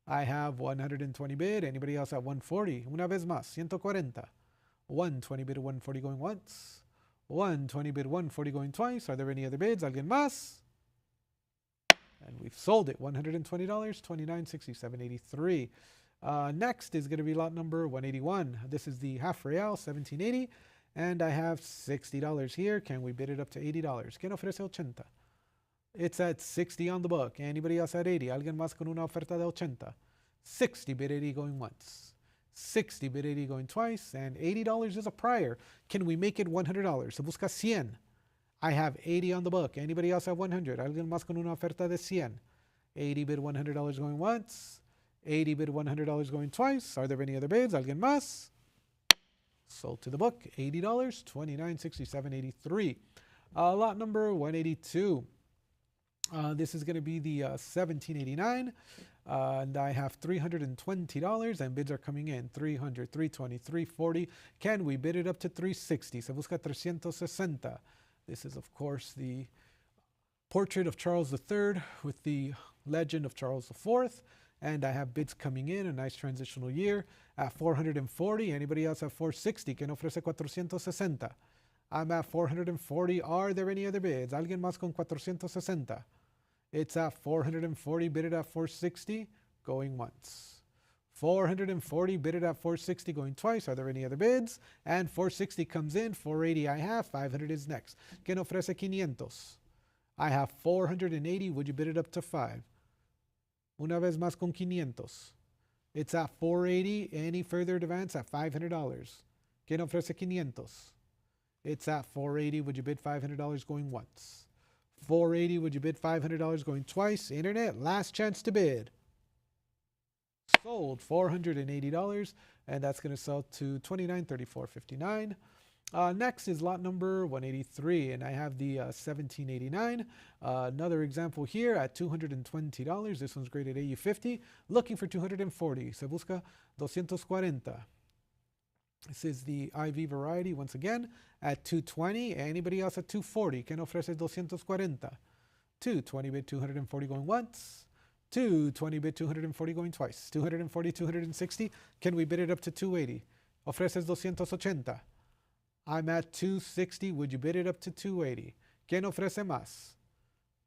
I have 120 bid. Anybody else at 140? Una vez más, 140. 120 bid, 140 going once. 120 bid, 140 going twice. Are there any other bids? ¿Alguien más? And we've sold it, $120, $29.67.83. Next is going to be lot number 181. This is the half real, 1780. And I have $60 here. Can we bid it up to $80? ¿Quién ofrece 80? It's at 60 on the book. Anybody else at 80? ¿Alguien más con una oferta de 80? 60 bid 80 going once. 60 bid 80 going twice. And $80 is a prior. Can we make it $100? Se busca 100. I have 80 on the book. Anybody else have 100? ¿Alguien más con una oferta de 100? 80 bid $100 going once. 80 bid $100 going twice. Are there any other bids? ¿Alguien más? Sold to the book. $80, $29.67.83. Lot number 182. This is going to be the 1789. And I have $320 and bids are coming in. 300, 320, 340. Can we bid it up to 360? Se busca 360. This is, of course, the portrait of Charles III with the legend of Charles IV. And I have bids coming in, a nice transitional year, at 440. Anybody else at 460? ¿Quién ofrece 460? I'm at 440. Are there any other bids? ¿Alguien más con 460? It's at 440, bid it at 460, going once. 440, bid it at 460, going twice. Are there any other bids? And 460 comes in, 480 I have, 500 is next. ¿Quién ofrece 500? I have 480, would you bid it up to 5? Una vez más con 500. It's at 480, any further advance at $500. ¿Quién ofrece 500? It's at 480, would you bid $500 going once? 480, would you bid $500 going twice? Internet, last chance to bid. Sold $480, and that's going to sell to $29.34.59. Next is lot number 183, and I have the 1789. Another example here at $220. This one's graded AU50. Looking for 240. Se busca 240. This is the IV variety once again at 220. Anybody else at 240? ¿Quién ofrece 240? 220 bid 240 going once. 220 bid 240 going twice. 240, 260. Can we bid it up to 280? Ofreces 280. I'm at 260. Would you bid it up to 280? ¿Quién ofrece más?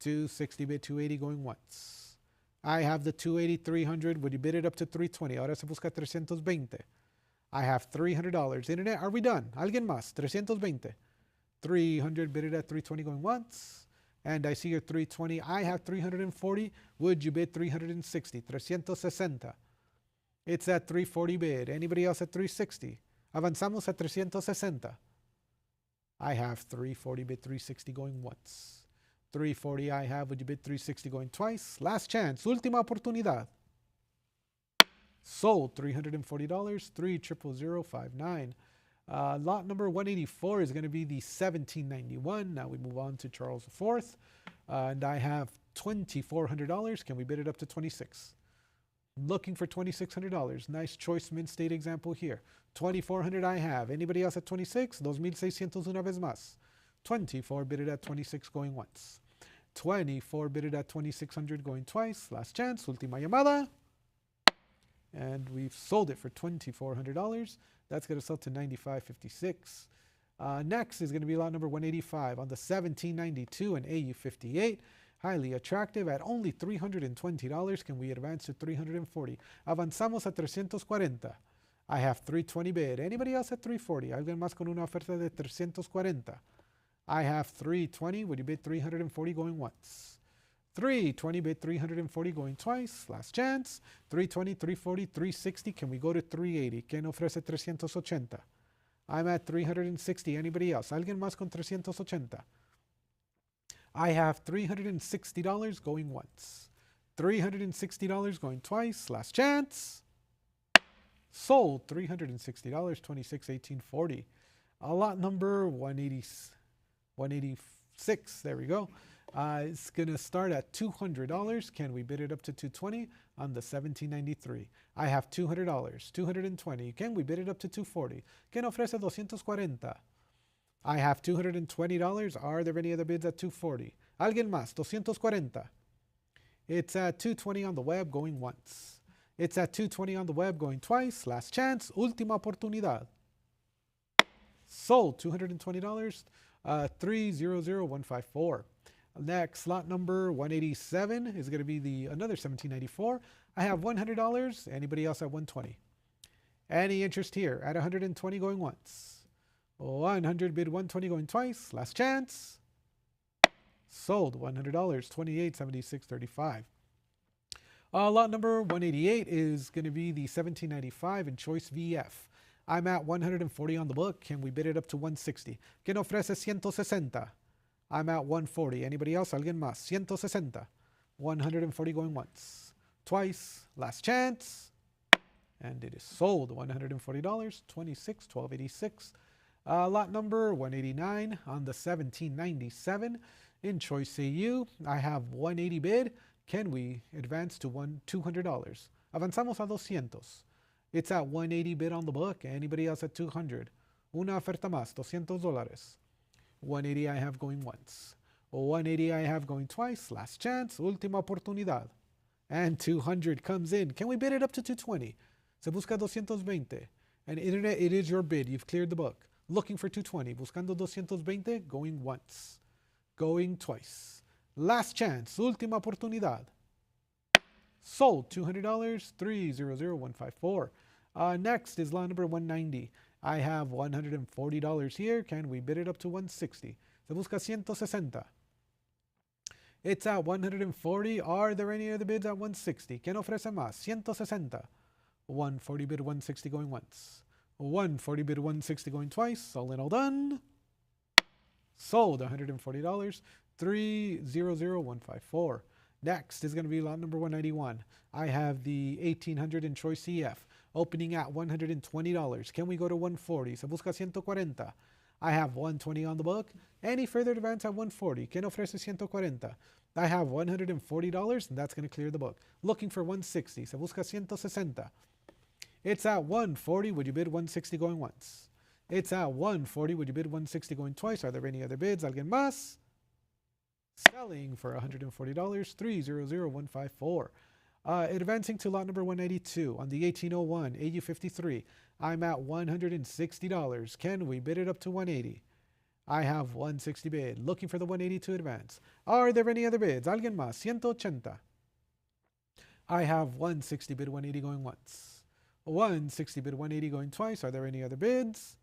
260 bid 280 going once. I have the 280, 300. Would you bid it up to 320? Ahora se busca 320. I have $300. Internet, are we done? ¿Alguien más? 320. 300 bid it at 320 going once. And I see your 320. I have 340. Would you bid 360? 360. It's at 340 bid. Anybody else at 360? Avanzamos at 360. I have 340 bid 360 going once. 340 I have. Would you bid 360 going twice? Last chance. Última oportunidad. Sold $340, 30059. Lot number 184 is going to be the 1791. Now we move on to Charles IV. And I have $2,400. Can we bid it up to 26? Looking for $2,600. Nice choice mint state example here. 2,400 I have. Anybody else at 26? 2,600 una vez más. 24 bid it at 26 going once. 24 bidded at 2,600 going twice. Last chance, última llamada. And we've sold it for $2,400. That's going to sell to $95.56. Next is going to be lot number 185 on the 1792 and AU58. Highly attractive at only $320. Can we advance to $340? Avanzamos a $340. I have $320 bid. Anybody else at $340? Alguien más con una oferta de $340. I have $320. Would you bid $340 going once? $320 bid $340 going twice. Last chance. $320, $340, $360. Can we go to $380? ¿Quién ofrece $380? I'm at $360. Anybody else? ¿Alguien más con $380? I have $360 going once. $360 going twice. Last chance. Sold $360, 2618.40. Lot number 186. There we go. It's going to start at $200. Can we bid it up to $220 on the 1793? I have $200, $220. Can we bid it up to $240? ¿Quién ofrece $240? I have $220. Are there any other bids at $240? ¿Alguien más? $240. It's at $220 on the web going once. It's at $220 on the web going twice. Last chance. Última oportunidad. Sold $220. 300154. Next, lot number 187 is going to be another 1794. I have $100. Anybody else at 120? Any interest here at 120 going once? 100 bid 120 going twice. Last chance. Sold $100. 2876.35. Lot number 188 is going to be the 1795 in choice VF. I'm at 140 on the book. Can we bid it up to 160? ¿Quién ofrece 160? I'm at 140. Anybody else? ¿Alguien más? 160. 140 going once. Twice. Last chance. And it is sold. $140. 2612.86. Lot number 189 on the 1797 in choice AU. I have 180 bid. Can we advance to $200? Avanzamos a 200. It's at 180 bid on the book. Anybody else at 200? Una oferta más, $200. 180 I have going once. 180 I have going twice. Last chance, última oportunidad. And 200 comes in. Can we bid it up to 220? Se busca 220. And internet, it is your bid. You've cleared the book. Looking for 220. Buscando 220, going once. Going twice. Last chance, última oportunidad. Sold $200, 300154. Next is lot number 190. I have $140 here. Can we bid it up to 160? Se busca 160. It's at 140. Are there any other bids at 160? ¿Quién ofrece más? 160. 140 bid 160 going once. 140 bid 160 going twice. All in all done. Sold $140, 300154. Next is going to be lot number 191. I have the 1800 in choice CF opening at $120. Can we go to 140? Se busca 140. I have 120 on the book. Any further advance at 140? ¿Quién ofrece 140? I have $140 and that's going to clear the book. Looking for 160. Se busca 160. It's at 140. Would you bid 160 going once? It's at 140. Would you bid 160 going twice? Are there any other bids? ¿Alguien más? Selling for $140, 300154. Advancing to lot number 182 on the 1801 AU53. I'm at $160. Can we bid it up to 180? I have 160 bid. Looking for the 180 to advance. Are there any other bids? ¿Alguien más? 180. I have 160 bid 180 going once. 160 bid 180 going twice. Are there any other bids?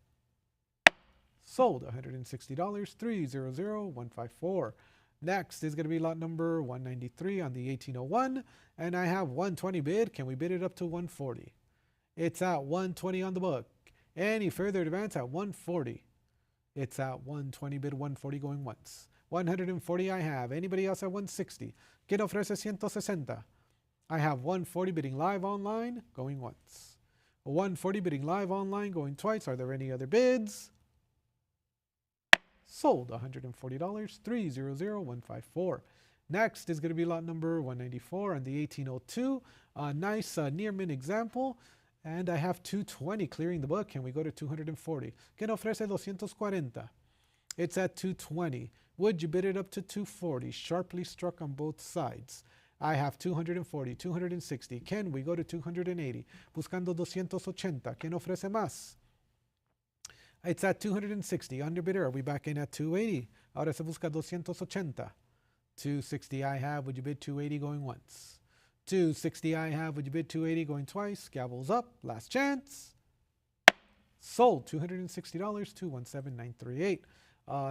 Sold $160, 300154. Next is going to be lot number 193 on the 1801, and I have 120 bid. Can we bid it up to 140? It's at 120 on the book. Any further advance at 140? It's at 120 bid 140 going once. 140 I have. Anybody else at 160? ¿Quién ofrece 160? I have 140 bidding live online going once. 140 bidding live online going twice. Are there any other bids? Sold $140, 300154. Next is going to be lot number 194 on the 1802. A nice near min example. And I have 220 clearing the book. Can we go to 240? ¿Quién ofrece 240? It's at 220. Would you bid it up to 240? Sharply struck on both sides. I have 240, 260. Can we go to 280? Buscando 280. ¿Quién ofrece más? It's at 260. Underbidder, are we back in at 280? Ahora se busca 280. 260 I have. Would you bid 280 going once? 260 I have. Would you bid 280 going twice? Gavels up. Last chance. Sold. $260. 217938.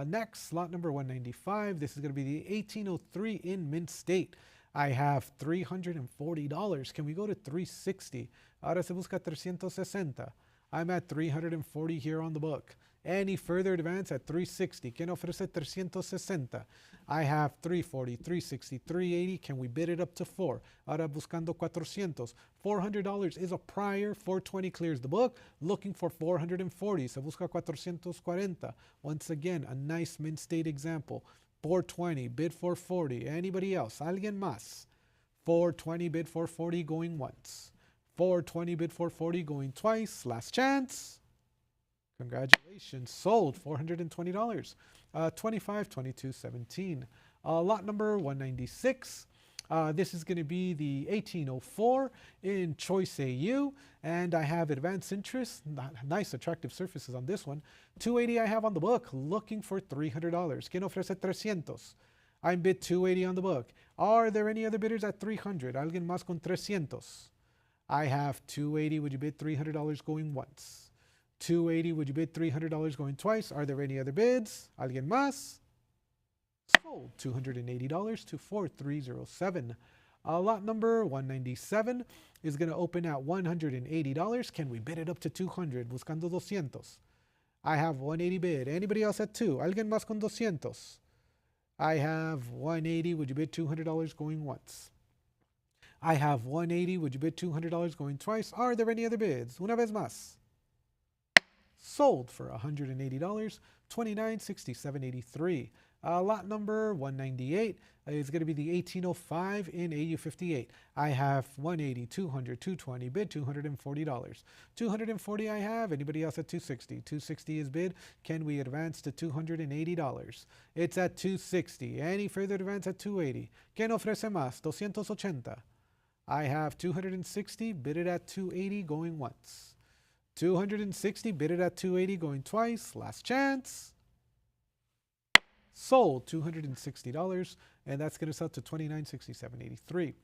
Next, lot number 195. This is going to be the 1803 in Mint State. I have $340. Can we go to 360? Ahora se busca 360. I'm at 340 here on the book. Any further advance at 360? ¿Quién ofrece 360? I have 340, 360, 380. Can we bid it up to 4? Ahora buscando 400. $400 is a prior. 420 clears the book. Looking for 440. Se busca 440. Once again, a nice Mint State example. 420, bid 440. Anybody else? ¿Alguien más? 420, bid 440, going once. 420, bid 440, going twice. Last chance. Congratulations. Sold. $420. 252217. Lot number 196. This is going to be the 1804 in Choice AU, and I have advanced interest. Nice attractive surfaces on this one. 280 I have on the book, looking for $300. ¿Quién ofrece 300? I'm bid 280 on the book. Are there any other bidders at 300? ¿Alguien más con 300? I have 280. Would you bid $300 going once? 280. Would you bid $300 going twice? Are there any other bids? ¿Alguien más? Sold. $280 to 4307. Lot number 197 is going to open at $180. Can we bid it up to 200? Buscando 200. I have 180 bid. Anybody else at 2? ¿Alguien más con 200? I have 180. Would you bid $200 going once? I have 180. Would you bid $200 going twice? Are there any other bids? Una vez más. Sold for $180. 296783. Lot number 198 is going to be the 1805 in AU58. I have 180, 200, 220, bid $240. 240 I have. Anybody else at 260? 260 is bid. Can we advance to $280? It's at 260. Any further advance at 280? ¿Quién ofrece más? 280. I have 260, bid it at 280, going once. 260, bid it at 280, going twice. Last chance. Sold. $260, and that's going to sell to $2967.83.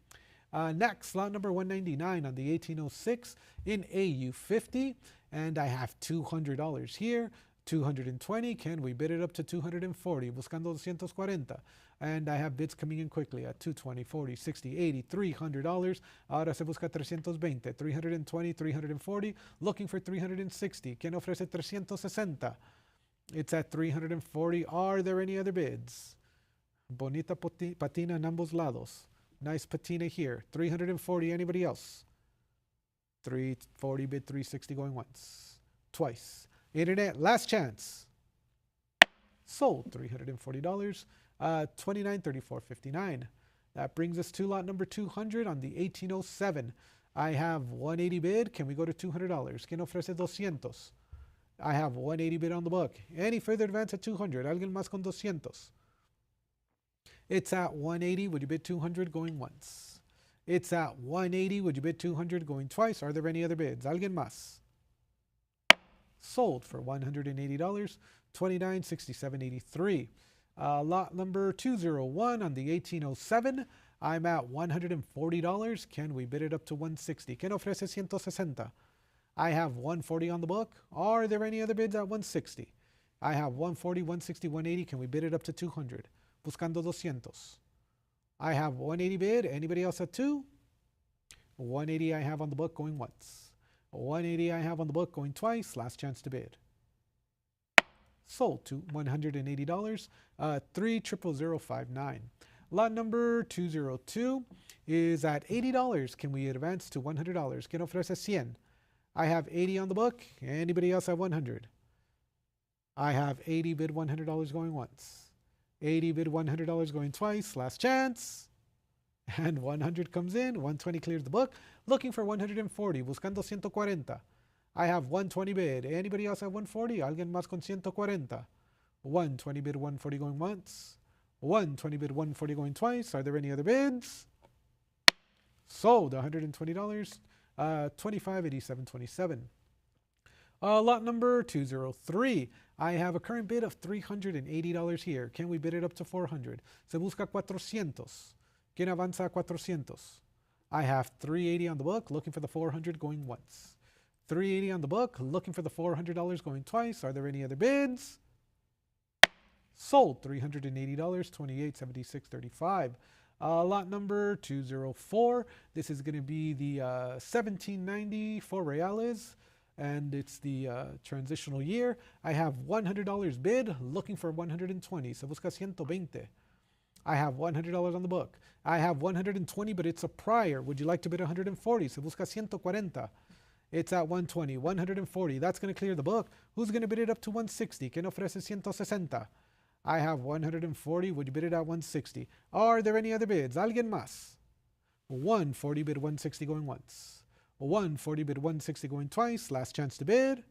Next, lot number 199 on the 1806 in AU50, and I have $200 here. 220. Can we bid it up to 240? Buscando 240. And I have bids coming in quickly at 220, 40, 60, 80, $300. Ahora se busca 320, 320, 340. Looking for 360. ¿Quién ofrece 360? It's at 340. Are there any other bids? Bonita patina en ambos lados. Nice patina here. 340. Anybody else? 340 bid 360 going once. Twice. Internet, last chance. Sold. $340. 2934.59. That brings us to lot number 200 on the 1807. I have 180 bid. Can we go to $200? ¿Quién ofrece 200? I have 180 bid on the book. Any further advance at 200? ¿Alguien más con 200? It's at 180. Would you bid 200 going once? It's at 180. Would you bid 200 going twice? Are there any other bids? ¿Alguien más? Sold for $180. 2967.83. Lot number 201 on the 1807. I'm at $140. Can we bid it up to 160? ¿Quién ofrece 160? I have 140 on the book. Are there any other bids at 160? I have 140, 160, 180. Can we bid it up to 200? Buscando 200. I have 180 bid. Anybody else at 2? 180 I have on the book going once. 180 I have on the book going twice. Last chance to bid. Sold to $180. 30059. Lot number 202 is at $80. Can we advance to $100? ¿Quién ofrece 100? I have 80 on the book. Anybody else at 100? I have 80 bid $100 going once. 80 bid $100 going twice. Last chance. And 100 comes in. 120 clears the book. Looking for 140. Buscando 140. I have 120 bid. Anybody else at 140? ¿Alguien más con 140? 120 bid 140 going once. 120 bid 140 going twice. Are there any other bids? Sold. $120. 2587.27. Lot number 203. I have a current bid of $380 here. Can we bid it up to 400? Se busca 400. ¿Quién avanza a 400? I have 380 on the book, looking for the 400 going once. 380 on the book, looking for the $400 going twice. Are there any other bids? Sold. $380, 2876.35. Lot number 204. This is going to be the 1790 4 reales, and it's the transitional year. I have $100 bid, looking for 120. Se busca 120. I have $100 on the book. I have 120, but it's a prior. Would you like to bid 140? Se busca 140. It's at 120. 140. That's going to clear the book. Who's going to bid it up to 160? ¿Quién ofrece 160? I have 140. Would you bid it at 160? Are there any other bids? ¿Alguien más? 140 bid 160 going once. 140 bid 160 going twice. Last chance to bid.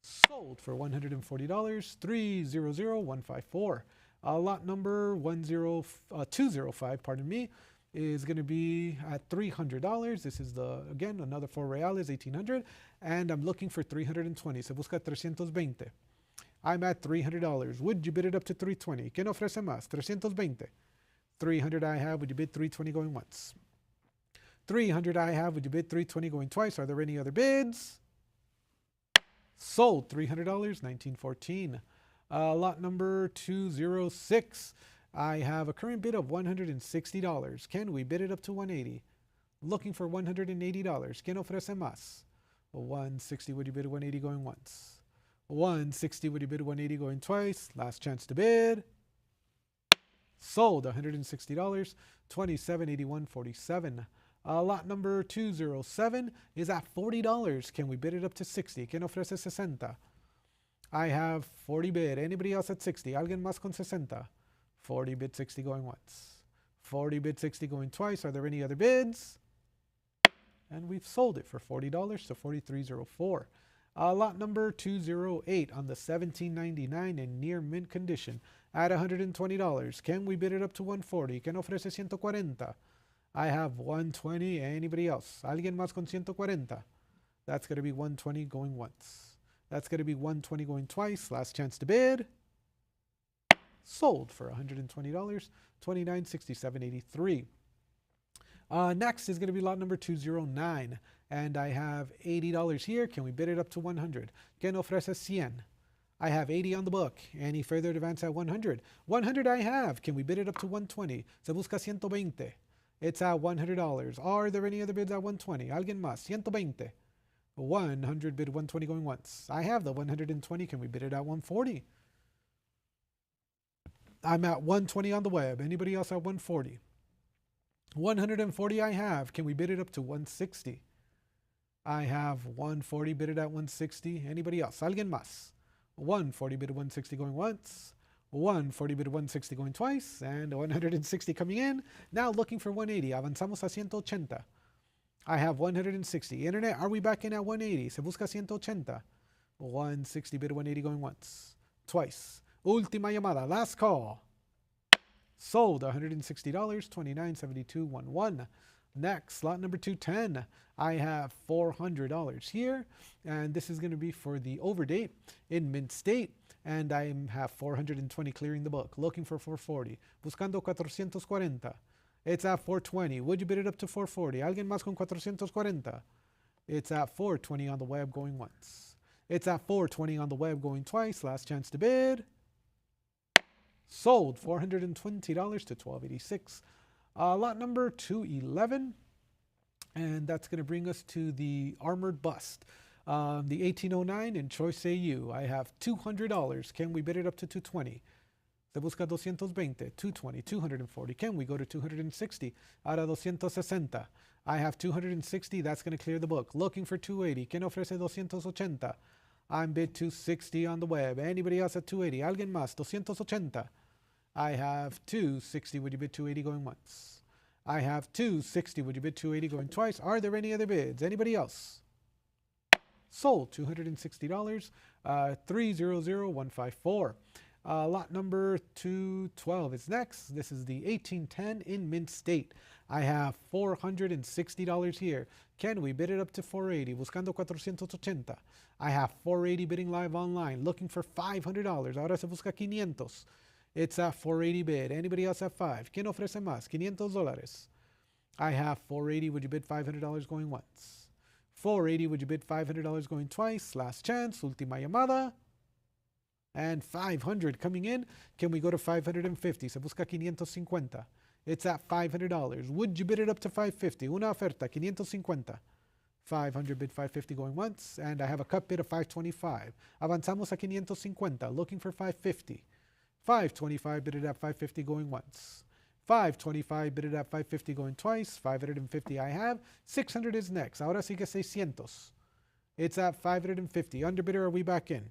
Sold for $140. 300154. Lot number 205, pardon me, is going to be at $300. This is again another 4 reales, 1800, and I'm looking for 320. Se busca 320. I'm at $300. Would you bid it up to 320? ¿Quién ofrece más? 320. 300 I have. Would you bid 320 going once? 300 I have. Would you bid 320 going twice? Are there any other bids? Sold. $300. 1914. Lot number 206. I have a current bid of $160. Can we bid it up to 180? Looking for $180. ¿Quién ofrece más? 160. Would you bid 180 going once? 160. Would you bid 180 going twice? Last chance to bid. Sold. $160. 2781.47. Lot number 207 is at $40. Can we bid it up to 60? ¿Quién ofrece 60? I have 40 bid. Anybody else at 60? ¿Alguien más con 60? 40 bid 60 going once. 40 bid 60 going twice. Are there any other bids? And we've sold it for $40 to $43.04. Lot number 208 on the 1799 in near mint condition at $120. Can we bid it up to 140? ¿Quién ofrece 140? I have 120. Anybody else? ¿Alguien más con 140? That's going to be 120 going once. That's going to be 120 going twice. Last chance to bid. Sold for $120. 2967.83. Next is going to be lot number 209. And I have $80 here. Can we bid it up to 100? ¿Quién ofrece 100? I have 80 on the book. Any further advance at 100? 100 I have. Can we bid it up to 120? Se busca 120. It's at $100. Are there any other bids at 120? ¿Alguien más? 120. 100 bid 120 going once. I have the 120. Can we bid it at 140? I'm at 120 on the web. Anybody else at 140? 140 I have. Can we bid it up to 160? I have 140 bid it at 160. Anybody else? ¿Alguien más? 140 bid 160 going once. 140 bid 160 going twice. And 160 coming in. Now looking for 180. Avanzamos a 180. I have 160. Internet, are we back in at 180? Se busca 180. 160 bid 180 going once. Twice. Última llamada. Last call. Sold $160. 2972.11. Next, lot number 210. I have $400 here, and this is going to be for the overdate in mint state, and I have 420 clearing the book. Looking for 440. Buscando 440. It's at 420. Would you bid it up to 440? ¿Alguien más con 440? It's at 420 on the web going once. It's at 420 on the web going twice. Last chance to bid. Sold $420 to $12.86. Lot number 211, and that's going to bring us to the armored bust. The 1809 in Choice AU. I have $200. Can we bid it up to 220? Se busca 220, 220, 240. Can we go to 260? Ahora 260. I have 260. That's going to clear the book. Looking for 280. ¿Quién ofrece 280? I'm bid 260 on the web. Anybody else at 280? ¿Alguien más? 280. I have 260. Would you bid 280 going once? I have 260. Would you bid 280 going twice? Are there any other bids? Anybody else? Sold $260. 300154. Lot number 212 is next. This is the 1810 in Mint State. I have $460 here. Can we bid it up to 480? Buscando 480. I have 480 bidding live online. Looking for $500. Ahora se busca 500. It's a 480 bid. Anybody else have 5? ¿Quién ofrece más? $500. I have 480. Would you bid $500 going once? 480. Would you bid $500 going twice? Last chance. Última llamada. And 500 coming in. Can we go to 550? Se busca 550. It's at $500. Would you bid it up to 550? Una oferta, 550. 500 bid 550 going once. And I have a cut bid of 525. Avanzamos a 550. Looking for 550. 525 bid it at 550 going once. 525 bid it at 550 going twice. 550 I have. 600 is next. Ahora sigue 600. It's at 550. Underbidder, are we back in?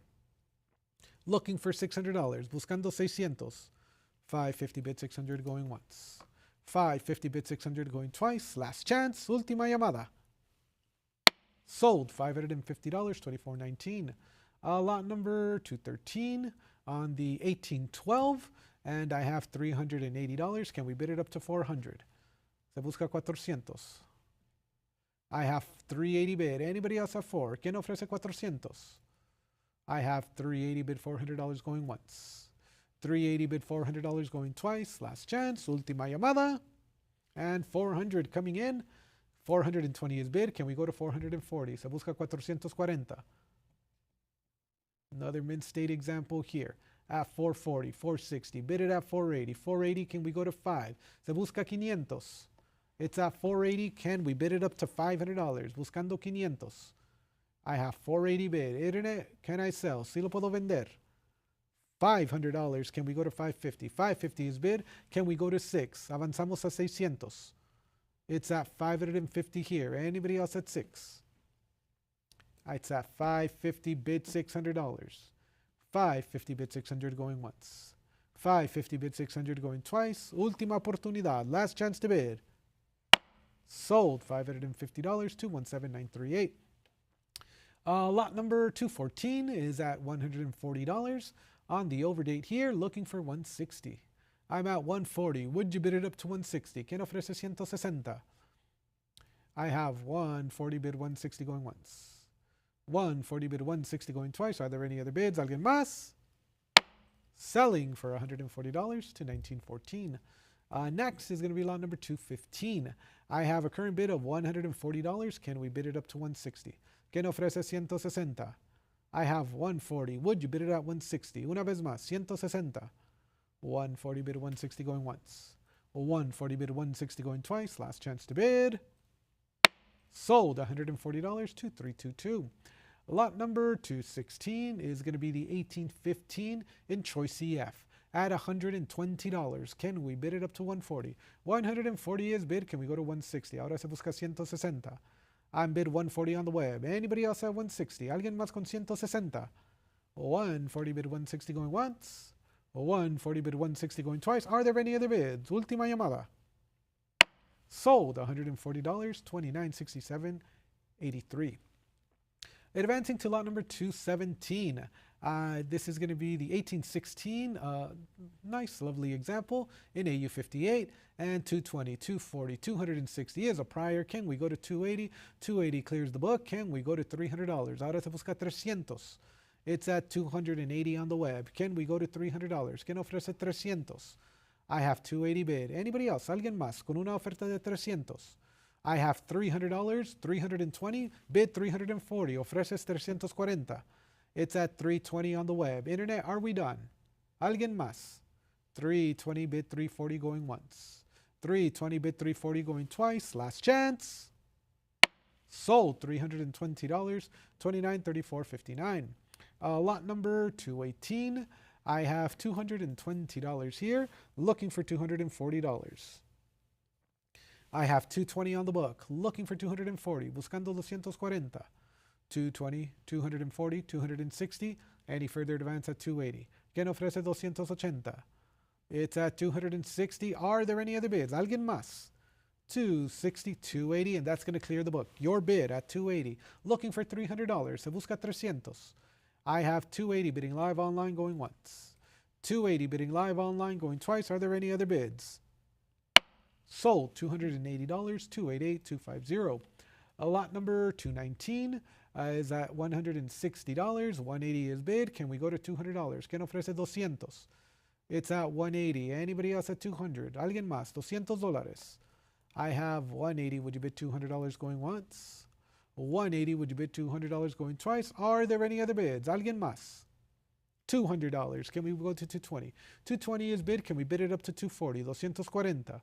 Looking for $600. Buscando 600. 550 bid 600 going once. 550 bid 600 going twice. Last chance. Última llamada. Sold $550, $24.19. Lot number 213 on the 1812. And I have $380. Can we bid it up to 400? Se busca 400. I have 380 bid. Anybody else have 4? ¿Quién ofrece 400? I have 380 bid $400 going once. 380 bid $400 going twice. Last chance. Última llamada. And 400 coming in. 420 is bid. Can we go to 440? Se busca 440. Another Mint State example here. At 440, 460. Bid it at 480. 480, can we go to 5? Se busca 500. It's at 480. Can we bid it up to $500? Buscando 500. I have 480 bid. Internet, can I sell? Si lo puedo vender. $500. Can we go to 550? 550 is bid. Can we go to 6? Avanzamos a 600. It's at 550 here. Anybody else at 6? It's at 550 bid $600. 550 bid 600 going once. 550 bid 600 going twice. Última oportunidad. Last chance to bid. Sold $550 $217,938. Lot number 214 is at $140. On the overdate here, looking for 160. I'm at 140. Would you bid it up to 160? ¿Quién ofrece 160? I have 140 bid 160 going once. 140 bid 160 going twice. Are there any other bids? ¿Alguien más? Selling for $140 to $19.14. Next is going to be lot number 215. I have a current bid of $140. Can we bid it up to 160? ¿Quién ofrece 160? I have 140. Would you bid it at 160? Una vez más, 160. 140 bid 160 going once. 140 bid 160 going twice. Last chance to bid. Sold $140 $2322. Lot number 216 is going to be the 1815 in Choice EF at $120. Can we bid it up to 140? 140 is bid. Can we go to 160? Ahora se busca 160. I'm bid 140 on the web. Anybody else at 160? ¿Alguien más con 160? 140 bid 160 going once. 140 bid 160 going twice. Are there any other bids? Última llamada. Sold $140, $29.67.83. Advancing to lot number 217. This is going to be the 1816. Nice, lovely example in AU58. And 220, 240, 260 is a prior. Can we go to 280? 280 clears the book. Can we go to $300? Ahora se busca 300. It's at 280 on the web. Can we go to $300? ¿Quién ofrece 300? I have 280 bid. Anybody else? ¿Alguien más con una oferta de 300? I have $300, 320, bid 340, ofreces 340. It's at 320 on the web. Internet, are we done? ¿Alguien más? 320 bid 340 going once. 320 bid 340 going twice. Last chance. Sold $320, $29.34.59. Lot number 218. I have $220 here, looking for $240. I have 220 on the book, looking for 240, buscando 240. 220, 240, 260, any further advance at 280. ¿Quién ofrece 280? It's at 260. Are there any other bids? ¿Alguien más? 260, 280, and that's going to clear the book. Your bid at 280, looking for $300. Se busca 300. I have 280 bidding live online going once. 280 bidding live online going twice. Are there any other bids? Sold. $280. 288. 250. Lot number 219 is at $160. 180 is bid. Can we go to $200? ¿Quién ofrece 200? It's at 180. Anybody else at 200? ¿Alguien más? $200. I have 180. Would you bid $200 going once? 180. Would you bid $200 going twice? Are there any other bids? ¿Alguien más? $200. Can we go to 220? 220 is bid. Can we bid it up to 240? 240.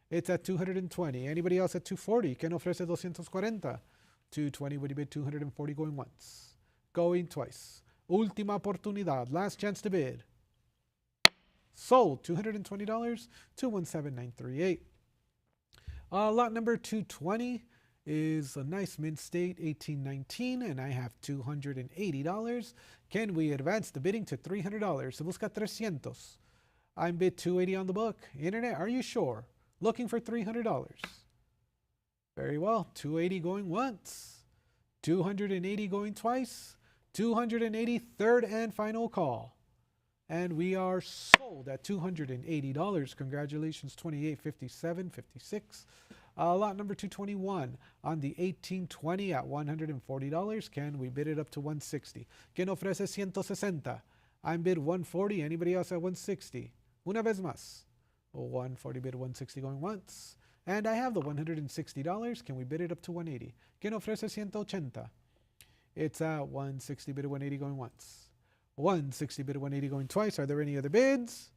It's at 220. Anybody else at 240? ¿Quién ofrece 240? 220. Would you bid 240 going once? Going twice. Última oportunidad. Last chance to bid. Sold. $220. 217,938. Lot number 220 is a nice mint state, 1819, and I have $280. Can we advance the bidding to $300? Se busca 300. I'm bid 280 on the book. Internet, are you sure? Looking for $300. Very well. 280 going once. 280 going twice. 280 third and final call. And we are sold at $280. Congratulations, 28, 57, 56. Lot number 221 on the 1820 at $140. Can we bid it up to 160? ¿Quién ofrece 160? I'm bid 140. Anybody else at 160? Una vez más. 140 bid 160 going once. And I have the $160. Can we bid it up to 180? ¿Quién ofrece 180? It's at 160 bid 180 going once. 160 bid 180 going twice. Are there any other bids?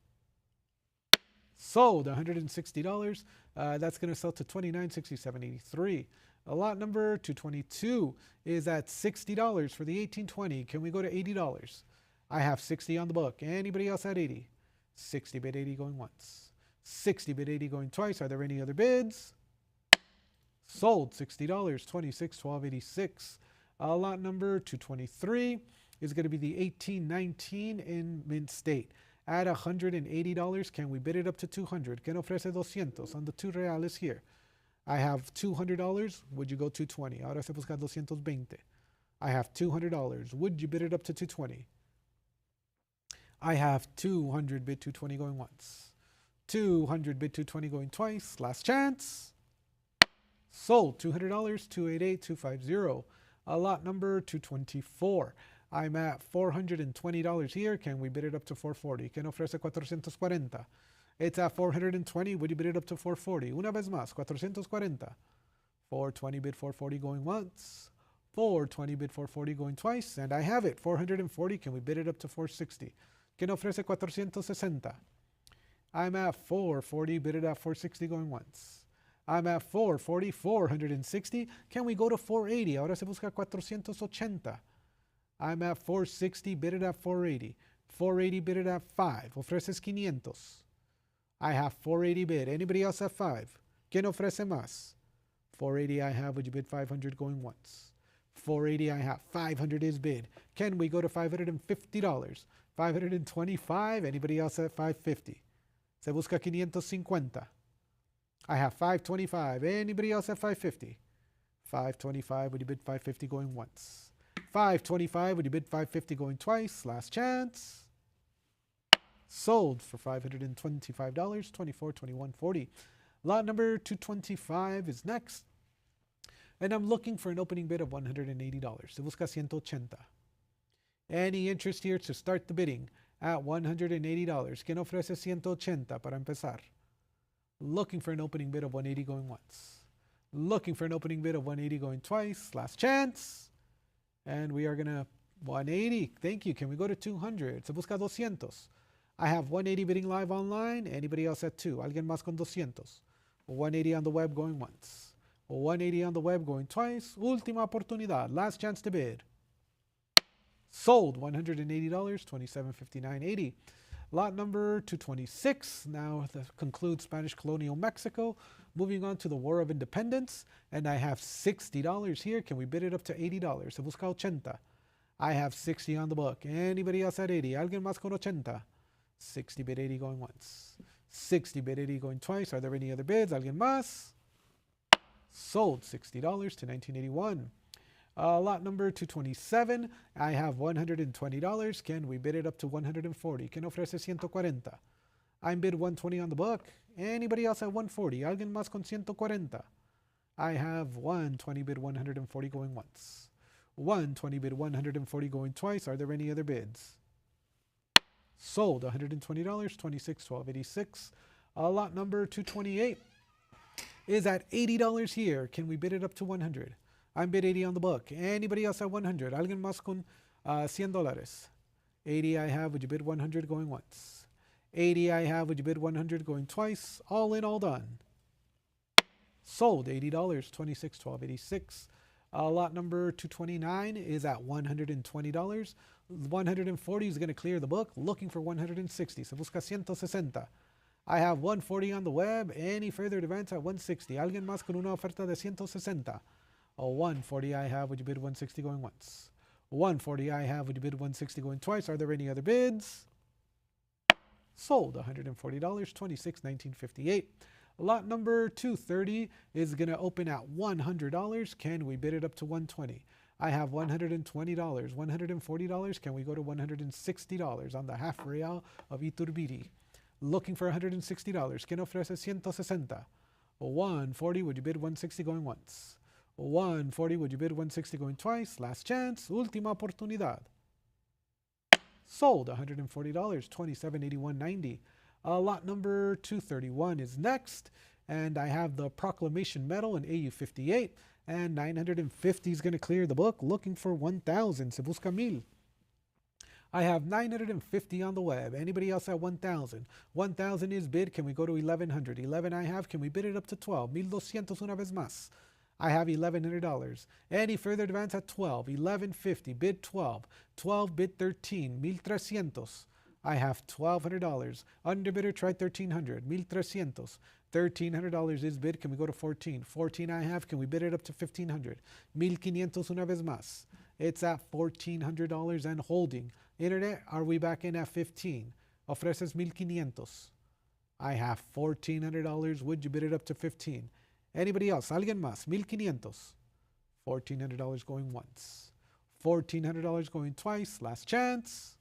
Sold. $160. That's going to sell to $29.67.83. Lot number 222 is at $60 for the 1820. Can we go to $80? I have 60 on the book. Anybody else at 80? 60 bid 80 going once. 60 bid 80 going twice. Are there any other bids? Sold. $60. $26.12.86. Lot number 223 is going to be the 1819 in mint state. At $180, can we bid it up to 200? ¿Quién ofrece 200 on the 2 reales here? I have $200. Would you go 220? Ahora se busca 220. I have $200. Would you bid it up to 220? I have 200 bid 220 going once. 200 bid 220 going twice. Last chance. Sold. $200. 288. 250. Lot number 224. I'm at $420 here. Can we bid it up to 440? ¿Quién ofrece 440? It's at 420. Would you bid it up to 440? Una vez más, 440. 420 bid 440 going once. 420 bid 440 going twice. And I have it, 440. Can we bid it up to 460? ¿Quién ofrece 460? I'm at 440. Bid it at 460 going once. I'm at 440. 460. Can we go to 480? Ahora se busca 480. I'm at 460, bid it at 480. 480 bid it at 5. Ofreces 500. I have 480 bid. Anybody else at 5? ¿Quién ofrece más? 480 I have. Would you bid 500 going once? 480 I have. 500 is bid. Can we go to $550? 525. Anybody else at 550? Se busca 550. I have 525. Anybody else at 550? 525. Would you bid 550 going once? 525. Would you bid 550 going twice? Last chance. Sold for $525. 24, 21, 40. Lot number 225 is next. And I'm looking for an opening bid of $180. Se busca 180. Any interest here to start the bidding at $180? ¿Quién ofrece 180 para empezar? Looking for an opening bid of 180 going once. Looking for an opening bid of 180 going twice. Last chance. And we are going to 180. Thank you. Can we go to 200? Se busca 200. I have 180 bidding live online. Anybody else at 2? Alguien más con 200. 180 on the web going once. 180 on the web going twice. Última oportunidad. Last chance to bid. Sold. $180. 27.59.80. Lot number 226. Now that concludes Spanish colonial Mexico. Moving on to the War of Independence. And I have $60 here. Can we bid it up to $80? Se busca 80. I have 60 on the book. Anybody else at 80? ¿Alguien más con 80? 60 bid 80 going once. 60 bid 80 going twice. Are there any other bids? ¿Alguien más? Sold. $60 to 1981. Lot number 227, I have $120. Can we bid it up to 140? ¿Quién ofrece 140? I'm bid 120 on the book. Anybody else at 140? ¿Alguien más con 140? I have 120 bid 140 going once. 120 bid 140 going twice. Are there any other bids? Sold. $120, 26, 1286. Lot number 228 is at $80 here. Can we bid it up to 100? I'm bid 80 on the book. Anybody else at 100? ¿Alguien más con $100? 80 I have. Would you bid 100 going once? 80 I have. Would you bid 100 going twice? All in, all done. Sold. $80, 26, 1286. Lot number 229 is at $120. 140 is going to clear the book. Looking for 160. Se busca 160. I have 140 on the web. Any further advance at 160. ¿Alguien más con una oferta de 160? 140 I have. Would you bid 160 going once? 140 I have. Would you bid 160 going twice? Are there any other bids? Sold. $140, 26, 1958. Lot number 230 is going to open at $100. Can we bid it up to 120? I have $120. $140. Can we go to $160 on the half real of Iturbide? Looking for $160. ¿Quién ofrece 160? 140. Would you bid 160 going once? 140. Would you bid 160 going twice? Last chance. Última oportunidad. Sold. $140. 2781.90. Lot number 231 is next, and I have the proclamation medal in AU58, and 950 is going to clear the book. Looking for 1,000. Se busca 1,000. I have 950 on the web. Anybody else at 1,000? 1,000 is bid. Can we go to 1,100? 11 I have. Can we bid it up to 12? 1,200 una vez más. I have $1,100. Any further advance at 12? 1,150. Bid 12. 12 bid 13. 1,300. I have $1,200. Underbidder tried 1,300. 1,300. $1,300 is bid. Can we go to 14? 14 I have. Can we bid it up to 1,500? 1,500 una vez más. It's at $1,400 and holding. Internet, are we back in at 15? Ofreces 1,500. I have $1,400. Would you bid it up to 15? Anybody else? ¿Alguien más? 1,500. $1,400 going once. $1,400 going twice. Last chance.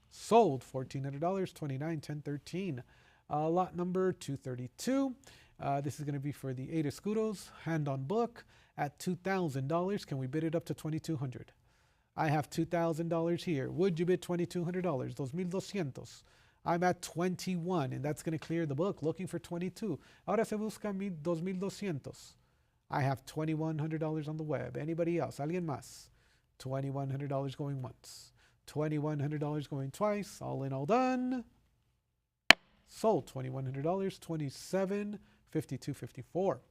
Sold. $1,400. 29, 10, 13. Lot number 232. This is going to be for the 8 escudos. Hand on book at $2,000. Can we bid it up to 2,200? I have $2,000 here. Would you bid $2,200? 2,200. I'm at 21, and that's going to clear the book. Looking for 22. Ahora se busca 2,200. I have $2,100 on the web. Anybody else? ¿Alguien más? $2,100 going once. $2,100 going twice. All in, all done. Sold. $2,100. 27, 52, 54.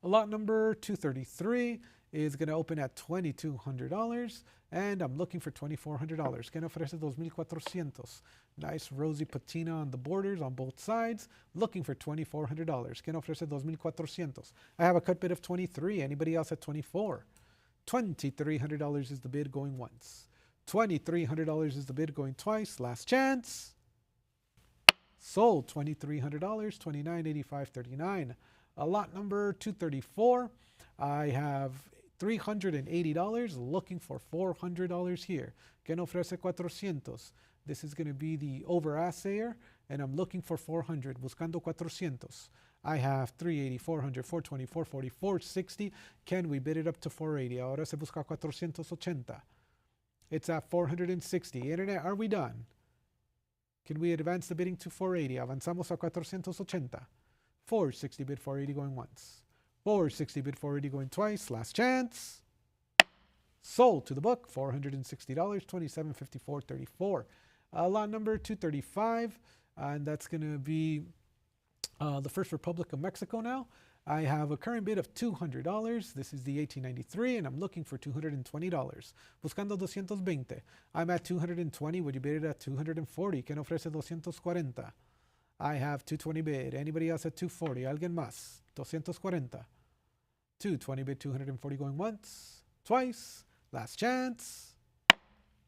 Lot number 233 is going to open at $2,200, and I'm looking for $2,400. ¿Quién ofrece 2,400? Nice rosy patina on the borders on both sides. Looking for $2,400. ¿Quién ofrece 2,400? I have a cut bid of 23. Anybody else at 24? $2,300 is the bid going once. $2,300 is the bid going twice. Last chance. Sold. $2,300. 29.85.39. Lot number 234. I have $380. Looking for $400 here. ¿Quién ofrece 400? This is going to be the over assayer, and I'm looking for 400. Buscando 400. I have 380, 400, 420, 440, 460. Can we bid it up to 480? Ahora se busca 480. It's at 460. Internet, are we done? Can we advance the bidding to 480? Avanzamos a 480. 460 bid 480 going once. 460 bid 480 going twice. Last chance. Sold to the book. $460. 27.54.34. Lot number 235. And that's going to be the First Republic of Mexico now. I have a current bid of $200. This is the 1893, and I'm looking for $220. Buscando 220. I'm at 220. Would you bid it at 240? ¿Quién ofrece 240? I have 220 bid. Anybody else at 240? ¿Alguien más? 240. 220 bid, 240 going once, twice. Last chance.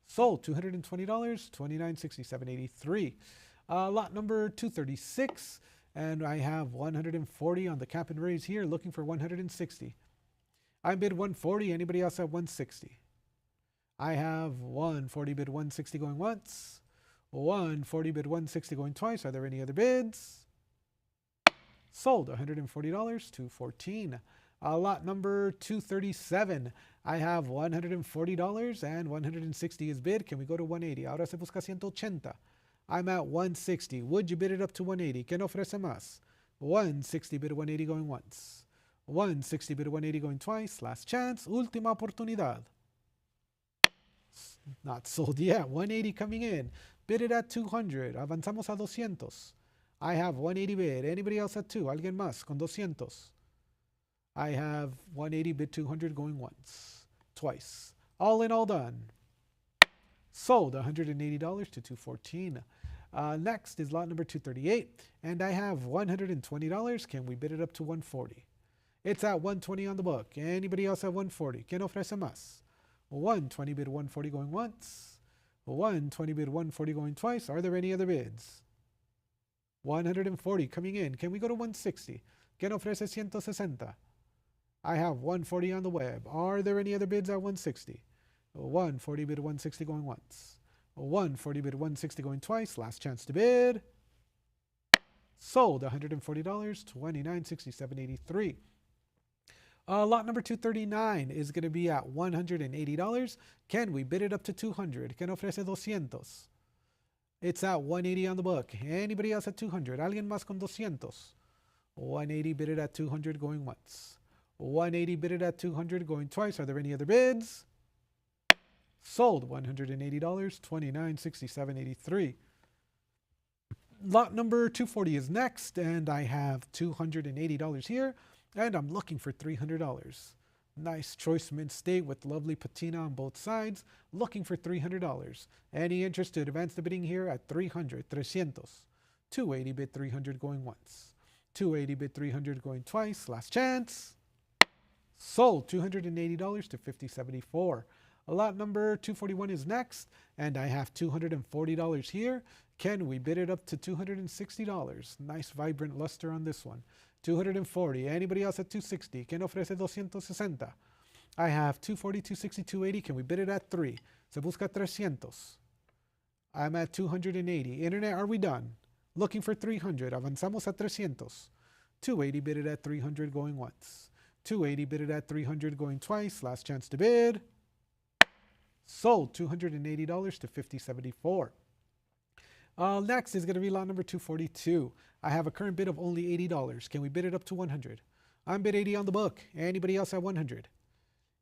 Sold. $220. 29.67.83. Lot number 236. And I have 140 on the cap and raise here, looking for 160. I bid 140. Anybody else at 160? I have 140 bid 160 going once. 140 bid 160 going twice. Are there any other bids? Sold. $140, 214. Lot number 237. I have $140 and 160 is bid. Can we go to 180? Ahora se busca 180. I'm at 160. Would you bid it up to 180? ¿Quién ofrece más? 160 bid 180 going once. 160 bid 180 going twice. Last chance. Última oportunidad. Not sold yet. 180 coming in. Bid it at 200. Avanzamos a 200. I have 180 bid. Anybody else at 2? ¿Alguien más con 200? I have 180 bid 200 going once. Twice. All in, all done. Sold. $180 to 214. Next is lot number 238. And I have $120. Can we bid it up to 140? It's at 120 on the book. Anybody else at 140? ¿Quién ofrece más? 120 bid 140 going once. 120 bid 140 going twice. Are there any other bids? 140 coming in. Can we go to 160? ¿Quién ofrece 160? I have 140 on the web. Are there any other bids at 160? 140 bid 160 going once. 140 bid 160 going twice. Last chance to bid. Sold. $140, $29.67.83. Lot number 239 is going to be at $180. Can we bid it up to 200? ¿Quién ofrece 200? It's at 180 on the book. Anybody else at 200? ¿Alguien más con 200? 180 bid it at 200 going once. 180 bid it at 200 going twice. Are there any other bids? Sold. $180, $29.67.83. Lot number 240 is next, and I have $280 here. And I'm looking for $300. Nice choice mint state with lovely patina on both sides. Looking for $300. Any interest to advance the bidding here at 300, 300. 280 bid 300 going once. 280 bid 300 going twice. Last chance. Sold. $280 to 50.74. Lot number 241 is next, and I have $240 here. Can we bid it up to $260? Nice vibrant luster on this one. 240. Anybody else at 260? ¿Quién ofrece 260? I have 240, 260, 280. Can we bid it at 3? Se busca 300. I'm at 280. Internet, are we done? Looking for 300. Avanzamos a 300. 280 bid it at 300 going once. 280 bid it at 300 going twice. Last chance to bid. Sold. $280 to 50.74. Next is going to be lot number 242. I have a current bid of only $80. Can we bid it up to 100? I'm bid 80 on the book. Anybody else at 100?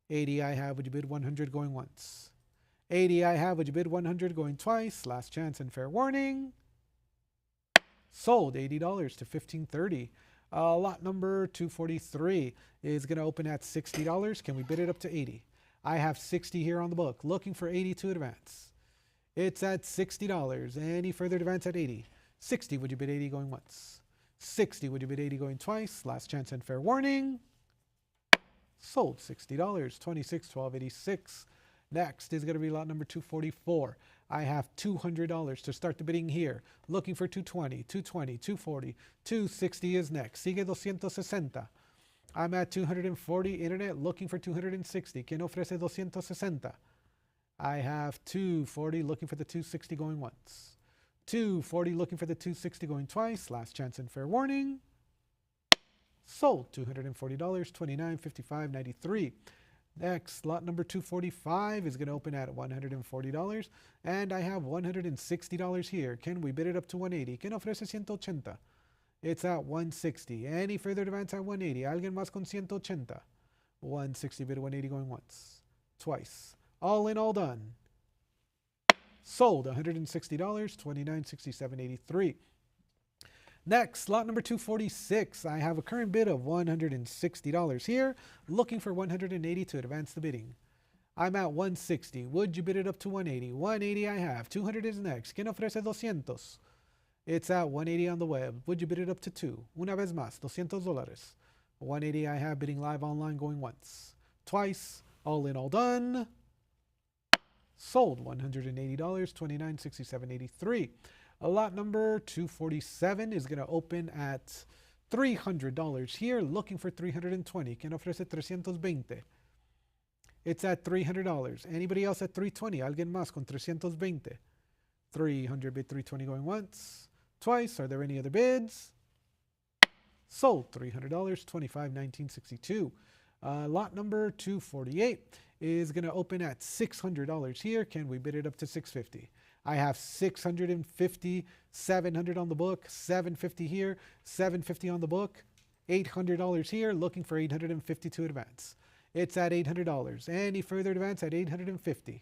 80 I have. Would you bid 100 going once? 80 I have. Would you bid 100 going twice? Last chance and fair warning. Sold. $80 to 15.30. Lot number 243 is going to open at $60. Can we bid it up to 80? I have 60 here on the book. Looking for 80 to advance. It's at $60. Any further advance at 80? 60, would you bid 80 going once? 60, would you bid 80 going twice? Last chance and fair warning. Sold. $60, $26.12.86. Next is going to be lot number 244. I have $200 to start the bidding here. Looking for 220, 220, 240, 260 is next. Sigue 260. I'm at 240. Internet, looking for 260. ¿Quién ofrece 260? I have 240 looking for the 260 going once. 240 looking for the 260 going twice. Last chance and fair warning. Sold. $240, $29.55.93. Next, lot number 245 is going to open at $140. And I have $160 here. Can we bid it up to 180? ¿Quién ofrece 180? It's at 160. Any further advance at 180? ¿Alguien más con 180? 160 bid 180 going once. Twice. All in, all done. Sold. $160, $29.67.83. Next, lot number 246. I have a current bid of $160 here. Looking for 180 to advance the bidding. I'm at 160. Would you bid it up to 180? 180 I have. 200 is next. ¿Quién ofrece 200? It's at 180 on the web. Would you bid it up to 2? Una vez más, $200. 180 I have. Bidding live online going once. Twice. All in, all done. Sold. $180, $29.67.83. Lot number 247 is going to open at $300 here. Looking for 320. ¿Quién ofrece 320? It's at $300. Anybody else at $320? Alguien más con 320. 300 bid 320 going once. Twice. Are there any other bids? Sold. $300. 25.1962. Lot number 248 is going to open at $600 here. Can we bid it up to $650? I have $650, $700 on the book, $750 here, $750 on the book, $800 here, looking for $850 to advance. It's at $800. Any further advance at $850?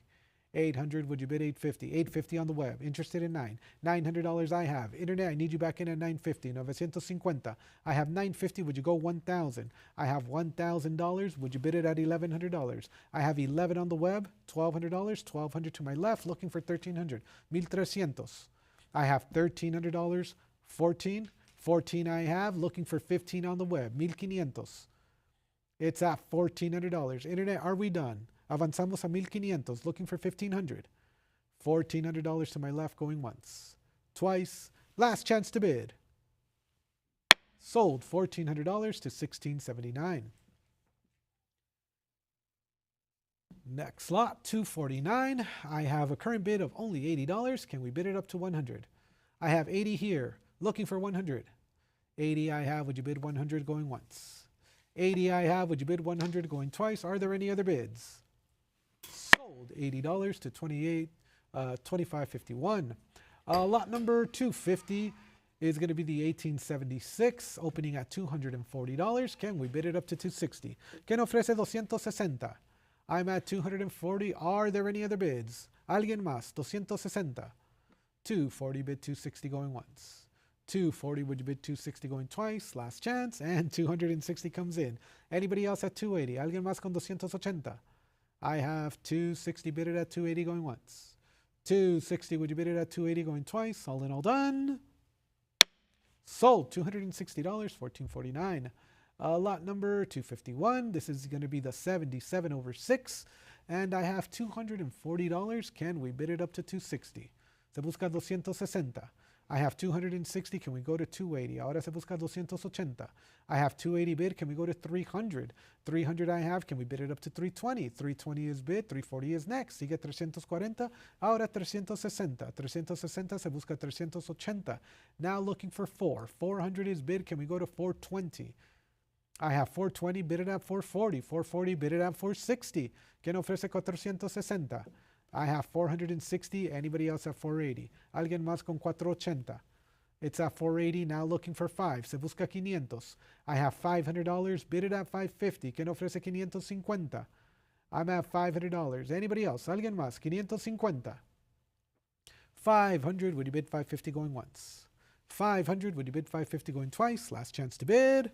800, would you bid 850? 850 on the web. Interested in 9. $900 I have. Internet, I need you back in at 950. 950. I have 950. Would you go 1,000? I have $1,000. Would you bid it at $1,100? I have 11 on the web. $1,200. 1,200 to my left. Looking for 1,300. 1,300. I have $1,300. 14. 14 I have. Looking for 15 on the web. 1,500. It's at $1,400. Internet, are we done? Avanzamos a 1,500, looking for 1,500. $1,400 to my left, going once. Twice. Last chance to bid. Sold. $1,400 to $1,679. Next lot, 249. I have a current bid of only $80. Can we bid it up to 100? I have 80 here, looking for 100. 80 I have. Would you bid 100 going once? 80 I have. Would you bid 100 going twice? Are there any other bids? Sold. $80 to $25.51. Lot number 250 is going to be the 1876, opening at $240. Can we bid it up to 260? ¿Quién ofrece 260? I'm at 240. Are there any other bids? ¿Alguien más? 260. 240 bid 260 going once. 240, would you bid 260 going twice? Last chance. And 260 comes in. Anybody else at 280? ¿Alguien más con 280? I have 260 bid it at 280 going once. 260, would you bid it at 280 going twice? All in all done. Sold. $260, $14.49. Lot number 251. This is going to be the 77/6. And I have $240. Can we bid it up to 260? Se busca 260. I have 260. Can we go to 280? Ahora se busca 280. I have 280 bid. Can we go to 300? 300 I have. Can we bid it up to 320? 320 is bid. 340 is next. Sigue 340. Ahora 360. 360 se busca 380. Now looking for 4. 400 is bid. Can we go to 420? I have 420. Bid it at 440. 440 bid it at 460. ¿Quién ofrece 460? I have 460. Anybody else at 480? Alguien más con 480. It's at 480. Now looking for 5. Se busca 500. I have $500. Bid it at 550. ¿Quién ofrece 550? I'm at $500. Anybody else? Alguien más? 550. 500. Would you bid 550 going once? 500. Would you bid 550 going twice? Last chance to bid.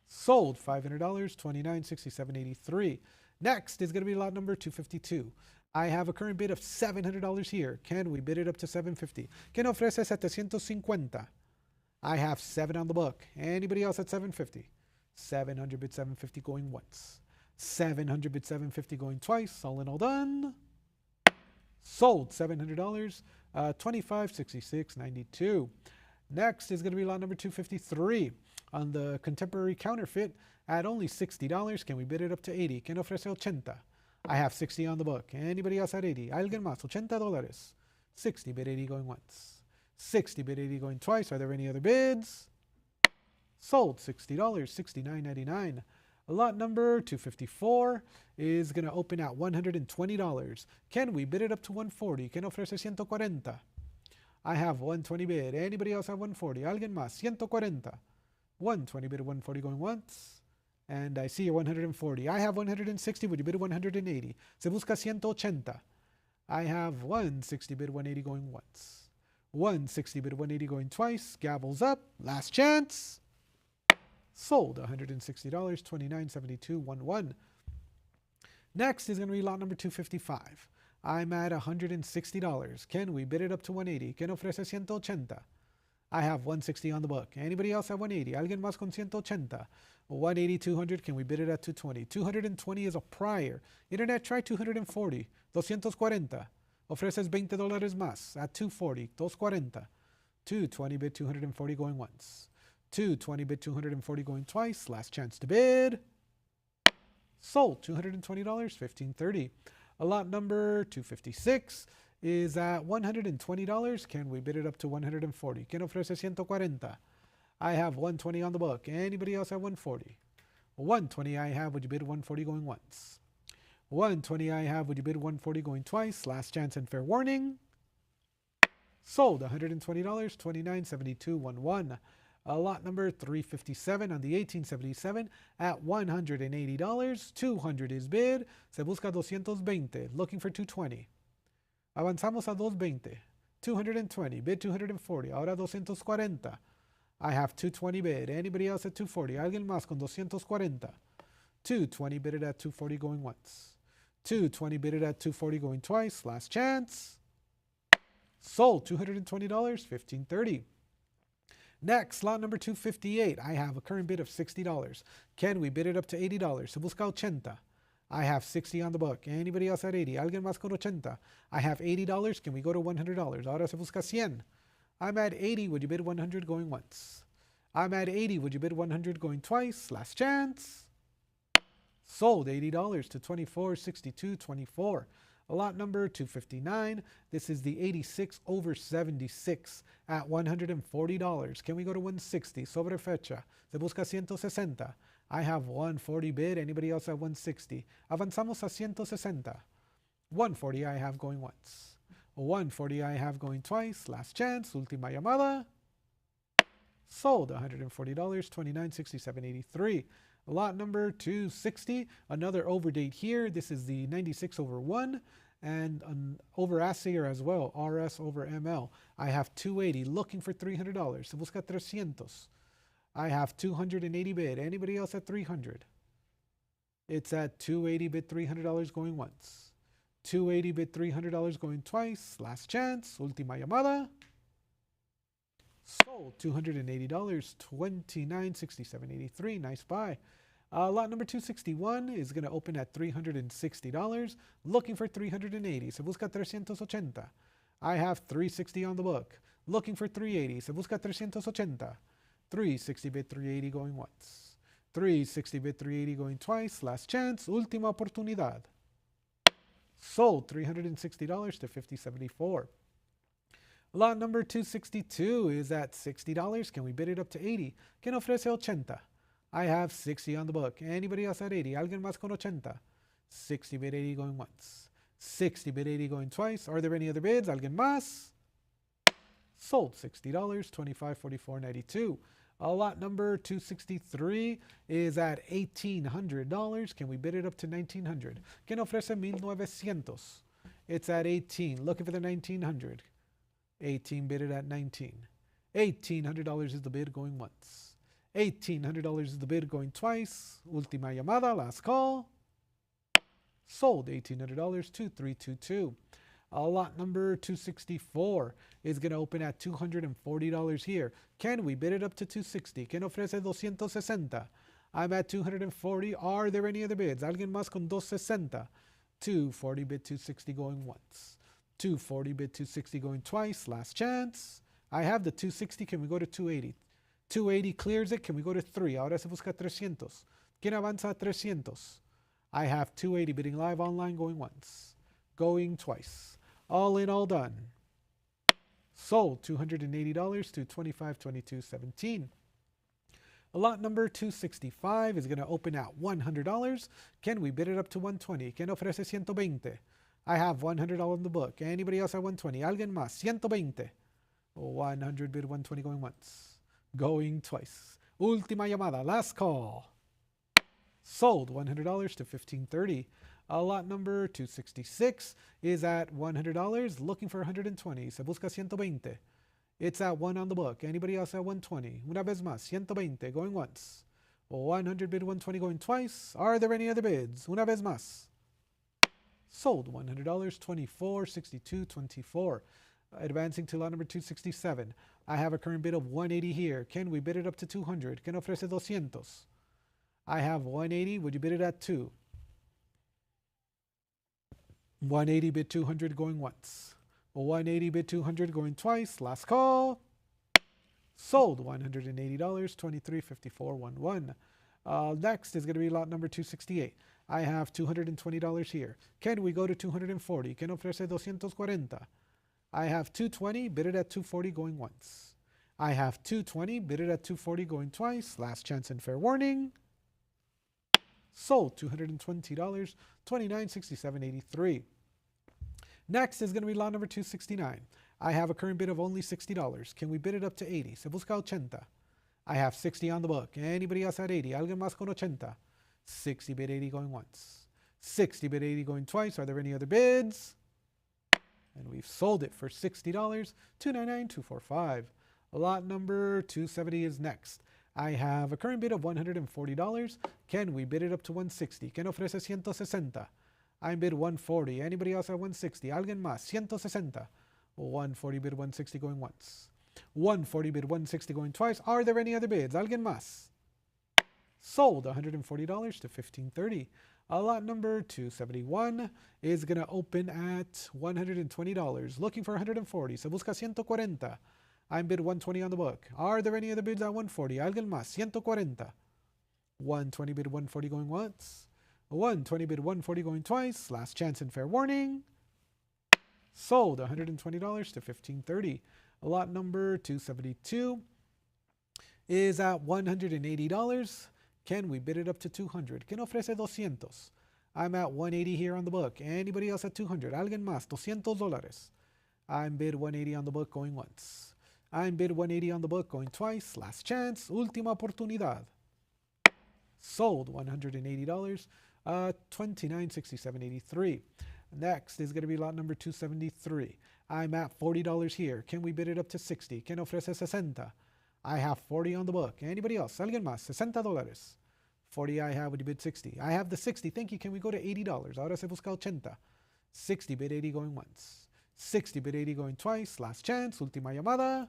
Sold. $500. $29.67.83. Next is going to be lot number 252. I have a current bid of $700 here. Can we bid it up to $750? ¿Quién ofrece 750? I have 7 on the book. Anybody else at 750? 700 bid 750 going once. 700 bid 750 going twice. All in all done. Sold. $700. $25.66.92. Next is going to be lot number 253 on the contemporary counterfeit at only $60. Can we bid it up to 80? ¿Quién ofrece 80? I have 60 on the book. Anybody else at 80? ¿Alguien más? $80. 60 bid 80 going once. 60 bid 80 going twice. Are there any other bids? Sold. $60. $69.99. Lot number 254 is going to open at $120. Can we bid it up to 140? ¿Quién ofrece 140? I have 120 bid. Anybody else at 140? ¿Alguien más? 140. 120 bid 140 going once. And I see you're 140. I have 160. Would you bid 180? Se busca 180. I have 160 bid 180 going once. 160 bid 180 going twice. Gavels up. Last chance. Sold. $160. $29.72.11. Next is going to be lot number 255. I'm at $160. Can we bid it up to 180? ¿Quién ofrece 180? I have 160 on the book. Anybody else at 180? ¿Alguien más con 180? 180, 200. Can we bid it at 220? 220 is a prior. Internet, try 240. 240. Ofreces $20 más at 240. 240. 220 bid 240 going once. 220 bid 240 going twice. Last chance to bid. Sold, $220, $15.30. A lot number 256 is at $120. Can we bid it up to $140? ¿Quién ofrece $140? I have $120 on the book. Anybody else at $140? $120 I have. Would you bid $140 going once? $120 I have. Would you bid $140 going twice? Last chance and fair warning. Sold, $120, $29.7211. Lot number 357 on the 1877 at $180. 200 is bid. Se busca 220. Looking for 220. Avanzamos a 220. 220. Bid 240. Ahora 240. I have 220 bid. Anybody else at 240? Alguien más con 240. 220 bid it at 240 going once. 220 bid it at 240 going twice. Last chance. Sold, $220, $15.30. Next, lot number 258. I have a current bid of $60. Can we bid it up to $80? Se busca 80. I have 60 on the book. Anybody else at 80? Alguien más con 80. I have $80. Can we go to $100? Ahora se busca 100. I'm at 80. Would you bid 100 going once? I'm at 80. Would you bid 100 going twice? Last chance. Sold, $80 to $24.6224. Lot number 259. This is the 86 over 76 at $140. Can we go to 160? Sobre fecha. Se busca 160. I have 140 bid. Anybody else at 160? Avanzamos a 160. 140 I have going once. 140 I have going twice. Last chance. Última llamada. Sold, $140, $29.6783. Lot number 260, another overdate here. This is the 96 over 1 and an over assayer as well, RS over ML. I have 280, looking for $300. Se busca 300. I have 280 bid. Anybody else at 300? It's at 280 bid, $300 going once. 280 bid, $300 going twice. Last chance, última llamada. Sold, $280, $29.6783. Nice buy. Lot number 261 is going to open at $360. Looking for 380. Se busca 380. I have 360 on the book. Looking for 380. Se busca 380. 360 bid 380 going once. 360 bid 380 going twice. Last chance. Última oportunidad. Sold, $360 to $50.74. Lot number 262 is at $60. Can we bid it up to 80? ¿Quién ofrece 80? I have 60 on the book. Anybody else at 80? ¿Alguien más con 80? 60 bid 80 going once. 60 bid 80 going twice. Are there any other bids? ¿Alguien más? Sold, $60, $25.4492. Lot number 263 is at $1,800. Can we bid it up to $1,900? ¿Quién ofrece 1,900? It's at 18. Looking for the 1,900. 18 bid it at 19. $1,800 is the bid going once. $1,800 is the bid going twice. Última llamada, last call. Sold, $1,800, $2322. Lot number 264 is going to open at $240 here. Can we bid it up to 260? ¿Quién ofrece 260? I'm at 240. Are there any other bids? ¿Alguien más con 260? 240 bid 260 going once. 240 bid 260 going twice. Last chance. I have the 260. Can we go to 280? 280 clears it. Can we go to 3? Ahora se busca 300. ¿Quién avanza a 300? I have 280 bidding live online going once. Going twice. All in, all done. Sold, $280 to $25.2217. Lot number 265 is going to open at $100. Can we bid it up to 120? ¿Quién ofrece 120? I have $100 on the book. Anybody else at 120? ¿Alguien más? 120. 100 bid 120 going once. Going twice. Última llamada. Last call. Sold, $100 to $15.30. Lot number 266 is at $100. Looking for 120. Se busca 120. It's at 1 on the book. Anybody else at 120? Una vez más. 120 going once. 100 bid 120 going twice. Are there any other bids? Una vez más. Sold, $100, $24.6224. Advancing to lot number 267. I have a current bid of 180 here. Can we bid it up to 200? ¿Quién ofrece 200? I have 180. Would you bid it at 2? 180 bid 200 going once. 180 bid 200 going twice. Last call. Sold, $180, $23.5411. Next is going to be lot number 268. I have $220 here. Can we go to 240? ¿Quién ofrece 240? I have 220, bid it at 240 going once. I have 220, bid it at 240 going twice. Last chance and fair warning. Sold, $220, $29.67.83. Next is going to be lot number 269. I have a current bid of only $60. Can we bid it up to 80? Se busca 80. I have 60 on the book. Anybody else at 80? ¿Alguien más con 80? 60 bid 80 going once. 60 bid 80 going twice. Are there any other bids? And we've sold it for $60, $299.245. Lot number 270 is next. I have a current bid of $140. Can we bid it up to 160? ¿Quién ofrece 160? I bid 140. Anybody else at 160? ¿Alguien más? 160. 140 bid 160 going once. 140 bid 160 going twice. Are there any other bids? ¿Alguien más? Sold, $140 to $15.30. Lot number 271 is going to open at $120. Looking for 140. Se busca 140. I bid 120 on the book. Are there any other bids at 140? ¿Alguien más? 140. 120 bid 140 going once. 120 bid 140 going twice. Last chance and fair warning. Sold, $120 to $15.30. Lot number 272 is at $180. Can we bid it up to 200? ¿Quién ofrece 200? I'm at 180 here on the book. Anybody else at 200? ¿Alguien más? $200. I'm bid 180 on the book going once. I'm bid 180 on the book going twice. Last chance. Última oportunidad. Sold, $180. $29.67.83. Next is going to be lot number 273. I'm at $40 here. Can we bid it up to 60? ¿Quién ofrece 60? I have 40 on the book. Anybody else? ¿Alguien más? $60. 40 I have. Would you bid 60? I have the 60. Thank you. Can we go to $80? Ahora se busca 80. 60 bid 80 going once. 60 bid 80 going twice. Last chance. Última llamada.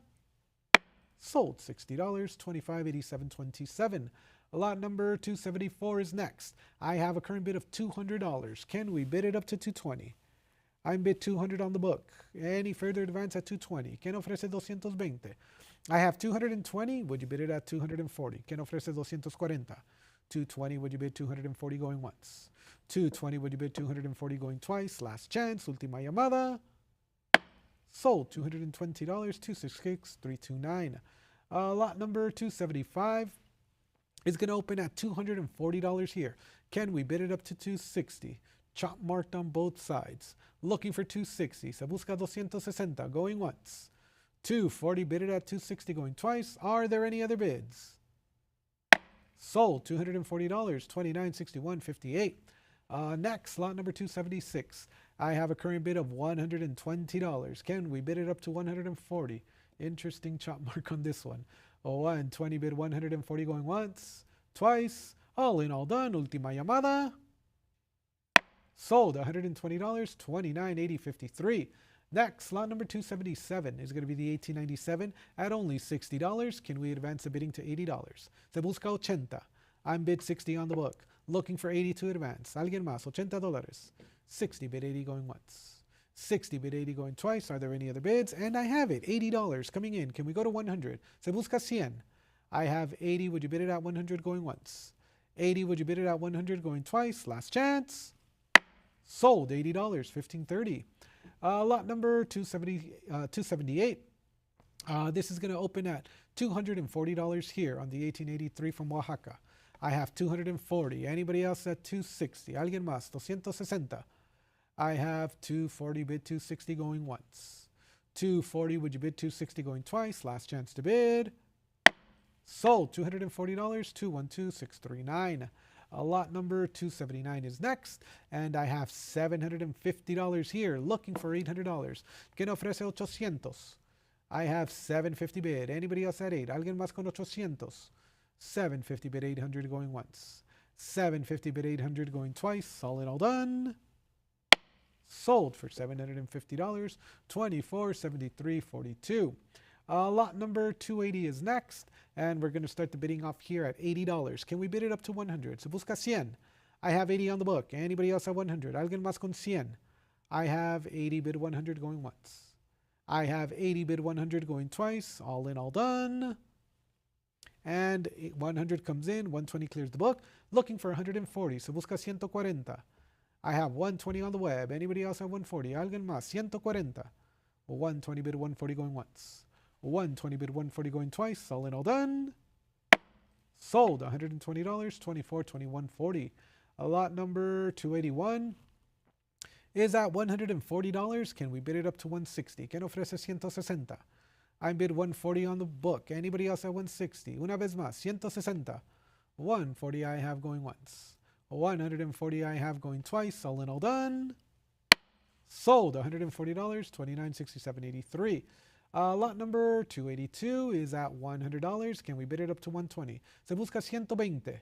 Sold, $60, $25.87.27. Lot number 274 is next. I have a current bid of $200. Can we bid it up to 220? I'm bid 200 on the book. Any further advance at 220? ¿Quién ofrece 220? I have 220. Would you bid it at 240? ¿Quién ofrece 240? 220. Would you bid 240 going once? 220. Would you bid 240 going twice? Last chance. Última llamada. Sold, $220, $266.329. Lot number 275 is going to open at $240 here. Can we bid it up to 260? Chop marked on both sides. Looking for 260. Se busca 260 going once. 240 bid it at 260 going twice. Are there any other bids? Sold, $240, $29.61.58. Next, lot number 276. I have a current bid of $120. Can we bid it up to 140? Interesting chop mark on this one. 120 bid 140 going once, twice, all in all done. Última llamada. Sold, $120, $29.80.53. Next, lot number 277 is going to be the 1897 at only $60. Can we advance the bidding to $80? Se busca 80. I'm bid 60 on the book. Looking for 80 to advance. ¿Alguien más? $80. 60 bid 80 going once. 60 bid 80 going twice. Are there any other bids? And I have it. $80 coming in. Can we go to 100? Se busca 100. I have 80. Would you bid it at 100 going once? 80. Would you bid it at 100 going twice? Last chance. Sold, $80, $15.30. Lot number 278. This is going to open at $240 here on the 1883 from Oaxaca. I have 240. Anybody else at 260? ¿Alguien más? 260. I have 240 bid 260 going once. 240, would you bid 260 going twice? Last chance to bid. Sold, $240, $212,639. Lot number 279 is next, and I have $750 here, looking for $800. ¿Quién ofrece 800? I have 750 bid. Anybody else at 8? ¿Alguien más con 800? 750 bid 800 going once. 750 bid 800 going twice. All in all done. Sold for $750, $24.73.42. Lot number 280 is next, and we're going to start the bidding off here at $80. Can we bid it up to 100? Se busca 100. I have 80 on the book. Anybody else at 100? ¿Alguien más con 100? I have 80 bid 100 going once. I have 80 bid 100 going twice. All in, all done. And 100 comes in, 120 clears the book. Looking for 140, se busca 140. I have 120 on the web. Anybody else have 140? Alguien más? 140. 120 bid 140 going once. 120 bid 140 going twice. All in, all done. Sold. $120, 24, 21, 40. Lot number 281 is at $140. Can we bid it up to 160? ¿Quién ofrece 160? I bid 140 on the book. Anybody else at 160? Una vez más, 160. 140 I have going once. 140 I have going twice. All in, all done. Sold. $140, 29, 67, 83. Lot number 282 is at $100. Can we bid it up to 120? Se busca 120.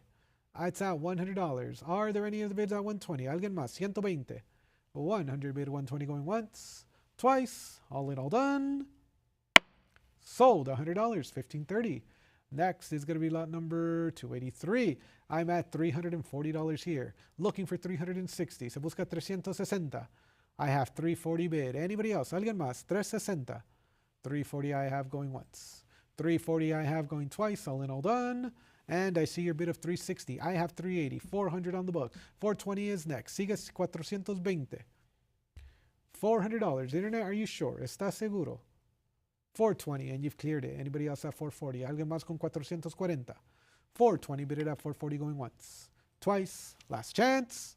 It's at $100. Are there any other bids at 120? Alguien más? 120. 100 bid 120 going once, twice. All in, all done. Sold. $100, 1530. Next is going to be lot number 283. I'm at $340 here. Looking for 360. Se busca 360. I have 340 bid. Anybody else? Alguien más? 360. 340 I have going once. 340 I have going twice. All in, all done. And I see your bid of 360. I have 380. 400 on the book. 420 is next. Sigue 420. $400. Internet, are you sure? ¿Estás seguro? 420 and you've cleared it. Anybody else at 440? Alguien más con 440. 420 bid it at 440 going once. Twice. Last chance.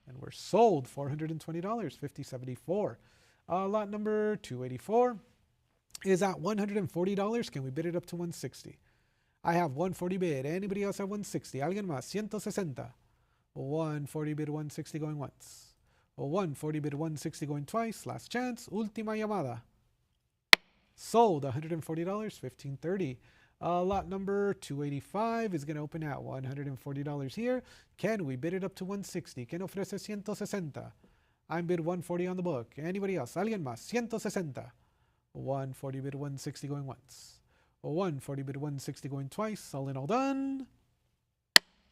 And we're sold. $420. 5074. Lot number 284 is at $140. Can we bid it up to 160? I have 140 bid. Anybody else at 160? Alguien más? 160. 140 bid 160 going once. 140 bid 160 going twice. Last chance. Última llamada. Sold. $140. 1530. Lot number 285 is going to open at $140 here. Can we bid it up to 160? ¿Quién ofrece 160? I'm bid 140 on the book. Anybody else? Alguien más? 160. 140 bid 160 going once. 140 bid 160 going twice. All in, all done.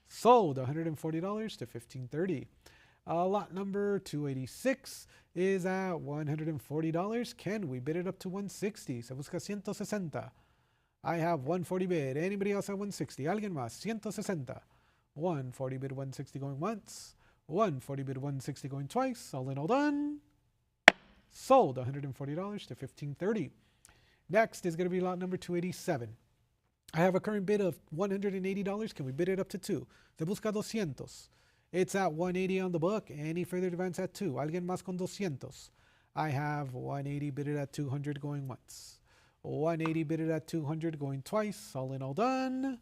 Sold. $140 to 1530. Lot number 286 is at $140. Can we bid it up to 160? Se busca 160. I have 140 bid. Anybody else at 160? Alguien más? 160. 140 bid 160 going once. 140 bid 160 going twice. All in, all done. Sold. $140 to 1530. Next is going to be lot number 287. I have a current bid of $180. Can we bid it up to 2? Se busca 200. It's at 180 on the book. Any further advance at 2? Alguien más con 200. I have 180 bidded at 200 going once. 180 bidded at 200 going twice. All in, all done.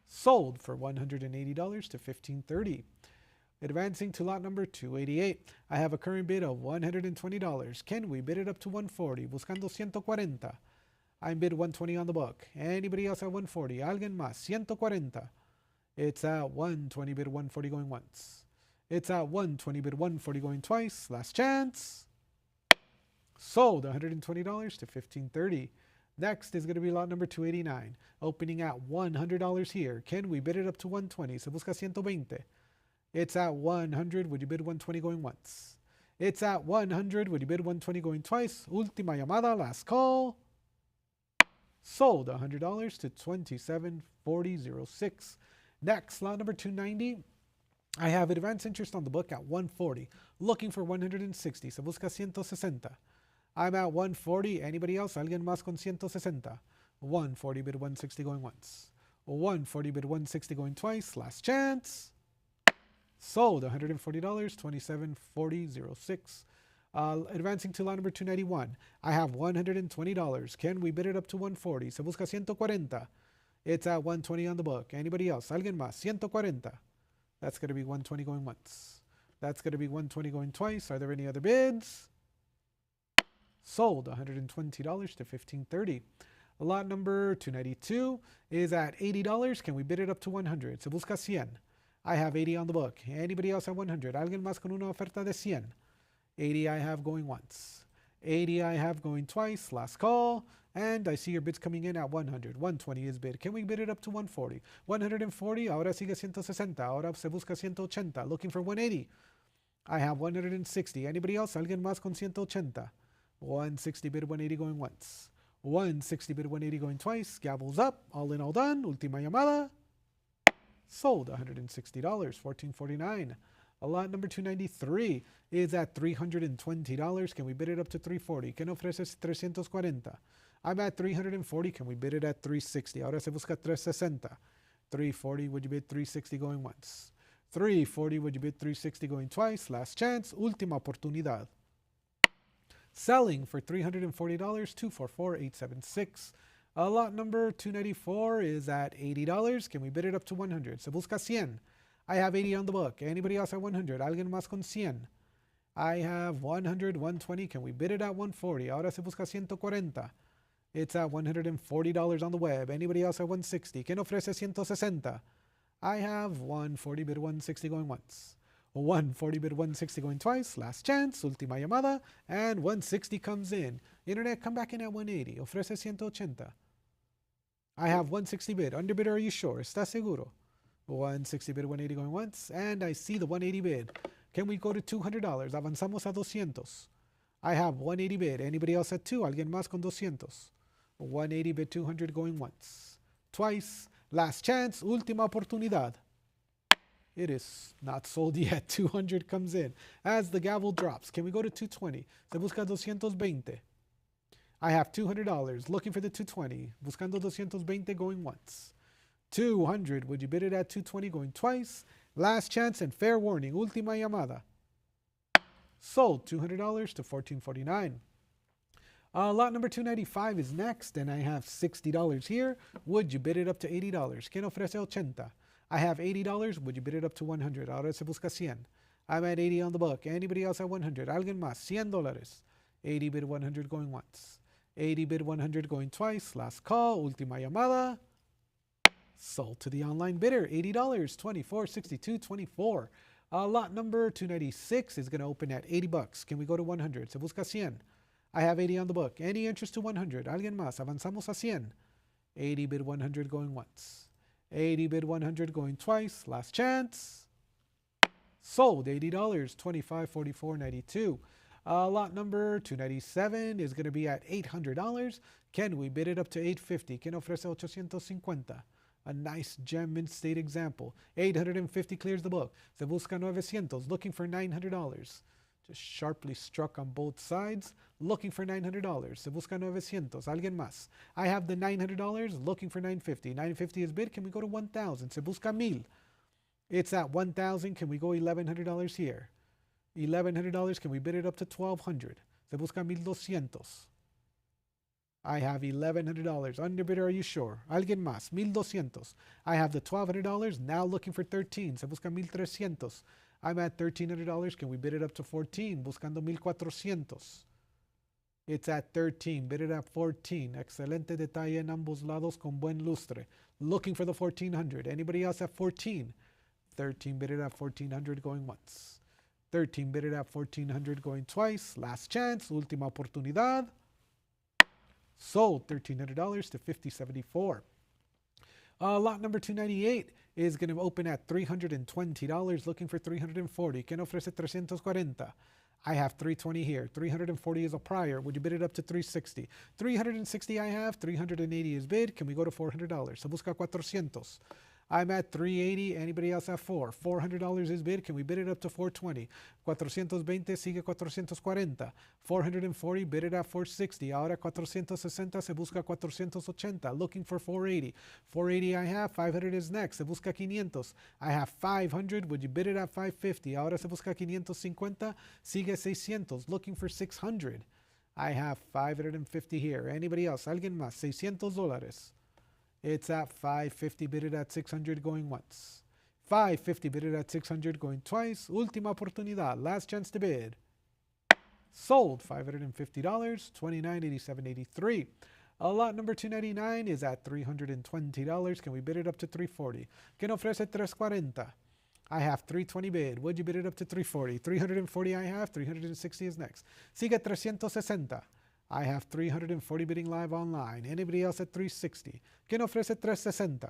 Sold for $180 to 1530. Advancing to lot number 288. I have a current bid of $120. Can we bid it up to 140? Buscando 140. I bid 120 on the book. Anybody else at 140? Alguien más? 140. It's at 120 bid 140 going once. It's at 120 bid 140 going twice. Last chance. Sold. $120 to 1530. Next is going to be lot number 289. Opening at $100 here. Can we bid it up to 120? Se busca 120. It's at 100. Would you bid 120 going once? It's at 100. Would you bid 120 going twice? Última llamada. Last call. Sold. $100 to 2740.06. Next, lot number 290. I have advance interest on the book at 140. Looking for 160. Se busca 160. I'm at 140. Anybody else? Alguien más con 160. 140 bid 160 going once. 140 bid 160 going twice. Last chance. Sold. $140. 2740.06. Advancing to lot number 291. I have $120. Can we bid it up to 140? Se busca 140. It's at 120 on the book. Anybody else? Alguien más? 140. That's going to be 120 going once. That's going to be 120 going twice. Are there any other bids? Sold. $120 to 1530. Lot number 292 is at $80. Can we bid it up to 100? Se busca 100. I have 80 on the book. Anybody else at 100? Alguien más con una oferta de 100. 80 I have going once. 80 I have going twice. Last call. And I see your bids coming in at 100. 120 is bid. Can we bid it up to 140? 140. Ahora sigue 160. Ahora se busca 180. Looking for 180. I have 160. Anybody else? Alguien más con 180. 160 bid 180 going once. 160 bid, 180 going twice. Gavels up. All in, all done. Última llamada. Sold $160, $14.49. Lot number 293 is at $320. Can we bid it up to $340? ¿Qué nos ofreces? $340. I'm at $340. Can we bid it at $360? Ahora se busca $360. $340. Would you bid $360 going once? $340. Would you bid $360 going twice? Last chance. Última oportunidad. Selling for $340. $244,876. Lot number 294 is at $80. Can we bid it up to $100? Se busca 100. I have 80 on the book. Anybody else at 100? Alguien más con 100. I have 100, 120. Can we bid it at 140? Ahora se busca 140. It's at $140 on the web. Anybody else at 160? ¿Quién ofrece 160? I have 140 bid 160 going once. 140 bid 160 going twice. Last chance. Última llamada. And 160 comes in. Internet, come back in at 180. Ofrece 180. I have 160 bid. Underbidder, are you sure? ¿Estás seguro? 160 bid, 180 going once. And I see the 180 bid. Can we go to $200? Avanzamos a 200. I have 180 bid. Anybody else at 2? Alguien más con 200. 180 bid, 200 going once. Twice. Last chance. Última oportunidad. It is not sold yet. 200 comes in. As the gavel drops, can we go to 220? Se busca 220. I have $200. Looking for the 220. Buscando 220 going once. 200. Would you bid it at 220 going twice? Last chance and fair warning. Última llamada. Sold $200 to $14.49. Lot number 295 is next, and I have $60 here. Would you bid it up to $80? ¿Quién ofrece 80? I have $80. Would you bid it up to 100? Ahora se busca 100. I'm at 80 on the book. Anybody else at 100? Alguien más. $100. 80 bid 100 going once. 80 bid 100 going twice. Last call. Última llamada. Sold to the online bidder. $80. $24.62.24. Lot number 296 is going to open at $80. Can we go to 100? Se busca 100. I have 80 on the book. Any interest to 100? Alguien más. Avanzamos a 100. 80 bid 100 going once. 80 bid 100 going twice. Last chance. Sold $80. $25.44.92. Lot number 297 is going to be at $800. Can we bid it up to $850? ¿Quién ofrece 850? A nice gem mint state example. 850 clears the book. Se busca 900. Looking for $900. Just sharply struck on both sides. Looking for $900. Se busca 900. Alguien más. I have the $900. Looking for $950. $950 is bid. Can we go to $1,000? Se busca 1000. It's at $1,000. Can we go $1,100 here? $1,100. Can we bid it up to $1,200? Se busca 1,200. I have $1,100. Underbidder, are you sure? Alguien más. 1,200. I have the $1,200. Now looking for 13. Se busca 1,300. I'm at $1,300. Can we bid it up to 14? Buscando 1,400. It's at 13. Bid it at 14. Excelente detalle en ambos lados con buen lustre. Looking for the 1,400. Anybody else at 14? 13. Bid it at 1,400 going once. 13. Bid it at 1,400 going twice. Last chance. Última oportunidad. Sold $1,300 to $50.74. Lot number 298 is going to open at $320. Looking for $340. ¿Quién ofrece 340? I have 320 here. 340 is a prior. Would you bid it up to 360? 360 I have. 380 is bid. Can we go to $400? Se busca 400. I'm at 380. Anybody else at 4? $400 is bid. Can we bid it up to 420? 420 sigue 440. 440 bid it at 460. Ahora 460 se busca 480. Looking for 480. 480 I have. 500 is next. Se busca 500. I have 500. Would you bid it at 550? Ahora se busca 550. Sigue 600. Looking for 600. I have 550 here. Anybody else? Alguien más? $600. It's at 550, bid it at 600 going once. 550, bid it at 600 going twice. Última oportunidad, last chance to bid. Sold $550, $29.87.83. Lot number 299 is at $320. Can we bid it up to 340? ¿Quién ofrece 340? I have 320 bid. Would you bid it up to 340? 340 I have. 360 is next. Sigue 360. I have 340 bidding live online. Anybody else at 360? ¿Quién ofrece 360?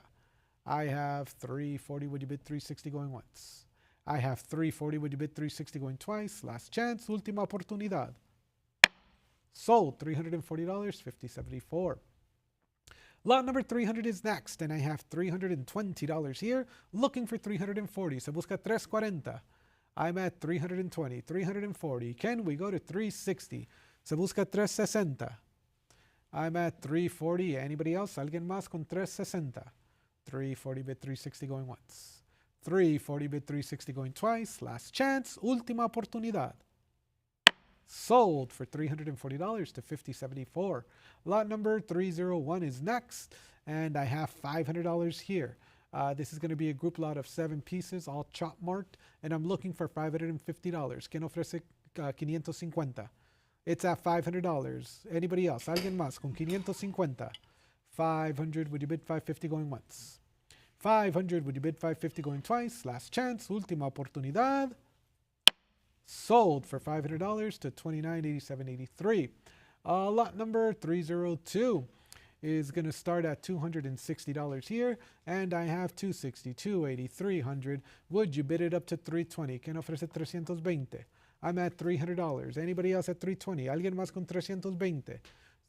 I have 340. Would you bid 360 going once? I have 340. Would you bid 360 going twice? Last chance. Última oportunidad. Sold, $340, 5074. Lot number 300 is next, and I have $320 here, looking for 340. Se busca 340. I'm at 320, 340. Can we go to 360? Se busca 360. I'm at 340. Anybody else? Alguien más con 360. 340 bid 360 going once. 340 bid 360 going twice. Last chance. Última oportunidad. Sold for $340 to 5074. Lot number 301 is next, and I have $500 here. This is going to be a group lot of 7 pieces, all chop marked, and I'm looking for $550. ¿Quién ofrece 550? It's at $500. Anybody else? ¿Alguien más con 550? 500, would you bid 550 going once? 500, would you bid 550 going twice? Last chance, última oportunidad. Sold for $500 to $2987.83. Lot number 302 is going to start at $260 here, and I have $260, $280, $300. Would you bid it up to $320? ¿Quién ofrece 320? I'm at $300. Anybody else at $320? ¿Alguien más con 320?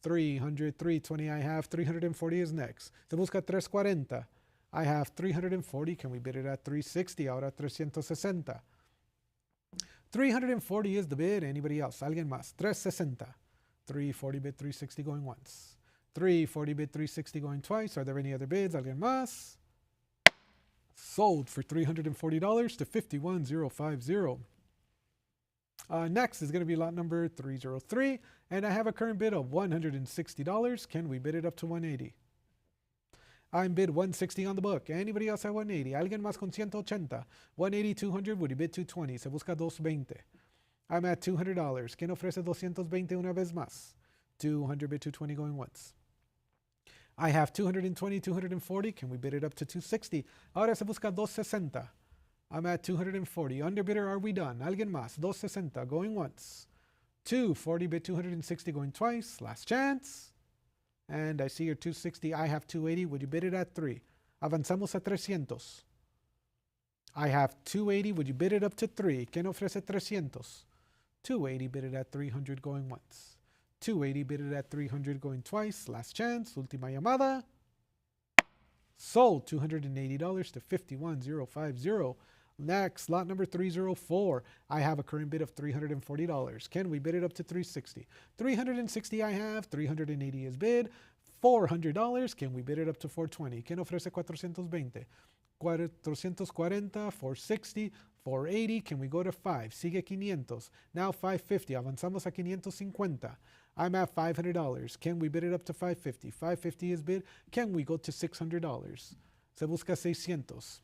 300, $320. I have $340 is next. Se busca $340. I have $340. Can we bid it at $360? Ahora $360. $340 is the bid. Anybody else? ¿Alguien más? $360. $340 bid, $360 going once. $340 bid, $360 going twice. Are there any other bids? ¿Alguien más? Sold for $340 to $51,050. Next is going to be lot number 303, and I have a current bid of $160. Can we bid it up to $180? I'm bid $160 on the book. Anybody else at $180? ¿Alguien más con 180? $180, $200, would you bid $220? Se busca $220. I'm at $200. ¿Quién ofrece $220 una vez más? $200 bid $220 going once. I have $220, $240. Can we bid it up to $260? Ahora se busca $260. I'm at $240. Underbidder, are we done? ¿Alguien más? $260 going once. $240 bid $260 going twice. Last chance. And I see your $260. I have $280. Would you bid it at $3? Avanzamos a $300. I have $280. Would you bid it up to $3? ¿Quién ofrece $300? $280 bid it at $300 going once. $280 bid it at $300 going twice. Last chance. Última llamada. Sold $280 to $51,050. Next, lot number 304. I have a current bid of $340. Can we bid it up to $360? $360 I have. $380 is bid. $400. Can we bid it up to $420? ¿Quién ofrece $420? $440, $460, $480. Can we go to $5? Sigue $500. Now $550. Avanzamos a $550. I'm at $500. Can we bid it up to $550? $550 is bid. Can we go to $600? Se busca $600.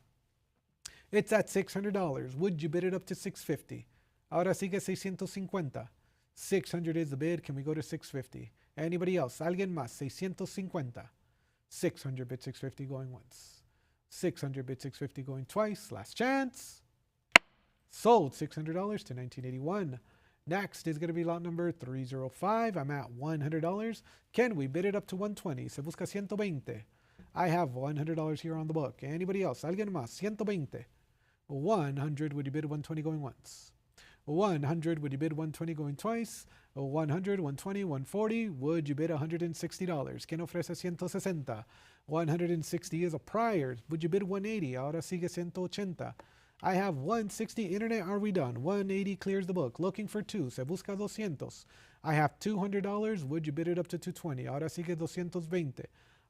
It's at $600. Would you bid it up to $650? Ahora sigue $650. $600 is the bid. Can we go to $650? Anybody else? ¿Alguien más? $650. $600 bid $650 going once. $600 bid $650 going twice. Last chance. Sold $600 to $1981. Next is going to be lot number 305. I'm at $100. Can we bid it up to $120? Se busca $120. I have $100 here on the book. Anybody else? ¿Alguien más? $120. $100. Would you bid $120 going once? $100. Would you bid $120 going twice? $100, $120, $140. Would you bid $160? ¿Quién ofrece $160? $160 is a prior. Would you bid $180? Ahora sigue $180. I have $160. Internet, are we done? $180 clears the book. Looking for 2. Se busca $200. I have $200. Would you bid it up to $220? Ahora sigue $220.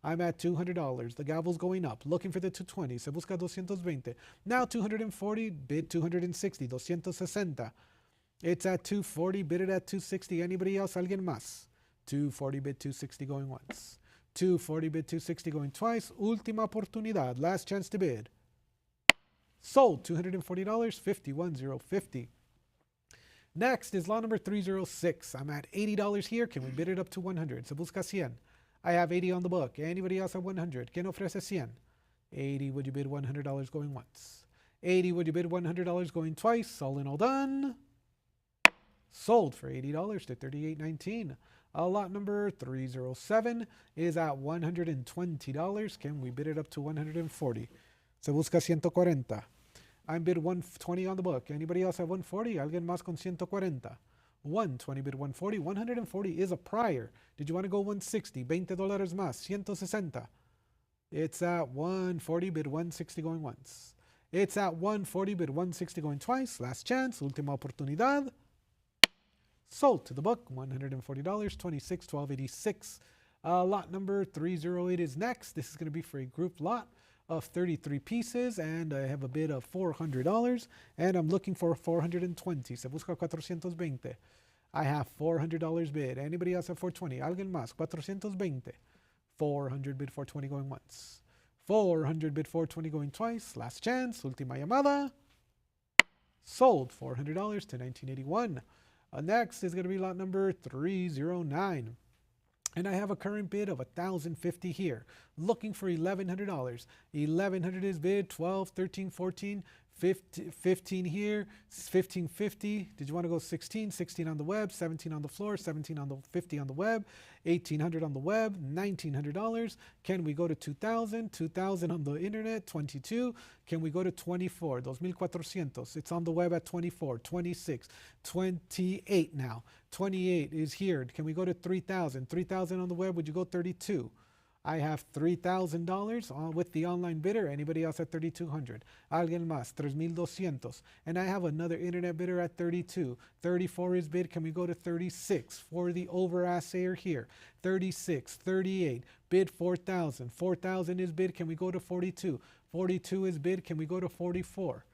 I'm at $200. The gavel's going up. Looking for the $220. Se busca $220. Now $240. Bid $260. $260. It's at $240. Bid it at $260. Anybody else? ¿Alguien más? $240. Bid $260 going once. $240. Bid $260 going twice. Última oportunidad. Last chance to bid. Sold $240. $51,050. Next is lot number 306. I'm at $80 here. Can we bid it up to $100? Se busca 100. I have 80 on the book. Anybody else at 100? ¿Quién ofrece 100? 80. Would you bid $100 going once? 80. Would you bid $100 going twice? All in all done. Sold for $80 to $38.19. Lot number 307 is at $120. Can we bid it up to $140? Se busca 140. I'm bid $120 on the book. Anybody else at $140? ¿Alguien más con 140? 120 bid 140. 140 is a prior. Did you want to go 160? $20 más. 160. It's at 140 bid 160 going once. It's at 140 bid 160 going twice. Last chance. Última oportunidad. Sold to the book. $140. 26 1286. Lot number 308 is next. This is going to be for a group lot of 33 pieces, and I have a bid of $400, and I'm looking for 420. Se busca 420. I have $400 bid. Anybody else have 420? Alguien más? 420. 400 bid 420 going once. 400 bid 420 going twice. Last chance. Última llamada. Sold. $400 to 1981. Next is going to be lot number 309. And I have a current bid of $1,050 here. Looking for $1,100. $1,100 is bid. 12, 13, 14, 15 here. 1550. Did you want to go 16? 16 on the web. 17 on the floor. 17 on the 50 on the web. 1,800 on the web. $1,900. Can we go to 2,000? 2,000 on the internet. 22. Can we go to 24? 2,400. It's on the web at 24. 26. 28 now. 28 is here. Can we go to 3,000? 3,000 on the web. Would you go 32? I have $3,000 with the online bidder. Anybody else at 3,200? Alguien más, 3,200. And I have another internet bidder at 32. 34 is bid. Can we go to 36 for the over assayer here? 36, 38, bid 4,000. 4,000 is bid. Can we go to 42? 42 is bid. Can we go to 44?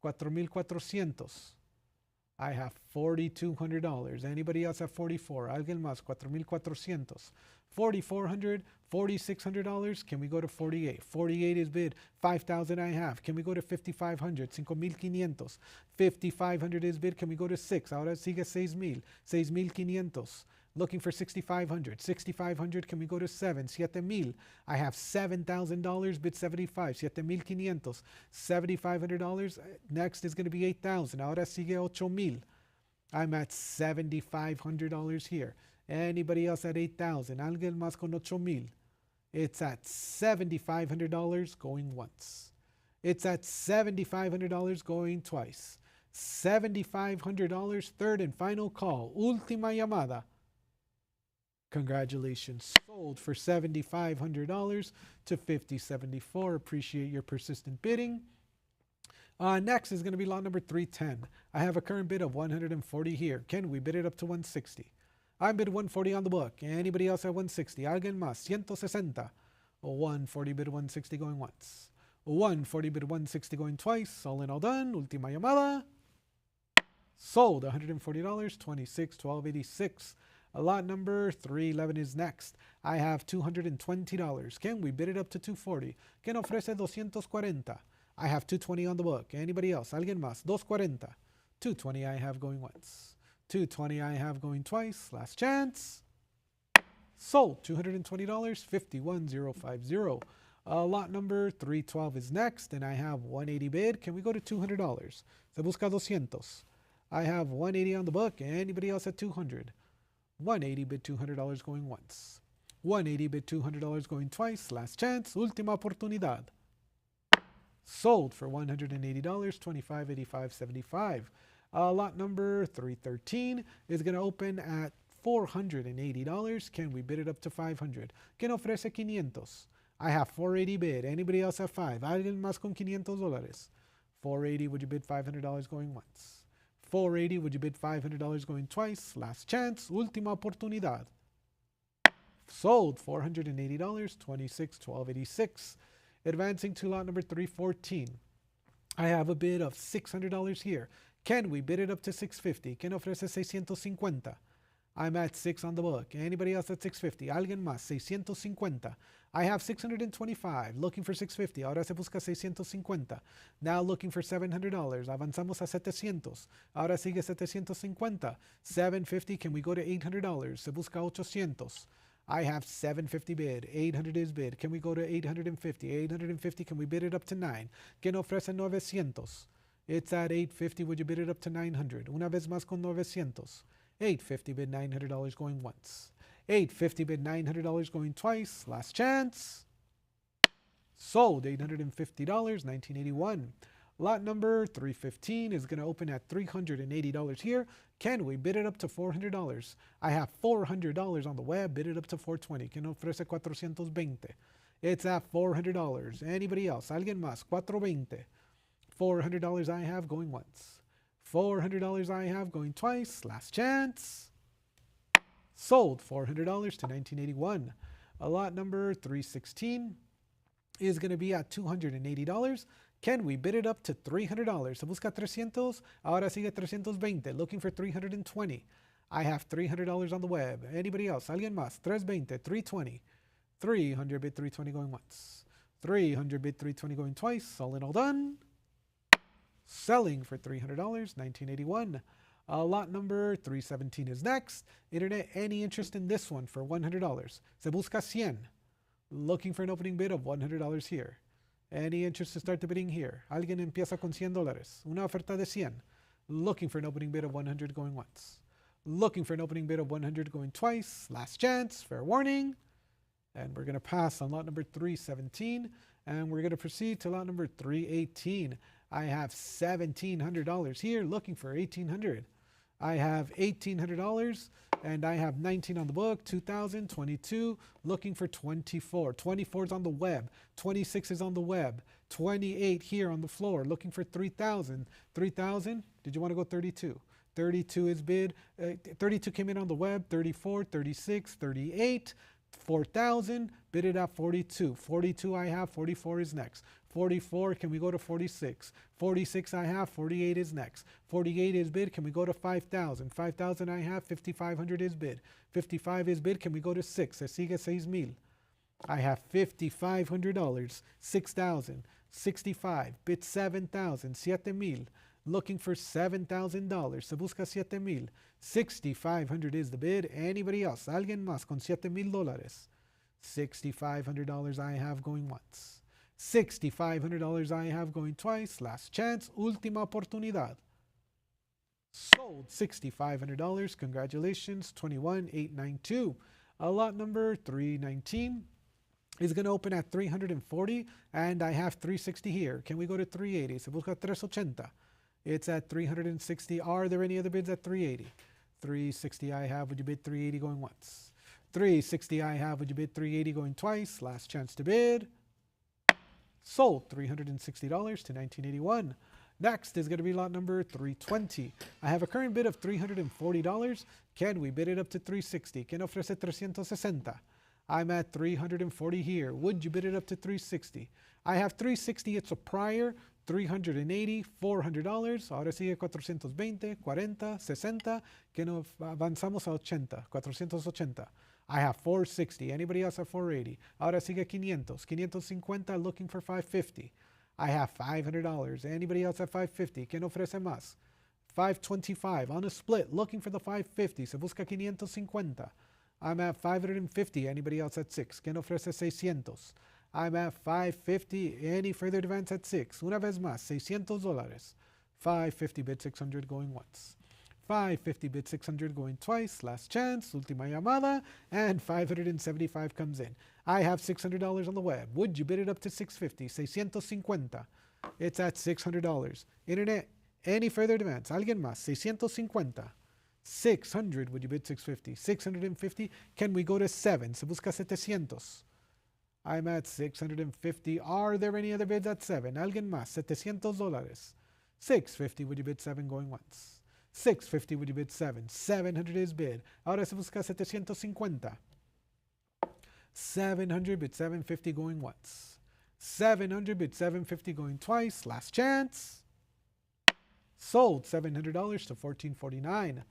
4,400. I have $4,200. Anybody else have 44? Alguien más, 4,400. 4,400, $4,600. Can we go to 48? 48 is bid. 5,000 I have. Can we go to 5,500? 5,500. 5,500 is bid. Can we go to 6? Ahora sigue 6,000. 6,500. Looking for 6,500. 6,500. Can we go to 7? 7,000. I have $7,000. Bid 75. 7,500. $7,500. Next is going to be 8,000. Ahora sigue 8,000. I'm at $7,500 here. Anybody else at 8,000? Alguien más con 8,000. It's at $7,500 going once. It's at $7,500 going twice. $7,500, third and final call. Última llamada. Congratulations. Sold for $7,500 to $5,074. Appreciate your persistent bidding. Next is going to be lot number 310. I have a current bid of $140 here. Can we bid it up to $160? I bid $140 on the book. Anybody else at $160? Alguien más? $160. $140 bid $160 going once. $140 bid $160 going twice. All in all done. Última llamada. Sold $140. 26 1286. Lot number 311 is next. I have $220. Can we bid it up to $240? ¿Quién ofrece $240? I have $220 on the book. Anybody else? Alguien más? $240. $220 I have going once. $220 I have going twice. Last chance. Sold $220. 51050. Lot number 312 is next, and I have $180 bid. Can we go to $200? Se busca 200. I have $180 on the book. Anybody else at $200? $180 bid $200 going once. $180 bid $200 going twice. Last chance. Última oportunidad. Sold for $180. 2585.75. Lot number 313 is going to open at $480. Can we bid it up to $500? ¿Quién ofrece 500? I have $480 bid. Anybody else have 5? ¿Alguien más con $500? $480, would you bid $500 going once? $480, would you bid $500 going twice? Last chance. Última oportunidad. Sold $480. 26 1286. Advancing to lot number 314. I have a bid of $600 here. Can we bid it up to $650? ¿Quién ofrece 650? I'm at 6 on the book. Anybody else at 650? Alguien más, 650. I have 625. Looking for 650. Ahora se busca 650. Now looking for $700. Avanzamos a 700. Ahora sigue 750. 750. Can we go to $800? Se busca 800. I have 750 bid. 800 is bid. Can we go to 850? 850. Can we bid it up to 9? ¿Quién ofrece 900? It's at 850. Would you bid it up to 900? Una vez más con 900. 850 bid $900 going once. 850 bid $900 going twice. Last chance. Sold $850. 1981. Lot number 315 is going to open at $380 here. Can we bid it up to $400? I have $400 on the web, bid it up to $420. ¿Quién ofrece $420? It's at $400. Anybody else? ¿Alguien más? $420. $400 I have going once. $400 I have going twice. Last chance. Sold $400 to 1981. Lot number 316 is going to be at $280. Can we bid it up to $300? Se busca 300. Ahora sigue 320. Looking for 320. I have $300 on the web. Anybody else? ¿Alguien más? 320, 320. 300 bid 320 going once. 300 bid 320 going twice. All in all done. Selling for $300, 1981. Lot number 317 is next. Internet, any interest in this one for $100? Se busca 100. Looking for an opening bid of $100 here. Any interest to start the bidding here? Alguien empieza con $100. Una oferta de 100. Looking for an opening bid of 100 going once. Looking for an opening bid of 100 going twice. Last chance, fair warning. And we're going to pass on lot number 317. And we're going to proceed to lot number 318. I have $1,700 here, looking for $1,800. I have $1,800 and I have 19 on the book, 2022, looking for 24. 24 is on the web, 26 is on the web, 28 here on the floor, looking for 3,000. 3,000, did you want to go 32? 32 is bid, 32 came in on the web, 34, 36, 38, 4,000, bid it at 42. 42 I have, 44 is next. 44, can we go to 46? 46 I have, 48 is next. 48 is bid, can we go to 5,000? 5,000 I have, 5,500 is bid. 55 is bid, can we go to 6? Se sigue 6,000. I have $5,500, 6,000, 65, bid 7,000, 7,000. Looking for $7,000, se busca 7,000. 6,500 is the bid. Anybody else? Alguien más con $7,000. $6,500 I have going once. $6,500 I have going twice. Last chance, última oportunidad. Sold $6,500. Congratulations, 21,892. Lot number 319 is going to open at 340, and I have 360 here. Can we go to 380? Se busca 380. It's at 360. Are there any other bids at 380? 360 I have. Would you bid 380 going once? 360 I have. Would you bid 380 going twice? Last chance to bid. Sold $360 to 1981. Next is going to be lot number 320. I have a current bid of $340. Can we bid it up to 360? ¿Quién ofrece 360? I'm at 340 here. Would you bid it up to 360? I have 360. It's a prior. 380, $400. Ahora sigue 420, 40, 60. Que nos avanzamos a 80, 480. I have 460. Anybody else at 480? Ahora sigue 500, 550. Looking for 550. I have $500. Anybody else at 550? ¿Quién ofrece más? 525 on a split. Looking for the 550. Se busca 550. I'm at 550. Anybody else at 6? ¿Quién ofrece 600? I'm at 550. Any further advance at 6? Una vez más, $600. 550 bid 600 going once. 550 bid 600 going twice. Last chance, última llamada, and 575 comes in. I have $600 on the web. Would you bid it up to 650? 650. It's at $600. Internet, any further advance? Alguien más? 650. 600. Would you bid 650? 650. Can we go to 7? Se busca 700. I'm at 650. Are there any other bids at 7? Alguien más? $700. 650. Would you bid 7 going once? 650. Would you bid 7? 700 is bid. Ahora se busca 750. 700 bid 750 going once. 700 bid 750 going twice. Last chance. Sold $700 to 1449.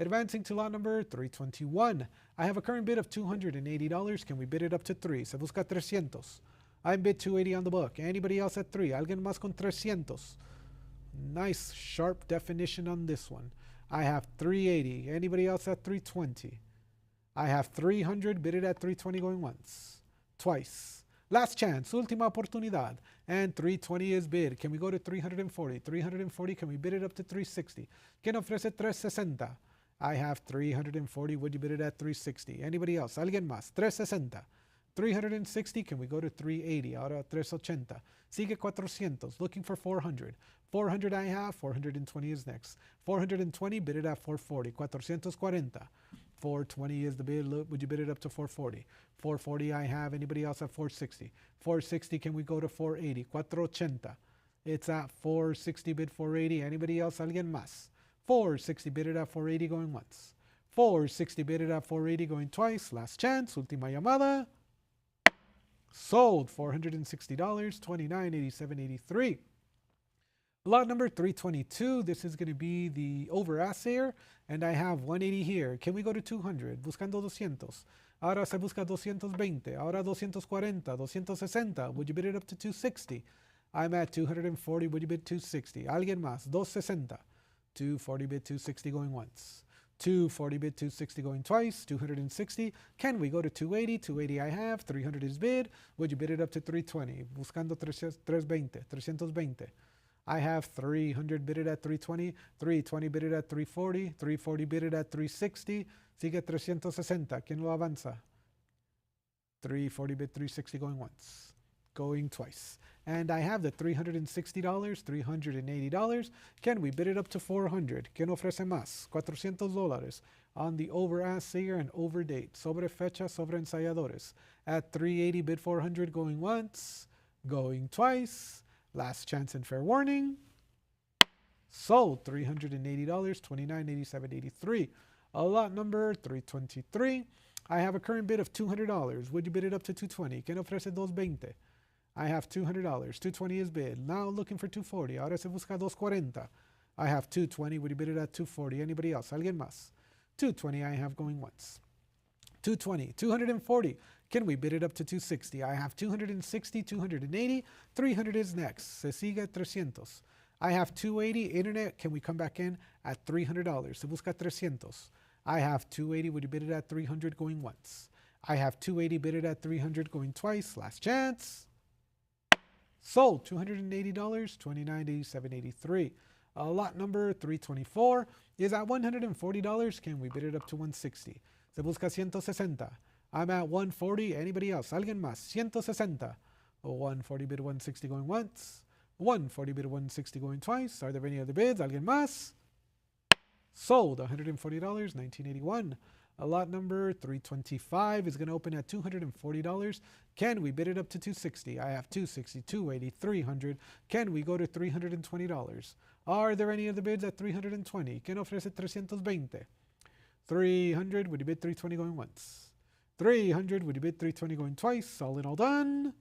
Advancing to lot number 321. I have a current bid of $280. Can we bid it up to 3? Se busca 300. I'm bid 280 on the book. Anybody else at 3? Alguien más con 300. Nice sharp definition on this one. I have 380. Anybody else at 320? I have 300. Bid it at 320 going once. Twice. Last chance. Última oportunidad. And 320 is bid. Can we go to 340? 340. Can we bid it up to 360? ¿Quién ofrece 360? I have 340. Would you bid it at 360? Anybody else? Alguien más? 360. 360, can we go to 380? Ahora 380. Sigue 400, looking for 400. 400 I have, 420 is next. 420, bid it at 440. 440. 420 is the bid. Look, would you bid it up to 440? 440 I have. Anybody else at 460? 460, can we go to 480? 480. It's at 460, bid 480. Anybody else? Alguien más? 460, bid it at 480, going once. 460, bid it at 480, going twice. Last chance, última llamada. Sold, $460, $29.87.83. Lot number 322, this is going to be the over assayer, and I have 180 here. Can we go to 200? Buscando 200. Ahora se busca 220. Ahora 240, 260. Would you bid it up to 260? I'm at 240. Would you bid 260? Alguien más? 260. 240 bid 260 going once. 240 bid 260 going twice. 260. Can we go to 280? 280 I have. 300 is bid. Would you bid it up to 320? Buscando 320. 320. I have 300 bid it at 320. 320 bid it at 340. 340 bid it at 360. Sigue 360. ¿Quién lo avanza? 340 bid 360 going once. Going twice. And I have the $360, $380. Can we bid it up to 400? ¿Quién ofrece más? $400 on the over assayer and over date. Sobre fecha, sobre ensayadores. At 380, bid 400 going once, going twice. Last chance and fair warning. Sold, $380, $29.87.83. Lot number 323. I have a current bid of $200. Would you bid it up to 220? ¿Quién ofrece 220? I have $200. 220 is bid. Now looking for 240. Ahora se busca 240. I have 220. Would you bid it at 240? Anybody else? ¿Alguien más? 220 I have going once. 220. 240. Can we bid it up to 260? I have 260, 280. 300 is next. Se sigue 300. I have 280. Internet, can we come back in at $300? Se busca 300. I have 280. Would you bid it at 300 going once? I have 280 bid it at 300 going twice. Last chance. Sold, $280, $29.87.83. Lot number 324 is at $140. Can we bid it up to 160? Se busca 160. I'm at 140. Anybody else? ¿Alguien más? 160. 140 bid 160 going once. 140 bid 160 going twice. Are there any other bids? ¿Alguien más? Sold, $140, $19.81. Lot number 325 is going to open at $240. Can we bid it up to 260? I have 260, 280, 300. Can we go to $320? Are there any other bids at 320? ¿Quién ofrece 320? 300, would you bid 320 going once? 300, would you bid 320 going twice? All in all done.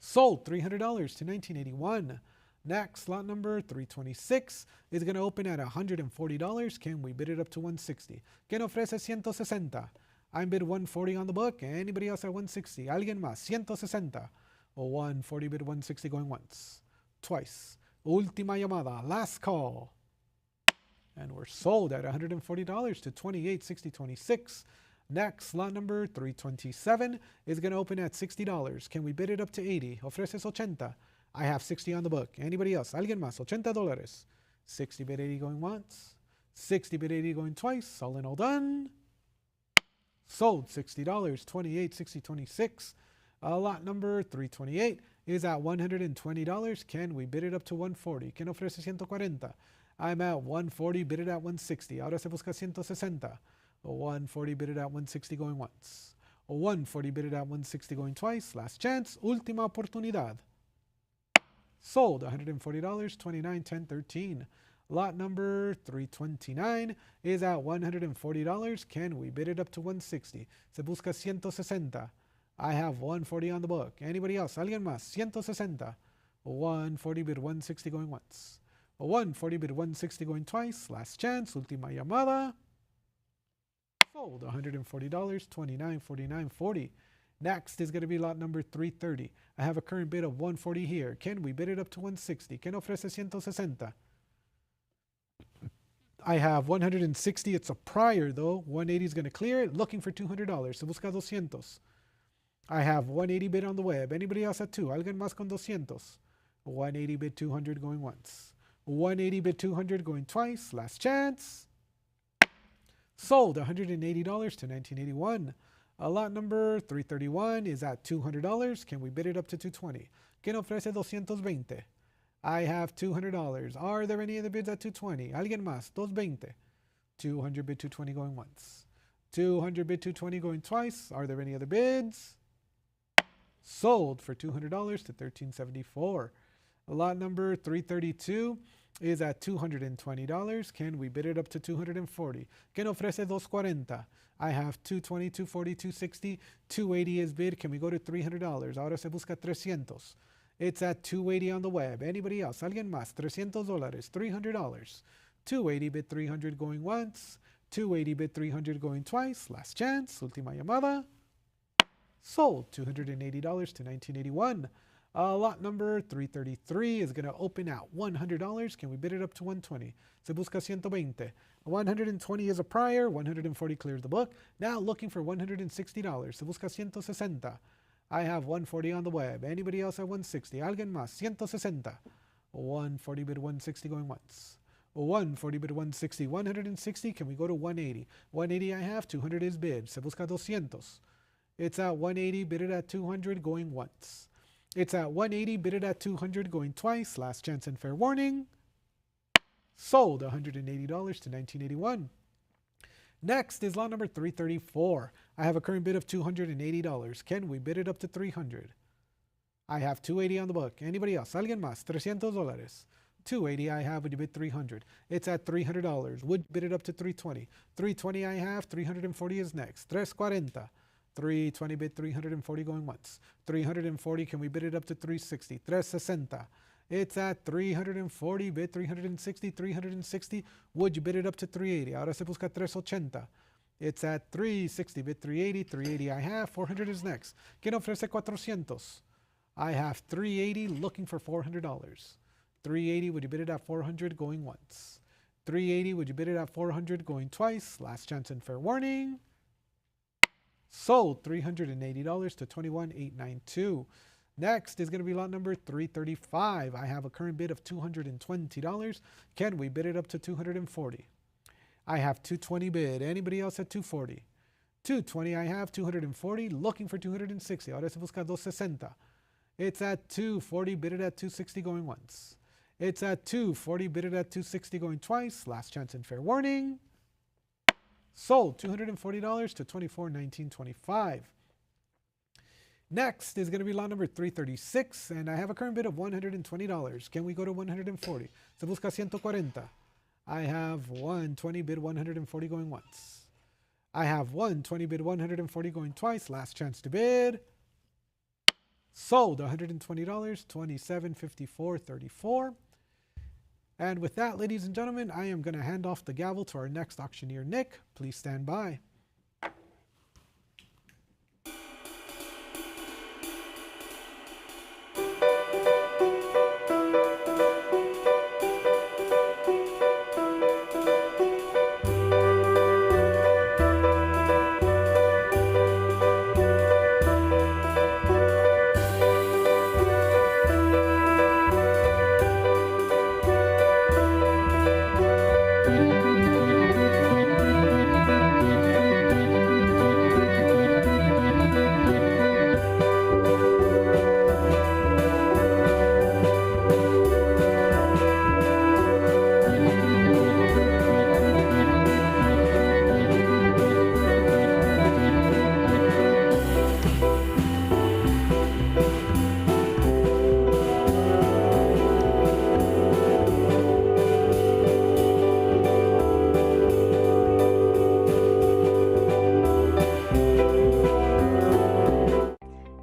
Sold, $300 to $19.81. Next, lot number 326 is going to open at $140. Can we bid it up to 160? ¿Quién ofrece 160? I'm bid 140 on the book. Anybody else at 160? ¿Alguien más? 160. 140 bid 160 going once. Twice. Última llamada. Last call. And we're sold at $140 to $28.60.26. Next, lot number 327 is going to open at $60. Can we bid it up to 80? Ofreces 80. I have 60 on the book. Anybody else? ¿Alguien más? $80. 60 bid 80 going once. 60 bid 80 going twice. All in all done. Sold, $60, $28.60.26. Lot number 328 is at $120. Can we bid it up to 140? ¿Quién ofrece 140? I'm at 140, bid it at 160. Ahora se busca 160. 140 bid it at 160 going once. 140 bid it at 160 going twice. Last chance. Última oportunidad. Sold, $140, $29.10.13. Lot number 329 is at $140. Can we bid it up to 160? Se busca 160. I have 140 on the book. Anybody else? ¿Alguien más? 160. 140 bid 160 going once. 140 bid 160 going twice. Last chance. Última llamada. Sold, $140, $29.49.40. Next is going to be lot number 330. I have a current bid of 140 here. Can we bid it up to 160? ¿Quién ofrece 160? I have 160. It's a prior though. 180 is going to clear it. Looking for $200. Se busca 200. I have 180 bid on the web. Anybody else at 2? ¿Alguien más con 200? 180 bid 200 going once. 180 bid 200 going twice. Last chance. Sold, $180 to $19.81. Lot number 331 is at $200. Can we bid it up to $220? ¿Quién ofrece 220? I have $200. Are there any other bids at $220? ¿Alguien más? 220. 200 bid 220 going once. 200 bid 220 going twice. Are there any other bids? Sold for $200 to $1374. Lot number 332 is at $220. Can we bid it up to $240? ¿Quién ofrece 240? I have $220, $240, $260, $280 is bid. Can we go to $300? Ahora se busca 300. It's at $280 on the web. Anybody else? ¿Alguien más? $300, $300. 280 bid 300 going once. 280 bid 300 going twice. Last chance. Última llamada. Sold $280 to $1981. Lot number 333 is going to open at $100. Can we bid it up to $120? Se busca 120. 120 is a prior. 140 clears the book. Now looking for $160. Se busca 160. I have 140 on the web. Anybody else at 160? ¿Alguien más? 160. 140 bid 160 going once. 140 bid 160. 160. Can we go to 180? 180 I have. 200 is bid. Se busca 200. It's at 180. Bid it at 200 going once. It's at 180. Bid it at 200 going twice. Last chance and fair warning. Sold $180 to 1981. Next is lot number 334. I have a current bid of $280. Can we bid it up to 300? I have 280 on the book. Anybody else? ¿Alguien más? $300. 280 I have. Would you bid 300? It's at $300. Would you bid it up to 320? 320 I have. 340 is next. 340. 320 bid 340 going once. 340. Can we bid it up to 360? 360. It's at 340 bid 360. 360. Would you bid it up to 380? Ahora se busca 380. It's at 360 bid 380. 380 I have. 400 is next. ¿Quién ofrece 400? I have 380 looking for $400. 380. Would you bid it at 400 going once? 380. Would you bid it at 400 going twice? Last chance and fair warning. Sold $380 to $21,892. Next is going to be lot number 335. I have a current bid of $220. Can we bid it up to 240? I have 220 bid. Anybody else at 240? 220 I have. 240 looking for 260. Ahora se busca 260. It's at 240. Bid it at 260 going once. It's at 240. Bid it at 260 going twice. Last chance and fair warning. Sold $240 to $24,1925. Next is going to be lot number 336, and I have a current bid of $120. Can we go to 140? Se busca 140. I have 120 bid 140 going once. I have 120 bid 140 going twice. Last chance to bid. Sold $120, $27.54.34. And with that, ladies and gentlemen, I am going to hand off the gavel to our next auctioneer, Nick. Please stand by.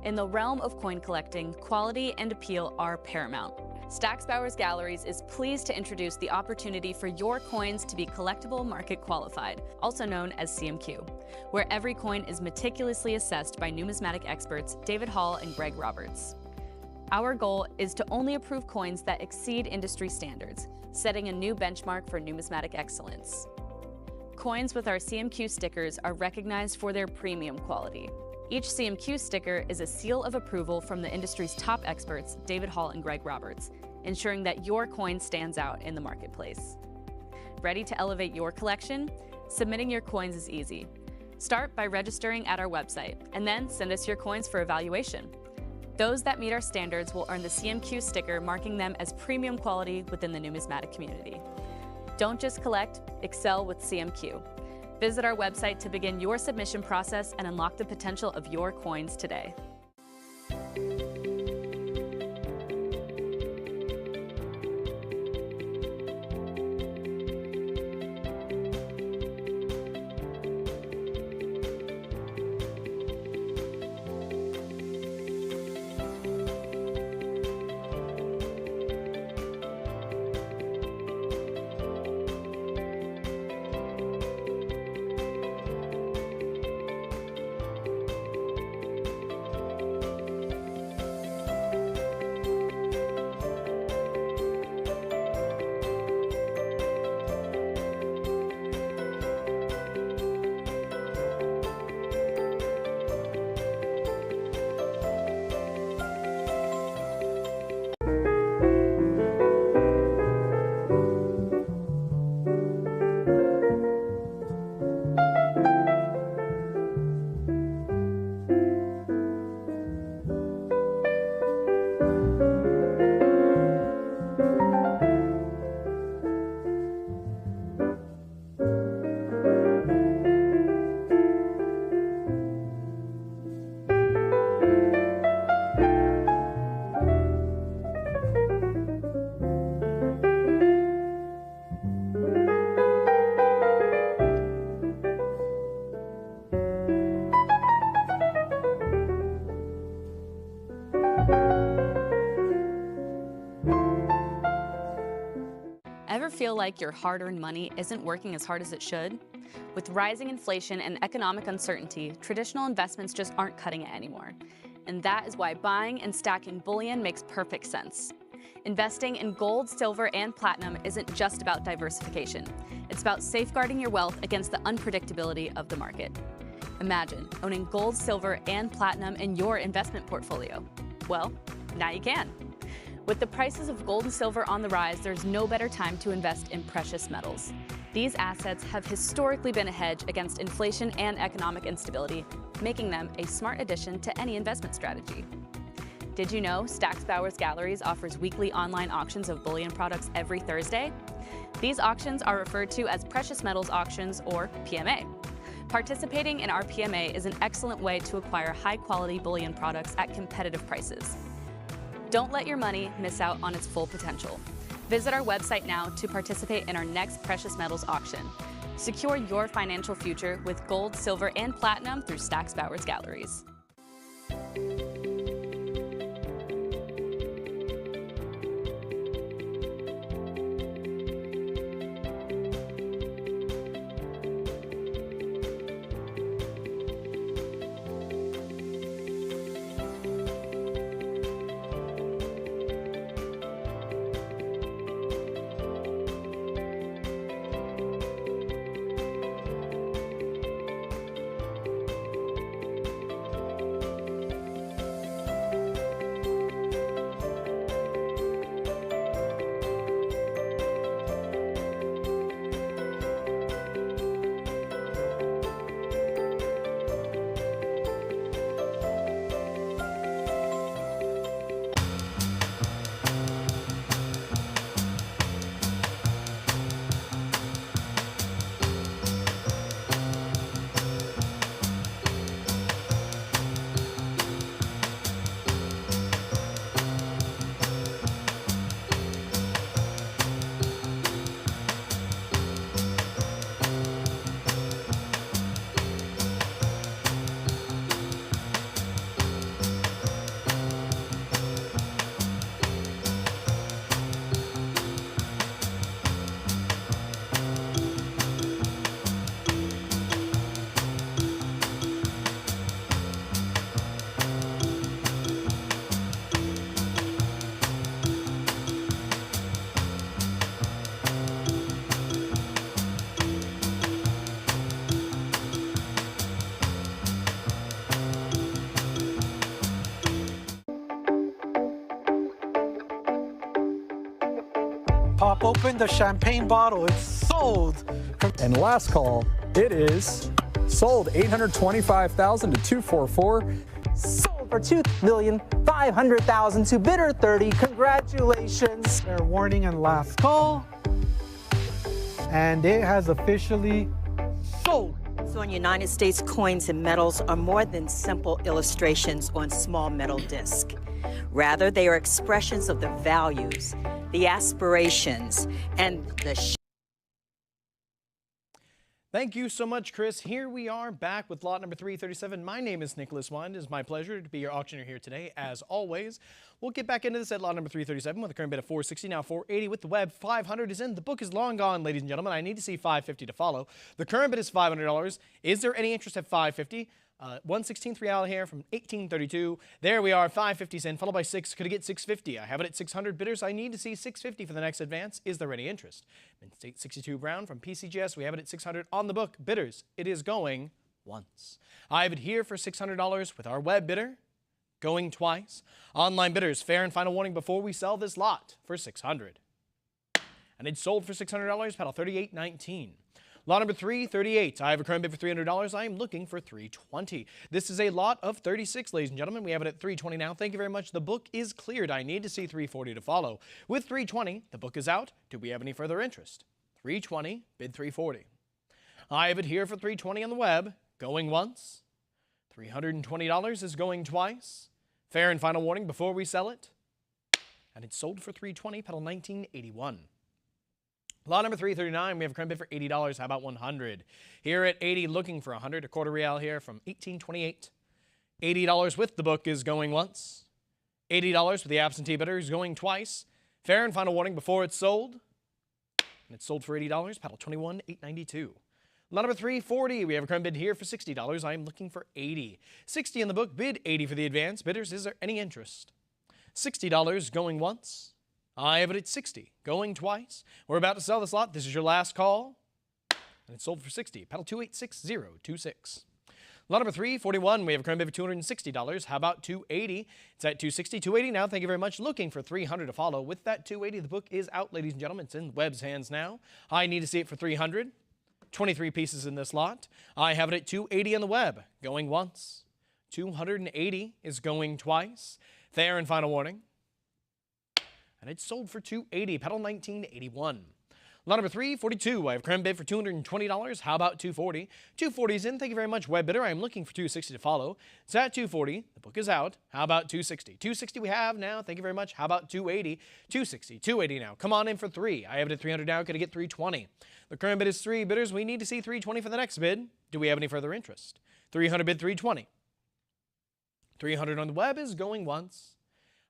In the realm of coin collecting, quality and appeal are paramount. Stack's Bowers Galleries is pleased to introduce the opportunity for your coins to be collectible market qualified, also known as CMQ, where every coin is meticulously assessed by numismatic experts David Hall and Greg Roberts. Our goal is to only approve coins that exceed industry standards, setting a new benchmark for numismatic excellence. Coins with our CMQ stickers are recognized for their premium quality. Each CMQ sticker is a seal of approval from the industry's top experts, David Hall and Greg Roberts, ensuring that your coin stands out in the marketplace. Ready to elevate your collection? Submitting your coins is easy. Start by registering at our website, and then send us your coins for evaluation. Those that meet our standards will earn the CMQ sticker, marking them as premium quality within the numismatic community. Don't just collect, excel with CMQ. Visit our website to begin your submission process and unlock the potential of your coins today. Ever feel like your hard-earned money isn't working as hard as it should? With rising inflation and economic uncertainty, traditional investments just aren't cutting it anymore. And that is why buying and stacking bullion makes perfect sense. Investing in gold, silver, and platinum isn't just about diversification. It's about safeguarding your wealth against the unpredictability of the market. Imagine owning gold, silver, and platinum in your investment portfolio. Well, now you can. With the prices of gold and silver on the rise, there's no better time to invest in precious metals. These assets have historically been a hedge against inflation and economic instability, making them a smart addition to any investment strategy. Did you know Stack's Bowers Galleries offers weekly online auctions of bullion products every Thursday? These auctions are referred to as Precious Metals Auctions, or PMA. Participating in our PMA is an excellent way to acquire high-quality bullion products at competitive prices. Don't let your money miss out on its full potential. Visit our website now to participate in our next precious metals auction. Secure your financial future with gold, silver, and platinum through Stack's Bowers Galleries. Pop open the champagne bottle. It's sold. And last call, it is Sold 825,000 to 244. Sold for $2,500,000 to bidder 30. Congratulations. Fair warning and last call. And it has officially sold. So in United States, coins and medals are more than simple illustrations on small metal disc. Rather, they are expressions of the values, the aspirations, and the Thank you so much, Chris. Here we are back with lot number 337. My name is Nicholas Wand. It is my pleasure to be your auctioneer here today. As always, we'll get back into this at lot number 337 with a current bid of $460, now $480 with the web. $500 is in. The book is long gone, ladies and gentlemen. I need to see $550 to follow. The current bid is $500. Is there any interest at $550? 1/16th real here from 1832. There we are, 550 in, followed by 6. Could I get 650? I have it at 600 bidders. I need to see 650 for the next advance. Is there any interest? Mint State 62 Brown from PCGS. We have it at 600 on the book. Bidders, it is going once. I have it here for $600 with our web bidder going twice. Online bidders, fair and final warning before we sell this lot for $600. And it's sold for $600, paddle 38.19. Lot number 338. I have a current bid for $300. I am looking for $320. This is a lot of 36, ladies and gentlemen. We have it at $320 now. Thank you very much. The book is cleared. I need to see $340 to follow. With $320, the book is out. Do we have any further interest? $320, bid $340. I have it here for $320 on the web. Going once. $320 is going twice. Fair and final warning before we sell it. And it's sold for $320, pedal 1981. Lot number 339, we have a current bid for $80. How about 100? Here at 80, looking for 100, a quarter real here from 1828. $80 with the book is going once. $80 with the absentee bidder is going twice. Fair and final warning before it's sold. And it's sold for $80, paddle 21,892. Lot number 340, we have a current bid here for $60. I am looking for 80. 60 in the book, bid 80 for the advance. Bidders, is there any interest? $60 going once. I have it at 60, going twice. We're about to sell this lot. This is your last call. And it's sold for 60. Paddle 286026. Lot number 341, we have a current bid for $260. How about 280? It's at 260, 280 now. Thank you very much. Looking for 300 to follow. With that 280, the book is out, ladies and gentlemen. It's in Webb's hands now. I need to see it for 300. 23 pieces in this lot. I have it at 280 on the web, going once. 280 is going twice. Fair and final warning. And it's sold for $280, pedal 1981. Lot number 342, I have current bid for $220. How about 240? 240 is in. Thank you very much, web bidder. I'm looking for 260 to follow. It's at 240. The book is out. How about 260? 260 we have now. Thank you very much. How about 280? 260, 280 now. Come on in for 3. I have it at 300 now. Could I get 320? The current bid is 3 bidders. We need to see 320 for the next bid. Do we have any further interest? 300 bid 320. 300 on the web is going once.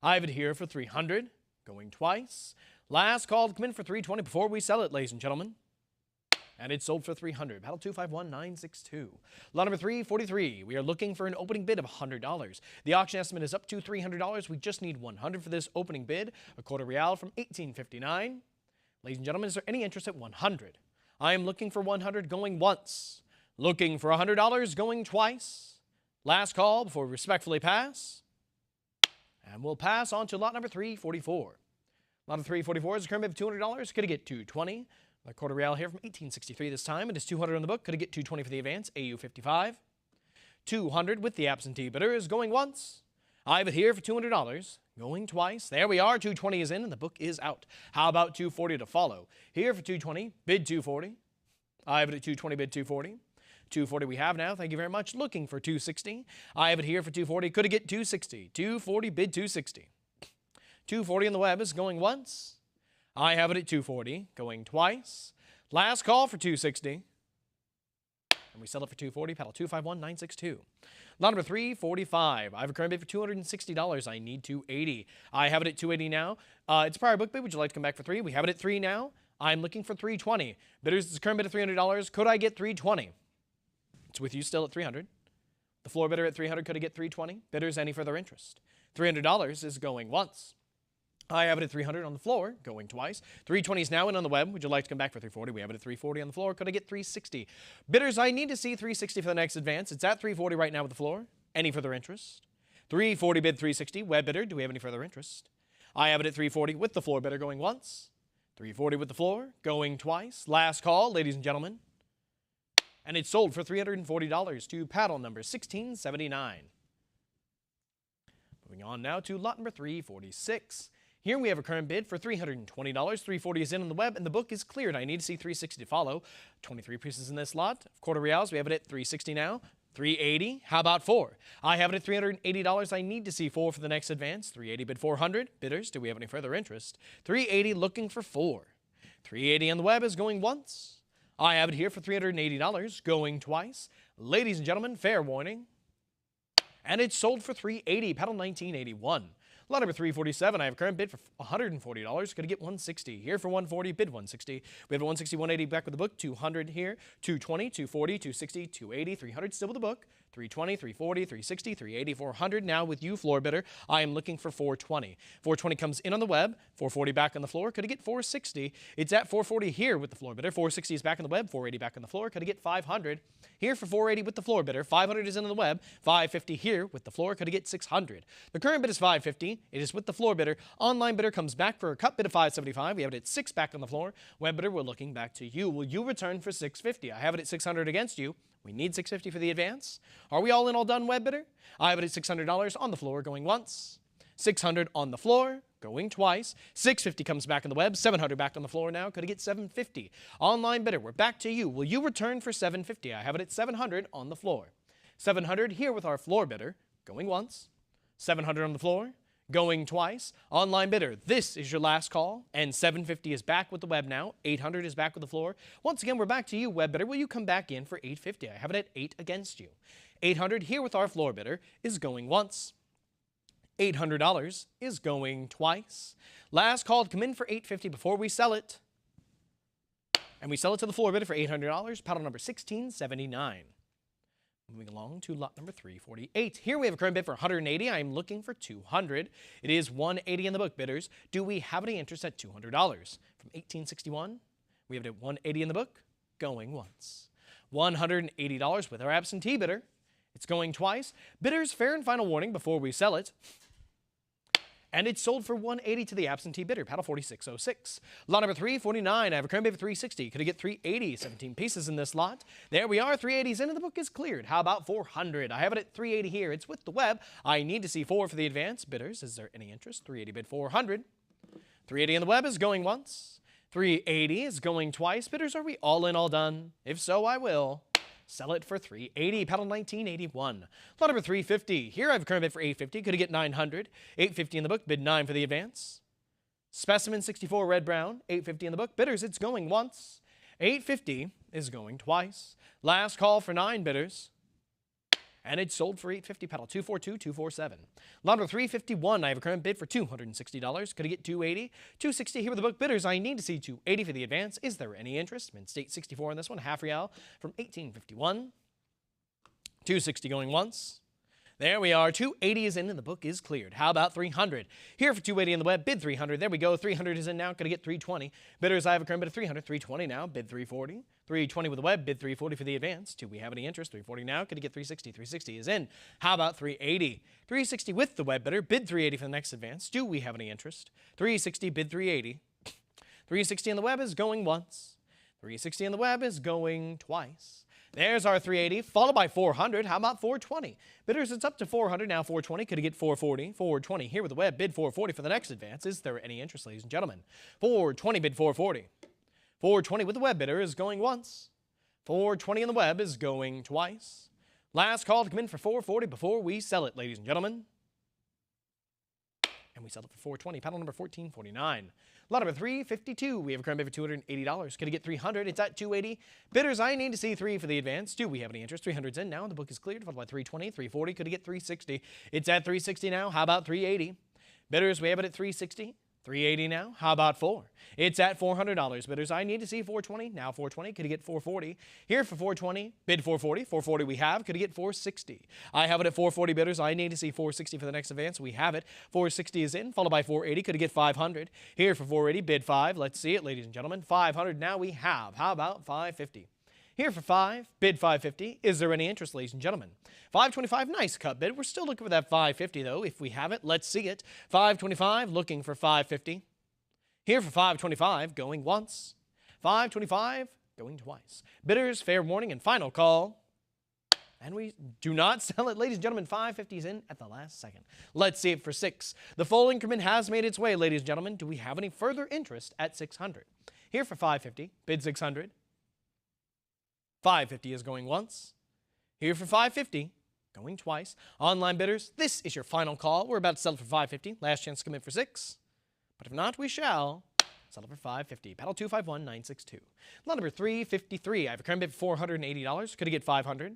I have it here for 300. Going twice. Last call to come in for 320 before we sell it, ladies and gentlemen. And it's sold for 300. Paddle 251962. Lot number 343. We are looking for an opening bid of $100. The auction estimate is up to $300. We just need 100 for this opening bid. A quarter real from 1859. Ladies and gentlemen, is there any interest at 100? I am looking for 100 going once. Looking for $100 going twice. Last call before we respectfully pass. And we'll pass on to lot number 344. Lot of 344 is a current bid of $200. Could I get 220? A quarter real here from 1863 this time. It is 200 on the book. Could I get 220 for the advance? AU 55. 200 with the absentee bidder is going once. I have it here for $200. Going twice. There we are. 220 is in and the book is out. How about 240 to follow? Here for 220. Bid 240. I have it at 220. Bid 240. 240 we have now. Thank you very much. Looking for 260. I have it here for 240. Could I get 260? 240, bid 260. 240 on the web is going once. I have it at 240, going twice. Last call for 260. And we sell it for 240, paddle 251962. Lot number 345. I have a current bid for $260. I need 280. I have it at 280 now. It's a prior book bid. Would you like to come back for 3? We have it at 3 now. I'm looking for 320. Bidders, it's a current bid of $300. Could I get 320? It's with you still at 300. The floor bidder at 300. Could I get 320? Bidders, any further interest? $300 is going once. I have it at 300 on the floor, going twice. 320 is now in on the web. Would you like to come back for 340? We have it at 340 on the floor. Could I get 360? Bidders, I need to see 360 for the next advance. It's at 340 right now with the floor. Any further interest? 340 bid 360. Web bidder, do we have any further interest? I have it at 340 with the floor bidder going once. 340 with the floor, going twice. Last call, ladies and gentlemen. And it's sold for $340 to paddle number 1679. Moving on now to lot number 346. Here we have a current bid for $320. $340 is in on the web, and the book is cleared. I need to see $360 to follow. 23 pieces in this lot. Quarter reals, we have it at $360 now. $380. How about $4? I have it at $380. I need to see $4 for the next advance. $380 bid $400. Bidders, do we have any further interest? $380 looking for $4. $380 on the web is going once. I have it here for $380, going twice. Ladies and gentlemen, fair warning. And it's sold for $380, paddle 1981. Lot number 347, I have a current bid for $140. Going to get $160. Here for $140, bid $160. We have a $160, $180 back with the book. $200 here, $220, $240, $260, $280, $300 still with the book. $320, $340, $360, $380, $400. Now with you, floor bidder, I am looking for $420. $420 comes in on the web. $440 back on the floor. Could I get $460? It's at $440 here with the floor bidder. $460 is back on the web. $480 back on the floor. Could I get $500? Here for $480 with the floor bidder. $500 is in on the web. $550 here with the floor. Could I get $600? The current bid is $550. It is with the floor bidder. Online bidder comes back for a cut bid of $575. We have it at $6 back on the floor. Web bidder, we're looking back to you. Will you return for $650? I have it at $600 against you. We need $650 for the advance. Are we all in, all done, web bidder? I have it at $600 on the floor, going once. $600 on the floor, going twice. $650 comes back on the web. $700 back on the floor now. Could I get $750? Online bidder, we're back to you. Will you return for $750? I have it at $700 on the floor. $700 here with our floor bidder, going once. $700 on the floor, going twice. Online bidder, this is your last call, and $750 is back with the web now. $800 is back with the floor. Once again, we're back to you, web bidder. Will you come back in for $850? I have it at $8 against you. $800 here with our floor bidder is going once. $800 is going twice. Last call to come in for $850 before we sell it. And we sell it to the floor bidder for $800, paddle number 1679. Moving along to lot number 348. Here we have a current bid for $180. I'm looking for $200. It is $180 in the book, bidders. Do we have any interest at $200? From 1861, we have it at $180 in the book, going once. $180 with our absentee bidder. It's going twice. Bidders, fair and final warning before we sell it. And it's sold for $180 to the absentee bidder, paddle 4606. Lot number 349, I have a current bid for $360. Could I get $380? 17 pieces in this lot. There we are, $380's in and the book is cleared. How about $400? I have it at $380 here. It's with the web. I need to see $4 for the advance. Bidders, is there any interest? $380 bid $400. $380 in the web is going once. $380 is going twice. Bidders, are we all in, all done? If so, I will sell it for $380, paddle 1981. Lot number 350. Here I have a current bid for $850. Could I get $900? $850 in the book, bid $9 for the advance. Specimen 64 red brown, $850 in the book. Bidders, it's going once. $850 is going twice. Last call for 9 bidders. And it's sold for $850, paddle 242, 247. Lot number 351, I have a current bid for $260. Could I get $280? $260 here with the book. Bidders, I need to see $280 for the advance. Is there any interest? Mint State 64 on this one, half real from 1851. $260 going once. There we are, $280 is in and the book is cleared. How about $300? Here for $280 in the web, bid $300. There we go, $300 is in now. Could I get $320? Bidders, I have a current bid of $300. $320 now, bid $340. $320 with the web, bid $340 for the advance. Do we have any interest? $340 now. Could I get $360? $360 is in. How about $380? $360 with the web bidder, bid $380 for the next advance. Do we have any interest? $360, bid $380. $360 on the web is going once. $360 on the web is going twice. There's our $380, followed by $400. How about $420? Bidders, it's up to $400, now $420. Could I get $440? $420 here with the web, bid $440 for the next advance. Is there any interest, ladies and gentlemen? $420, bid $440. $420 with the web bidder is going once. $420 on the web is going twice. Last call to come in for $440 before we sell it, ladies and gentlemen. And we sell it for $420, paddle number 1449. Lot number 352, we have a current bid for $280. Could I get $300? It's at $280. Bidders, I need to see $3 for the advance. Do we have any interest? $300's in now, the book is cleared, followed by $320, $340. Could I get $360? It's at $360 now. How about $380? Bidders, we have it at $360. $380 now. How about $4? It's at $400. Bidders, I need to see $420. Now $420. Could I get $440? Here for $420. Bid $440. $440 we have. Could I get $460? I have it at $440. Bidders, I need to see $460 for the next advance. We have it. $460 is in, followed by $480. Could I get $500? Here for $480. Bid $5. Let's see it, ladies and gentlemen. $500 now we have. How about $550? Here for $5, bid $550. Is there any interest, ladies and gentlemen? $525, nice cut bid. We're still looking for that $550 though. If we have it, let's see it. $525, looking for $550. Here for $525, going once. $525, going twice. Bidders, fair warning and final call. And we do not sell it. Ladies and gentlemen, 550 is in at the last second. Let's see it for 6. The full increment has made its way, ladies and gentlemen. Do we have any further interest at 600? Here for 550, bid 600. 550 is going once. Here for 550, going twice. Online bidders, this is your final call. We're about to sell it for 550. Last chance to come in for 6. But if not, we shall sell it for 550. Paddle 251962. Lot number 353. I have a current bid for $480. Could I get 500?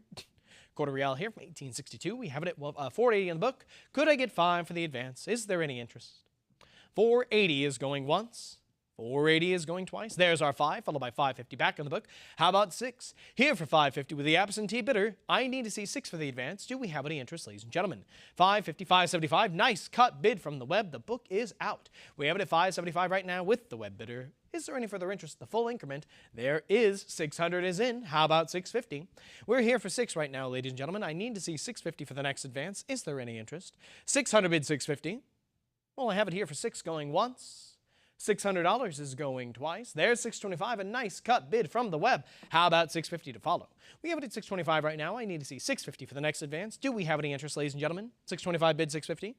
Quarter real here from 1862. We have it at 480 in the book. Could I get 5 for the advance? Is there any interest? 480 is going once. 480 is going twice. There's our 5, followed by 550 back in the book. How about 6? Here for 550 with the absentee bidder. I need to see 6 for the advance. Do we have any interest, ladies and gentlemen? 550, 575. Nice cut bid from the web. The book is out. We have it at 575 right now with the web bidder. Is there any further interest? The full increment. There is. 600 is in. How about 650? We're here for 6 right now, ladies and gentlemen. I need to see 650 for the next advance. Is there any interest? 600 bid 650. Well, I have it here for 6 going once. $600 is going twice. There's 625, a nice cut bid from the web. How about 650 to follow? We have it at 625 right now. I need to see 650 for the next advance. Do we have any interest, ladies and gentlemen? 625 bid 650.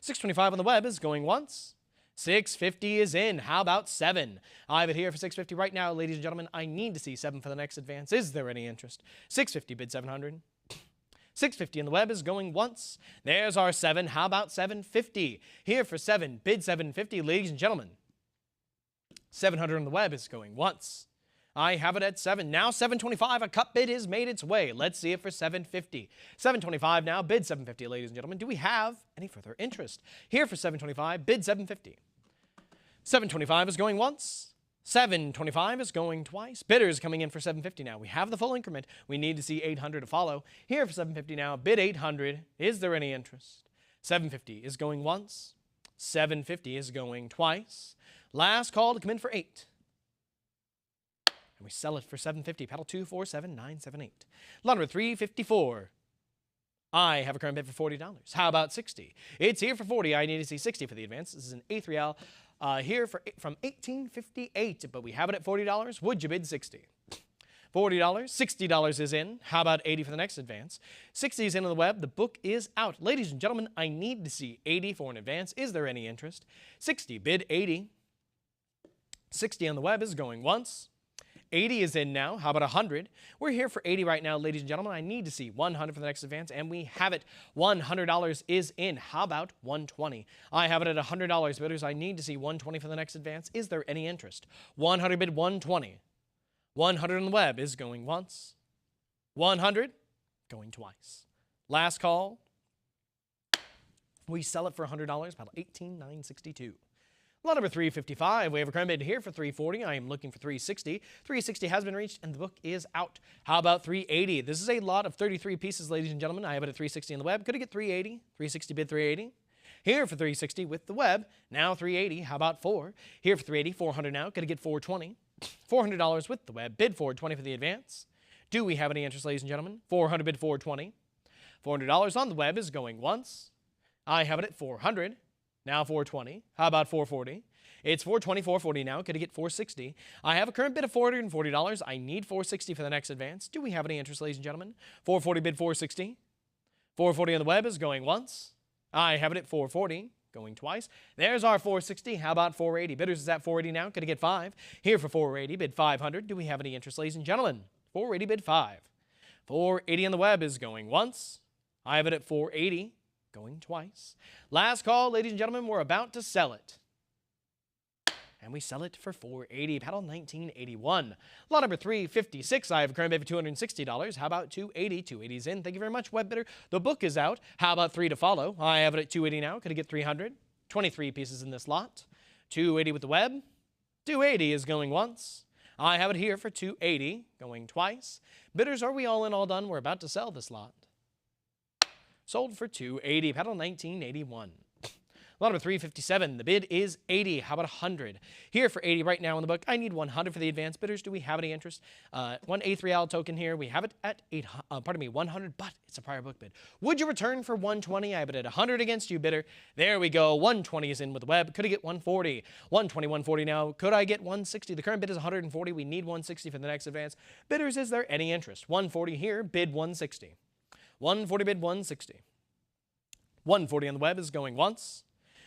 625 on the web is going once. 650 is in. How about 7? I have it here for 650 right now, ladies and gentlemen. I need to see 7 for the next advance. Is there any interest? 650 bid 700. 650 on the web is going once. There's our 7. How about 750? Here for 7, bid 750, ladies and gentlemen. 700 on the web is going once. I have it at 7. Now 725, a cut bid has made its way. Let's see it for 750. 725 now, bid 750, ladies and gentlemen. Do we have any further interest? Here for 725, bid 750. 725 is going once. 725 is going twice. Bidders coming in for 750 now. We have the full increment. We need to see 800 to follow. Here for 750 now, bid 800. Is there any interest? 750 is going once. 750 is going twice. Last call to come in for 8. And we sell it for 750. Paddle 247978. Lot number 354. I have a current bid for $40. How about 60? It's here for 40. I need to see 60 for the advance. This is an eighth real here from 1858, but we have it at $40. Would you bid 60? $40, $60 is in. How about 80 for the next advance? 60 is in on the web. The book is out. Ladies and gentlemen, I need to see 80 for an advance. Is there any interest? 60, bid 80. 60 on the web is going once. 80 is in now. How about 100? We're here for 80 right now, ladies and gentlemen. I need to see 100 for the next advance, and we have it. $100 is in. How about 120? I have it at $100, bidders. I need to see 120 for the next advance. Is there any interest? 100 bid 120. 100 on the web is going once. 100 going twice. Last call. We sell it for $100. About $18,962. Lot number 355, we have a current bid here for $340. I am looking for $360. $360 has been reached, and the book is out. How about $380? This is a lot of 33 pieces, ladies and gentlemen. I have it at $360 on the web. Could I get $380? $360 bid $380. Here for $360 with the web. Now $380. How about 4? Here for $380, $400 now. Could I get $420? $400 with the web. Bid $420 for the advance. Do we have any interest, ladies and gentlemen? $400 bid $420. $400 on the web is going once. I have it at $400. Now $420. How about $440? It's $420, $440 now. Could I get $460? I have a current bid of $440. I need $460 for the next advance. Do we have any interest, ladies and gentlemen? $440 bid $460. $440 on the web is going once. I have it at $440. Going twice. There's our $460. How about $480? Bidders is at $480 now. Could I get 5? Here for $480. Bid $500. Do we have any interest, ladies and gentlemen? $480 bid 5. $480 on the web is going once. I have it at $480. Going twice. Last call, ladies and gentlemen, we're about to sell it. And we sell it for $480. Paddle 1981. Lot number 356. I have a current bid for $260. How about $280? $280's in. Thank you very much, web bidder. The book is out. How about 3 to follow? I have it at $280 now. Could I get $300? 23 pieces in this lot. $280 with the web. $280 is going once. I have it here for $280. Going twice. Bidders, are we all in, all done? We're about to sell this lot. Sold for $280. Paddle 1981. Lot number 357, the bid is 80. How about 100? Here for 80 right now in the book. I need 100 for the advanced bidders. Do we have any interest? One eighth real token here. We have it at 100, but it's a prior book bid. Would you return for 120? I have it at 100 against you, bidder. There we go. 120 is in with the web. Could I get 140? 120, 140 now. Could I get 160? The current bid is 140. We need 160 for the next advance. Bidders, is there any interest? 140 here, bid 160. 140 bid 160. 140 on the web is going once.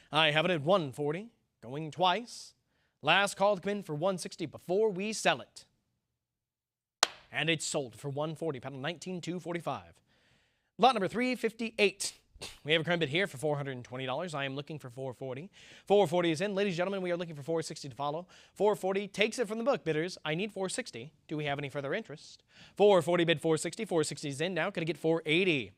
I have it at 140, going twice. Last call to come in for 160 before we sell it. And it's sold for 140, paddle 19,245. Lot number 358. We have a current bid here for $420. I am looking for 440. 440 is in. Ladies and gentlemen, we are looking for 460 to follow. 440 takes it from the book, bidders. I need 460. Do we have any further interest? 440 bid 460. 460 is in now. Could I get 480?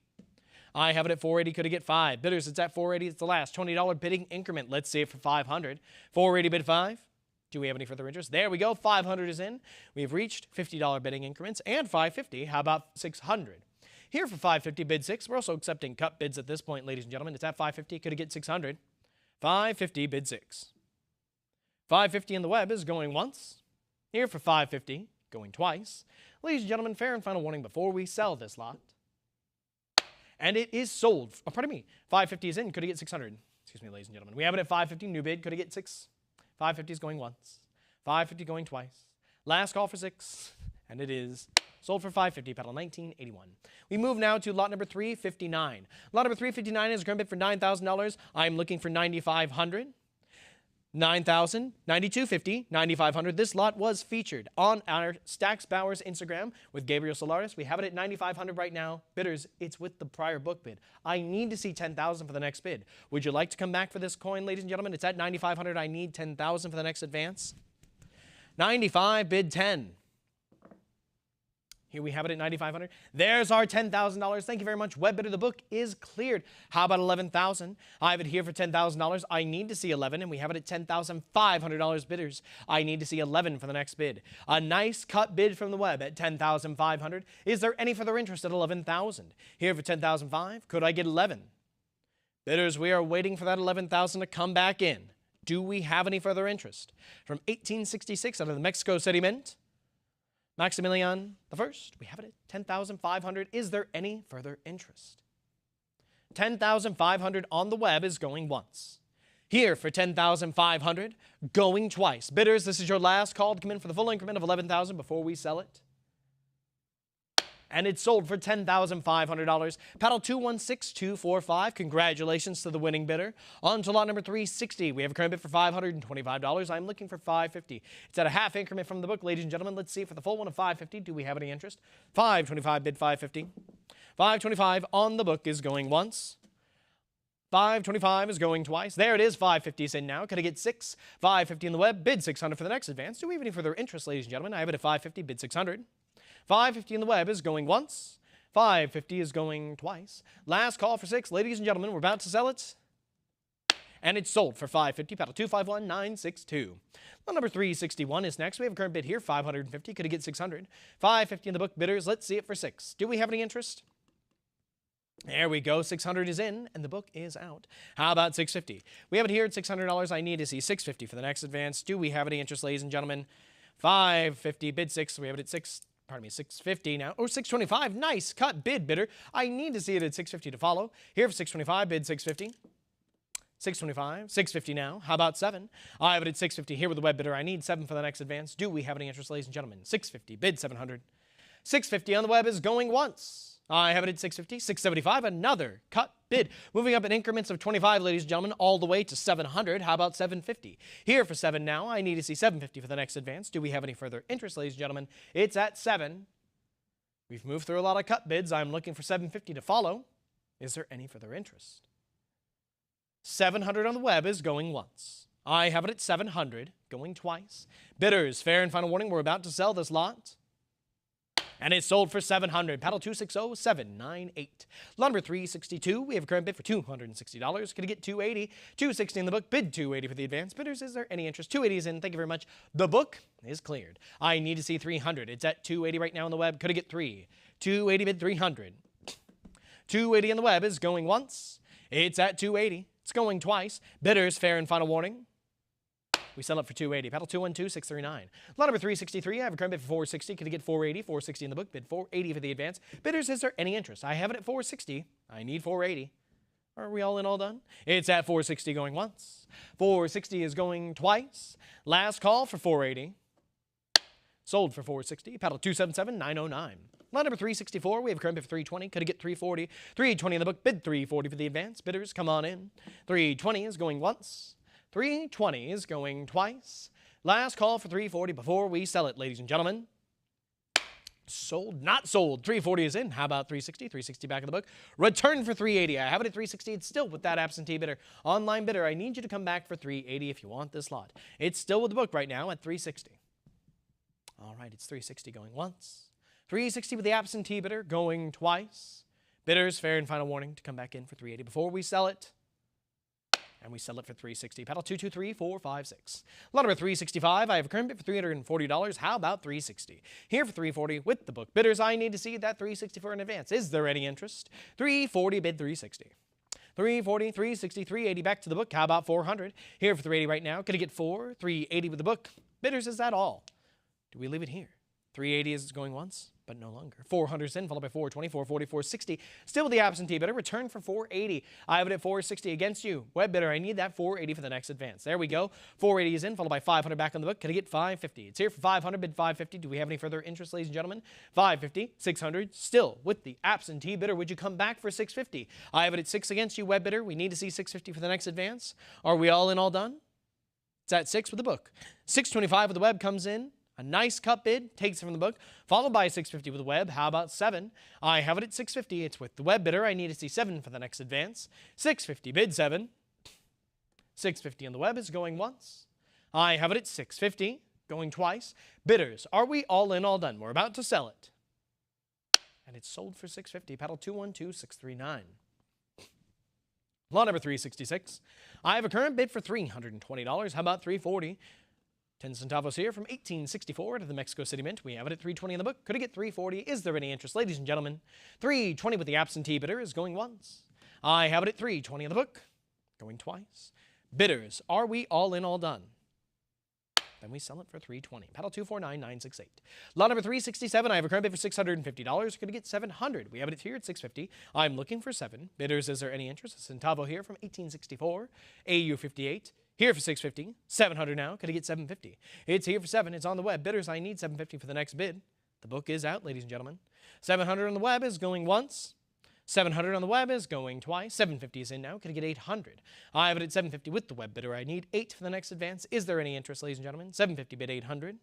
I have it at 480. Could I get 5? Bidders, it's at 480. It's the last $20 bidding increment. Let's see it for 500. 480 bid 5. Do we have any further interest? There we go. 500 is in. We've reached $50 bidding increments and 550. How about 600? Here for 550 bid 6. We're also accepting cut bids at this point, ladies and gentlemen. It's at 550. Could I get 600? 550 bid 6. 550 in the web is going once. Here for 550, going twice. Ladies and gentlemen, fair and final warning before we sell this lot. And it is sold. Oh, pardon me. 550 is in. Could I get 600? Excuse me, ladies and gentlemen. We have it at 550. New bid. Could I get 6? 550 is going once. 550 going twice. Last call for 6. And it is sold for 550. Paddle 1981. We move now to lot number 359. Lot number 359 is a current bid for $9,000. I'm looking for 9,500. 9,000, 9,250, 9,500. This lot was featured on our Stacks Bowers Instagram with Gabriel Solaris. We have it at 9,500 right now. Bidders, it's with the prior book bid. I need to see 10,000 for the next bid. Would you like to come back for this coin, ladies and gentlemen? It's at 9,500. I need 10,000 for the next advance. 95, bid 10. Here we have it at 9,500. There's our $10,000. Thank you very much. Web bidder, the book is cleared. How about 11,000? I have it here for $10,000. I need to see 11, and we have it at $10,500 bidders. I need to see 11 for the next bid. A nice cut bid from the web at $10,500. Is there any further interest at 11,000? Here for $10,500. Could I get 11? Bidders, we are waiting for that 11,000 to come back in. Do we have any further interest? From 1866 out of the Mexico City Mint. Maximilian the First, we have it at 10,500. Is there any further interest? 10,500 on the web is going once. Here for 10,500, going twice. Bidders, this is your last call to come in for the full increment of 11,000 before we sell it. And it's sold for $10,500. Paddle 216245. Congratulations to the winning bidder. On to lot number 360. We have a current bid for $525. I'm looking for $550. It's at a half increment from the book, ladies and gentlemen. Let's see for the full one of $550. Do we have any interest? $525 bid $550. $525 on the book is going once. $525 is going twice. There it is. $550 is in now. Could I get 6? $550 in the web. Bid $600 for the next advance. Do we have any further interest, ladies and gentlemen? I have it at $550. Bid $600. $550 in the web is going once. $550 is going twice. Last call for 6. Ladies and gentlemen, we're about to sell it. And it's sold for $550. Paddle 251962. Well, number 361 is next. We have a current bid here, $550. Could I get $600? $550 in the book, bidders. Let's see it for 6. Do we have any interest? There we go. $600 is in, and the book is out. How about $650? We have it here at $600. I need to see $650 for the next advance. Do we have any interest, ladies and gentlemen? $550, bid 6. We have it at $650 now. Oh, $625. Nice cut bid, bidder. I need to see it at $650 to follow. Here for $625, bid $650. $625, $650 now. How about 7? I have it at $650 here with the web bidder. I need 7 for the next advance. Do we have any interest, ladies and gentlemen? $650, bid $700. $650 on the web is going once. I have it at $650. $675, another cut bid. Moving up in increments of 25, ladies and gentlemen, all the way to $700. How about $750? Here for 7 now. I need to see $750 for the next advance. Do we have any further interest, ladies and gentlemen? It's at 7. We've moved through a lot of cut bids. I'm looking for $750 to follow. Is there any further interest? $700 on the web is going once. I have it at $700, going twice. Bidders, fair and final warning, we're about to sell this lot. And it's sold for $700. Paddle 260798. Number 362, we have a current bid for $260. Could I get $280? $260 in the book, bid $280 for the advance. Bidders, is there any interest? $280 is in. Thank you very much. The book is cleared. I need to see $300. It's at $280 right now on the web. Could I get 3? $280 bid $300. $280 on the web is going once. It's at $280. It's going twice. Bidders, fair and final warning. We sell it for 280. Paddle 212-639. Lot number 363. I have a current bid for 460. Could I get 480? 460 in the book. Bid 480 for the advance. Bidders, is there any interest? I have it at 460. I need 480. Are we all in, all done? It's at 460 going once. 460 is going twice. Last call for 480. Sold for 460. Paddle 277-909. Lot number 364. We have a current bid for 320. Could I get 340? 320 in the book. Bid 340 for the advance. Bidders, come on in. 320 is going once. 320 is going twice. Last call for 340 before we sell it, ladies and gentlemen. Sold, not sold. 340 is in. How about 360? 360 back in the book. Return for 380. I have it at 360. It's still with that absentee bidder. Online bidder, I need you to come back for 380 if you want this lot. It's still with the book right now at 360. All right, it's 360 going once. 360 with the absentee bidder going twice. Bidders, fair and final warning to come back in for 380 before we sell it. And we sell it for 360. Paddle 223-456. Lot number 365. I have a current bid for $340. How about 360? Here for 340 with the book. Bidders, I need to see that 360 for an advance. Is there any interest? 340 bid 360. 340, 360, 380 back to the book. How about 400? Here for 380 right now. Could I get 4? 380 with the book. Bidders, is that all? Do we leave it here? 380 is going once, but no longer. 400 is in, followed by 420, 440, 460. Still with the absentee bidder. Return for 480. I have it at 460 against you. Web bidder, I need that 480 for the next advance. There we go. 480 is in, followed by 500 back on the book. Can I get 550? It's here for 500, bid 550. Do we have any further interest, ladies and gentlemen? 550, 600. Still with the absentee bidder. Would you come back for 650? I have it at 6 against you, web bidder. We need to see 650 for the next advance. Are we all in, all done? It's at 6 with the book. 625 with the web comes in. A nice cut bid, takes it from the book, followed by 650 with the web. How about 7? I have it at 650. It's with the web bidder. I need to see 7 for the next advance. 650, bid 7. 650 on the web is going once. I have it at 650, going twice. Bidders, are we all in, all done? We're about to sell it. And it's sold for 650. Paddle 212-639. Lot number 366. I have a current bid for $320. How about 340? 10 centavos here from 1864 to the Mexico City Mint. We have it at 320 in the book. Could I get 340? Is there any interest, ladies and gentlemen? 320 with the absentee bidder is going once. I have it at 320 in the book, going twice. Bidders, are we all in, all done? Then we sell it for 320. Paddle 249-968. Lot number 367. I have a current bid for $650. Could I get 700? We have it here at 650. I'm looking for 7. Bidders, is there any interest? A centavo here from 1864. AU 58. Here for 650, 700 now. Could I get 750? It's here for 7. It's on the web. Bidders, I need 750 for the next bid. The book is out, ladies and gentlemen. 700 on the web is going once. 700 on the web is going twice. 750 is in now. Could I get 800? I have it at 750 with the web bidder. I need 8 for the next advance. Is there any interest, ladies and gentlemen? 750 bid 800.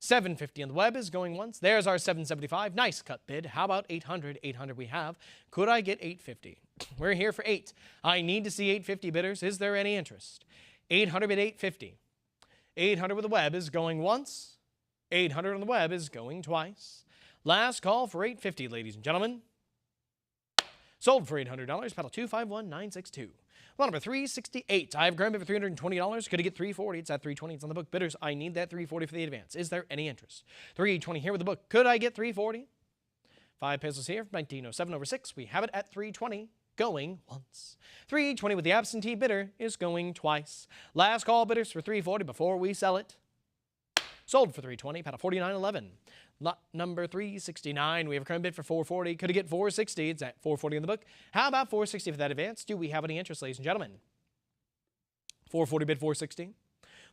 750 on the web is going once. There's our 775. Nice cut bid. How about 800? 800 we have. Could I get 850? We're here for 8. I need to see 850, bidders. Is there any interest? 800 bid 850. 800 with the web is going once. 800 on the web is going twice. Last call for 850, ladies and gentlemen. Sold for $800. Paddle 251-962. Lot number 368. I have ground bid for $320. Could I get 340? It's at 320. It's on the book. Bidders, I need that 340 for the advance. Is there any interest? 320 here with the book. Could I get 340? 5 pesos here from 1907 over 6. We have it at 320. Going once. 320 with the absentee bidder is going twice. Last call, bidders, for 340 before we sell it. Sold for 320. Paddle 4911. Lot number 369. We have a current bid for 440. Could I get 460? It's at 440 in the book. How about 460 for that advance? Do we have any interest, ladies and gentlemen? 440 bid 460.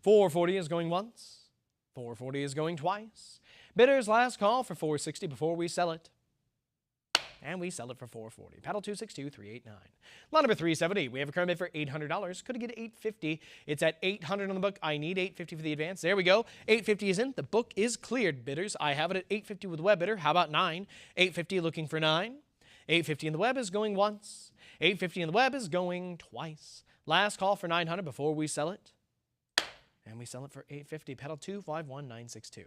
440 is going once. 440 is going twice. Bidders, last call for 460 before we sell it. And we sell it for 440. Paddle 262-389. Lot number 370. We have a current bid for $800. Could I get 850? It's at 800 on the book. I need 850 for the advance. There we go. 850 is in. The book is cleared, bidders. I have it at 850 with the web bidder. How about 9? 850 looking for 9. 850 in the web is going once. 850 in the web is going twice. Last call for 900 before we sell it. And we sell it for 850. Paddle 251-962.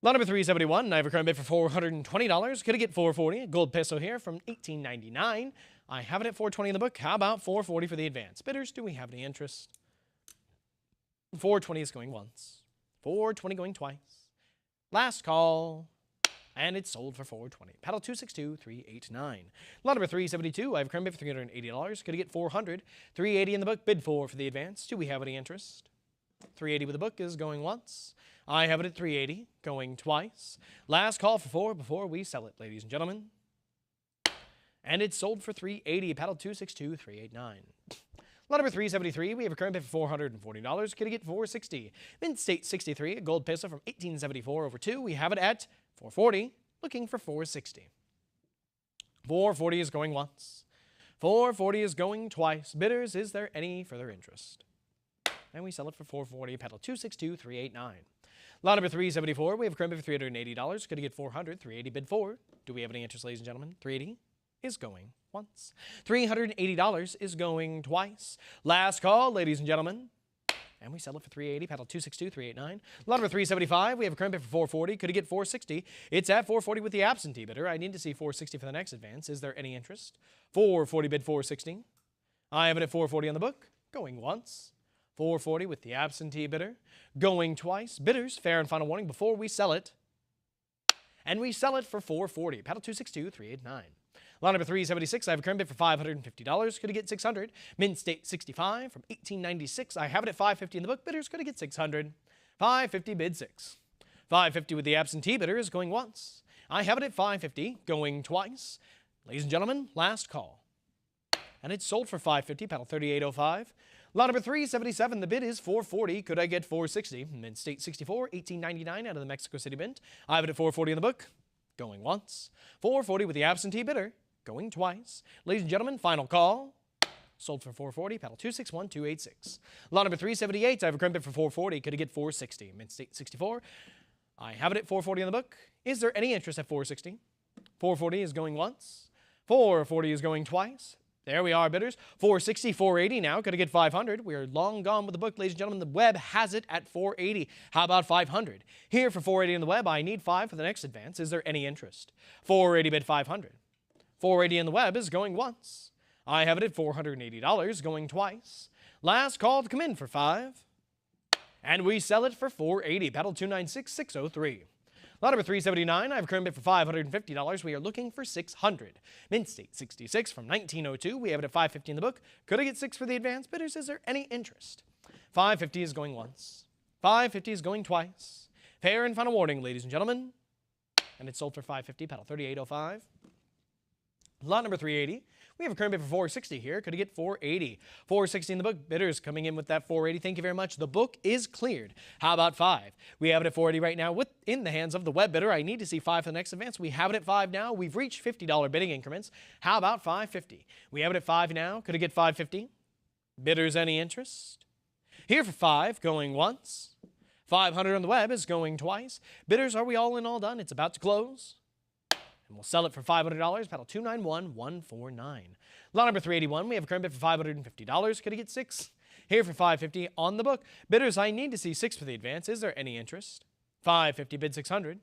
Lot number 371, I have a current bid for $420. Could I get 440? A gold peso here from 1899. I have it at 420 in the book. How about 440 for the advance? Bidders, do we have any interest? 420 is going once. 420 going twice. Last call. And it's sold for $420. Paddle 262389. Lot number 372, I have a current bid for $380. Could I get $400? $380 in the book, bid for the advance. Do we have any interest? $380 with the book is going once. I have it at $380, going twice. Last call for $4 before we sell it, ladies and gentlemen. And it's sold for $380. Paddle 262389. Lot number 373, we have a current bid for $440. Could I get $460? Mint State 63, a gold peso from 1874 over 2. We have it at $440, looking for $460. $440 is going once. $440 is going twice. Bidders, is there any further interest? And we sell it for $440, paddle 262389. Lot number 374, we have a current bid for $380. Could I get $400? $380 bid for. Do we have any interest, ladies and gentlemen? $380 is going once. $380 is going twice. Last call, ladies and gentlemen. And we sell it for $380, paddle 262389. Lot number 375, we have a current bid for $440. Could I get $460? It's at $440 with the absentee bidder. I need to see $460 for the next advance. Is there any interest? $440 bid $460. I have it at $440 on the book, going once. $440 with the absentee bidder, going twice. Bidders, fair and final warning before we sell it. And we sell it for $440, paddle 262389. Lot number 376, I have a current bid for $550. Could I get $600? Mint State 65 from 1896. I have it at $550 in the book. Bidders, could I get $600? $550 bid 6. $550 with the absentee bidder is going once. I have it at $550, going twice. Ladies and gentlemen, last call. And it's sold for $550, paddle 3805. Lot number 377, the bid is $440. Could I get $460? Mint State 64, 1899 out of the Mexico City Mint. I have it at $440 in the book, going once. $440 with the absentee bidder, going twice. Ladies and gentlemen, final call. Sold for $440, paddle 261286. Lot number 378, I have a current bid for $440. Could I get $460? Mint State 64. I have it at $440 in the book. Is there any interest at $460? $440 is going once. $440 is going twice. There we are, bidders. $460, $480 now. Could I get $500? We are long gone with the book, ladies and gentlemen. The web has it at $480. How about $500? Here for $480 in the web, I need $5 for the next advance. Is there any interest? $480 bid $500. $480 in the web is going once. I have it at $480, going twice. Last call to come in for $5. And we sell it for $480. Paddle 296603. Lot number 379, I have a current bid for $550. We are looking for $600. Mint State 66 from 1902. We have it at $550 in the book. Could I get $6 for the advance? Bidders, is there any interest? $550 is going once. $550 is going twice. Fair and final warning, ladies and gentlemen. And it's sold for $550, paddle 3805. Lot number 380. We have a current bid for $460 here. Could I get $480? $460 in the book. Bidders coming in with that $480. Thank you very much. The book is cleared. How about $5? We have it at $480 right now in the hands of the web bidder. I need to see $5 for the next advance. We have it at $5 now. We've reached $50 bidding increments. How about $550? We have it at $5 now. Could I get $550? Bidders, any interest? Here for $5, going once. $500 on the web is going twice. Bidders, are we all in, all done? It's about to close. And we'll sell it for $500, paddle 291149. Lot number 381, we have a current bid for $550. Could I get $6? Here for $550 on the book. Bidders, I need to see $6 for the advance. Is there any interest? $550 bid $600.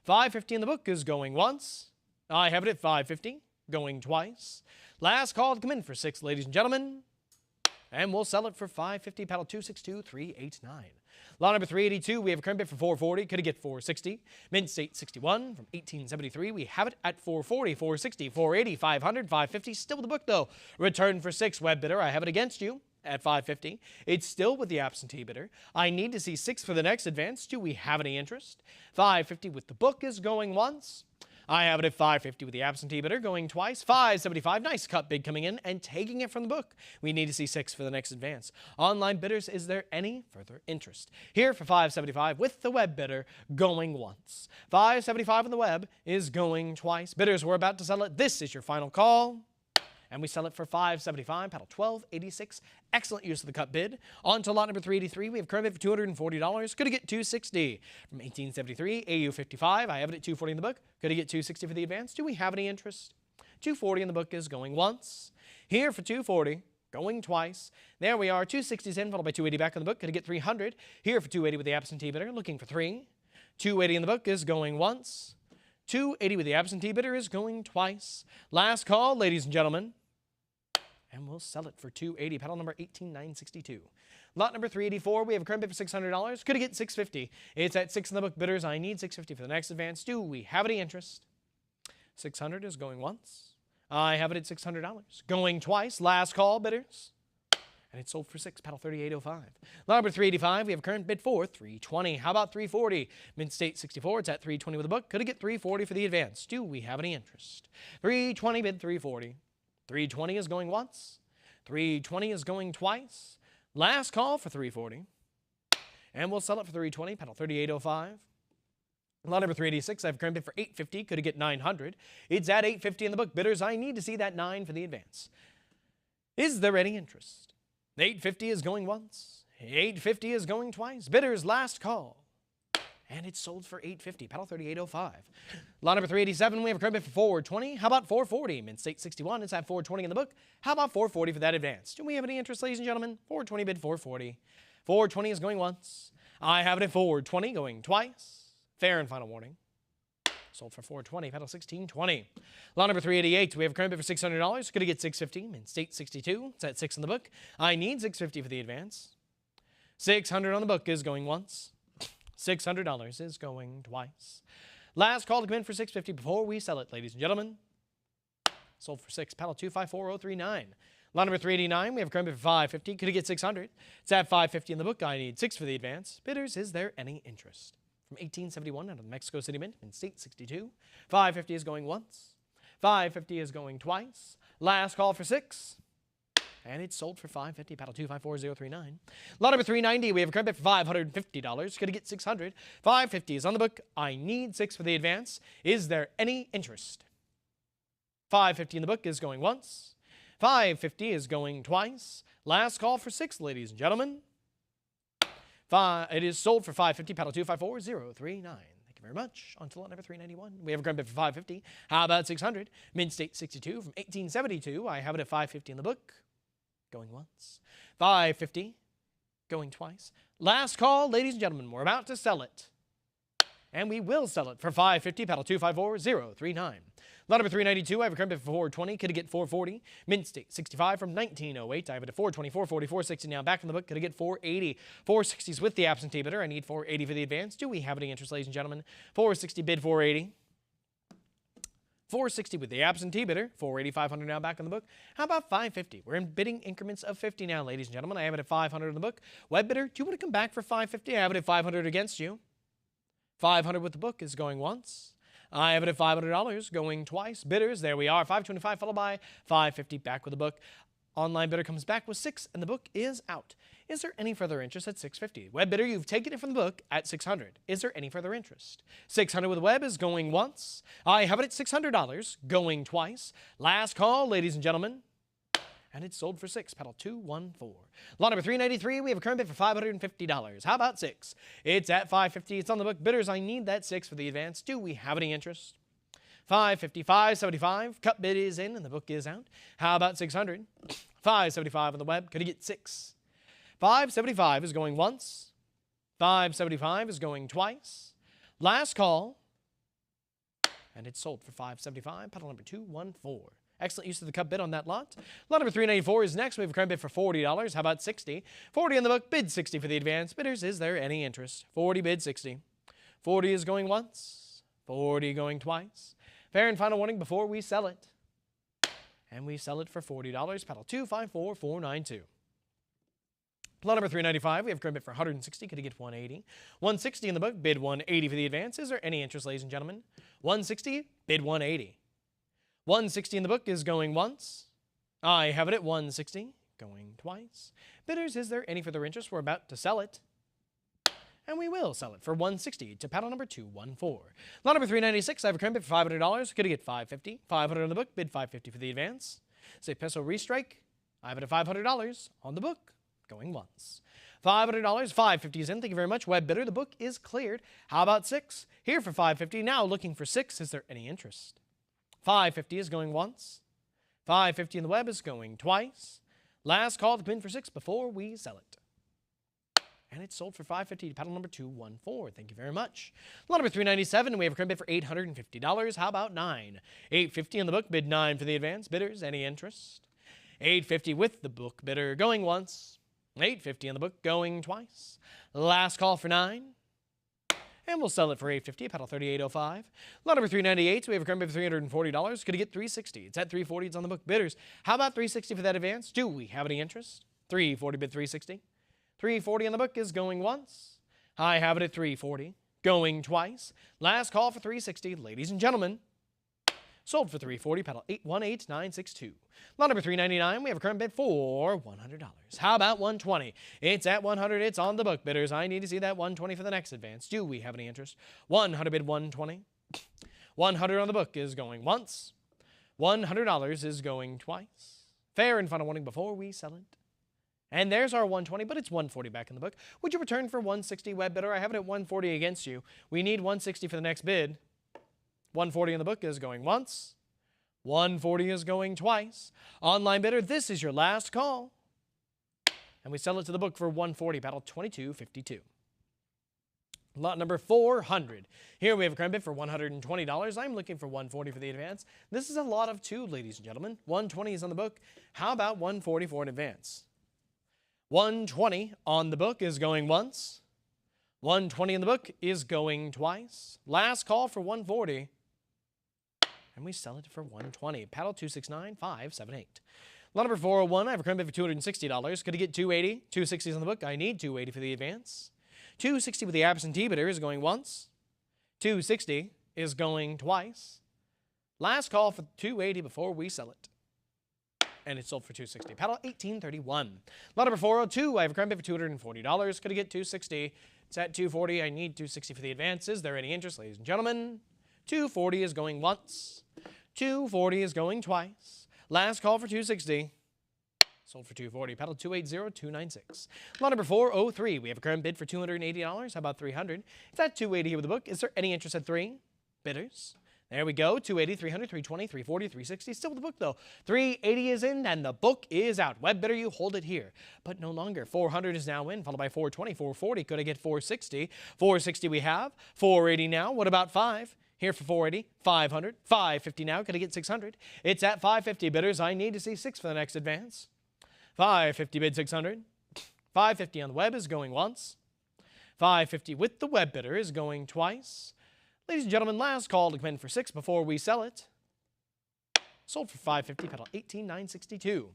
$550 in the book is going once. I have it at $550, going twice. Last call to come in for $6, ladies and gentlemen. And we'll sell it for $550, paddle 262389. Lot number 382, we have a current bid for $440. Could I get $460? Mint State 61 from 1873. We have it at $440, $460, $480, $500, $550. Still with the book, though. Return for $6, web bidder. I have it against you at $550. It's still with the absentee bidder. I need to see $6 for the next advance. Do we have any interest? $550 with the book is going once. I have it at $550 with the absentee bidder, going twice. $575, nice cut bid coming in and taking it from the book. We need to see $6 for the next advance. Online bidders, is there any further interest? Here for $575 with the web bidder, going once. $575 on the web is going twice. Bidders, we're about to sell it. This is your final call. And we sell it for $575, paddle 1286. Excellent use of the cut bid. On to lot number 383. We have current bid for $240. Could I get $260? From 1873, AU 55. I have it at $240 in the book. Could I get $260 for the advance? Do we have any interest? $240 in the book is going once. Here for $240, going twice. There we are, $260 in, followed by $280 back on the book. Could I get $300? Here for $280 with the absentee bidder, looking for $3. $280 in the book is going once. $280 with the absentee bidder is going twice. Last call, ladies and gentlemen. And we'll sell it for $280. Paddle number 18962. Lot number 384, we have a current bid for $600. Could it get $650? It's at 6 in the book. Bidders, I need $650 for the next advance. Do we have any interest? $600 is going once. I have it at $600. Going twice. Last call, bidders. And it's sold for $6. Paddle 3805. Lot number 385, we have a current bid for $320. How about $340? Mid-state 64, it's at $320 with a book. Could it get $340 for the advance? Do we have any interest? $320 bid $340. $320 is going once. $320 is going twice. Last call for $340. And we'll sell it for $320. Paddle 3805. Lot number 386, I have a current bid for $850. Could it get $900? It's at $850 in the book. Bidders, I need to see that 9 for the advance. Is there any interest? $850 is going once. $850 is going twice. Bidders, last call. And it's sold for $850. Paddle 3805. Lot number 387, we have a current bid for $420. How about $440? Mid-state 61, it's at $420 in the book. How about $440 for that advance? Do we have any interest, ladies and gentlemen? $420 bid $440. $420 is going once. I have it at $420 going twice. Fair and final warning. Sold for $420. Paddle 1620. Lot number 388, we have a current bid for $600. Could it get $650? Mid-state 62, it's at 6 in the book. I need $650 for the advance. $600 on the book is going once. $600 is going twice. Last call to come in for $650 before we sell it, ladies and gentlemen. Sold for $6. Paddle 254039. Lot number 389, we have a current bid for $550. Could it get $600? It's at $550 in the book. I need $6 for the advance. Bidders, is there any interest? From 1871 out of the Mexico City Mint in State 62. $550 is going once. $550 is going twice. Last call for $6. And it's sold for $550. Paddle 254039. Lot number 390, we have a current bid for $550. Could it get $600? $550 is on the book. I need $6 for the advance. Is there any interest? $550 in the book is going once. $550 is going twice. Last call for $6, ladies and gentlemen. It is sold for $550. Paddle 254039. Thank you very much. On to lot number 391. We have a current bid for $550. How about $600? Mid-state 62 from 1872. I have it at $550 in the book. Going once. $550. Going twice. Last call, ladies and gentlemen. We're about to sell it. And we will sell it for $550. Paddle 254039. Lot number 392, I have a current bid for $420. Could it get $440? Mint State 65 from 1908. I have it at $420, $440, $460 now. Back in the book. Could it get $480? $460s with the absentee bidder. I need $480 for the advance. Do we have any interest, ladies and gentlemen? $460 bid $480. $460 with the absentee bidder. $480, $500 now. Back in the book. How about $550? We're in bidding increments of $50 now, ladies and gentlemen. I have it at $500 in the book. Web bidder, do you want to come back for $550? I have it at $500 against you. $500 with the book is going once. I have it at $500 going twice. Bidders, there we are. $525 followed by $550 back with the book. Online bidder comes back with $6 and the book is out. Is there any further interest at $650? Web bidder, you've taken it from the book at $600. Is there any further interest? $600 with web is going once. I have it at $600 going twice. Last call, ladies and gentlemen. And it's sold for $6. Paddle 214. Lot number 393, we have a current bid for $550. How about $6? It's at $550. It's on the book. Bidders, I need that $6 for the advance. Do we have any interest? $550, $575. Cut bid is in and the book is out. How about $600? $575 on the web. Could he get $6? $575 is going once. $575 is going twice. Last call. And it's sold for $575. Paddle number 214. Excellent use of the cut bid on that lot. Lot number 394 is next. We have a current bid for $40. How about $60? $40 in the book. Bid $60 for the advance. Bidders, is there any interest? $40 bid $60. $40 is going once. $40 going twice. Fair and final warning before we sell it. And we sell it for $40. Paddle 254492. Lot number 395, we have a current bid for $160. Could he get $180? $160 in the book. Bid $180 for the advance. Is there any interest, ladies and gentlemen? $160. Bid $180. $160 in the book is going once. I have it at $160, going twice. Bidders, is there any further interest? We're about to sell it. And we will sell it for $160 to paddle number 214. Lot number 396, I have a current bid for $500. Could I get $550? $500 in the book, bid $550 for the advance. Say peso restrike. I have it at $500 on the book, going once. $500, $550 is in. Thank you very much. Web bidder, the book is cleared. How about $6? Here for $550. Now looking for $6. Is there any interest? $550 is going once. $550 in the web is going twice. Last call to come in for $6 before we sell it. And it's sold for $550 to paddle number 214. Thank you very much. Lot number 397, we have a current bid for $850. How about $9? $850 in the book, bid $9 for the advance. Bidders, any interest? 850 with the book bidder going once. 850 on the book going twice. Last call for 9. And we'll sell it for $850, paddle 38.05. Lot number 398, so we have a current bid for $340. Going to get $360. It's at $340, it's on the book. Bidders, how about $360 for that advance? Do we have any interest? $340 bid $360. $340 on the book is going once. I have it at $340, going twice. Last call for $360, ladies and gentlemen. Sold for $340, paddle 818962. Lot number 399, we have a current bid for $100. How about $120? It's at $100, it's on the book. Bidders, I need to see that $120 for the next advance. Do we have any interest? $100 bid $120. $100 on the book is going once. $100 is going twice. Fair and final warning before we sell it. And there's our $120, but it's $140 back in the book. Would you return for $160, web bidder? I have it at $140 against you. We need $160 for the next bid. $140 in the book is going once. $140 is going twice. Online bidder, this is your last call. And we sell it to the book for $140, battle 2252. Lot number 400. Here we have a current bid for $120. I'm looking for $140 for the advance. This is a lot of 2, ladies and gentlemen. $120 is on the book. How about $140 for an advance? $120 on the book is going once. $120 in the book is going twice. Last call for $140. And we sell it for $120. Paddle 269578. Lot number 401, I have a current bid for $260. Could I get $280? $260 on the book. I need $280 for the advance. $260 with the absentee bidder is going once. $260 is going twice. Last call for $280 before we sell it. And it's sold for $260. Paddle 1831. Lot number 402, I have a current bid for $240. Could I get $260? It's at $240. I need $260 for the advance. Is there any interest, ladies and gentlemen? $240 is going once. $240 is going twice. Last call for $260. Sold for $240. Paddle 280296. Lot number 403. We have a current bid for $280. How about $300? It's at $280 here with the book. Is there any interest at 3? Bidders. There we go. $280, $300, $320, $340, $360. Still with the book though. $380 is in and the book is out. Web bidder, you hold it here. But no longer. $400 is now in, followed by $420, $440. Could I get $460? $460 we have. $480 now. What about 5? Here for $480, $500, $550 now. Could I get $600? It's at $550. Bidders, I need to see 6 for the next advance. $550 bid $600. $550 on the web is going once. $550 with the web bidder is going twice. Ladies and gentlemen, last call to come in for 6 before we sell it. Sold for $550, pedal 18962.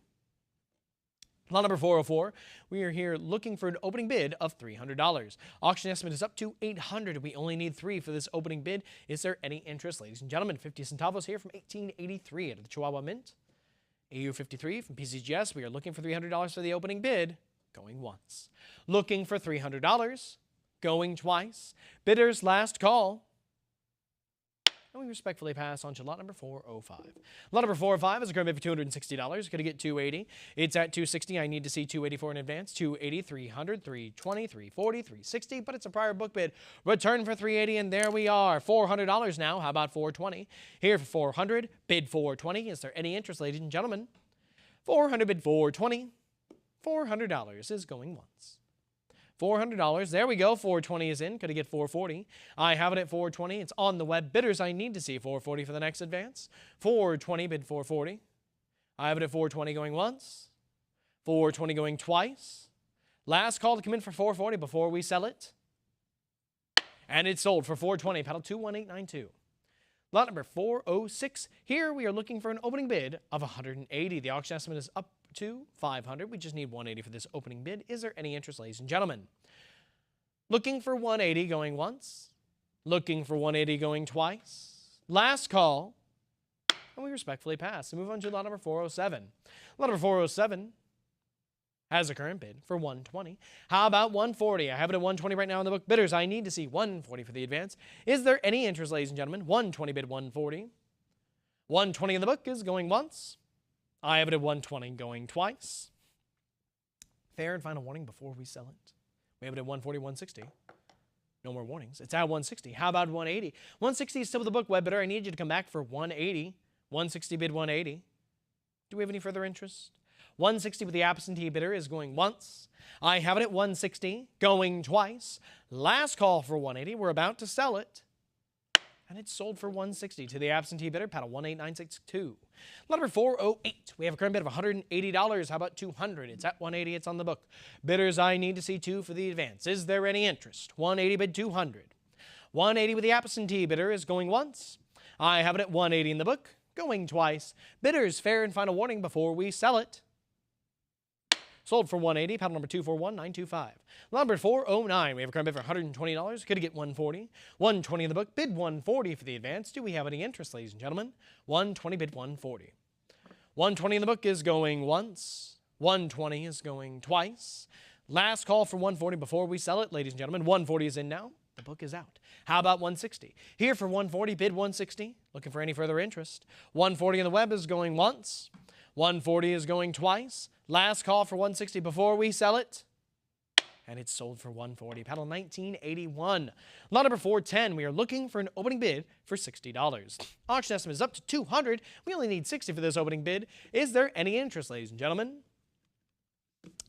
Lot number 404, we are here looking for an opening bid of $300. Auction estimate is up to $800. We only need 3 for this opening bid. Is there any interest, ladies and gentlemen? 50 centavos here from 1883 out of the Chihuahua Mint. AU53 from PCGS. We are looking for $300 for the opening bid, going once. Looking for $300, going twice. Bidders last call. And we respectfully pass on to lot number 405. Lot number 405 is a current bid for $260. Going to get $280. It's at $260. I need to see $280 for in advance. $280, $300, $320, $340, $360. But it's a prior book bid. Return for $380, and there we are. $400 now. How about $420? Here for $400. Bid $420. Is there any interest, ladies and gentlemen? $400 bid $420. $400 is going once. $400. There we go. $420 is in. Could I get $440? I have it at $420. It's on the web. Bidders, I need to see $440 for the next advance. $420 bid $440. I have it at $420 going once. $420 going twice. Last call to come in for $440 before we sell it. And it's sold for $420. Paddle 21892. Lot number 406. Here we are looking for an opening bid of $180. The auction estimate is up to $500. We just need $180 for this opening bid. Is there any interest, ladies and gentlemen? Looking for $180 going once. Looking for $180 going twice. Last call. And we respectfully pass. And move on to lot number 407. Lot number 407 has a current bid for $120. How about $140? I have it at $120 right now in the book. Bidders, I need to see $140 for the advance. Is there any interest, ladies and gentlemen? $120 bid $140. $120 in the book is going once. I have it at $120 going twice. Fair and final warning before we sell it. We have it at $140, $160. No more warnings. It's at $160. How about $180? $160 is still with the book, web bidder. I need you to come back for $180. $160 bid $180. Do we have any further interest? $160 with the absentee bidder is going once. I have it at $160, going twice. Last call for $180. We're about to sell it. and it's sold for 160 to the absentee bidder, paddle 18962. Lot number 408, we have a current bid of $180. How about 200? It's at 180, it's on the book. Bidders, I need to see 2 for the advance. Is there any interest? 180 bid 200. 180 with the absentee bidder is going once. I have it at 180 in the book, going twice. Bidders, fair and final warning before we sell it. Sold for 180, paddle number 241925. Number 409, we have a current bid for $120. Could get 140. 120 in the book, bid 140 for the advance. Do we have any interest, ladies and gentlemen? 120 bid 140. 120 in the book is going once. 120 is going twice. Last call for 140 before we sell it, ladies and gentlemen. 140 is in now. The book is out. How about 160? Here for 140, bid 160. Looking for any further interest. 140 on the web is going once. 140 is going twice. Last call for 160 before we sell it. And it's sold for 140. Paddle 1981. Lot number 410. We are looking for an opening bid for $60. Auction estimate is up to 200. We only need 60 for this opening bid. Is there any interest, ladies and gentlemen?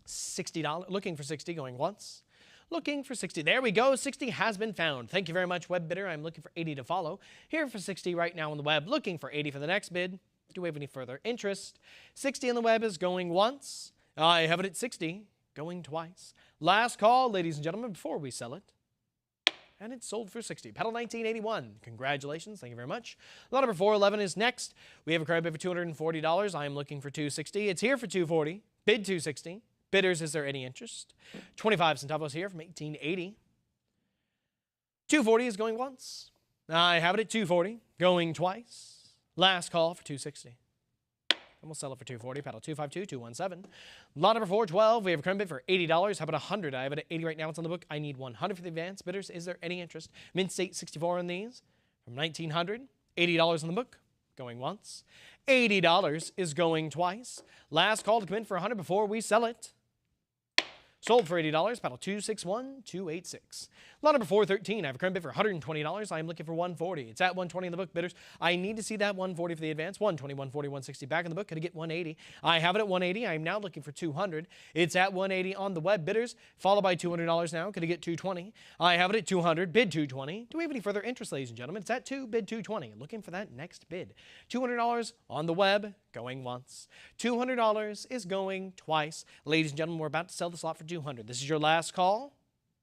$60. Looking for 60, going once. Looking for 60. There we go. 60 has been found. Thank you very much, web bidder. I'm looking for 80 to follow. Here for 60 right now on the web. Looking for 80 for the next bid. Do we have any further interest? 60 on the web is going once. I have it at 60, going twice. Last call, ladies and gentlemen, before we sell it. And it's sold for 60. Paddle 1981. Congratulations. Thank you very much. Lot number 411 is next. We have a current bid for $240. I am looking for 260. It's here for 240. Bid 260. Bidders, is there any interest? 25 centavos here from 1880. 240 is going once. I have it at 240, going twice. Last call for 260. And we'll sell it for 240. Paddle 252, 217. Lot number 412. We have a current bid for $80. How about 100? I have it at 80 right now. It's on the book. I need 100 for the advance. Bidders, is there any interest? Mint State 64 on these from 1900. $80 on the book. Going once. $80 is going twice. Last call to come in for 100 before we sell it. Sold for $80, paddle 261-286. Lot number 413, I have a current bid for $120. I am looking for 140. It's at 120 in the book, bidders. I need to see that 140 for the advance. 120, 140, 160 back in the book. Could I get 180? I have it at 180. I am now looking for 200. It's at 180 on the web, bidders, followed by $200 now. Could I get 220? I have it at 200, bid 220. Do we have any further interest, ladies and gentlemen? It's at 2, bid 220. Looking for that next bid. $200 on the web, going once. $200 is going twice. Ladies and gentlemen, we're about to sell this lot for $200. This is your last call,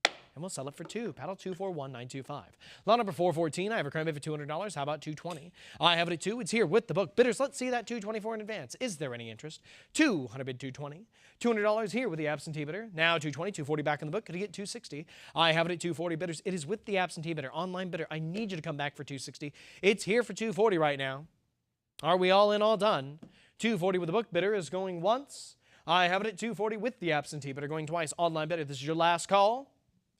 and we'll sell it for 2. Paddle 241925. Lot number 414, I have a current bid for $200. How about 220? I have it at 2. It's here with the book. Bidders, let's see that 224 in advance. Is there any interest? 200 bid 220. $200 here with the absentee bidder. Now 220, 240 back in the book. Could I get 260? I have it at 240. Bidders, it is with the absentee bidder. Online bidder, I need you to come back for 260. It's here for 240 right now. Are we all in, all done? 240 with the book. Bidder is going once. I have it at 240 with the absentee bidder going twice. Online bidder, this is your last call.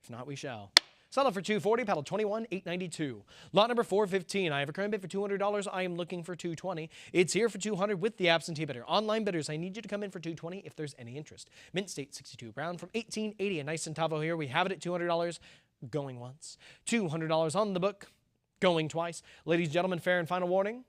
If not, we shall. Sell it for 240, paddle 21,892. Lot number 415, I have a current bid for $200. I am looking for 220. It's here for 200 with the absentee bidder. Online bidders, I need you to come in for 220 if there's any interest. Mint State 62 Brown from 1880, a nice centavo here. We have it at $200, going once. $200 on the book, going twice. Ladies and gentlemen, fair and final warning.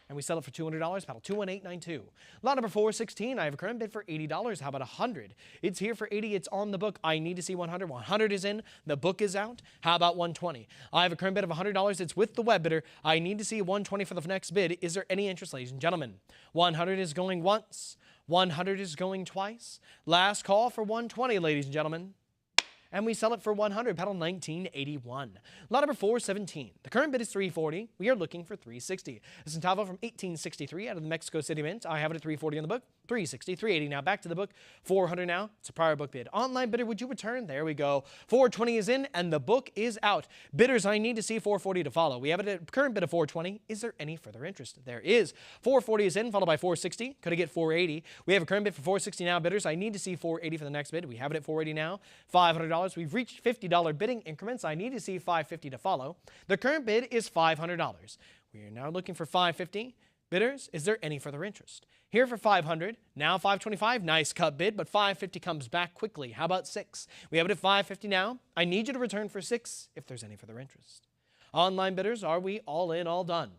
And we sell it for $200, paddle 21892. Lot number 416, I have a current bid for $80. How about 100? It's here for 80, it's on the book. I need to see 100. 100 is in, the book is out. How about 120? I have a current bid of $100. It's with the web bidder. I need to see 120 for the next bid. Is there any interest, ladies and gentlemen? 100 is going once. 100 is going twice. Last call for 120, ladies and gentlemen. And we sell it for 100, paddle 1981. Lot number 417. The current bid is 340. We are looking for 360. A centavo from 1863 out of the Mexico City Mint. I have it at 340 on the book. 360, 380 now. Back to the book. 400 now. It's a prior book bid. Online bidder, would you return? There we go. 420 is in and the book is out. Bidders, I need to see 440 to follow. We have it at a current bid of 420. Is there any further interest? There is. 440 is in, followed by 460. Could I get 480? We have a current bid for 460 now. Bidders, I need to see 480 for the next bid. We have it at 480 now. $500. We've reached $50 bidding increments. I need to see 550 to follow. The current bid is $500. We are now looking for 550. Bidders, is there any further interest? Here for 500, now 525, nice cut bid, but 550 comes back quickly. How about 6? We have it at 550 now. I need you to return for 6 if there's any further interest. Online bidders, are we all in, all done?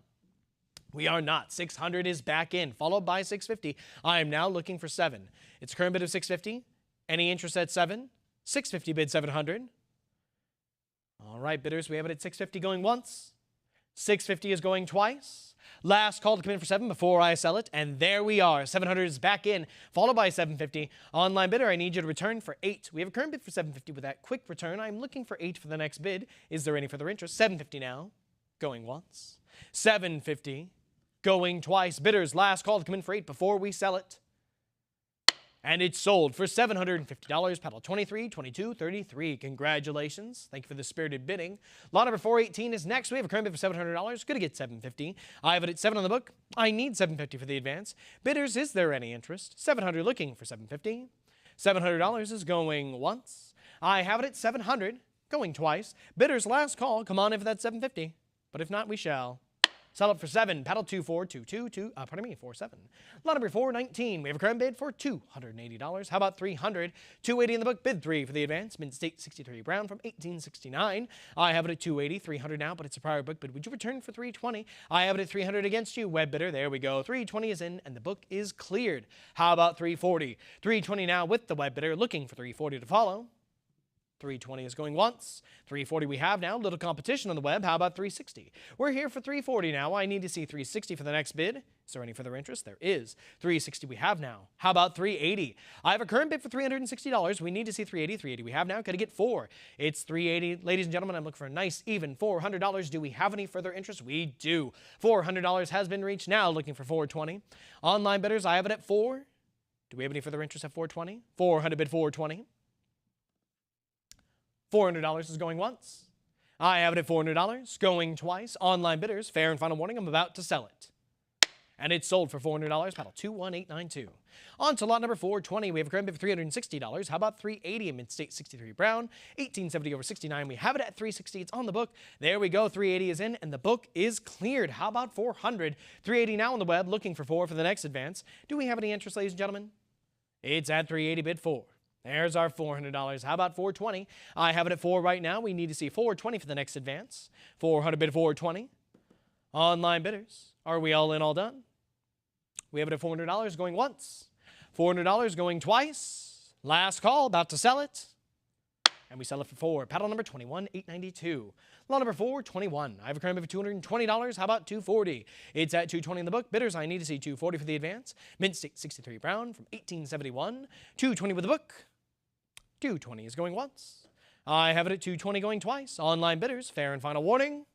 We are not. 600 is back in, followed by 650. I am now looking for 7. It's a current bid of 650. Any interest at 7? 650 bid 700. All right, bidders, we have it at 650 going once. 650 is going twice. Last call to come in for 7 before I sell it, and there we are. 700 is back in, followed by 750. Online bidder, I need you to return for 8. We have a current bid for 750 with that quick return. I'm looking for 8 for the next bid. Is there any further interest? 750 now, going once. 750, going twice. Bidders, last call to come in for 8 before we sell it. And it's sold for $750. Paddle 23, 22, 33. Congratulations. Thank you for the spirited bidding. Lot number 418 is next. We have a current bid for $700. Going to get $750. I have it at 7 on the book. I need $750 for the advance. Bidders, is there any interest? $700 looking for $750. $700 is going once. I have it at $700, going twice. Bidders, last call. Come on in for that $750. But if not, we shall sell it for 7. Paddle 47. Lot number 419. We have a current bid for $280. How about $300? $280 in the book. Bid 3 for the advance. Mid-State 63 Brown from 1869. I have it at $280. $300 now, but it's a prior book bid. Would you return for $320? I have it at $300 against you. Web bidder. There we go. $320 is in, and the book is cleared. How about $340? $320 now with the web bidder. Looking for $340 to follow. $320 is going once. $340 we have now. Little competition on the web. How about $360? We're here for $340 now. I need to see $360 for the next bid. Is there any further interest? There is. $360 we have now. How about $380? I have a current bid for $360. We need to see $380. $380 we have now. Got to get 4. It's $380. Ladies and gentlemen, I'm looking for a nice even $400. Do we have any further interest? We do. $400 has been reached now. Looking for $420. Online bidders, I have it at 4. Do we have any further interest at $420? $400 bid $420. $400 is going once. I have it at $400, going twice. Online bidders, fair and final warning, I'm about to sell it. And it's sold for $400, paddle 21892. On to lot number 420, we have a current bid for $360. How about $380 in Mid-State 63 Brown, 1870 over 69. We have it at $360, it's on the book. There we go, $380 is in, and the book is cleared. How about $400? $380 now on the web, looking for 4 for the next advance. Do we have any interest, ladies and gentlemen? It's at $380, bid 4. There's our $400. How about $420? I have it at 4 right now. We need to see $420 for the next advance. $400 bid $420. Online bidders, are we all in, all done? We have it at $400 going once. $400 going twice. Last call, about to sell it. And we sell it for 4. Paddle number 21892. Lot number 421. I have a current bid for $220. How about $240? It's at $220 in the book. Bidders, I need to see $240 for the advance. Mid-State 63 Brown from 1871. $220 with the book. $220 is going once. I have it at $220 going twice. Online bidders, fair and final warning.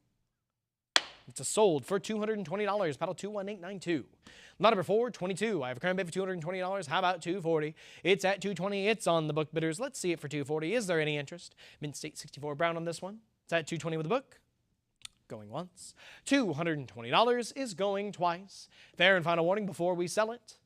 It's a sold for $220. Paddle 21892. Lot number 422. I have a current bid for $220. How about $240? It's at $220. It's on the book, bidders. Let's see it for $240. Is there any interest? Mid-State 64 Brown on this one. It's at $220 with the book. Going once. $220 is going twice. Fair and final warning before we sell it.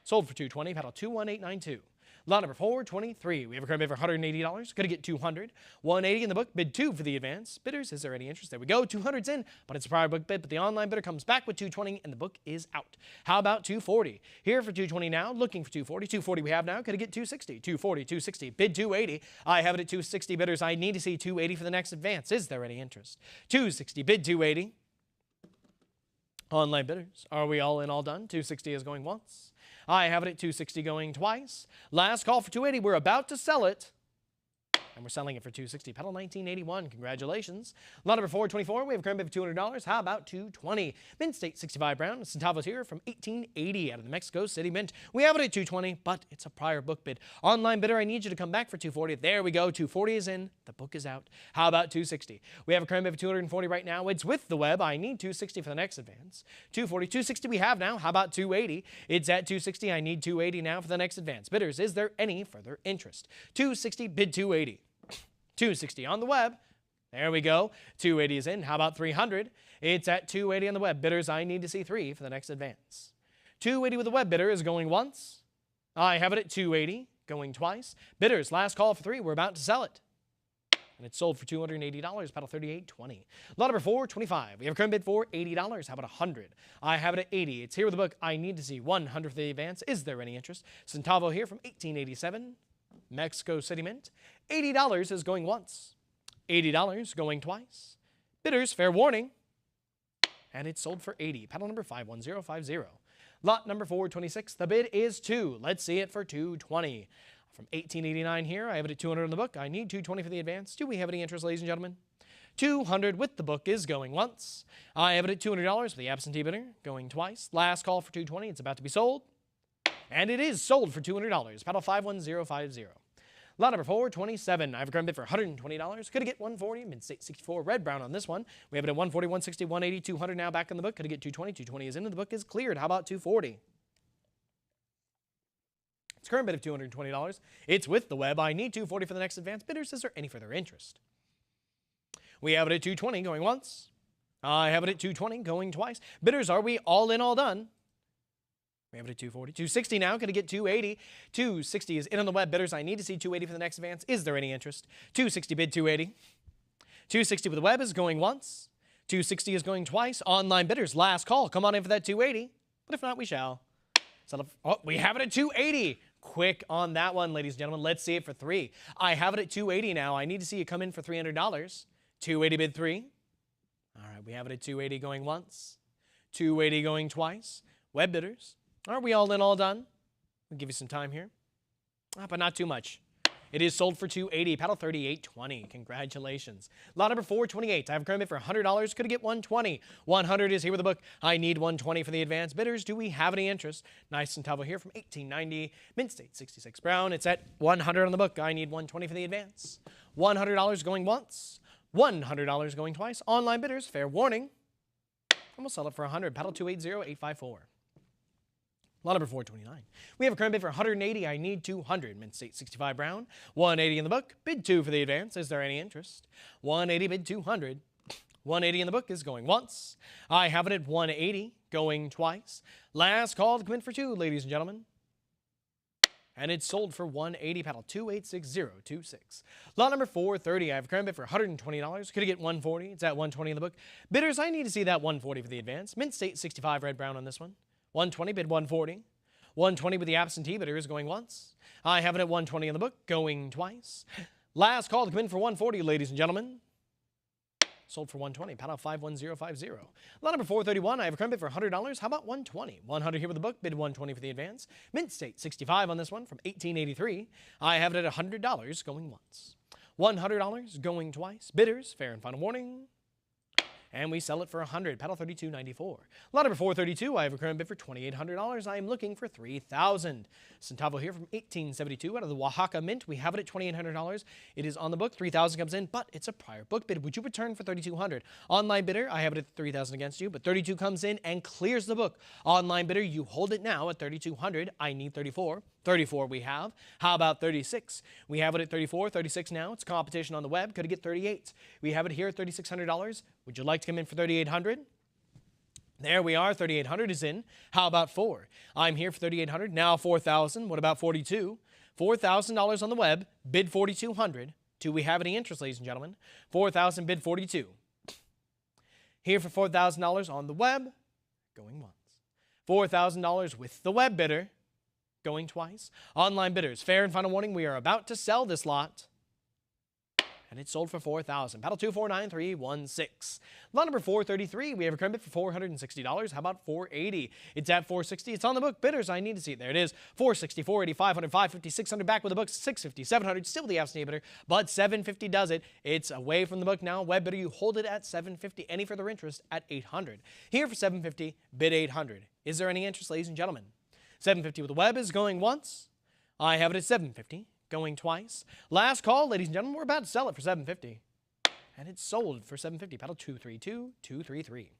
Sold for $220. Paddle 21892. Lot number 423. We have a current bid for $180. Going to get $200. $180 in the book. Bid 2 for the advance. Bidders, is there any interest? There we go. $200's in, but it's a prior book bid. But the online bidder comes back with $220, and the book is out. How about $240? Here for $220 now. Looking for $240. $240 we have now. Going to get $260. $240, $260. Bid $280. I have it at $260. Bidders, I need to see $280 for the next advance. Is there any interest? $260. Bid $280. Online bidders, are we all in, all done? $260 is going once. I have it at $260 going twice. Last call for $280. We're about to sell it. And we're selling it for $260. Pedal 1981. Congratulations. Lot number 424. We have a current bid for $200. How about $220? Mid-State 65 Brown. Centavos here from 1880 out of the Mexico City Mint. We have it at $220, but it's a prior book bid. Online bidder, I need you to come back for $240. There we go. $240 is in. The book is out. How about $260? We have a current bid for $240 right now. It's with the web. I need $260 for the next advance. $240, $260 we have now. How about $280? It's at $260. I need $280 now for the next advance. Bidders, is there any further interest? $260, bid $280. $260 on the web. There we go. $280 is in. How about $300? It's at $280 on the web. Bidders, I need to see 3 for the next advance. $280 with the web bidder is going once. I have it at $280, going twice. Bidders, last call for 3. We're about to sell it. And it's sold for $280. Paddle 3820. Lot number 425. We have a current bid for $80. How about $100? I have it at $80. It's here with the book. I need to see $100 for the advance. Is there any interest? Centavo here from 1887. Mexico City Mint. $80 is going once. $80 going twice. Bidders, fair warning. And it's sold for $80. Paddle number 51050. Lot number 426. The bid is 2. Let's see it for $220. From 1889 here. I have it at $200 in the book. I need $220 for the advance. Do we have any interest, ladies and gentlemen? 200 with the book is going once. I have it at $200 with the absentee bidder going twice. Last call for 220. It's about to be sold. And it is sold for $200. Paddle 51050. Lot number 427. I have a current bid for $120. Could it get 140? Mid-state 64. Red brown on this one. We have it at 140, 160, 180, 200 now back in the book. Could it get 220? 220 is into the book is cleared. How about 240? It's current bid of $220. It's with the web. I need 240 for the next advance. Bidders, is there any further interest? We have it at 220 going once. I have it at 220 going twice. Bidders, are we all in, all done? We have it at 240. 260 now. Could it get 280? 260 is in on the web. Bidders, I need to see 280 for the next advance. Is there any interest? 260 bid 280. 260 with the web is going once. 260 is going twice. Online bidders, last call. Come on in for that 280. But if not, we shall. Oh, we have it at 280. Quick on that one, ladies and gentlemen. Let's see it for 3. I have it at 280 now. I need to see you come in for $300. 280 bid 3. All right, we have it at 280 going once. 280 going twice. Web bidders, are we all in, all done? We'll give you some time here. But not too much. It is sold for $280. Paddle 3820. Congratulations. Lot number 428. I have a current bid for $100. Could it get 120? 100 is here with the book. I need 120 for the advance. Bidders, do we have any interest? Nice and Tavo here from 1890. Mint State 66 Brown. It's at 100 on the book. I need 120 for the advance. $100 going once. $100 going twice. Online bidders, fair warning. And we'll sell it for 100. Paddle 280854. Lot number 429. We have a current bid for 180. I need 200. Mint State 65 Brown. 180 in the book. Bid 2 for the advance. Is there any interest? 180 bid 200. 180 in the book is going once. I have it at 180 going twice. Last call to come in for 2, ladies and gentlemen. And it's sold for 180. Paddle 286026. Lot number 430. I have a current bid for $120. Could it get 140? It's at 120 in the book. Bidders, I need to see that 140 for the advance. Mint State 65 Red Brown on this one. 120 bid 140. 120 with the absentee bidder is going once. I have it at 120 in the book, going twice. Last call to come in for 140, ladies and gentlemen. Sold for 120. Paddle 51050. Lot number 431. I have a current bid for $100. How about 120? 100 here with the book. Bid 120 for the advance. Mint State 65 on this one from 1883. I have it at $100 going once. $100 going twice. Bidders, fair and final warning. And we sell it for 100. Paddle 3294. Lot number 432. I have a current bid for $2,800. I am looking for 3,000. Centavo here from 1872 out of the Oaxaca Mint. We have it at $2,800. It is on the book. 3,000 comes in, but it's a prior book bid. Would you return for 3,200? Online bidder, I have it at 3,000 against you, but 32 comes in and clears the book. Online bidder, you hold it now at 3,200. I need 34. 34 we have. How about 36? We have it at 34, 36 now. It's competition on the web. Could it get 38? We have it here at $3,600. Would you like to come in for 3,800? There we are. 3,800 is in. How about 4? I'm here for 3,800. Now 4,000. What about 42? $4,000 on the web. Bid 4,200. Do we have any interest, ladies and gentlemen? 4,000 bid 42. Here for $4,000 on the web. Going once. $4,000 with the web bidder. Going twice. Online bidders, fair and final warning, we are about to sell this lot. And it's sold for 4,000. Paddle 249316. Lot number 433, we have a current bid for $460. How about 480? It's at 460. It's on the book. Bidders, I need to see it. There it is. 460, 480, 500, 550, 600. Back with the book. 650, 700. Still the absentee bidder, but 750 does it. It's away from the book now. Web bidder, you hold it at 750. Any further interest at 800. Here for 750, bid 800. Is there any interest, ladies and gentlemen? 750 with the web is going once. I have it at 750, going twice. Last call, ladies and gentlemen, we're about to sell it for 750. And it's sold for 750. Paddle 232233.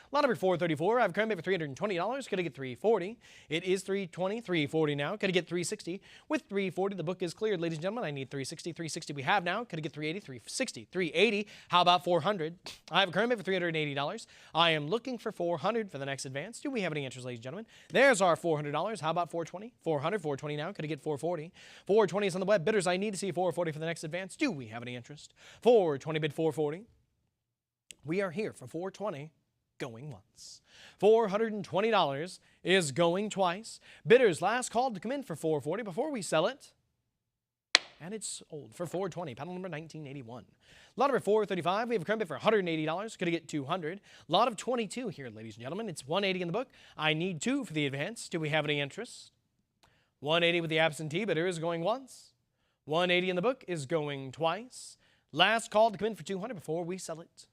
Lot number 434. I have a current bid for $320. Could I get 340? It is 320, 340 now. Could I get 360? With 340, the book is cleared, ladies and gentlemen. I need 360. 360 we have now. Could I get 380? 360, 380. How about 400? I have a current bid for $380. I am looking for 400 for the next advance. Do we have any interest, ladies and gentlemen? There's our $400. How about 420? 400, 420 now. Could I get 440? 420 is on the web. Bidders, I need to see 440 for the next advance. Do we have any interest? 420 bid 440. We are here for 420. Going once. $420 is going twice. Bidders, last call to come in for 440 before we sell it. And it's sold for 420. Paddle number 1981. Lot number 435. We have a current bid for $180. Could I get 200? Lot of 22 here, ladies and gentlemen. It's 180 in the book. I need 2 for the advance. Do we have any interest? 180 with the absentee bidder is going once. 180 in the book is going twice. Last call to come in for 200 before we sell it.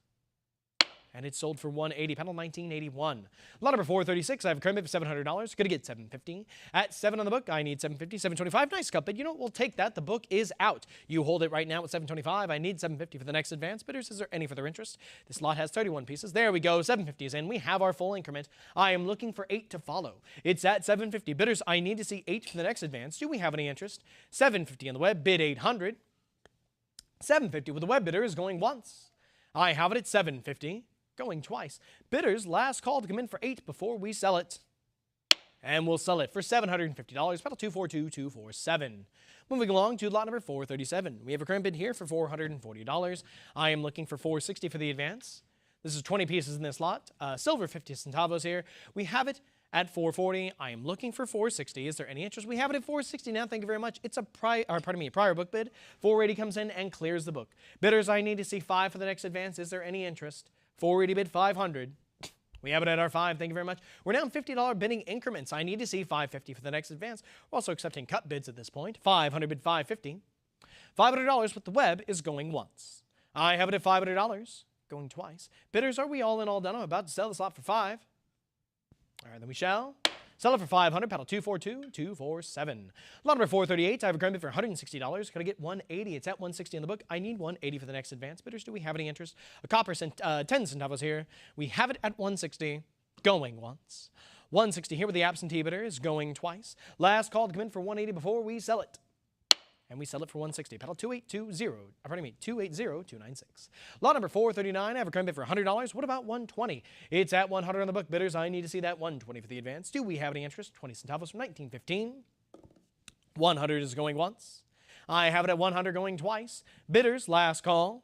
And it's sold for 180, panel 1981. Lot number 436, I have a current bid for $700. Going to get 750. At 7 on the book, I need 750, 725. Nice cut bid. You know what? We'll take that. The book is out. You hold it right now at 725. I need 750 for the next advance. Bidders, is there any further interest? This lot has 31 pieces. There we go. 750 is in. We have our full increment. I am looking for 8 to follow. It's at 750. Bidders, I need to see 8 for the next advance. Do we have any interest? 750 on the web. Bid 800. 750 with the web bidder is going once. I have it at 750. Going twice. Bidders, last call to come in for 8 before we sell it. And we'll sell it for $750. Pedal 242247. Moving along to lot number 437. We have a current bid here for $440. I am looking for $460 for the advance. This is 20 pieces in this lot. Silver 50 centavos here. We have it at $440. I am looking for $460. Is there any interest? We have it at $460 now. Thank you very much. It's a prior book bid. $480 comes in and clears the book. Bidders, I need to see 5 for the next advance. Is there any interest? $480 bid $500. We have it at our 5. Thank you very much. We're now in $50 bidding increments. I need to see $550 for the next advance. We're also accepting cut bids at this point. $500 bid $550. $500 with the web is going once. I have it at $500. Going twice. Bidders, are we all in all done? I'm about to sell this lot for 5. All right, then we shall sell it for $500. Paddle 242247. Lot number 438. I have a current bid for $160. Going to get $180. It's at $160 in the book. I need $180 for the next advance. Bidders, do we have any interest? A copper 10 centavos here. We have it at $160. Going once. $160 here with the absentee bidder is going twice. Last call to come in for $180 before we sell it. And we sell it for $160. Pedal 280-296. Lot number 439. I have a current bid for $100. What about $120? It's at $100 on the book. Bidders, I need to see that $120 for the advance. Do we have any interest? 20 centavos from 1915. $100 is going once. I have it at $100 going twice. Bidders, last call.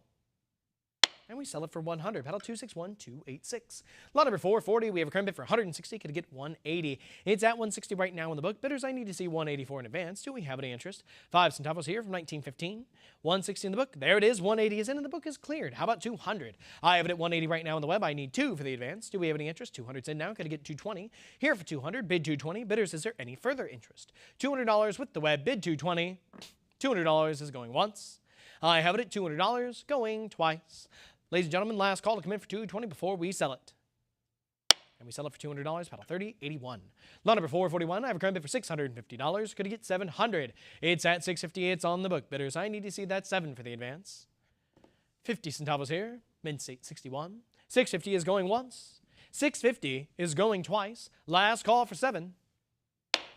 And we sell it for $100. Pedal 261286. Lot number 440. We have a current bid for $160. Could get $180. It's at $160 right now in the book. Bidders, I need to see $184 in advance. Do we have any interest? 5 centavos here from 1915. $160 in the book. There it is. $180 is in and the book is cleared. How about $200? I have it at $180 right now in the web. I need 2 for the advance. Do we have any interest? $200's in now. Could get $220. Here for $200. Bid $220. Bidders, is there any further interest? $200 with the web. Bid $220. $200 is going once. I have it at $200. Going twice. Ladies and gentlemen, last call to come in for $220 before we sell it. And we sell it for $200, paddle 3081. Lot number 441, I have a current bid for $650. Could get $700. It's at $650. It's on the book. Bidders, I need to see that 7 for the advance. 50 centavos here. Mint state 61. $650 is going once. $650 is going twice. Last call for 7.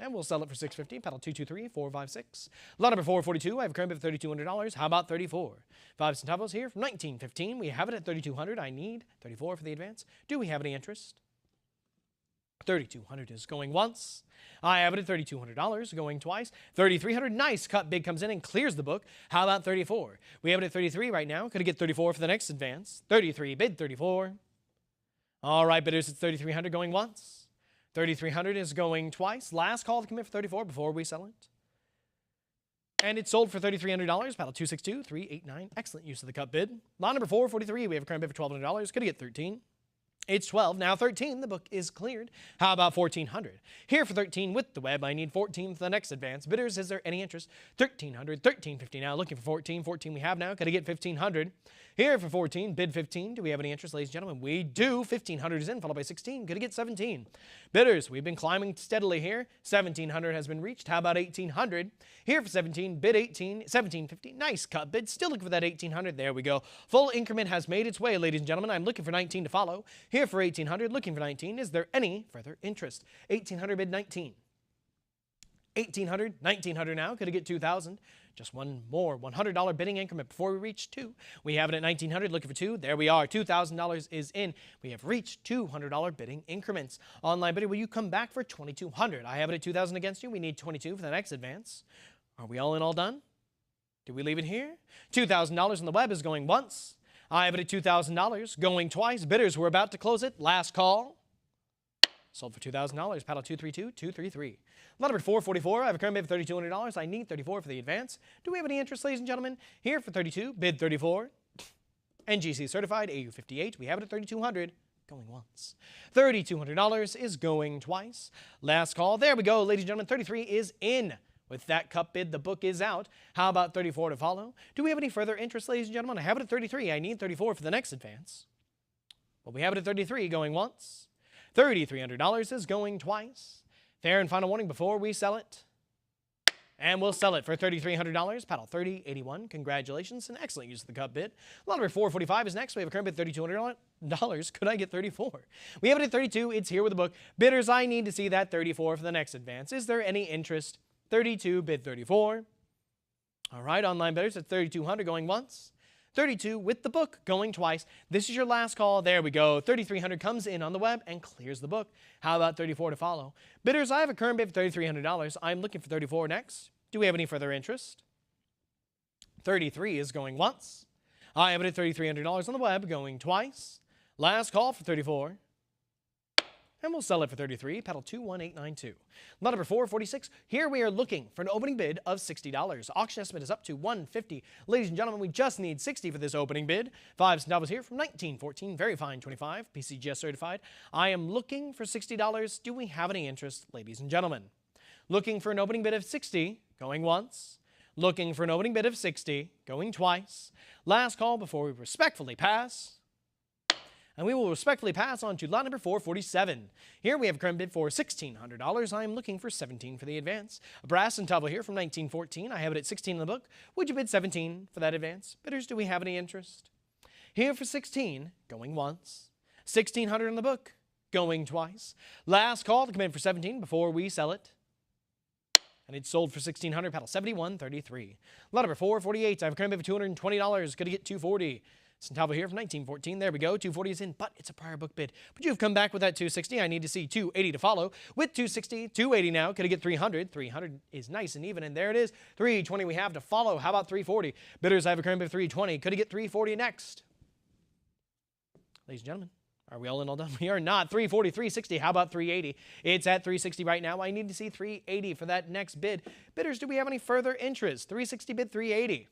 And we'll sell it for $650. Paddle 223456. Lot number 442. I have a current bid for $3,200. How about 34? 5 centavos here from 1915. We have it at $3,200. I need 34 for the advance. Do we have any interest? $3,200 is going once. I have it at $3,200. Going twice. $3,300. Nice cut bid comes in and clears the book. How about 34? We have it at 33 right now. Could get 34 for the next advance. 33 bid 34. All right, bidders, it's $3,300 going once. $3,300 is going twice. Last call to commit for 34 before we sell it. And it's sold for $3,300. Paddle 262389. Excellent use of the cut bid. Lot number 443. We have a current bid for $1,200. Could get 13. It's 12. Now 13. The book is cleared. How about 1,400? Here for 13 with the web. I need 14 for the next advance. Bidders, is there any interest? 1,300. 1,350 now. Looking for 14. 14 we have now. Could I get 1,500? Here for 14. Bid 15. Do we have any interest, ladies and gentlemen? We do. 1,500 is in, followed by 16. Could I get 17? Bidders, we've been climbing steadily here. 1,700 has been reached. How about 1,800? Here for 17. Bid 18. 1,750. Nice cut bid. Still looking for that 1,800. There we go. Full increment has made its way, ladies and gentlemen. I'm looking for 19 to follow. Here for 1,800. Looking for 19. Is there any further interest? 1,800 bid 19. 1,800. 1,900 now. Could I get 2,000? Just one more $100 bidding increment before we reach 2. We have it at 1,900, looking for 2. There we are. $2,000 is in. We have reached $200 bidding increments. Online bidder, will you come back for 2,200? I have it at 2,000 against you. We need 22 for the next advance. Are we all in all done? Did we leave it here? $2,000 on the web is going once. I have it at $2,000, going twice. Bidders, we're about to close it. Last call. Sold for $2,000. Paddle 232233. Lot number 444. I have a current bid for $3,200. I need 34 for the advance. Do we have any interest, ladies and gentlemen? Here for 32. Bid 34. NGC certified AU58. We have it at 3,200. Going once. $3,200 is going twice. Last call. There we go, ladies and gentlemen. 33 is in. With that cup bid, the book is out. How about 34 to follow? Do we have any further interest, ladies and gentlemen? I have it at 33. I need 34 for the next advance. Well, we have it at 33 going once. $3,300 is going twice. Fair and final warning before we sell it. And we'll sell it for $3,300. Paddle 3081. Congratulations. An excellent use of the cup bid. Lot number 445 is next. We have a current bid $3,200. Could I get 34? We have it at 32. It's here with the book. Bidders, I need to see that 34 for the next advance. Is there any interest? 32, bid 34. All right, online bidders at 3,200 going once. 32 with the book going twice. This is your last call. There we go. 3,300 comes in on the web and clears the book. How about 34 to follow? Bidders, I have a current bid for $3,300. I'm looking for 34 next. Do we have any further interest? 33 is going once. I have it at $3,300 on the web going twice. Last call for 34. And we'll sell it for 33. Paddle 21892. Lot number 446. Here we are looking for an opening bid of $60. Auction estimate is up to $150. Ladies and gentlemen, we just need $60 for this opening bid. 5 centavos here from 1914. Very fine 25. PCGS certified. I am looking for $60. Do we have any interest, ladies and gentlemen? Looking for an opening bid of $60. Going once. Looking for an opening bid of $60. Going twice. Last call before we respectfully pass. And we will respectfully pass on to lot number 447. Here we have a current bid for $1,600. I am looking for 17 for the advance. A brass centavo here from 1914. I have it at 16 in the book. Would you bid 17 for that advance? Bidders, do we have any interest? Here for 16, going once. 1,600 in the book, going twice. Last call to come in for 17 before we sell it. And it's sold for $1,600, paddle 7133. Lot number 448. I have a current bid for $220. Could I get 240? Centavo here from 1914. There we go. 240 is in, but it's a prior book bid. But you've come back with that 260. I need to see 280 to follow. With 260, 280 now. Could I get 300? 300 is nice and even, and there it is. 320 we have to follow. How about 340? Bidders, I have a current bid of 320. Could I get 340 next? Ladies and gentlemen, are we all in, all done? We are not. 340, 360. How about 380? It's at 360 right now. I need to see 380 for that next bid. Bidders, do we have any further interest? 360 bid 380.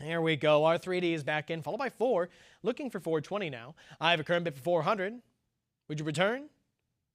There we go. Our 380 is back in, followed by 4. Looking for 420 now. I have a current bid for 400. Would you return?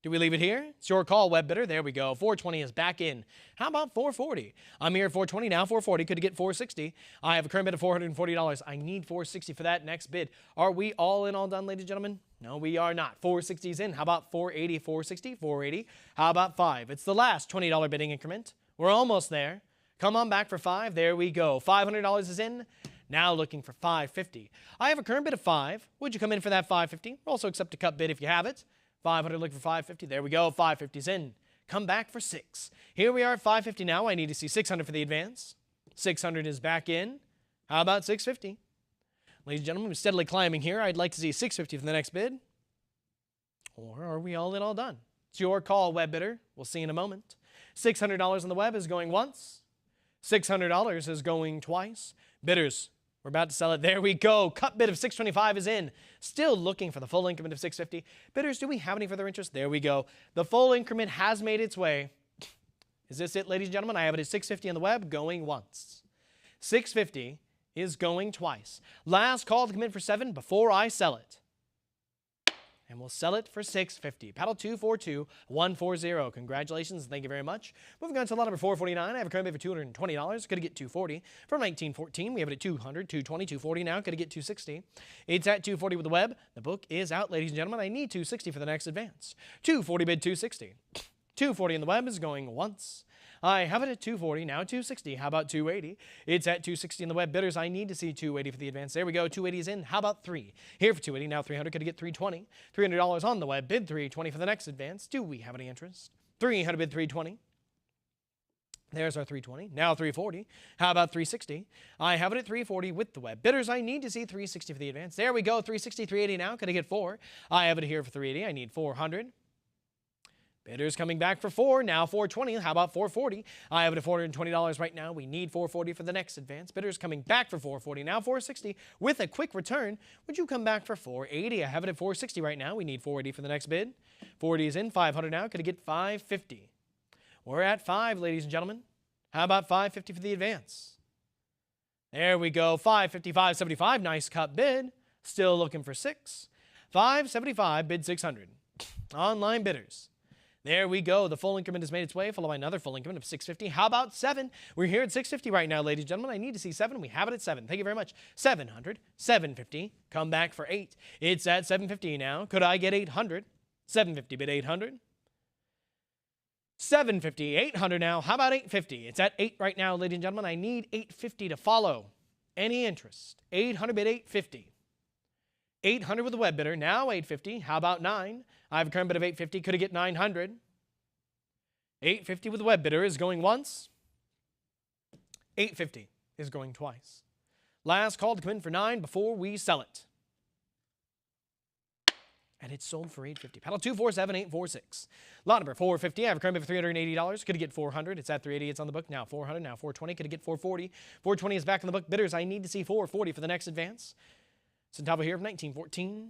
Do we leave it here? It's your call, web bidder. There we go. 420 is back in. How about 440? I'm here at 420 now. 440. Could get 460. I have a current bid of $440. I need 460 for that next bid. Are we all in, all done, ladies and gentlemen? No, we are not. 460 is in. How about 480, 460, 480? How about 5? It's the last $20 bidding increment. We're almost there. Come on back for 5. There we go. $500 is in. Now looking for $550. I have a current bid of 5. Would you come in for that $550? Also accept a cut bid if you have it. 500 looking for $550. There we go. $550 is in. Come back for 6. Here we are at $550 now. I need to see 600 for the advance. 600 is back in. How about 650? Ladies and gentlemen, we're steadily climbing here. I'd like to see 650 for the next bid. Or are we all in, all done? It's your call, web bidder. We'll see in a moment. $600 on the web is going once. $600 is going twice. Bidders, we're about to sell it. There we go. Cut bid of $625 is in. Still looking for the full increment of $650. Bidders, do we have any further interest? There we go. The full increment has made its way. Is this it, ladies and gentlemen? I have it at $650 on the web, going once. $650 is going twice. Last call to come in for 7 before I sell it. And we'll sell it for $650. Paddle 242140. Congratulations. Thank you very much. Moving on to lot number 449. I have a current bid for $220. Could I get 240? From 1914, we have it at 200, 220, 240 now. Could I get 260? It's at 240 with the web. The book is out, ladies and gentlemen. I need 260 for the next advance. 240 bid 260. 240 in the web is going once. I have it at 240, now 260. How about 280? It's at 260 in the web. Bidders, I need to see 280 for the advance. There we go. 280 is in. How about 3? Here for 280, now 300. Could I get 320? $300 on the web. Bid 320 for the next advance. Do we have any interest? 300 bid 320. There's our 320. Now 340. How about 360? I have it at 340 with the web. Bidders, I need to see 360 for the advance. There we go. 360, 380 now. Could I get 4? I have it here for 380. I need 400. Bidders coming back for 4, now 420. How about 440? I have it at $420 right now. We need 440 for the next advance. Bidders coming back for 440, now 460 with a quick return. Would you come back for 480? I have it at 460 right now. We need 480 for the next bid. 480 is in. 500 now. Could I get 550? We're at 5, ladies and gentlemen. How about 550 for the advance? There we go. 550, 575. Nice cut bid. Still looking for 6. 575 bid 600. Online bidders. There we go. The full increment has made its way, followed by another full increment of 650. How about 7? We're here at 650 right now, ladies and gentlemen. I need to see 7. We have it at 7. Thank you very much. 700, 750. Come back for 8. It's at 750 now. Could I get 800? 750 bid 800. 750, 800 now. How about 850? It's at 8 right now, ladies and gentlemen. I need 850 to follow. Any interest? 800 bid 850. 800 with the web bidder. Now 850. How about 9? I have a current bid of 850. Could I get 900? 850 with the web bidder is going once. 850 is going twice. Last call to come in for 9 before we sell it. And it's sold for 850. Paddle 247846. Lot number 450. I have a current bid for $380. Could it get 400? It's at 380. It's on the book. Now 400. Now 420. Could it get 440? 420 is back on the book. Bidders, I need to see 440 for the next advance. Centavo here from 1914.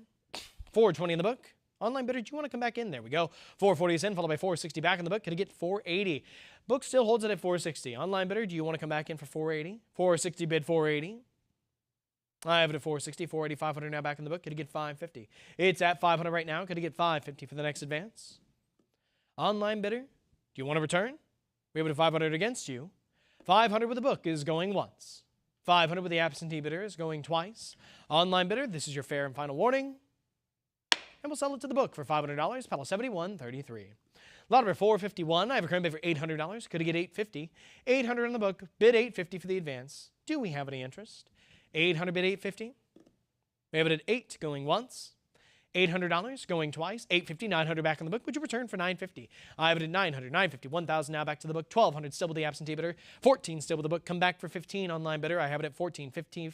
420 in the book. Online bidder, do you want to come back in? There we go. 440 is in, followed by 460 back in the book. Could it get 480? Book still holds it at 460. Online bidder, do you want to come back in for 480? 460 bid 480. I have it at 460, 480, 500 now back in the book. Could it get 550? It's at 500 right now. Could it get 550 for the next advance? Online bidder, do you want to return? We have it at 500 against you. 500 with the book is going once. 500 with the absentee bidder is going twice. Online bidder, this is your fair and final warning. And we'll sell it to the book for $500. Paddle 7133. Lot number 451. I have a current bid for $800. Could it get 850? 800 on the book. Bid 850 for the advance. Do we have any interest? 800 bid 850. We have it at 8 going once. $800 going twice. 850, 900 back on the book. Would you return for 950? I have it at 900, 950, 1,000 now back to the book. 1,200 still with the absentee bidder. 14 still with the book. Come back for 15 online bidder. I have it at 1450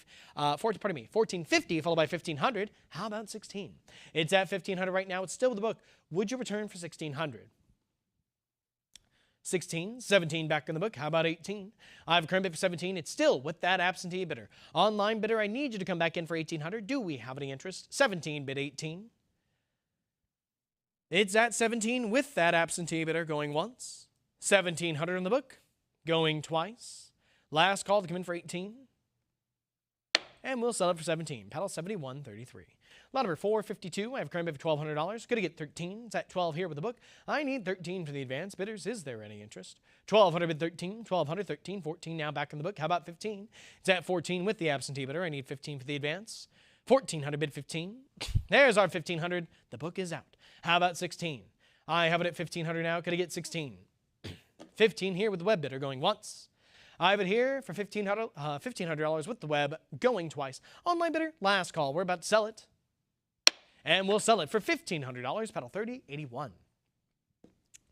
followed by 1,500. How about 16? It's at 1,500 right now. It's still with the book. Would you return for 1,600? 16, 17 back in the book. How about 18? I have a current bid for 17. It's still with that absentee bidder. Online bidder, I need you to come back in for 1,800. Do we have any interest? 17 bid 18. It's at 17 with that absentee bidder going once. 1,700 in the book, going twice. Last call to come in for 18. And we'll sell it for 17. Paddle 7133. Lot number 452. I have a current bid for $1,200. Could I get 13? It's at 12 here with the book. I need 13 for the advance. Bidders, is there any interest? 1,200 bid 13. 1,200, 13, 14 now back in the book. How about 15? It's at 14 with the absentee bidder. I need 15 for the advance. 1,400 bid 15. There's our 1,500. The book is out. How about 16? I have it at 1,500 now. Could I get 16? 15 here with the web bidder going once. I have it here for $1,500 with the web going twice. Online bidder, last call. We're about to sell it. And we'll sell it for $1,500. Paddle 3081.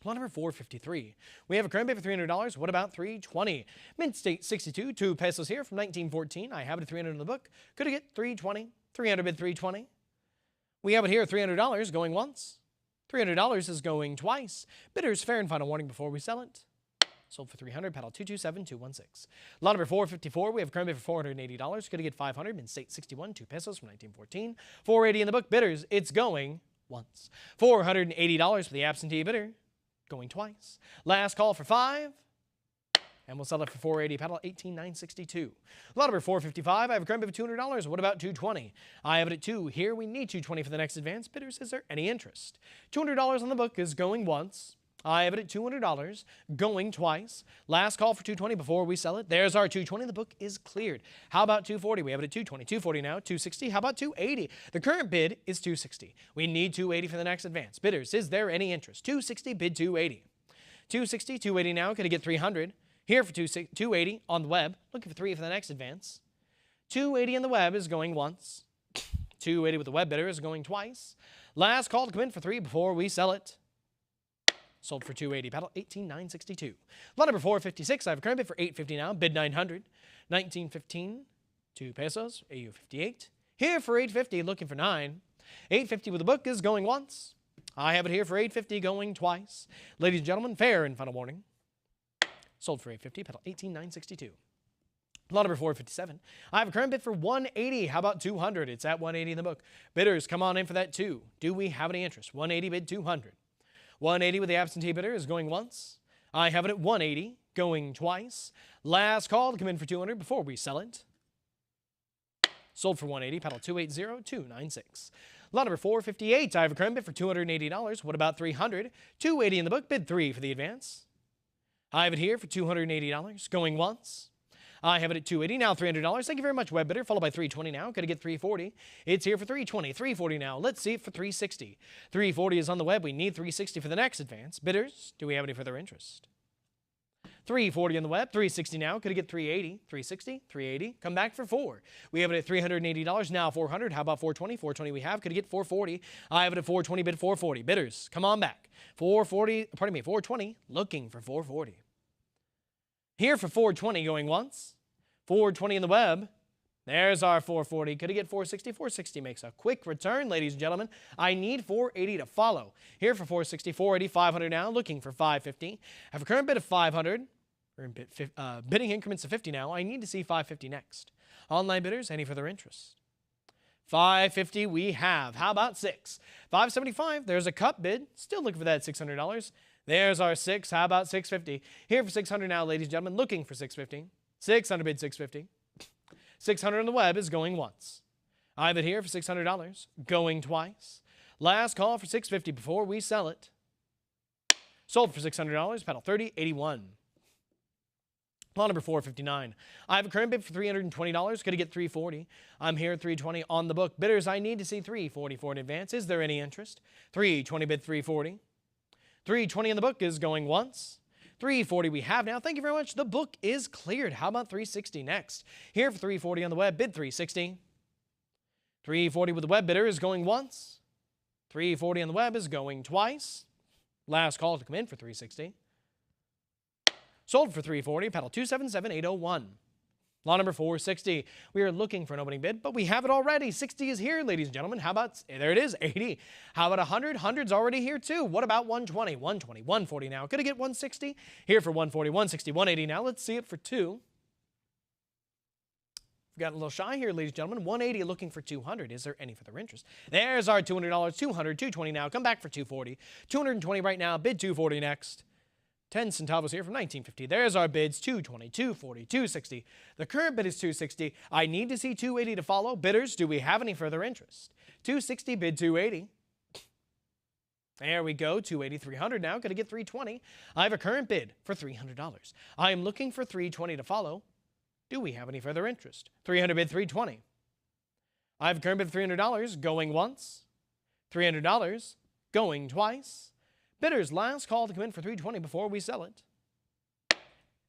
Lot number 453. We have a current bid for $300. What about 320? Mint state 62. 2 pesos here from 1914. I have it at 300 in the book. Could I get 320? 300 bid 320. We have it here at $300 going once. $300 is going twice. Bidders, fair and final warning before we sell it. Sold for 300, paddle 227216. Lot number 454, we have a current bid for $480. Could I get 500? Mint state 61, 2 pesos from 1914. 480 in the book. Bidders, it's going once. $480 for the absentee bidder, going twice. Last call for 5. And we'll sell it for 480, paddle 18962. Lot number 455, I have a current bid for $200. What about 220? I have it at 2. Here we need 220 for the next advance. Bidders, is there any interest? $200 on the book is going once. I have it at $200, going twice. Last call for 220 before we sell it. There's our 220. The book is cleared. How about 240? We have it at 220. 240 now. 260. How about 280? The current bid is 260. We need 280 for the next advance. Bidders, is there any interest? 260, bid 280. 260, 280 now. Could I get 300? Here for 280 on the web. Looking for 3 for the next advance. 280 on the web is going once. 280 with the web bidder is going twice. Last call to come in for 3 before we sell it. Sold for 280, paddle 18962. Lot number 456, I have a current bid for 850 now, bid 900. 1915, 2 pesos, AU 58. Here for 850, looking for 9. 850 with the book is going once. I have it here for 850, going twice. Ladies and gentlemen, fair and final warning. Sold for 850, paddle 18962. Lot number 457. I have a current bid for 180. How about 200? It's at 180 in the book. Bidders, come on in for that 2. Do we have any interest? 180 bid 200. 180 with the absentee bidder is going once. I have it at 180, going twice. Last call to come in for 200 before we sell it. Sold for 180, paddle 280296. Lot number 458. I have a current bid for $280. What about 300? $280 in the book. Bid 3 for the advance. I have it here for $280. Going once. I have it at $280, now $300. Thank you very much, web bidder. Followed by $320 now. Going to get $340. It's here for $320, $340 now. Let's see it for $360. $340 is on the web. We need $360 for the next advance. Bidders, do we have any further interest? $340 on the web, $360 now. Could it get $380, $360, $380? Come back for $4. We have it at $380, now $400. How about $420? $420 we have. Could it get $440? I have it at $420, bid $440. Bidders, come on back. $420, looking for $440. Here for $420 going once. $420 in the web. There's our $440. Could it get $460? $460 makes a quick return, ladies and gentlemen. I need $480 to follow. Here for $460, $480, $500 now, looking for $550. Have a current bid of $500. We're in bidding increments of $50 now. I need to see $550 next. Online bidders, any further interest? $550 we have. How about $6? $575, there's a cup bid. Still looking for that $600. There's our $6. How about $650? Here for $600 now, ladies and gentlemen, looking for $650. $600 bid $650. $600 on the web is going once. I have it here for $600, going twice. Last call for $650 before we sell it. Sold for $600, pedal 3081. Lot number 459. I have a current bid for $320. Going to get $340. I'm here at $320 on the book. Bidders, I need to see $340 for an advance. Is there any interest? $320 bid $340. $320 in the book is going once. $340 we have now. Thank you very much. The book is cleared. How about $360 next? Here for $340 on the web. Bid $360. $340 with the web bidder is going once. $340 on the web is going twice. Last call to come in for $360. Sold for $340. Pedal 277801. Lot number 460. We are looking for an opening bid, but we have it already. 60 is here, ladies and gentlemen. How about, there it is, 80. How about 100? 100's already here too. What about 120? 120, 140 now. Could I get 160? Here for 140, 160, 180 now. Let's see it for 2. We've got a little shy here, ladies and gentlemen. 180 looking for 200. Is there any further interest? There's our $200, 200, 220 now. Come back for 240. 220 right now. Bid 240 next. 10 centavos here from 1950. There's our bids, 220, 240, 260. The current bid is 260. I need to see 280 to follow. Bidders, do we have any further interest? 260, bid 280. There we go, 280, 300 now. Going to get 320. I have a current bid for $300. I am looking for 320 to follow. Do we have any further interest? 300 bid 320. I have a current bid for $300, going once. $300, going twice. Bidders, last call to come in for $320 before we sell it.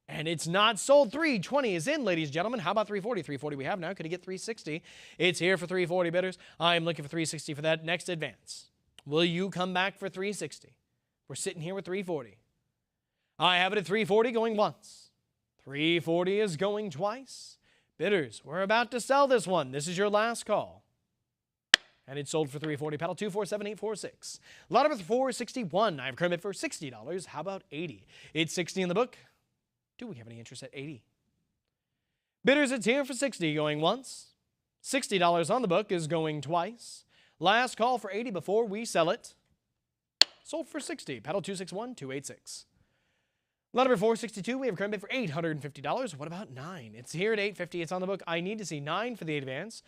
And it's not sold. $320 is in, ladies and gentlemen. How about $340? $340 we have now. Could it get $360? It's here for $340, bidders. I am looking for $360 for that next advance. Will you come back for $360? We're sitting here with $340. I have it at $340 going once. $340 is going twice. Bidders, we're about to sell this one. This is your last call. And it's sold for $340. Paddle 247846. Lot number 461. I have a current bid for $60. How about 80? It's 60 in the book. Do we have any interest at 80? Bidders, it's here for 60 going once. $60 on the book is going twice. Last call for 80 before we sell it. Sold for 60. Paddle 261286. Lot number 462. We have a current bid for $850. What about 9? It's here at $850. It's on the book. I need to see 9 for the advance.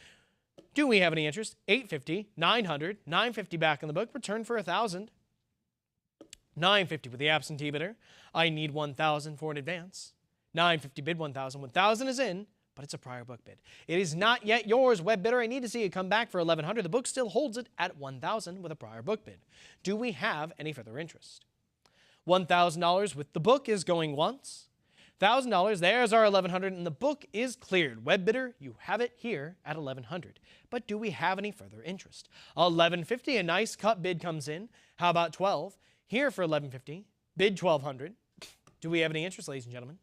Do we have any interest? $850, $900, $950 back in the book. Return for $1,000. $950 with the absentee bidder. I need $1,000 for an advance. $950 bid $1,000. $1,000 is in, but it's a prior book bid. It is not yet yours, web bidder. I need to see it come back for $1,100. The book still holds it at $1,000 with a prior book bid. Do we have any further interest? $1,000 with the book is going once. $1,000, there's our $1,100, and the book is cleared. Web bidder, you have it here at $1,100. But do we have any further interest? $1,150, a nice cut bid comes in. How about 12? Here for $1,150, bid $1,200. Do we have any interest, ladies and gentlemen?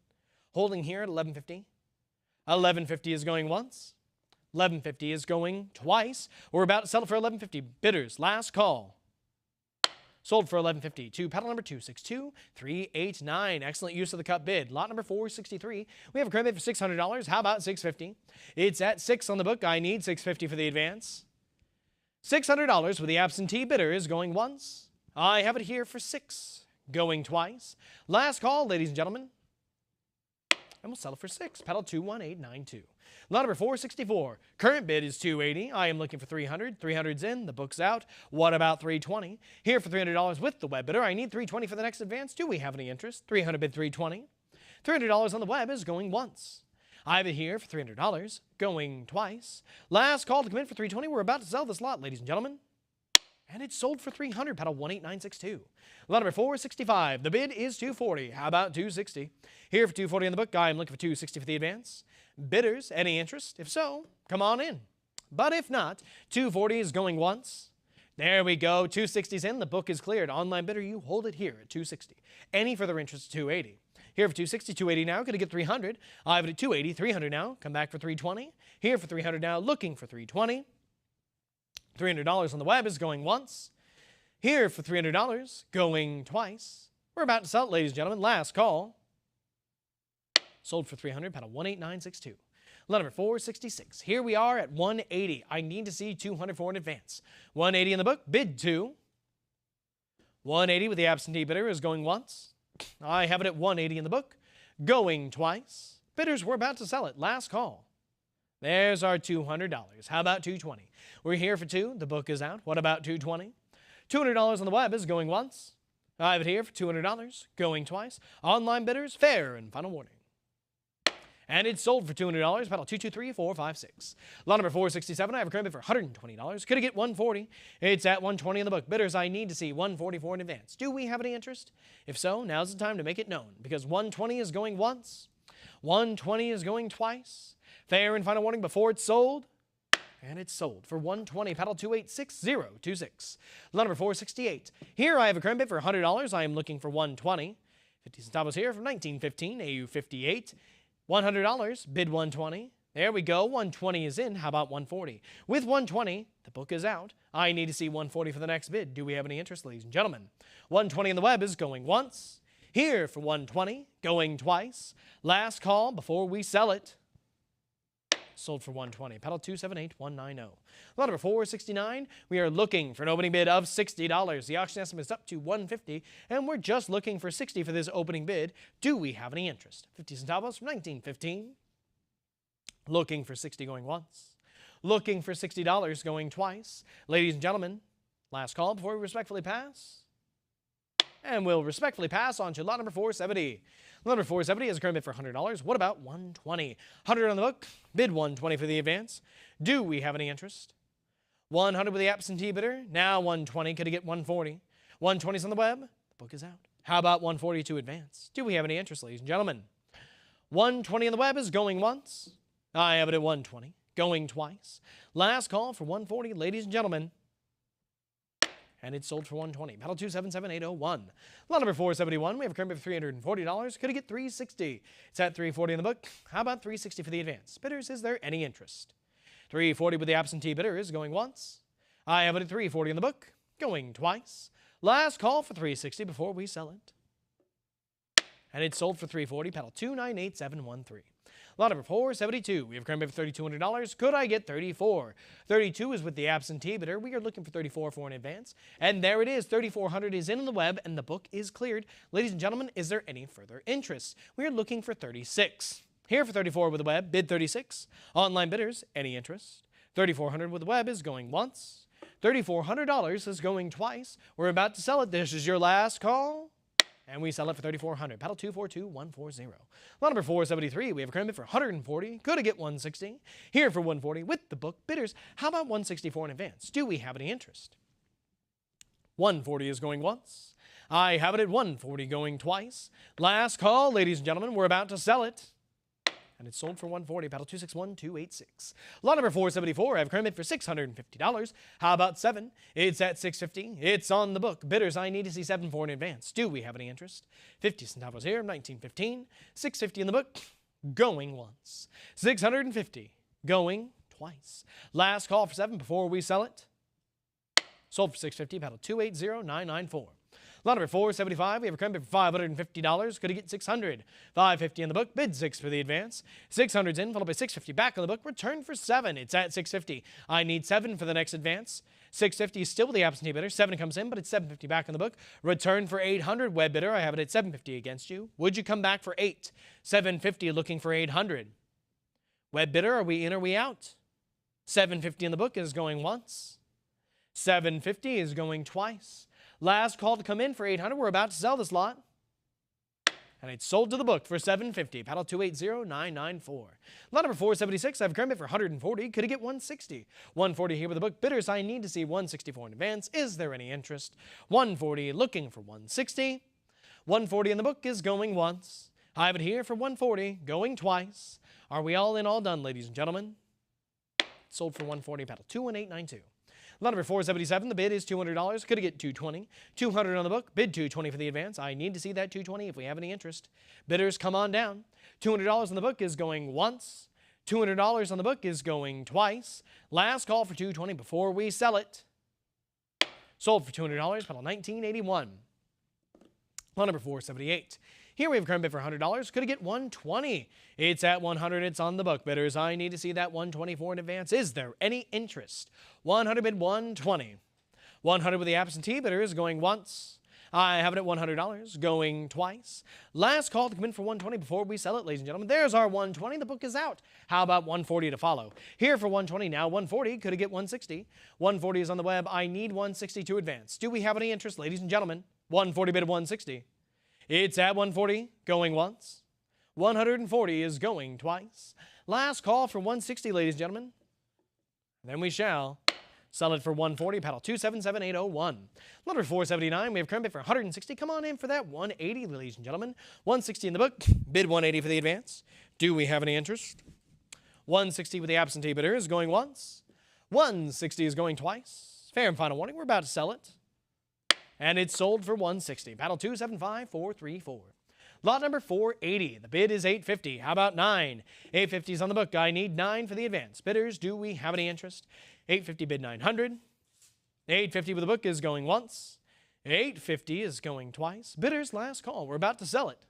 Holding here at $1,150. $1,150 is going once. $1,150 is going twice. We're about to sell it for $1,150. Bidders, last call. Sold for $1,150 to paddle number 262389. Excellent use of the cut bid. Lot number 463. We have a current bid for $600. How about $650? It's at 6 on the book. I need $650 for the advance. $600 with the absentee bidder is going once. I have it here for 6, going twice. Last call, ladies and gentlemen. and we'll sell it for 6. Pedal 21892. Lot number 464. Current bid is 280. I am looking for 300. 300's in. The book's out. What about 320? Here for $300 with the web bidder. I need 320 for the next advance. Do we have any interest? 300 bid 320. $300 on the web is going once. I have it here for $300, going twice. Last call to come in for 320. We're about to sell this lot, ladies and gentlemen. And it's sold for 300, pedal 18962. Lot number 465. The bid is 240. How about 260? Here for 240 on the book. I am looking for 260 for the advance. Bidders, any interest? If so, come on in. But if not, 240 is going once. There we go. 260's in. The book is cleared. Online bidder, you hold it here at 260. Any further interest, 280. Here for 260, 280 now. Going to get 300. I have it at 280, 300 now. Come back for 320. Here for 300 now. Looking for 320. $300 on the web is going once. Here for $300, going twice. We're about to sell it, ladies and gentlemen. Last call. Sold for 300, pedal 18962. Lot number 466. Here we are at 180. I need to see 200 for an advance. 180 in the book, bid 2. 180 with the absentee bidder is going once. I have it at 180 in the book, going twice. Bidders, we're about to sell it. Last call. There's our $200. How about 220? We're here for 2. The book is out. What about 220? $200 on the web is going once. I have it here for $200, going twice. Online bidders, fair and final warning. And it's sold for $200, pedal 223456. Lot number 467, I have a current bid for $120. Could I get 140? It's at 120 in the book. Bidders, I need to see 140 for in advance. Do we have any interest? If so, now's the time to make it known, because 120 is going once. 120 is going twice. Fair and final warning before it's sold. And it's sold for 120, pedal 286026. Lot number 468. Here I have a current bid for $100. I am looking for 120. 50 centavos here from 1915, AU 58. $100, bid 120. There we go, 120 is in. How about 140? With 120, the book is out. I need to see 140 for the next bid. Do we have any interest, ladies and gentlemen? 120 on the web is going once. Here for 120, going twice. Last call before we sell it. Sold for 120, pedal 278190. Lot number 469, we are looking for an opening bid of $60. The auction estimate is up to $150, and we're just looking for $60 for this opening bid. Do we have any interest? 50 centavos from 1915. Looking for $60 going once. Looking for $60 going twice. Ladies and gentlemen, last call before we respectfully pass. And we'll respectfully pass on to lot number 470. Lot number 470 is a current bid for $100. What about 120? 100 on the book, bid 120 for the advance. Do we have any interest? 100 with the absentee bidder, now 120. Could he get 140? 120's on the web, the book is out. How about 140 to advance? Do we have any interest, ladies and gentlemen? 120 on the web is going once. I have it at 120, going twice. Last call for 140, ladies and gentlemen. And it's sold for 120. Pedal 277801. Lot number 471. We have a current bid for $340. Could it get 360? It's at 340 in the book. How about 360 for the advance? Bidders, is there any interest? 340 with the absentee bidder is going once. I have it at 340 in the book, going twice. Last call for 360 before we sell it. And it's sold for 340. Pedal 298713. Lot number 472. We have a current bid for $3,200. Could I get 34? 32 is with the absentee bidder. We are looking for 34 for an advance. And there it is. 3,400 is in on the web, and the book is cleared. Ladies and gentlemen, is there any further interest? We are looking for 36. Here for 34 with the web, bid 36. Online bidders, any interest? 3,400 with the web is going once. $3,400 is going twice. We're about to sell it. This is your last call. And we sell it for $3,400. Pedal 242140. Lot number 473. We have a current bid for $140. Could I get 160? Here for 140 with the book. Bidders, how about 160 for an advance? Do we have any interest? 140 is going once. I have it at 140 going twice. Last call, ladies and gentlemen. We're about to sell it. And it's sold for $140. Pedal 261286. Lot number 474. I have a current bid for $650. How about 7? It's at $650. It's on the book. Bidders, I need to see 7 for an advance. Do we have any interest? 50 centavos here, 1915. $650 in the book, going once. $650, going twice. Last call for 7 before we sell it. Sold for $650. Pedal 280994. Lot number 475, we have a current bid for $550. Could he get $600? $550 in the book, bid 6 for the advance. 600's in, followed by $650 back on the book, return for 7. It's at $650. I need 7 for the next advance. 650 is still with the absentee bidder. 7 comes in, but it's 750 back in the book. Return for 800. Web bidder, I have it at 750 against you. Would you come back for 8? 750 looking for 800. Web bidder, are we in or we out? 750 in the book is going once. 750 is going twice. Last call to come in for 800. We're about to sell this lot. And it's sold to the book for 750. Paddle 280994. Lot number 476. I have a current bid for 140. Could he get 160? 140 here with the book. Bidders, I need to see 164 in advance. Is there any interest? 140 looking for 160. 140 in the book is going once. I have it here for 140 going twice. Are we all in, all done, ladies and gentlemen? Sold for 140. Paddle 21892. Lot number 477, the bid is $200. Could it get 220? 200 on the book, bid 220 for the advance. I need to see that 220 if we have any interest. Bidders, come on down. $200 on the book is going once. $200 on the book is going twice. Last call for 220 before we sell it. Sold for $200, pedal 1981. Lot number 478. Here we have a current bid for $100. Could it get 120? It's at 100. It's on the book. Bidders, I need to see that 124 in advance. Is there any interest? 100 bid 120. 100 with the absentee bidder is going once. I have it at $100, going twice. Last call to come in for 120 before we sell it, ladies and gentlemen. There's our 120. The book is out. How about 140 to follow? Here for 120, now 140. Could it get 160? 140 is on the web. I need 160 to advance. Do we have any interest, ladies and gentlemen? 140 bid 160. It's at 140, going once. 140 is going twice. Last call for 160, ladies and gentlemen. Then we shall sell it for 140, paddle 277801. Number 479, we have current bid for 160. Come on in for that 180, ladies and gentlemen. 160 in the book, bid 180 for the advance. Do we have any interest? 160 with the absentee bidder is going once. 160 is going twice. Fair and final warning, we're about to sell it. And it's sold for 160. Paddle 275434. Lot number 480. The bid is 850. How about 9? 850 is on the book. I need 9 for the advance. Bidders, do we have any interest? 850 bid 900. 850 with the book is going once. 850 is going twice. Bidders, last call. We're about to sell it.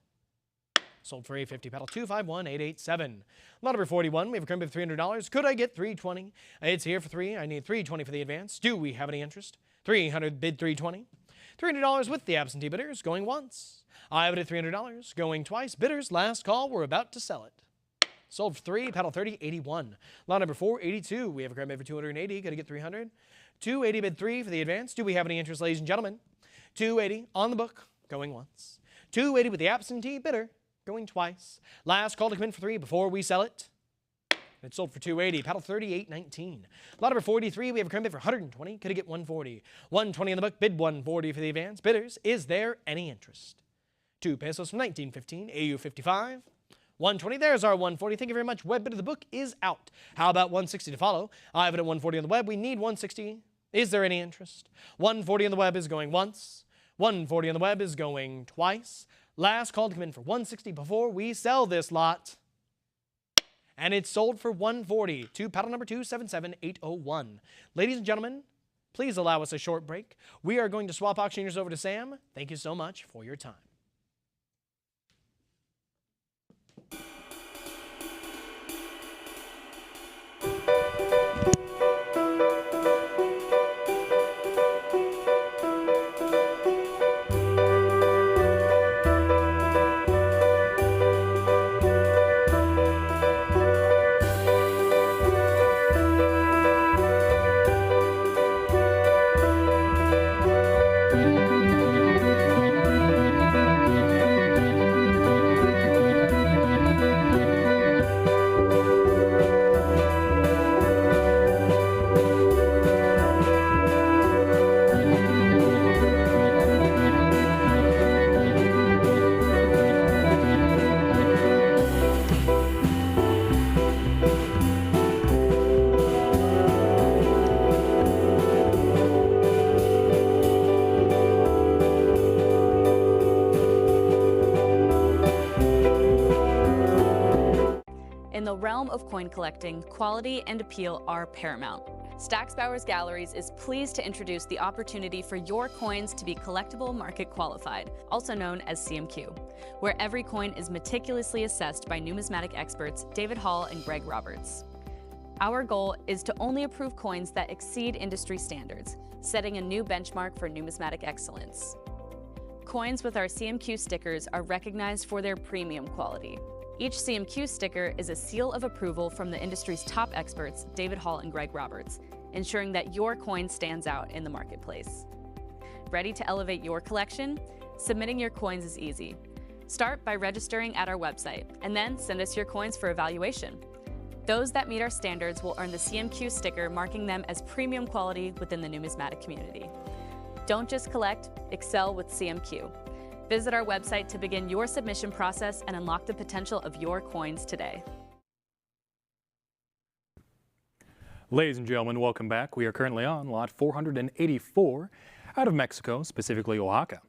Sold for 850. Paddle 251887. Lot number 41. We have a current bid of $300. Could I get 320? It's here for 3. I need 320 for the advance. Do we have any interest? 300 bid 320. $300 with the absentee bidders, going once. I have it at $300, going twice. Bidders, last call, we're about to sell it. Sold for 3, paddle 3081. Lot number 482, we have a current bid for 280, got to get 300. 280 bid 3 for the advance. Do we have any interest, ladies and gentlemen? 280 on the book, going once. 280 with the absentee bidder, going twice. Last call to come in for 3 before we sell it. It sold for 280, paddle 3819. Lot number 43, we have a current bid for 120. Could it get 140? 120 in the book, bid 140 for the advance. Bidders, is there any interest? 2 pesos from 1915, AU 55. 120, there's our 140. Thank you very much. Web bid of the book is out. How about 160 to follow? I have it at 140 on the web. We need 160. Is there any interest? 140 on the web is going once. 140 on the web is going twice. Last call to come in for 160 before we sell this lot. And it's sold for 140 to paddle number 277801. Ladies and gentlemen, please allow us a short break. We are going to swap auctioneers over to Sam. Thank you so much for your time. In the realm of coin collecting, quality and appeal are paramount. Stack's Bowers Galleries is pleased to introduce the opportunity for your coins to be collectible market qualified, also known as CMQ, where every coin is meticulously assessed by numismatic experts David Hall and Greg Roberts. Our goal is to only approve coins that exceed industry standards, setting a new benchmark for numismatic excellence. Coins with our CMQ stickers are recognized for their premium quality. Each CMQ sticker is a seal of approval from the industry's top experts, David Hall and Greg Roberts, ensuring that your coin stands out in the marketplace. Ready to elevate your collection? Submitting your coins is easy. Start by registering at our website, and then send us your coins for evaluation. Those that meet our standards will earn the CMQ sticker, marking them as premium quality within the numismatic community. Don't just collect, excel with CMQ. Visit our website to begin your submission process and unlock the potential of your coins today. Ladies and gentlemen, welcome back. We are currently on lot 484 out of Mexico, specifically Oaxaca.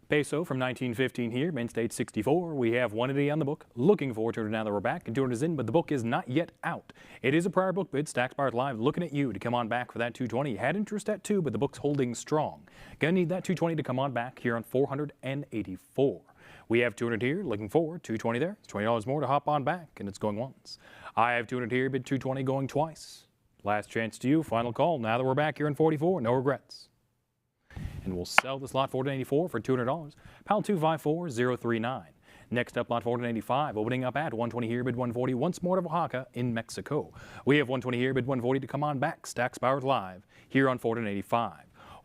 Peso from 1915 here, mint state 64. We have 180 on the book. Looking forward to it now that we're back, and 200 is in, but the book is not yet out. It is a prior book bid. Stacks Buyers Live looking at you to come on back for that 220. You had interest at 2, but the book's holding strong. Gonna need that 220 to come on back here on 484. We have 200 here, looking forward, 220 there. It's $20 more to hop on back, and it's going once. I have 200 here, bid 220 going twice. Last chance to you, final call. Now that we're back here in 44, no regrets. And we'll sell this lot 484 for $200. Pal 254039. Next up, lot 485, opening up at 120 here, bid 140, once more to Oaxaca in Mexico. We have 120 here, bid 140 to come on back. Stacks Buyers Live here on 485.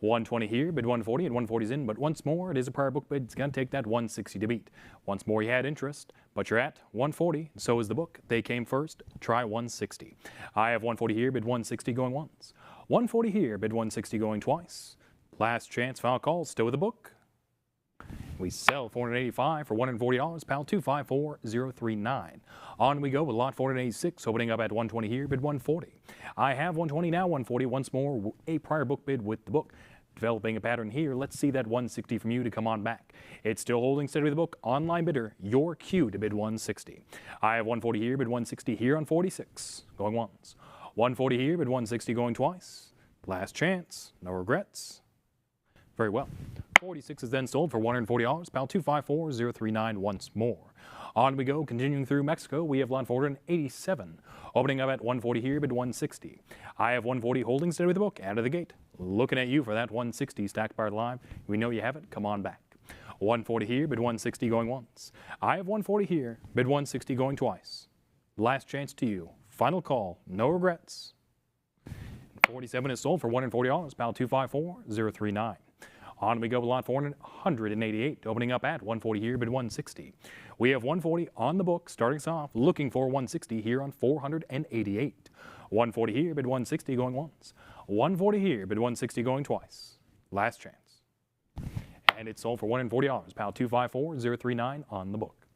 120 here, bid 140, and 140's in, but once more, it is a prior book bid. It's going to take that 160 to beat. Once more, you had interest, but you're at 140, and so is the book. They came first. Try 160. I have 140 here, bid 160 going once. 140 here, bid 160 going twice. Last chance, final call, still with the book. We sell 485 for $140, pal 254039. On we go with lot 486, opening up at 120 here, bid 140. I have 120 now, 140 once more, a prior book bid with the book. Developing a pattern here, let's see that 160 from you to come on back. It's still holding steady with the book. Online bidder, your cue to bid 160. I have 140 here, bid 160 here on 46, going once. 140 here, bid 160 going twice. Last chance, no regrets. Very well. 46 is then sold for $140, pal 254039 once more. On we go, continuing through Mexico, we have lot 487. Opening up at 140 here, bid 160. I have 140 holding steady with the book, out of the gate. Looking at you for that 160, Stacks Buyers Live. We know you have it, come on back. 140 here, bid 160 going once. I have 140 here, bid 160 going twice. Last chance to you. Final call, no regrets. 47 is sold for $140, pal 254039. On we go with lot 488, opening up at 140 here, bid 160. We have 140 on the book, starting us off, looking for 160 here on 488. 140 here, bid 160 going once. 140 here, bid 160 going twice. Last chance. And it's sold for $140, pal 254039 on the book.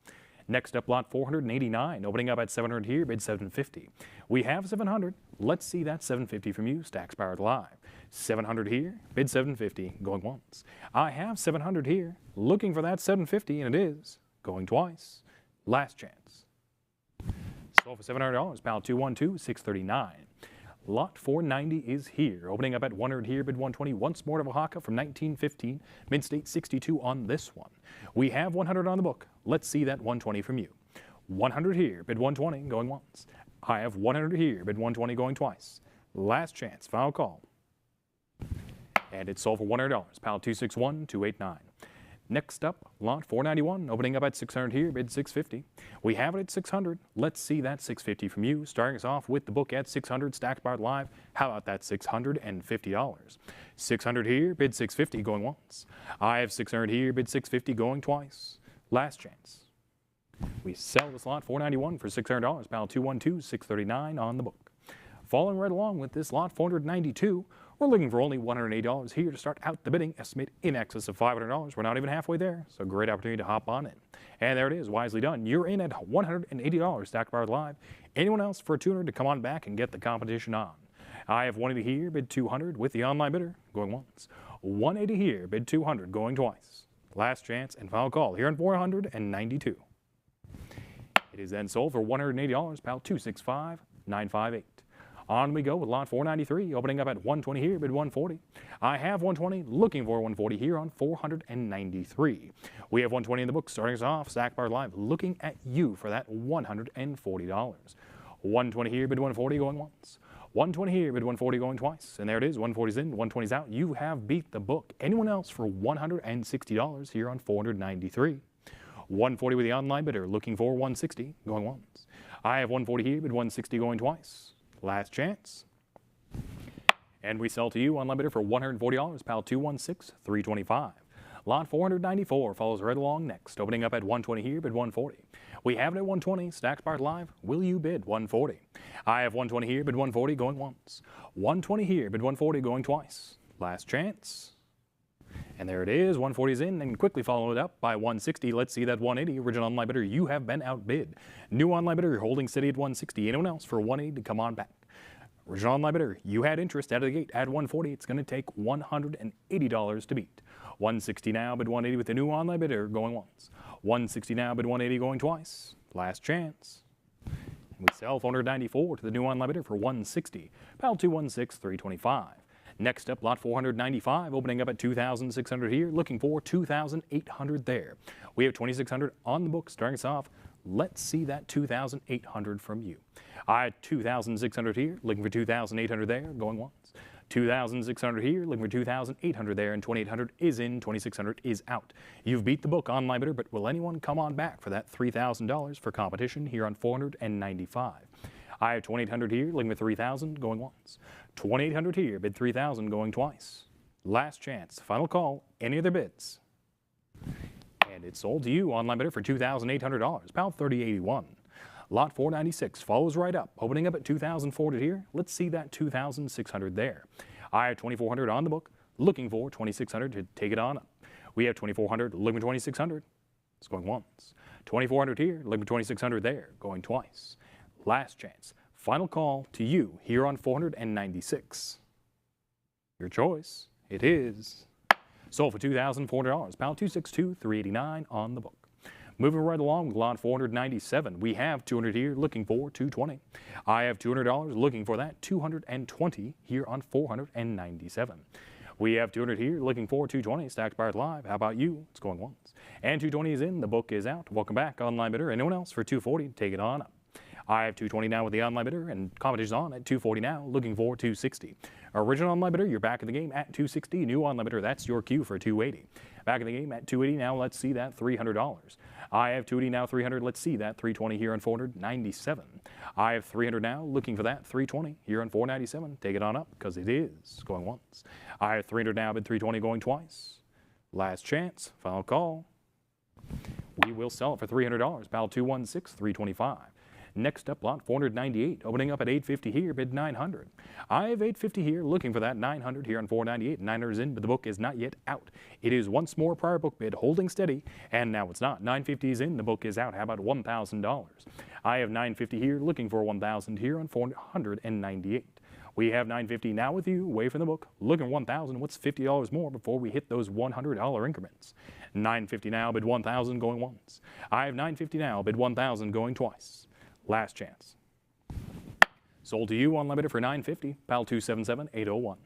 Next up, lot 489, opening up at 700 here, bid 750. We have 700. Let's see that 750 from you, Stacks Buyers Live. 700 here, bid 750, going once. I have 700 here, looking for that 750, and it is going twice. Last chance. Sold for $700, pal 212639. Lot 490 is here, opening up at 100 here, bid 120, once more to Oaxaca from 1915, mint state 62 on this one. We have 100 on the book. Let's see that 120 from you. 100 here, bid 120, going once. I have 100 here, bid 120, going twice. Last chance, final call. And it's sold for $100, pal 261289. Next up, lot 491, opening up at 600 here, bid 650. We have it at 600. Let's see that 650 from you, starting us off with the book at 600, Stacks Buyers Live. How about that $650? 600 here, bid 650, going once. I have 600 here, bid 650, going twice. Last chance. We sell this lot 491 for $600, pal 212639 on the book. Following right along with this lot 492, we're looking for only $180 here to start out the bidding, estimate in excess of $500. We're not even halfway there, so great opportunity to hop on in. And there it is, wisely done. You're in at $180, Stacks Buyers Live. Anyone else for $200 to come on back and get the competition on. I have 180 here, bid 200 with the online bidder, going once. 180 here, bid 200, going twice. Last chance and final call here on 492. It is then sold for $180, pal 265958. On we go with lot 493, opening up at 120 here, bid 140. I have 120, looking for 140 here on 493. We have 120 in the book, starting us off, Stacks Buyers Live, looking at you for that $140. 120 here, bid 140 going once. 120 here, bid 140 going twice. And there it is, 140's in, 120's out. You have beat the book. Anyone else for $160 here on 493. 140 with the online bidder, looking for 160 going once. I have 140 here, bid 160 going twice. Last chance. And we sell to you online bidder for $140, pal 216-325. Lot 494 follows right along next, opening up at 120 here, bid 140. We have it at 120, Stacks Buyers Live. Will you bid 140? I have 120 here, bid 140 going once. 120 here, bid 140 going twice. Last chance. And there it is, 140 is in, and quickly followed up by 160. Let's see that 180. Original online bidder, you have been outbid. New online bidder, you're holding steady at 160. Anyone else for 180 to come on back? Original online bidder, you had interest out of the gate at 140. It's going to take $180 to beat. 160 now, bid 180 with the new online bidder going once. 160 now, bid 180 going twice. Last chance. And we sell 494 to the new online bidder for 160. Pal 216-325. Next up, lot 495, opening up at 2,600 here, looking for 2,800 there. We have 2,600 on the book, starting us off. Let's see that 2,800 from you. I had 2,600 here, looking for 2,800 there, going once. 2,600 here, looking for 2,800 there, and 2,800 is in, 2,600 is out. You've beat the book online bidder, but will anyone come on back for that $3,000 for competition here on 495? I have 2,800 here, looking for 3,000, going once. 2,800 here, bid 3,000, going twice. Last chance, final call, any other bids? And it's sold to you, online bidder, for $2,800, pal 3081. Lot 496 follows right up, opening up at 2,400 here. Let's see that 2,600 there. I have 2,400 on the book, looking for 2,600 to take it on up. We have 2,400, looking for 2,600. It's going once. 2,400 here, looking for 2,600 there, going twice. Last chance, final call to you here on 496. Your choice, it is sold for $2,400, pound 262-389 on the book. Moving right along with lot 497, we have 200 here, looking for 220. I have $200, looking for that 220 here on 497. We have 200 here, looking for 220. Stacks Buyers Live. How about you? It's going once. And 220 is in. The book is out. Welcome back, online bidder. Anyone else for 240? Take it on up. I have 220 now with the online bidder, and competition's on at 240 now, looking for 260. Original online bidder, you're back in the game at 260. New online bidder, that's your cue for 280. Back in the game at 280 now, let's see that $300. I have 280 now, 300. Let's see that 320 here on 497. I have 300 now, looking for that 320 here on 497. Take it on up, because it is going once. I have 300 now, bid 320 going twice. Last chance, final call. We will sell it for $300, pal 216-325. Next up, lot 498, opening up at 850 here, bid 900. I have 850 here, looking for that 900 here on 498. 900 is in, but the book is not yet out. It is once more prior book bid, holding steady, and now it's not. 950 is in, the book is out. How about $1,000? I have 950 here, looking for 1,000 here on 498. We have 950 now with you, away from the book, looking for 1,000. What's $50 more before we hit those $100 increments? 950 now, bid 1,000, going once. I have 950 now, bid 1,000, going twice. Last chance. Sold to you, online bidder for $950, pal 277-801.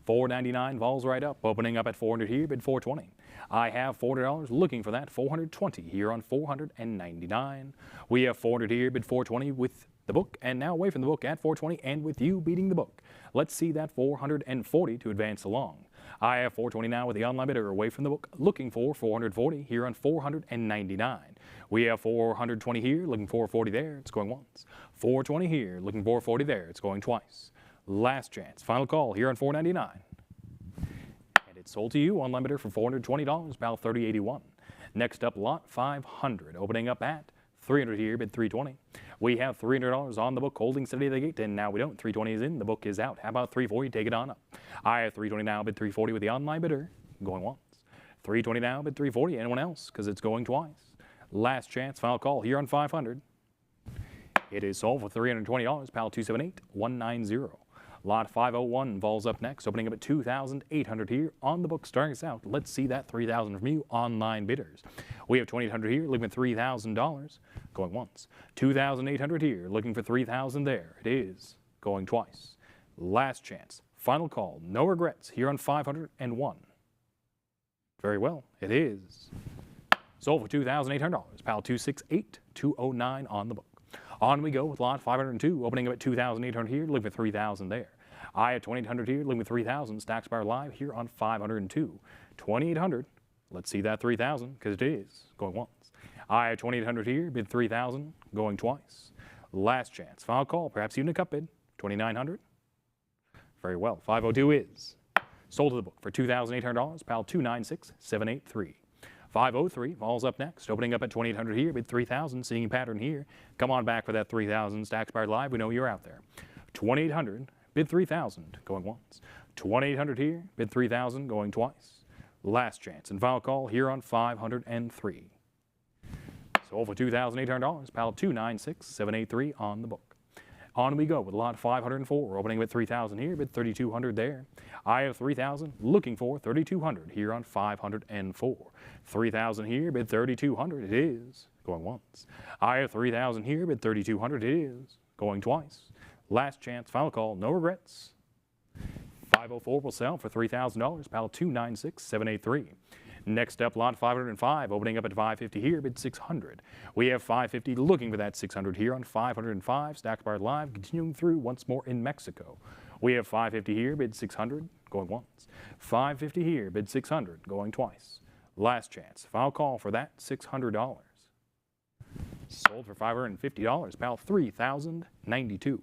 499 falls right up, opening up at 400 here, bid 420. I have $400, looking for that 420 here on 499. We have 400 here, bid 420 with the book, and now away from the book at 420, and with you beating the book. Let's see that 440 to advance along. I have 420 now with the online bidder, away from the book, looking for 440 here on 499. We have 420 here, looking for 40 there, it's going once. 420 here, looking for 40 there, it's going twice. Last chance, final call here on 499. And it's sold to you, online bidder, for $420, about 3081. Next up, lot 500, opening up at 300 here, bid 320. We have $300 on the book, holding steady at the gate, and now we don't. 320 is in, the book is out. How about 340? Take it on up. I have 320 now, bid 340 with the online bidder, going once. 320 now, bid 340. Anyone else? Because it's going twice. Last chance, final call here on 500. It is sold for $320, pal 278-190. Lot 501 falls up next, opening up at 2,800 here on the book, starting us out. Let's see that 3,000 from you, online bidders. We have 2,800 here, looking for $3,000, going once. 2,800 here, looking for 3,000 there. It is going twice. Last chance, final call, no regrets here on 501. Very well, it is sold for $2,800, pal 268-209 on the book. On we go with lot 502, opening up at 2,800 here, looking for 3,000 there. I at 2,800 here, looking for 3,000. Stacks Bar live here on 502. 2,800. Let's see that 3,000 because it is going once. I at 2,800 here, bid 3,000, going twice. Last chance, final call, perhaps even a cup bid. 2,900. Very well. 502 is sold to the book for $2,800. Pal 296783. 503 falls up next, opening up at 2,800 here, bid 3,000, seeing a pattern here. Come on back for that 3,000. Stacks Bar live, we know you're out there. 2,800, bid 3,000, going once. 2,800 here, bid 3,000, going twice. Last chance and final call here on 503. Sold for $2,800. Pal 296783 on the book. On we go with lot 504, opening with 3,000 here, bid 3,200 there. I have 3,000, looking for 3,200 here on 504. 3,000 here, bid 3,200, it is going once. I have 3,000 here, bid 3,200, it is going twice. Last chance, final call, no regrets. 504 will sell for $3,000, pal 296783. Next up, lot 505, opening up at 550 here, bid 600. We have 550 looking for that 600 here on 505. Stacks Bar live, continuing through once more in Mexico. We have 550 here, bid 600, going once. 550 here, bid 600, going twice. Last chance, final call for that $600. Sold for $550, pal 3,092.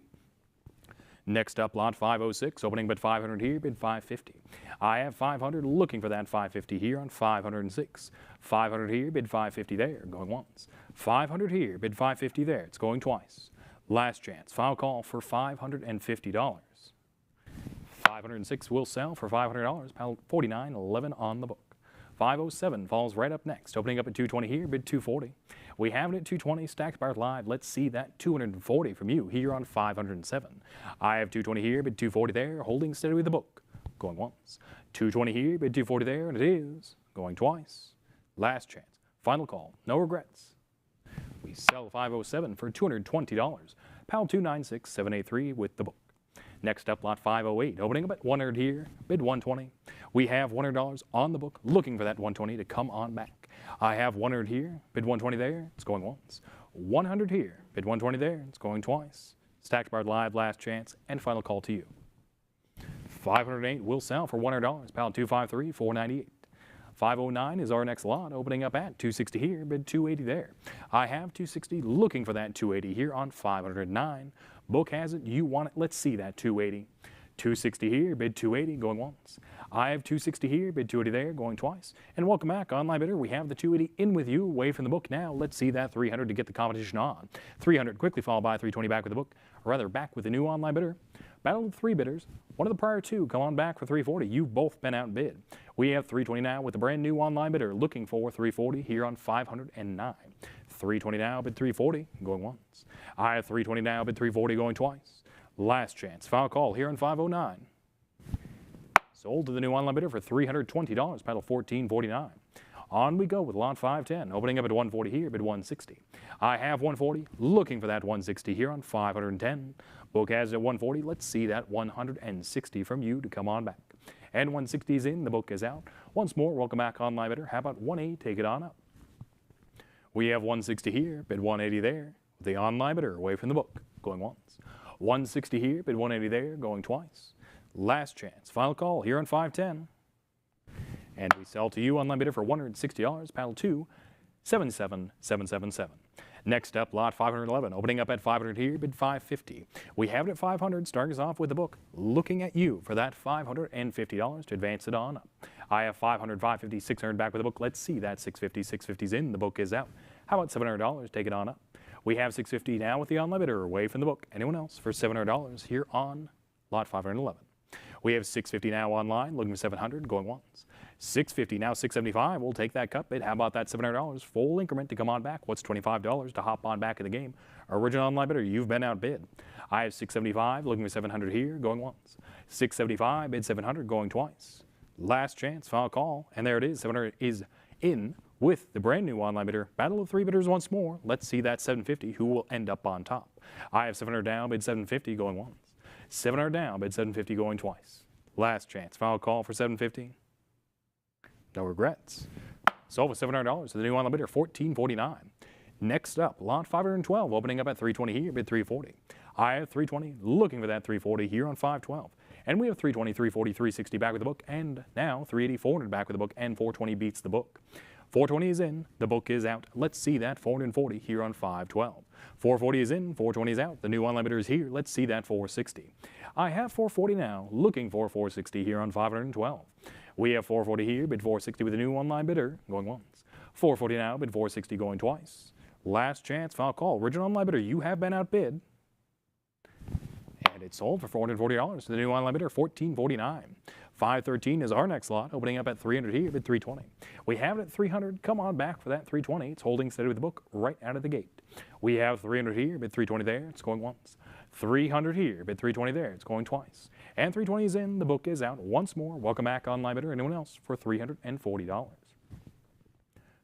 Next up, lot 506, opening bid 500 here, bid 550. I have 500, looking for that 550 here on 506. 500 here, bid 550 there, going once. 500 here, bid 550 there, it's going twice. Last chance, final call for $550. 506 will sell for $500, pal 4911 on the book. 507 falls right up next, opening up at 220 here, bid 240. We have it at 220, Stacks Bar live. Let's see that 240 from you here on 507. I have 220 here, bid 240 there, holding steady with the book, going once. 220 here, bid 240 there, and it is going twice. Last chance, final call, no regrets. We sell 507 for $220, pal 296783 with the book. Next up, lot 508, opening up at 100 here, bid 120. We have $100 on the book, looking for that 120 to come on back. I have 100 here, bid 120 there, it's going once. 100 here, bid 120 there, it's going twice. Stacks Bar live, last chance, and final call to you. 508 will sell for $100, pal 253, 498. 509 is our next lot, opening up at 260 here, bid 280 there. I have 260, looking for that 280 here on 509. Book has it, you want it, let's see that 280. 260 here, bid 280, going once. I have 260 here, bid 280 there, going twice. And welcome back, online bidder. We have the 280 in with you, away from the book now. Let's see that 300 to get the competition on. 300 quickly followed by 320 back with the book, or rather back with the new online bidder. Battle of three bidders. One of the prior two come on back for 340. You've both been outbid. We have 320 now with the brand new online bidder looking for 340 here on 509. 320 now, bid 340, going once. I have 320 now, bid 340, going twice. Last chance, final call here on 509. Sold to the new online bidder for $320, paddle 1449. On we go with lot 510, opening up at 140 here, bid 160. I have 140, looking for that 160 here on 510. Book has it at 140, let's see that 160 from you to come on back. And 160 is in, the book is out. Once more, welcome back, online bidder. How about 180, take it on up. We have 160 here, bid 180 there. The online bidder away from the book, going once. 160 here, bid 180 there, going twice. Last chance, final call here on 510. And we sell to you online bidder for $160, paddle 2, 77777. Next up, lot 511, opening up at 500 here, bid 550. We have it at 500, starting us off with the book, looking at you for that $550 to advance it on up. I have 500, 550, 600 back with the book. Let's see that 650, 650's in, the book is out. How about $700, take it on up. We have 650 now with the online bidder away from the book. Anyone else for $700 here on lot 511. We have 650 now online, looking for 700, going once. 650 now 675. We'll take that cut bid. How about that $700 full increment to come on back? What's $25 to hop on back in the game? Original online bidder, you've been outbid. I have 675, looking for 700 here, going once. 675, bid 700, going twice. Last chance, final call, and there it is. 700 is in with the brand new online bidder. Battle of three bidders once more. Let's see that 750, who will end up on top. I have 700 down, bid 750, going once. 700 down, bid 750, going twice. Last chance, final call for 750. No regrets. Sold for $700 to the new online bidder, $1449. Next up, lot 512, opening up at 320 here, bid 340. I have 320, looking for that 340 here on 512. And we have 320, 340, 360 back with the book, and now 380, 400 back with the book, and 420 beats the book. 420 is in, the book is out. Let's see that 440 here on 512. 440 is in, 420 is out. The new online bidder is here. Let's see that 460. I have 440 now, looking for 460 here on 512. We have 440 here, bid 460 with a new online bidder, going once. 440 now, bid 460 going twice. Last chance, final call. Original online bidder, you have been outbid. And it's sold for $440 to the new online bidder, $14.49. 513 is our next lot, opening up at 300 here, bid 320. We have it at 300. Come on back for that 320. It's holding steady with the book right out of the gate. We have 300 here, bid 320 there. It's going once. 300 here, bid 320 there. It's going twice. And 320 is in. The book is out once more. Welcome back, online bidder. Anyone else for $340.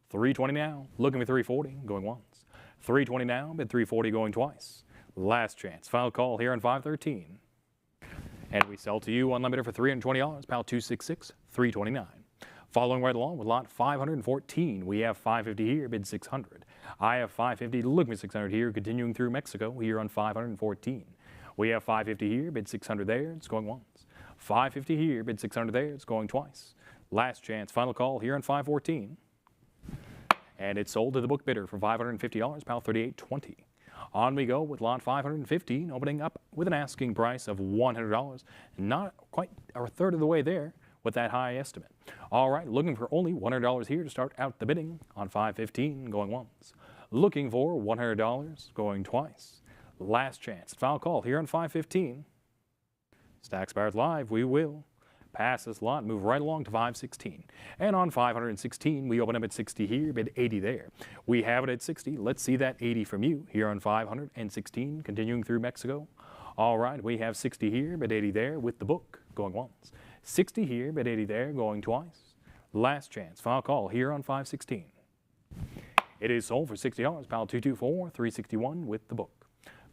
320 now, looking for 340, going once. 320 now, bid 340 going twice. Last chance, final call here on 513. And we sell to you online bidder for $320, pal 266, 329. Following right along with lot 514, we have 550 here, bid 600. I have 550, looking for 600 here, continuing through Mexico here on 514. We have 550 here, bid 600 there, it's going once. 550 here, bid 600 there, it's going twice. Last chance, final call here on 514. And it's sold to the book bidder for $550, pal 38.20. On we go with lot 515, opening up with an asking price of $100. Not quite a third of the way there with that high estimate. All right, looking for only $100 here to start out the bidding on 515, going once. Looking for $100, going twice. Last chance, final call here on 515. Stacks Buyers Live, we will pass this lot, move right along to 516. And on 516, we open up at 60 here, bid 80 there. We have it at 60. Let's see that 80 from you here on 516, continuing through Mexico. All right, we have 60 here, bid 80 there with the book, going once. 60 here, bid 80 there, going twice. Last chance, final call here on 516. It is sold for $60, pal 224, 361 with the book.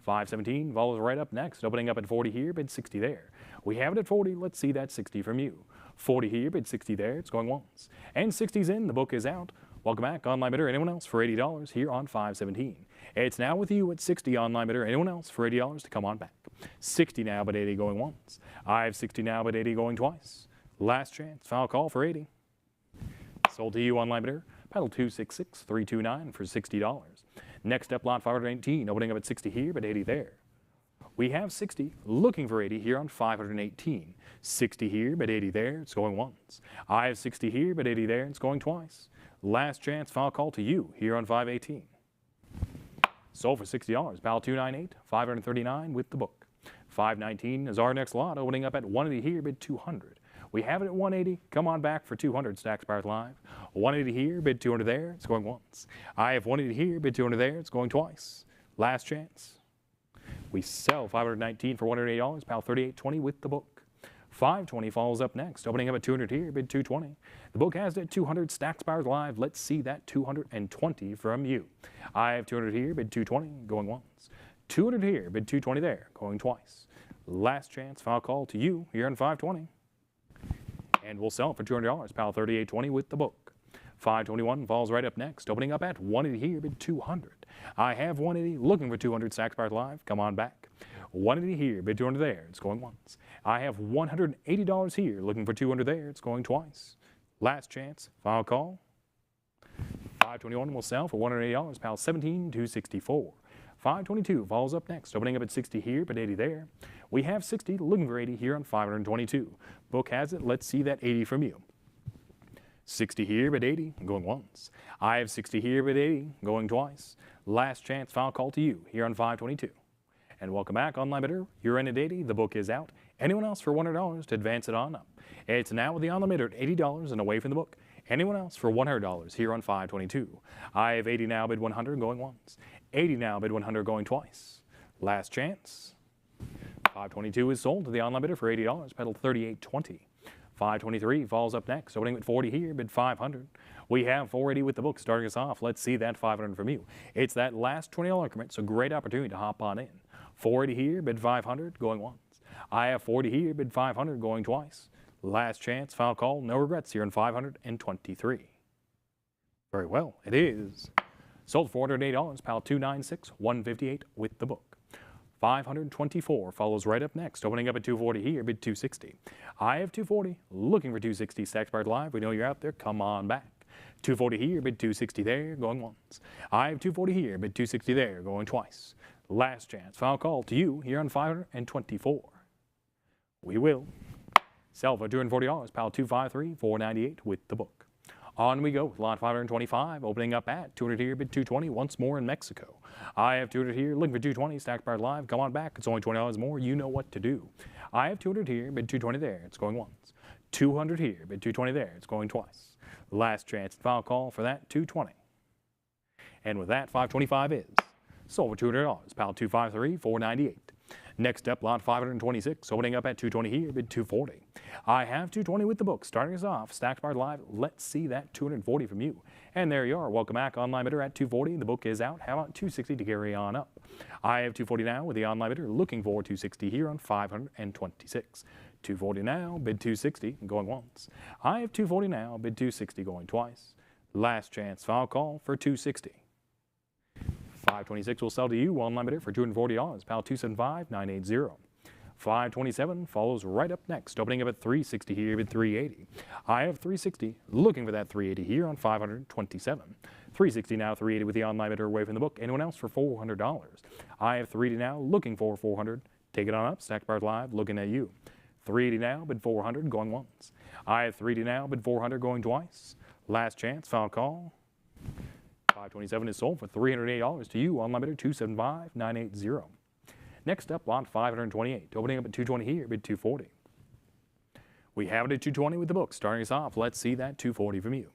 517 follows right up next, opening up at 40 here, bid 60 there. We have it at 40, let's see that 60 from you. 40 here, bid 60 there, it's going once. And 60's in, the book is out. Welcome back, online bidder. Anyone else for $80 here on 517. It's now with you at 60, online bidder. Anyone else for $80 to come on back. 60 now, but 80 going once. I have 60 now, but 80 going twice. Last chance, final call for 80. Sold to you, online bidder. Pedal 266, 329 for $60. Next up, lot 518, opening up at 60 here, but 80 there. We have 60, looking for 80 here on 518. 60 here, but 80 there, it's going once. I have 60 here, but 80 there, it's going twice. Last chance, final call to you here on 518. Sold for $60, pal 298, 539 with the book. 519 is our next lot, opening up at 180 here, bid 200. We have it at 180. Come on back for 200, Stacks Buyers Live. 180 here, bid 200 there, it's going once. I have 180 here, bid 200 there, it's going twice. Last chance. We sell 519 for $180, pal 38.20 with the book. 520 follows up next, opening up at 200 here, bid 220. The book has it at 200, Stacks Buyers Live. Let's see that 220 from you. I have 200 here, bid 220, going once. 200 here, bid 220 there, going twice. Last chance, final call to you here on 520. And we'll sell it for $200, pal 38.20 with the book. 521 falls right up next, opening up at 180 here, bid 200. I have 180, looking for 200, Stacks Buyers Live. Come on back. 180 here, bid 200 there, it's going once. I have $180 here, looking for 200 there, it's going twice. Last chance, final call. 521 will sell for $180, pal 17,264. 522 falls up next, opening up at 60 here, but 80 there. We have 60, looking for 80 here on 522. Book has it, let's see that 80 from you. 60 here, but 80, going once. I have 60 here, but 80, going twice. Last chance, final call to you here on 522. And welcome back, online bidder. You're in at 80, the book is out. Anyone else for $100 to advance it on up? It's now with the online bidder at $80 and away from the book. Anyone else for $100 here on 522. I have 80 now, bid 100, going once. 80 now, bid 100, going twice. Last chance. 522 is sold to the online bidder for $80, pedal 38.20. 523 falls up next, opening at 40 here, bid 500. We have 480 with the book starting us off. Let's see that 500 from you. It's that last $20 increment, so great opportunity to hop on in. 480 here, bid 500, going once. I have 40 here, bid 500, going twice. Last chance, final call, no regrets here in 523. Very well, it is Sold for $408, pile 296, 158 with the book. 524 follows right up next, opening up at 240 here, bid 260. I have 240, looking for 260, Stacks Bars Live. We know you're out there, come on back. 240 here, bid 260 there, going once. I have 240 here, bid 260 there, going twice. Last chance, final call to you here on 524. We will sell for $240, pile 253, 498 with the book. On we go with lot 525, opening up at 200 here, bid 220, once more in Mexico. I have 200 here, looking for 220, Stacks Bars Live, come on back, it's only $20 more, you know what to do. I have 200 here, bid 220 there, it's going once. 200 here, bid 220 there, it's going twice. Last chance, final call for that, 220. And with that, 525 is sold for $200, pile 253, 498. Next up, lot 526, opening up at 220 here, bid 240. I have 220 with the book. Starting us off, Stacks Bars Live, let's see that 240 from you. And there you are. Welcome back, online bidder at 240. The book is out. How about 260 to carry on up? I have 240 now with the online bidder, looking for 260 here on 526. 240 now, bid 260, going once. I have 240 now, bid 260, going twice. Last chance, final call for 260. 526 will sell to you, online bidder, for $240, pile 275, 980. 527 follows right up next, opening up at 360 here, bid 380. I have 360, looking for that 380 here on 527. 360 now, 380 with the online bidder away from the book. Anyone else for $400? I have 380 now, looking for 400. Take it on up, Stacks Bars Live, looking at you. 380 now, bid 400, going once. I have 380 now, bid 400, going twice. Last chance, final call. 527 is sold for $308 to you, online bidder 275, 980. Next up, lot 528, opening up at 220 here, bid 240. We have it at 220 with the book. Starting us off, let's see that 240 from you.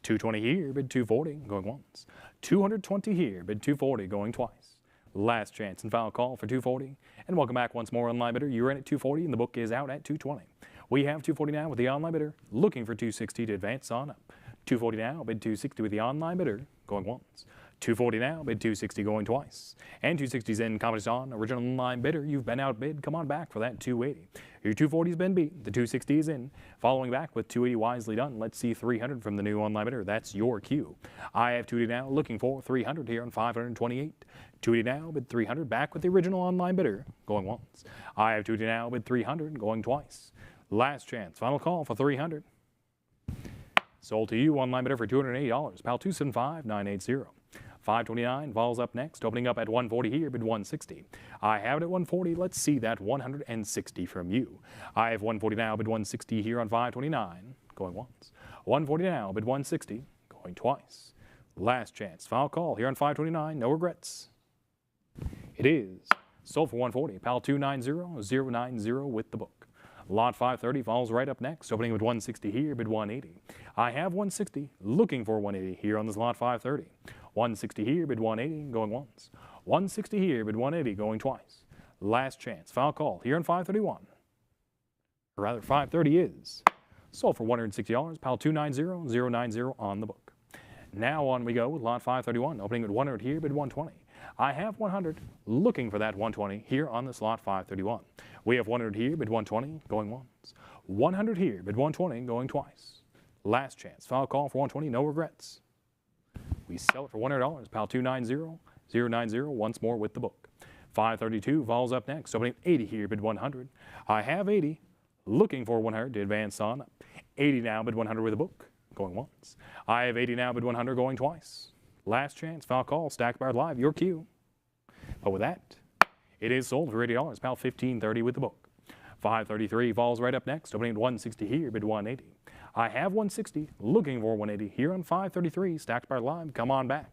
220 here, bid 240, going once. 220 here, bid 240, going twice. Last chance and final call for 240. And welcome back once more, online bidder. You're in at 240 and the book is out at 220. We have 240 now with the online bidder, looking for 260 to advance on up. 240 now, bid 260 with the online bidder, going once. 240 now, bid 260, going twice. And 260's in, competition on, original online bidder, you've been outbid, come on back for that 280. Your 240's been beat, the 260 is in. Following back with 280 wisely done, let's see 300 from the new online bidder, that's your cue. I have 280 now, looking for 300 here on 528. 280 now, bid 300, back with the original online bidder, going once. I have 280 now, bid 300, going twice. Last chance, final call for 300. Sold to you, online bidder, for $280, pile 275, 980. 529 falls up next, opening up at 140 here, bid 160. I have it at 140, let's see that 160 from you. I have 140 now, bid 160 here on 529, going once. 140 now, bid 160, going twice. Last chance, final call here on 529, no regrets. It is sold for 140, pile 290, 090 with the book. Lot 530 falls right up next, opening with 160 here, bid 180. I have 160, looking for 180 here on this lot 530. 160 here, bid 180, going once. 160 here, bid 180, going twice. Last chance, final call here on 531. Or rather, 530 is sold for $160, pile 290, 090 on the book. Now on we go with lot 531, opening with 100 here, bid 120. I have 100, looking for that 120 here on this lot 531. We have 100 here, bid 120, going once. 100 here, bid 120, going twice. Last chance, final call for 120, no regrets. We sell it for $100, pile 290, 090, once more with the book. 532 falls up next, opening 80 here, bid 100. I have 80, looking for 100 to advance on up. 80 now, bid 100 with the book, going once. I have 80 now, bid 100, going twice. Last chance, final call, Stacks Bars Live, your cue. But with that, it is sold for $80, pal 1530 with the book. 533 falls right up next, opening at 160 here, bid 180. I have 160, looking for 180 here on 533, Stacks Bars Live, come on back.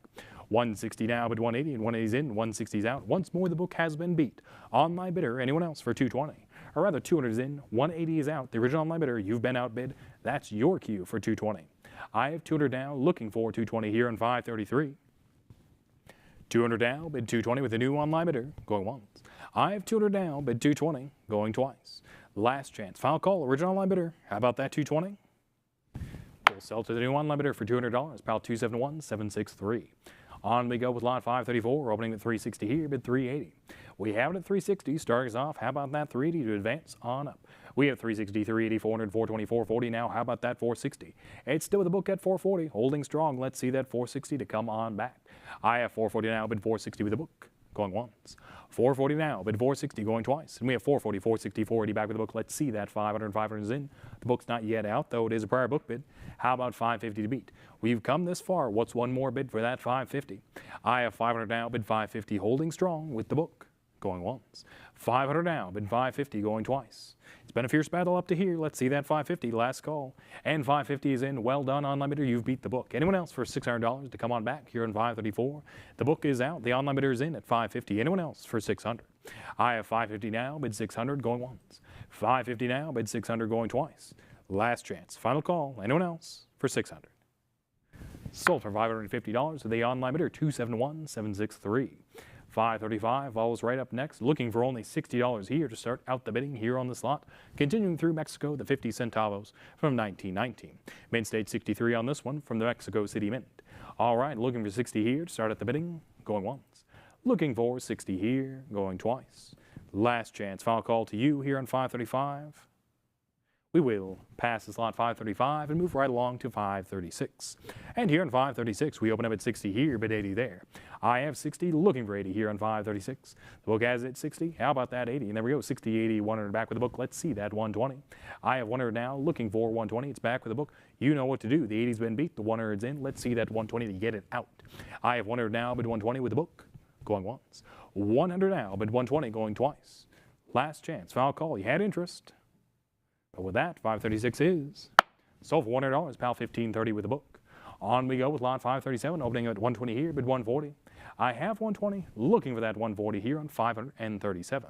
160 now, bid 180, and 180's in, 160's out. Once more, the book has been beat. Online bidder, anyone else for 220? Or rather, 200 is in, 180 is out. The original online bidder, you've been outbid. That's your cue for 220. I have 200 now, looking for 220 here on 533. 200 now, bid 220 with the new online bidder, going once. I have 200 now, bid 220, going twice. Last chance, final call, original online bidder. How about that 220? We'll sell to the new online bidder for $200, pal 271,763. On we go with lot 534, opening at 360 here, bid 380. We have it at 360, starting us off. How about that 380 to advance on up? We have 360, 380, 400, 420, 440 now. How about that 460? It's still with the book at 440, holding strong. Let's see that 460 to come on back. I have 440 now, bid 460 with the book. Going once. 440 now, bid 460 going twice. And we have 440, 460, 480 back with the book. Let's see that 500 and 500 is in. The book's not yet out, though it is a prior book bid. How about 550 to beat? We've come this far. What's one more bid for that 550? I have 500 now, bid 550, holding strong with the book. Going once. 500 now, bid 550 going twice. It's been a fierce battle up to here. Let's see that 550, last call. And 550 is in. Well done, online bidder. You've beat the book. Anyone else for $600 to come on back here in 534? The book is out. The online bidder is in at 550. Anyone else for 600? I have 550 now, bid 600 going once. 550 now, bid 600 going twice. Last chance. Final call. Anyone else for 600? Sold for $550 to the online bidder, 271,763. 535 follows right up next, looking for only $60 here to start out the bidding here on the slot. Continuing through Mexico, the 50 centavos from 1919. Mint State 63 on this one from the Mexico City Mint. All right, looking for 60 here to start at the bidding, going once. Looking for 60 here, going twice. Last chance, final call to you here on 535. We will pass the slot 535 and move right along to 536. And here on 536, we open up at 60 here, bid 80 there. I have 60, looking for 80 here on 536. The book has it at 60. How about that 80? And there we go, 60, 80, 100 back with the book. Let's see that 120. I have 100 now, looking for 120. It's back with the book. You know what to do. The 80's been beat, the 100's in. Let's see that 120 to get it out. I have 100 now, bid 120 with the book. Going once. 100 now, bid 120 going twice. Last chance, foul call. You had interest. But with that, 536 is sold for $100, pal, 1530 with the book. On we go with lot 537, opening at 120 here, bid 140. I have 120, looking for that 140 here on 537.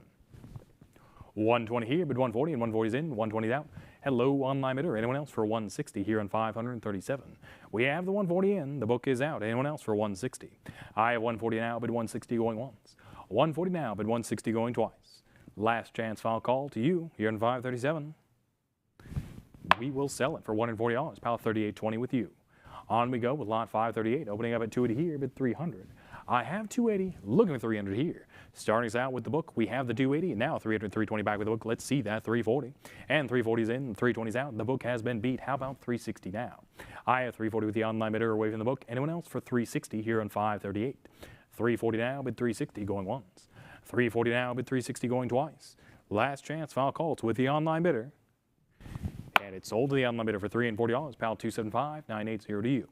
120 here, bid 140, and 140 is in, 120 is out. Hello, online bidder. Anyone else for 160 here on 537? We have the 140 in, the book is out. Anyone else for 160? I have 140 now, bid 160 going once. 140 now, bid 160 going twice. Last chance final call to you here on 537. We will sell it for $140, pal, 3820 with you. On we go with lot 538, opening up at 280 here, bid 300. I have 280, looking for 300 here. Starting us out with the book, we have the 280, and now 300, 320 back with the book. Let's see that 340. And 340's in, 320's out. The book has been beat. How about 360 now? I have 340 with the online bidder away from the book. Anyone else for 360 here on 538? 340 now, bid 360 going once. 340 now, bid 360 going twice. Last chance, final call. It's with the online bidder. And it's sold to the online bidder for $340, pal, 275,980 to you.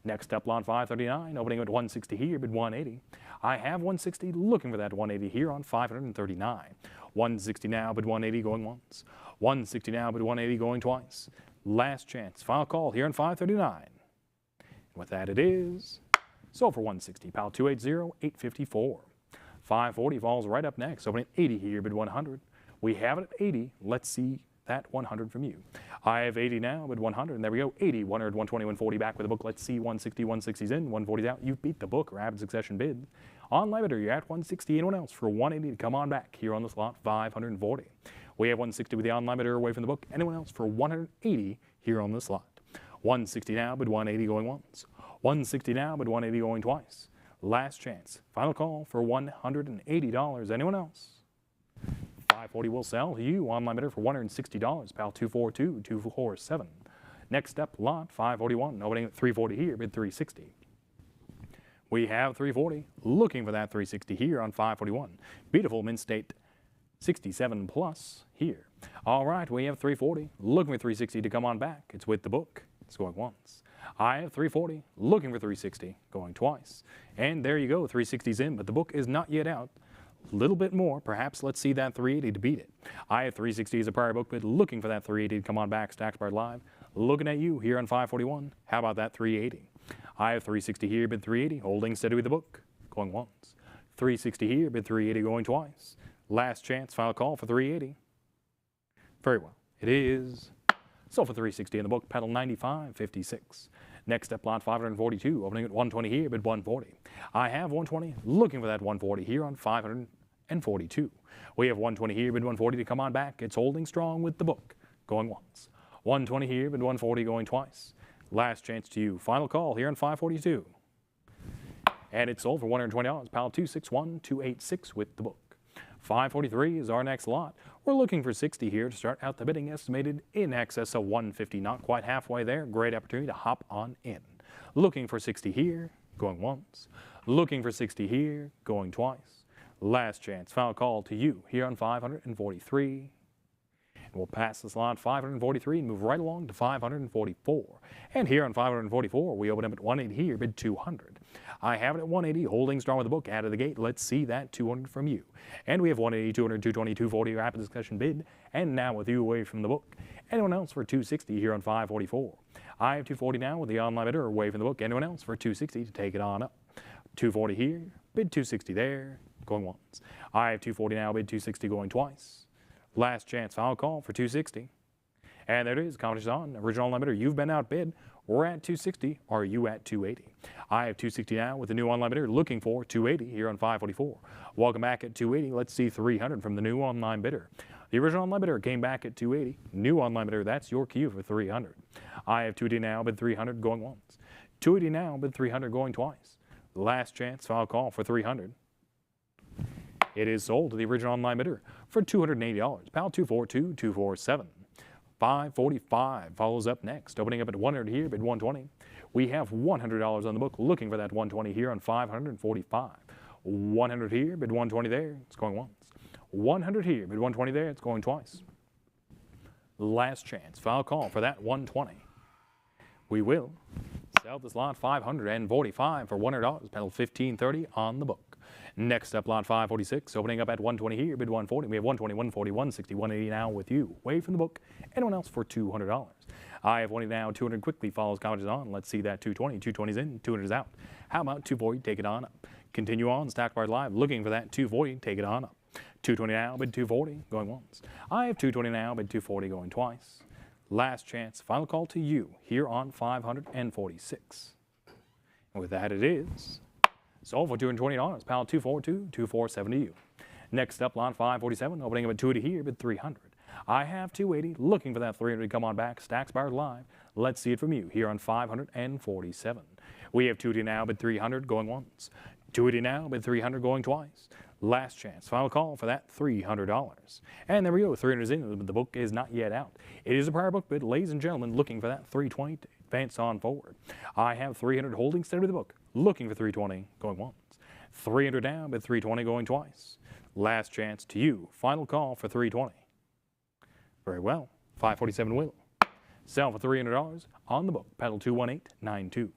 Next up, lot 539, opening at 160 here, bid 180. I have 160, looking for that 180 here on 539. 160 now, bid 180 going once. 160 now, bid 180 going twice. Last chance, final call here on 539. And with that, it is sold for 160, pal, 280,854. 540 falls right up next, opening at 80 here, bid 100. We have it at 80. Let's see that 100 from you. I have 80 now, but 100, and there we go, 80, 100, 120, 140 back with the book. Let's see, 160, 160's in, 140's out. You beat the book, rapid succession bid. Online bidder, you're at 160. Anyone else for 180 to come on back here on the slot, 540. We have 160 with the online bidder away from the book. Anyone else for 180 here on the slot. 160 now, but 180 going once. 160 now, but 180 going twice. Last chance, final call for $180. Anyone else? 540 will sell to you, online bidder, for $160, pal, 242,247. Next up, lot 541, opening at 340 here, bid 360. We have 340, looking for that 360 here on 541. Beautiful Mint State 67 plus here. All right, we have 340, looking for 360 to come on back. It's with the book. It's going once. I have 340, looking for 360, going twice. And there you go, 360's in, but the book is not yet out. A little bit more, perhaps let's see that 380 to beat it. I have 360 as a prior book bid, looking for that 380 to come on back, Stacks Bar Live. Looking at you here on 541. How about that 380? I have 360 here, bid 380, holding steady with the book, going once. 360 here, bid 380, going twice. Last chance, final call for 380. Very well. It is sold for 360 in the book, pedal 95.56. Next up, lot 542, opening at 120 here, bid 140. I have 120, looking for that 140 here on 542. We have 120 here, bid 140 to come on back. It's holding strong with the book, going once. 120 here, bid 140 going twice. Last chance to you. Final call here on 542. And it's sold for $120, pal, 261,286 with the book. 543 is our next lot. We're looking for 60 here to start out the bidding, estimated in excess of 150, not quite halfway there. Great opportunity to hop on in. Looking for 60 here, going once. Looking for 60 here, going twice. Last chance, final call to you here on 543. And we'll pass the slot 543 and move right along to 544. And here on 544, we open up at 180 here, bid 200. I have it at 180, holding strong with the book out of the gate. Let's see that 200 from you. And we have 180, 200, 220, 240, rapid discussion bid. And now with you away from the book. Anyone else for 260 here on 544? I have 240 now with the online bidder away from the book. Anyone else for 260 to take it on up? 240 here, bid 260 there, going once. I have 240 now, bid 260 going twice. Last chance, final call for 260. And there it is, competition on. Original online bidder, you've been outbid. We're at 260. Are you at 280? I have 260 now with the new online bidder looking for 280 here on 544. Welcome back at 280. Let's see 300 from the new online bidder. The original online bidder came back at 280. New online bidder, that's your cue for 300. I have 280 now, bid 300 going once. 280 now, bid 300 going twice. Last chance, final call for 300. It is sold to the original online bidder for $280. Pal 242, 247. 545 follows up next. Opening up at 100 here, bid 120. We have $100 on the book, looking for that 120 here on 545. 100 here, bid 120 there. It's going once. 100 here, bid 120 there. It's going twice. Last chance, final call for that 120. We will sell this lot 545 for $100. Pedal 1530 on the book. Next up, lot 546, opening up at 120 here, bid 140. We have 120, 140, 160, 180 now with you. Away from the book. Anyone else for $200? I have 180 now, 200 quickly follows competition on. Let's see that 220. 220's in, 200 is out. How about 240? Take it on up. Continue on, Stack Bars Live, looking for that 240. Take it on up. 220 now, bid 240, going once. I have 220 now, bid 240, going twice. Last chance, final call to you here on 546. And with that, it is sold for $220. Pal 242, 247 to you. Next up, lot 547, opening up at 280 here, bid 300. I have 280, looking for that 300 to come on back. Stacks Bars Live. Let's see it from you here on 547. We have 280 now, bid 300, going once. 280 now, bid 300, going twice. Last chance, final call for that $300. And there we go, 300 is in, but the book is not yet out. It is a prior book bid, ladies and gentlemen, looking for that 320 to advance on forward. I have 300 holding steady with the book, looking for 320, going once. 300 down, bid 320, going twice. Last chance to you, final call for 320. Very well, 547 will sell for $300 on the book, pedal 21892.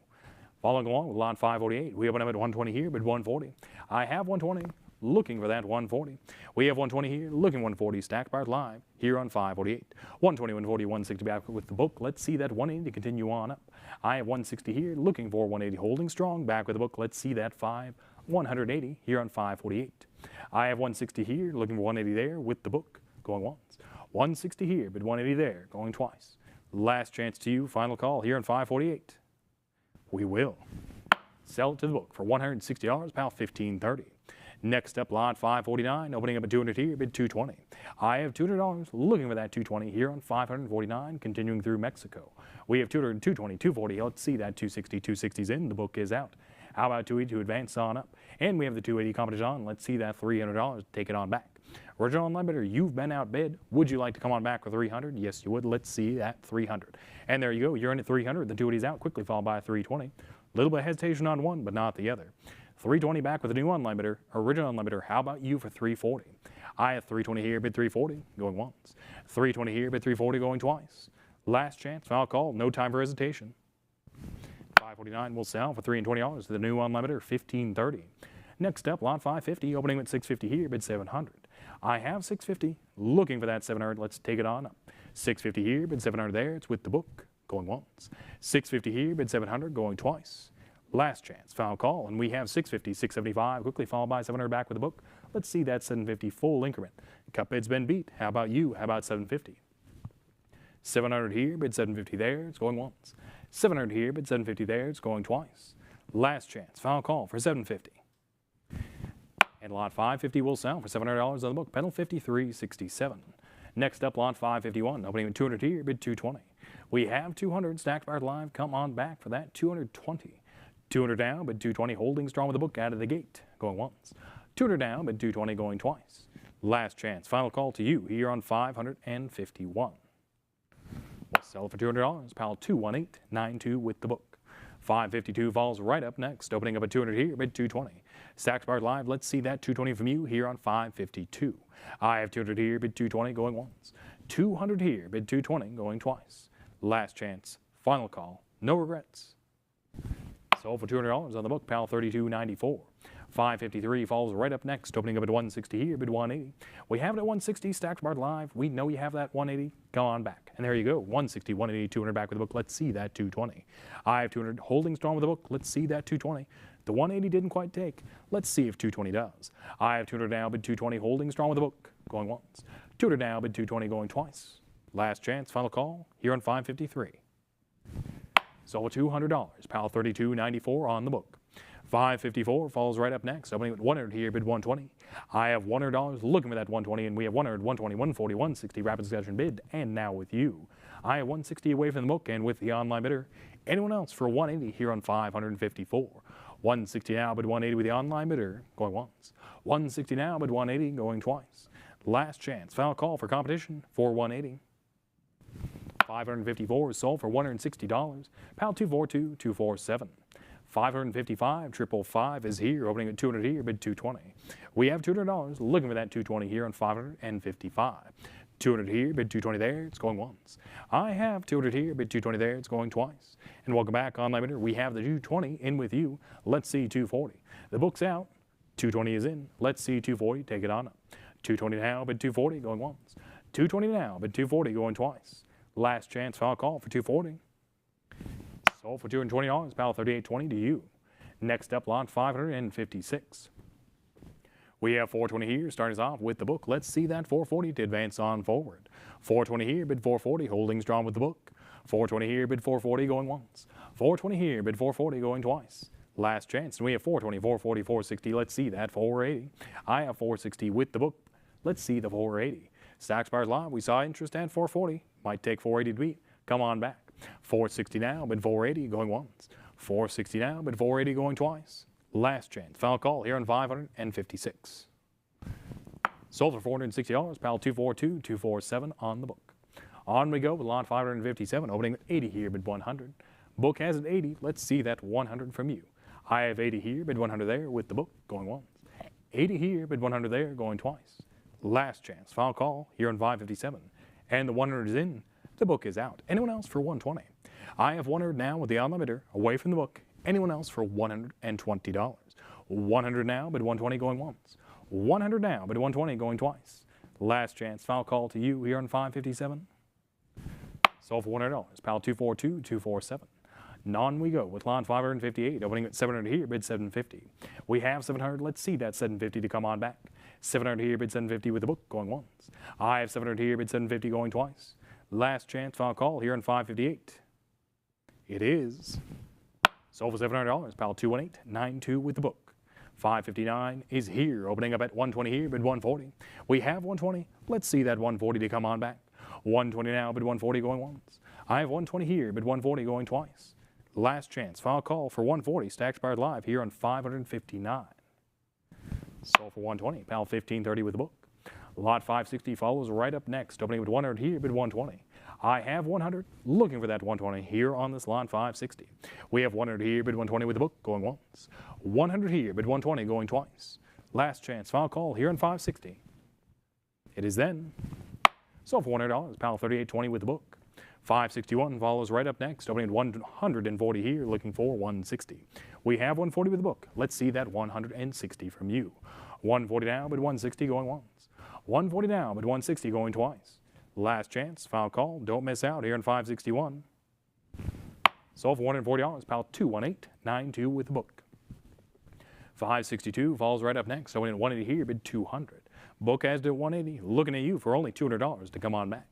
Following along with lot 548, we open up at 120 here, bid 140. I have 120. Looking for that 140. We have 120 here, looking 140, Stack Bars Live here on 548. 120, 140, 160 back with the book. Let's see that 180 to continue on up. I have 160 here, looking for 180, holding strong, back with the book. Let's see that 180 here on 548. I have 160 here, looking for 180 there with the book, going once. 160 here, but 180 there, going twice. Last chance to you, final call here on 548. We will sell it to the book for $160, pal 1530. Next up, lot 549, opening up at 200 here, bid 220. I have $200, looking for that 220 here on 549, continuing through Mexico. We have 200, 220, 240. Let's see that 260, 260's in. The book is out. How about 280 to advance on up? And we have the 280 competition on. Let's see that $300. Take it on back. Original online bidder, you've been outbid. Would you like to come on back for 300? Yes, you would. Let's see that 300. And there you go. You're in at 300. The 280's out, quickly followed by 320. A little bit of hesitation on one, but not the other. 320 back with a new online bidder, original online bidder. How about you for 340? I have 320 here, bid 340, going once. 320 here, bid 340, going twice. Last chance, final call, no time for hesitation. 549 will sell for $320 to the new online bidder, 1530. Next up, lot 550, opening at 650 here, bid 700. I have 650, looking for that 700. Let's take it on up. 650 here, bid 700 there. It's with the book, going once. 650 here, bid 700, going twice. Last chance, final call, and we have 650, 675, quickly followed by 700 back with the book. Let's see that 750 full increment. Cup bid's been beat. How about you? How about 750? 700 here, bid 750 there. It's going once. 700 here, bid 750 there. It's going twice. Last chance, final call for 750. And lot 550 will sell for $700 on the book. Pedal 5367. Next up, lot 551, opening with 200 here, bid 220. We have 200 Stacked Bars Live. Come on back for that 220. 200 down, but 220 holding strong with the book out of the gate, going once. 200 down, but 220 going twice. Last chance, final call to you here on 551. We'll sell it for $200, pal 21892 with the book. 552 falls right up next, opening up at 200 here, bid 220. Stacks Bar Live, let's see that 220 from you here on 552. I have 200 here, bid 220, going once. 200 here, bid 220, going twice. Last chance, final call, no regrets. Sold for $200 on the book, pal, $32.94. 553 falls right up next, opening up at 160 here, bid 180. We have it at 160, Stacks Bar Live. We know you have that 180. Go on back. And there you go, 160, 180, 200 back with the book. Let's see that 220. I have 200 holding strong with the book. Let's see that 220. The 180 didn't quite take. Let's see if 220 does. I have 200 now, bid 220, holding strong with the book, going once. 200 now, bid 220, going twice. Last chance, final call, here on 553. Sold $200, pal, $32.94 on the book. 554 falls right up next, opening with 100 here, bid 120. I have $100 looking for that 120, and we have 100, 120, 140, 160 rapid succession bid, and now with you. I have 160 away from the book, and with the online bidder, anyone else for 180 here on 554. 160 now, bid 180 with the online bidder, going once. 160 now, bid 180, going twice. Last chance, final call for competition for 180. 554 is sold for $160. Pal 242, 247. 555, 555 is here, opening at 200 here, bid 220. We have $200 looking for that 220 here on 555. 200 here, bid 220 there, it's going once. I have 200 here, bid 220 there, it's going twice. And welcome back, online bidder. We have the 220 in with you. Let's see 240. The book's out. 220 is in. Let's see 240. Take it on up. 220 now, bid 240, going once. 220 now, bid 240, going twice. Last chance, final call for 240. Sold for $220, pal, $38.20 to you. Next up, lot 556. We have 420 here, starting us off with the book. Let's see that 440 to advance on forward. 420 here, bid 440, holding strong with the book. 420 here, bid 440, going once. 420 here, bid 440, going twice. Last chance, and we have 420, 440, 460. Let's see that 480. I have 460 with the book. Let's see the 480. Stacks Bar Live, we saw interest at 440. Might take 480 to beat. Come on back. 460 now, bid 480, going once. 460 now, bid 480, going twice. Last chance, final call here on 556. Sold for $460, pal, 242, 247 on the book. On we go with lot 557, opening with 80 here, bid 100. Book has it 80, let's see that 100 from you. I have 80 here, bid 100 there with the book, going once. 80 here, bid 100 there, going twice. Last chance, final call here on 557. And the 100 is in, the book is out. Anyone else for 120? I have 100 now with the online bidder, away from the book. Anyone else for $120? 100 now, bid 120, going once. 100 now, bid 120, going twice. Last chance, final call to you here on 557. Sold for $100, pal, 242, 247. On we go with lot 558, opening at 700 here, bid 750. We have 700, let's see that 750 to come on back. 700 here, bid 750 with the book, going once. I have 700 here, bid 750, going twice. Last chance, final call here on 558. It is. Sold for $700, pal, 218.92 with the book. 559 is here, opening up at 120 here, bid 140. We have 120, let's see that 140 to come on back. 120 now, bid 140, going once. I have 120 here, bid 140, going twice. Last chance, final call for 140, Stacks Bar Live here on 559. Sold for 120, pal, 1530 with the book. Lot 560 follows right up next, opening with 100 here, bid 120. I have 100, looking for that 120 here on this lot 560. We have 100 here, bid 120 with the book, going once. 100 here, bid 120, going twice. Last chance, final call here on 560. It is then. Sold for $100, pal, $38.20 with the book. 561 follows right up next, opening at 140 here, looking for 160. We have 140 with the book. Let's see that 160 from you. 140 now, bid 160, going once. 140 now, bid 160, going twice. Last chance, final call, don't miss out here in 561. Sold for $140, pal, 218.92 with the book. 562 falls right up next, opening at 180 here, bid 200. Book has to 180, looking at you for only $200 to come on back.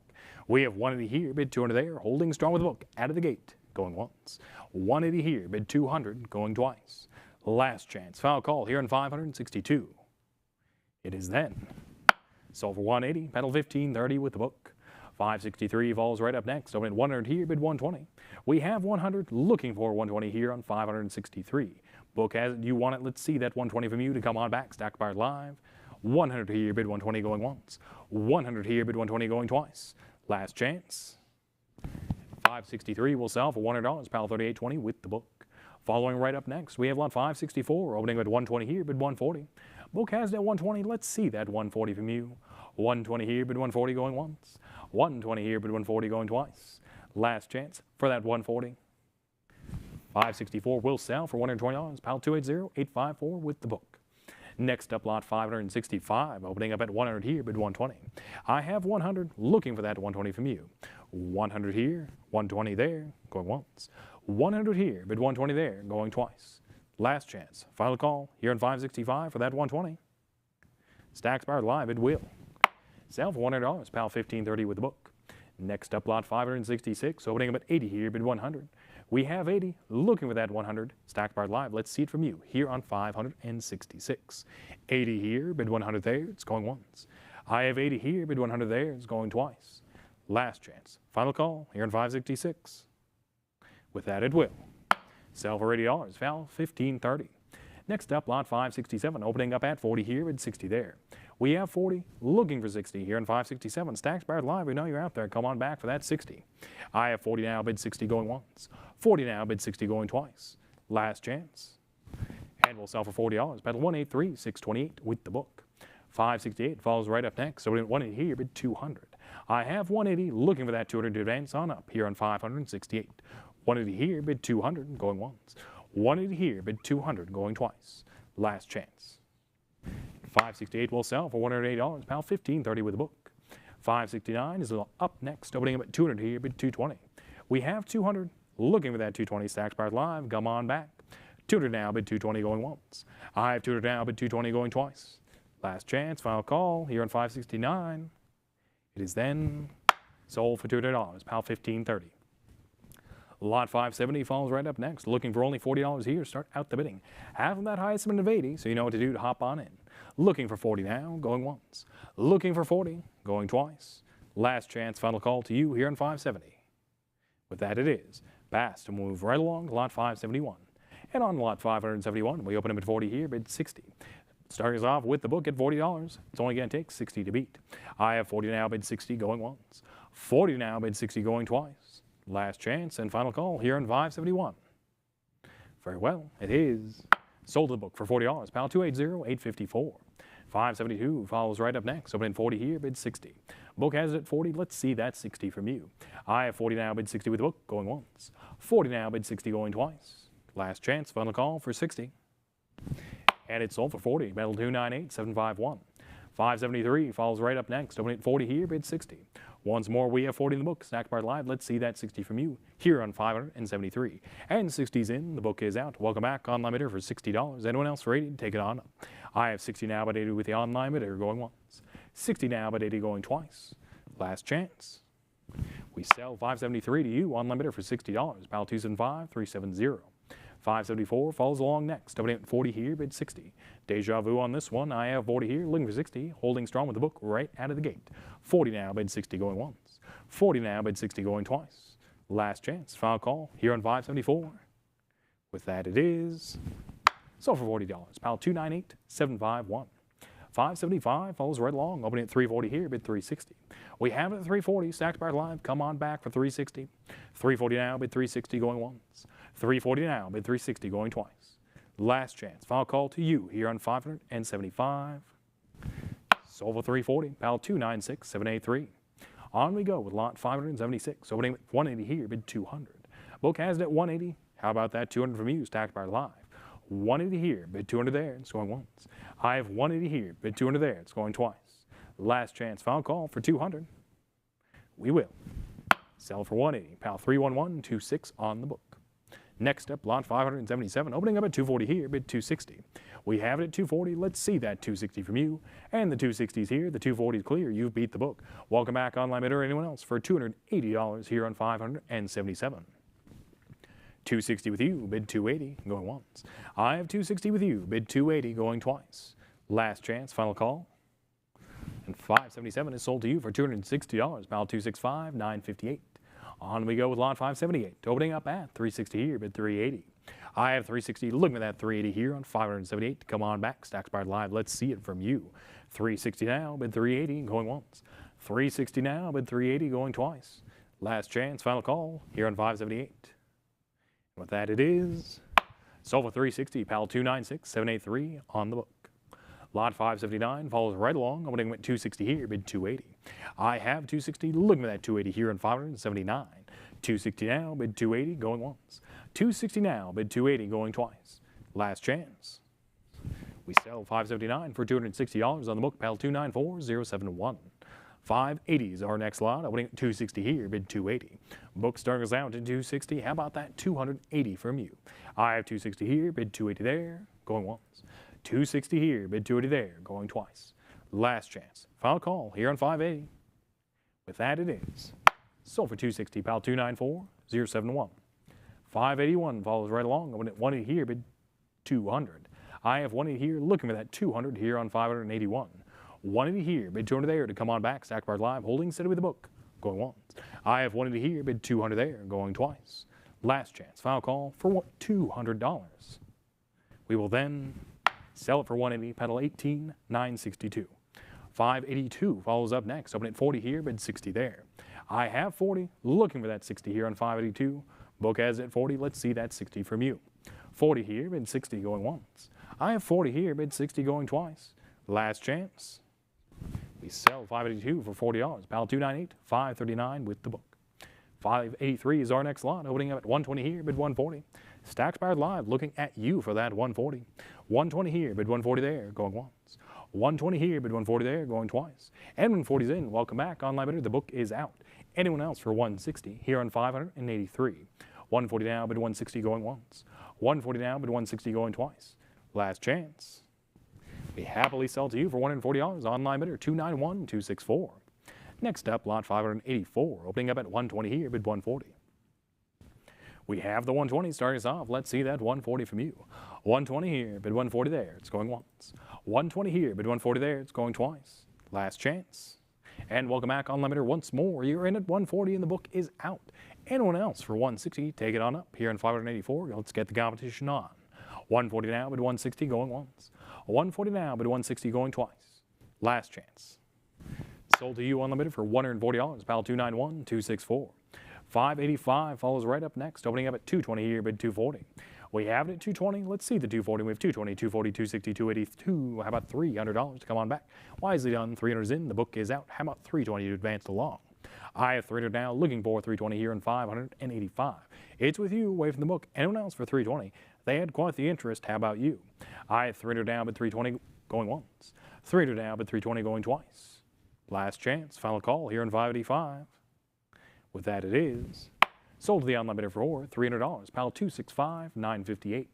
We have 180 here, bid 200 there, holding strong with the book, out of the gate, going once. 180 here, bid 200, going twice. Last chance, final call here in 562. It is then. Sold for 180, pedal 1530 with the book. 563 falls right up next, opening at 100 here, bid 120. We have 100, looking for 120 here on 563. Book has it, you want it, let's see that 120 from you to come on back, Stacks Bar Live. 100 here, bid 120, going once. 100 here, bid 120, going twice. Last chance. 563 will sell for $100, pal, $38.20 with the book. Following right up next, we have lot 564, opening at 120 here, bid 140. Book has it at 120. Let's see that 140 from you. 120 here, bid 140 going once. 120 here, bid 140 going twice. Last chance for that 140. 564 will sell for $120. Pile 280-854 with the book. Next up, lot 565, opening up at 100 here, bid 120. I have 100, looking for that 120 from you. 100 here, 120 there, going once. 100 here, bid 120 there, going twice. Last chance, final call here in 565 for that 120. Stacks Bauer live, it will sell for $100, pal 1530 with the book. Next up, lot 566, opening up at 80 here, bid 100. We have 80, looking for that 100. Stacks Bauer live, let's see it from you here on 566. 80 here, bid 100 there, it's going once. I have 80 here, bid 100 there, it's going twice. Last chance, final call here in 566. With that, it will sell for $80, val 1530. Next up, lot 567, opening up at 40 here, bid 60 there. We have 40, looking for 60 here in 567. Stacks Bauer live, we know you're out there. Come on back for that 60. I have 40 now, bid 60 going once. 40 now, bid 60 going twice. Last chance. And we'll sell for $40. Bet 183-628 with the book. 568 follows right up next. So we're at 180 here, bid 200. I have 180, looking for that 200 to advance on up here on 568. 180 here, bid 200, going once. 180 here, bid 200, going twice. Last chance. 568 will sell for $180, pal 1530 with the book. 569 is up next, opening up at 200 here, bid 220. We have 200, looking for that 220. Stacks Bauer live, come on back. 200 now, bid 220 going once. I have 200 now, bid 220 going twice. Last chance, final call here on 569. It is then sold for $200, pal 1530. Lot 570 falls right up next, looking for only $40 here. Start out the bidding. Half of that highest bid of 80, so you know what to do to hop on in. Looking for 40 now, going once. Looking for 40, going twice. Last chance, final call to you here on 570. With that it is. Passed and move right along to lot 571. And on lot 571, we open up at 40 here, bid 60. Starting us off with the book at $40. It's only going to take 60 to beat. I have 40 now, bid 60, going once. 40 now, bid 60, going twice. Last chance and final call here on 571. Very well, it is sold the book for $40. Pal 280-854. 572 follows right up next. Opening 40 here, bid 60. Book has it at 40. Let's see that 60 from you. I have 40 now, bid 60 with the book, going once. 40 now, bid 60, going twice. Last chance, final call for 60. And it's sold for 40. Metal 298-751. 573 follows right up next. Opening at 40 here, bid 60. Once more, we have 40 in the book. Stacks Bauer live. Let's see that 60 from you here on 573. And 60's in. The book is out. Welcome back. Online bidder for $60. Anyone else for 80? Take it on up. I have 60 now, but 80 with the online bidder going once. 60 now, but 80 going twice. Last chance. We sell 573 to you. Online bidder for $60. Pal 275-370. 574 follows along next. Opening at 40 here, bid 60. Deja vu on this one. I have 40 here, looking for 60. Holding strong with the book right out of the gate. 40 now, bid 60 going once. 40 now, bid 60 going twice. Last chance, final call here on 574. With that it is sold for $40. Pal 298-751. 575 follows right along. Opening at 340 here, bid 360. We have it at 340. Stacks Bauer live. Come on back for 360. 340 now, bid 360 going once. 340 now, bid 360 going twice. Last chance. Final call to you here on 575. Sold for 340. Pal 296-783. On we go with lot 576. Opening at 180 here, bid 200. Book has it at 180. How about that 200 from you? Stacks Bauer live. 180 here, bid 200 there, it's going once. I have 180 here, bid 200 there, it's going twice. Last chance, final call for 200. We will sell for 180. Pal 311-26 on the book. Next up, lot 577, opening up at 240 here, bid 260. We have it at 240. Let's see that 260 from you. And the 260's here, the 240's clear. You've beat the book. Welcome back, online bidder or anyone else, for $280 here on 577. 260 with you, bid 280, going once. I have 260 with you, bid 280, going twice. Last chance, final call. And 577 is sold to you for $260. Pal 265-958. On we go with lot 578, opening up at 360 here, bid 380. I have 360, looking at that 380 here on 578. Come on back, Stacks Bauer live. Let's see it from you. 360 now, bid 380, going once. 360 now, bid 380, going twice. Last chance, final call here on 578. With that it is Sold for 360, pal 296, 783 on the book. Lot 579 follows right along. Opening at 260 here, bid 280. I have 260, looking at that 280 here on 579. 260 now, bid 280, going once. 260 now, bid 280, going twice. Last chance. We sell 579 for $260 on the book, pal 294071. 580 is our next lot. Opening at 260 here, bid 280. Book starting us out at 260. How about that 280 from you? I have 260 here, bid 280 there, going once. 260 here, bid 280 there, going twice. Last chance. Final call here on 580. With that, it is sold for 260, pal 294071. 581 follows right along. Opening at 180 here, bid 200. I have 180 here, looking for that 200 here on 581. 180 here, bid 200 there to come on back. Stack Bars Live, holding steady with the book, going once. I have 180 here, bid 200 there, going twice. Last chance, final call for $200. We will then sell it for 180, pedal 18,962. 582 follows up next. Open at 40 here, bid 60 there. I have 40, looking for that 60 here on 582. Book has it at 40. Let's see that 60 from you. 40 here, bid 60 going once. I have 40 here, bid 60 going twice. Last chance. We sell 582 for $40. Pal 298, 539 with the book. 583 is our next lot. Opening up at 120 here, bid 140. Stack Bars Live looking at you for that 140. 120 here, bid 140 there, going once. 120 here, bid 140 there, going twice. And when 40's in, welcome back. Online bidder, the book is out. Anyone else for 160 here on 583. 140 now, bid 160 going once. 140 now, bid 160 going twice. Last chance. We happily sell to you for $140. Online bidder 291264. Next up, lot 584, opening up at 120 here, bid 140. We have the 120 starting us off. Let's see that 140 from you. 120 here, bid 140 there. It's going once. 120 here, bid 140 there. It's going twice. Last chance. And welcome back, online bidder once more. You're in at 140 and the book is out. Anyone else for 160, take it on up. Here in 584, let's get the competition on. 140 now, bid 160 going once. 140 now, bid 160 going twice. Last chance. Sold to you on the bidder for $140. Pal 291264. 585 follows right up next, opening up at 220 here, bid 240. We have it at 220. Let's see the 240. We have 220, 240, 260, 282. How about $300 to come on back? Wisely done. 300's in. The book is out. How about 320 to advance along? I have 300 now, looking for 320 here in 585. It's with you, away from the book. Anyone else for 320? They had quite the interest. How about you? I have 300 down, but 320 going once. 300 down, but 320 going twice. Last chance, final call here in 585. With that, it is sold to the online bidder for $300. Pal 265958.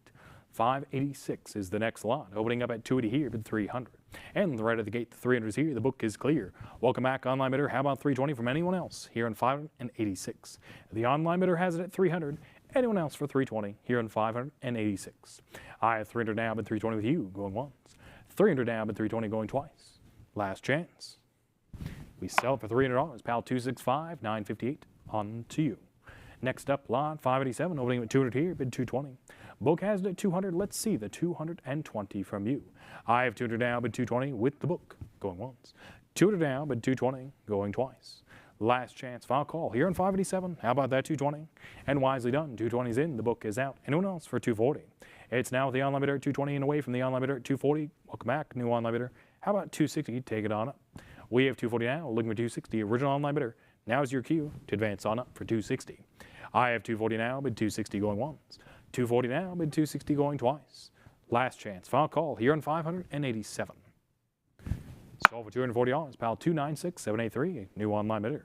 586 is the next lot. Opening up at 280 here, bid 300. And right at the gate, the 300 is here. The book is clear. Welcome back, online bidder. How about 320 from anyone else here in 586? The online bidder has it at 300. Anyone else for 320 here in 586? I have 300 now, bid 320 with you, going once. 300 now, bid 320 going twice. Last chance. We sell it for $300. Pal 265958 on to you. Next up, lot 587, opening at 200 here, bid 220. Book has it at 200. Let's see the 220 from you. I have 200 now, bid 220 with the book, going once. 200 now, bid 220, going twice. Last chance, final call here on 587. How about that 220? And wisely done. 220's in. The book is out. Anyone else for 240? It's now the online bidder at 220 and away from the online bidder at 240. Welcome back, new online bidder. How about 260? Take it on up. We have 240 now, looking for 260. Original online bidder. Now is your cue to advance on up for 260. I have 240 now, bid 260 going once. 240 now, bid 260 going twice. Last chance, final call here on 587. Sold for $240. Pal 296783, new online bidder.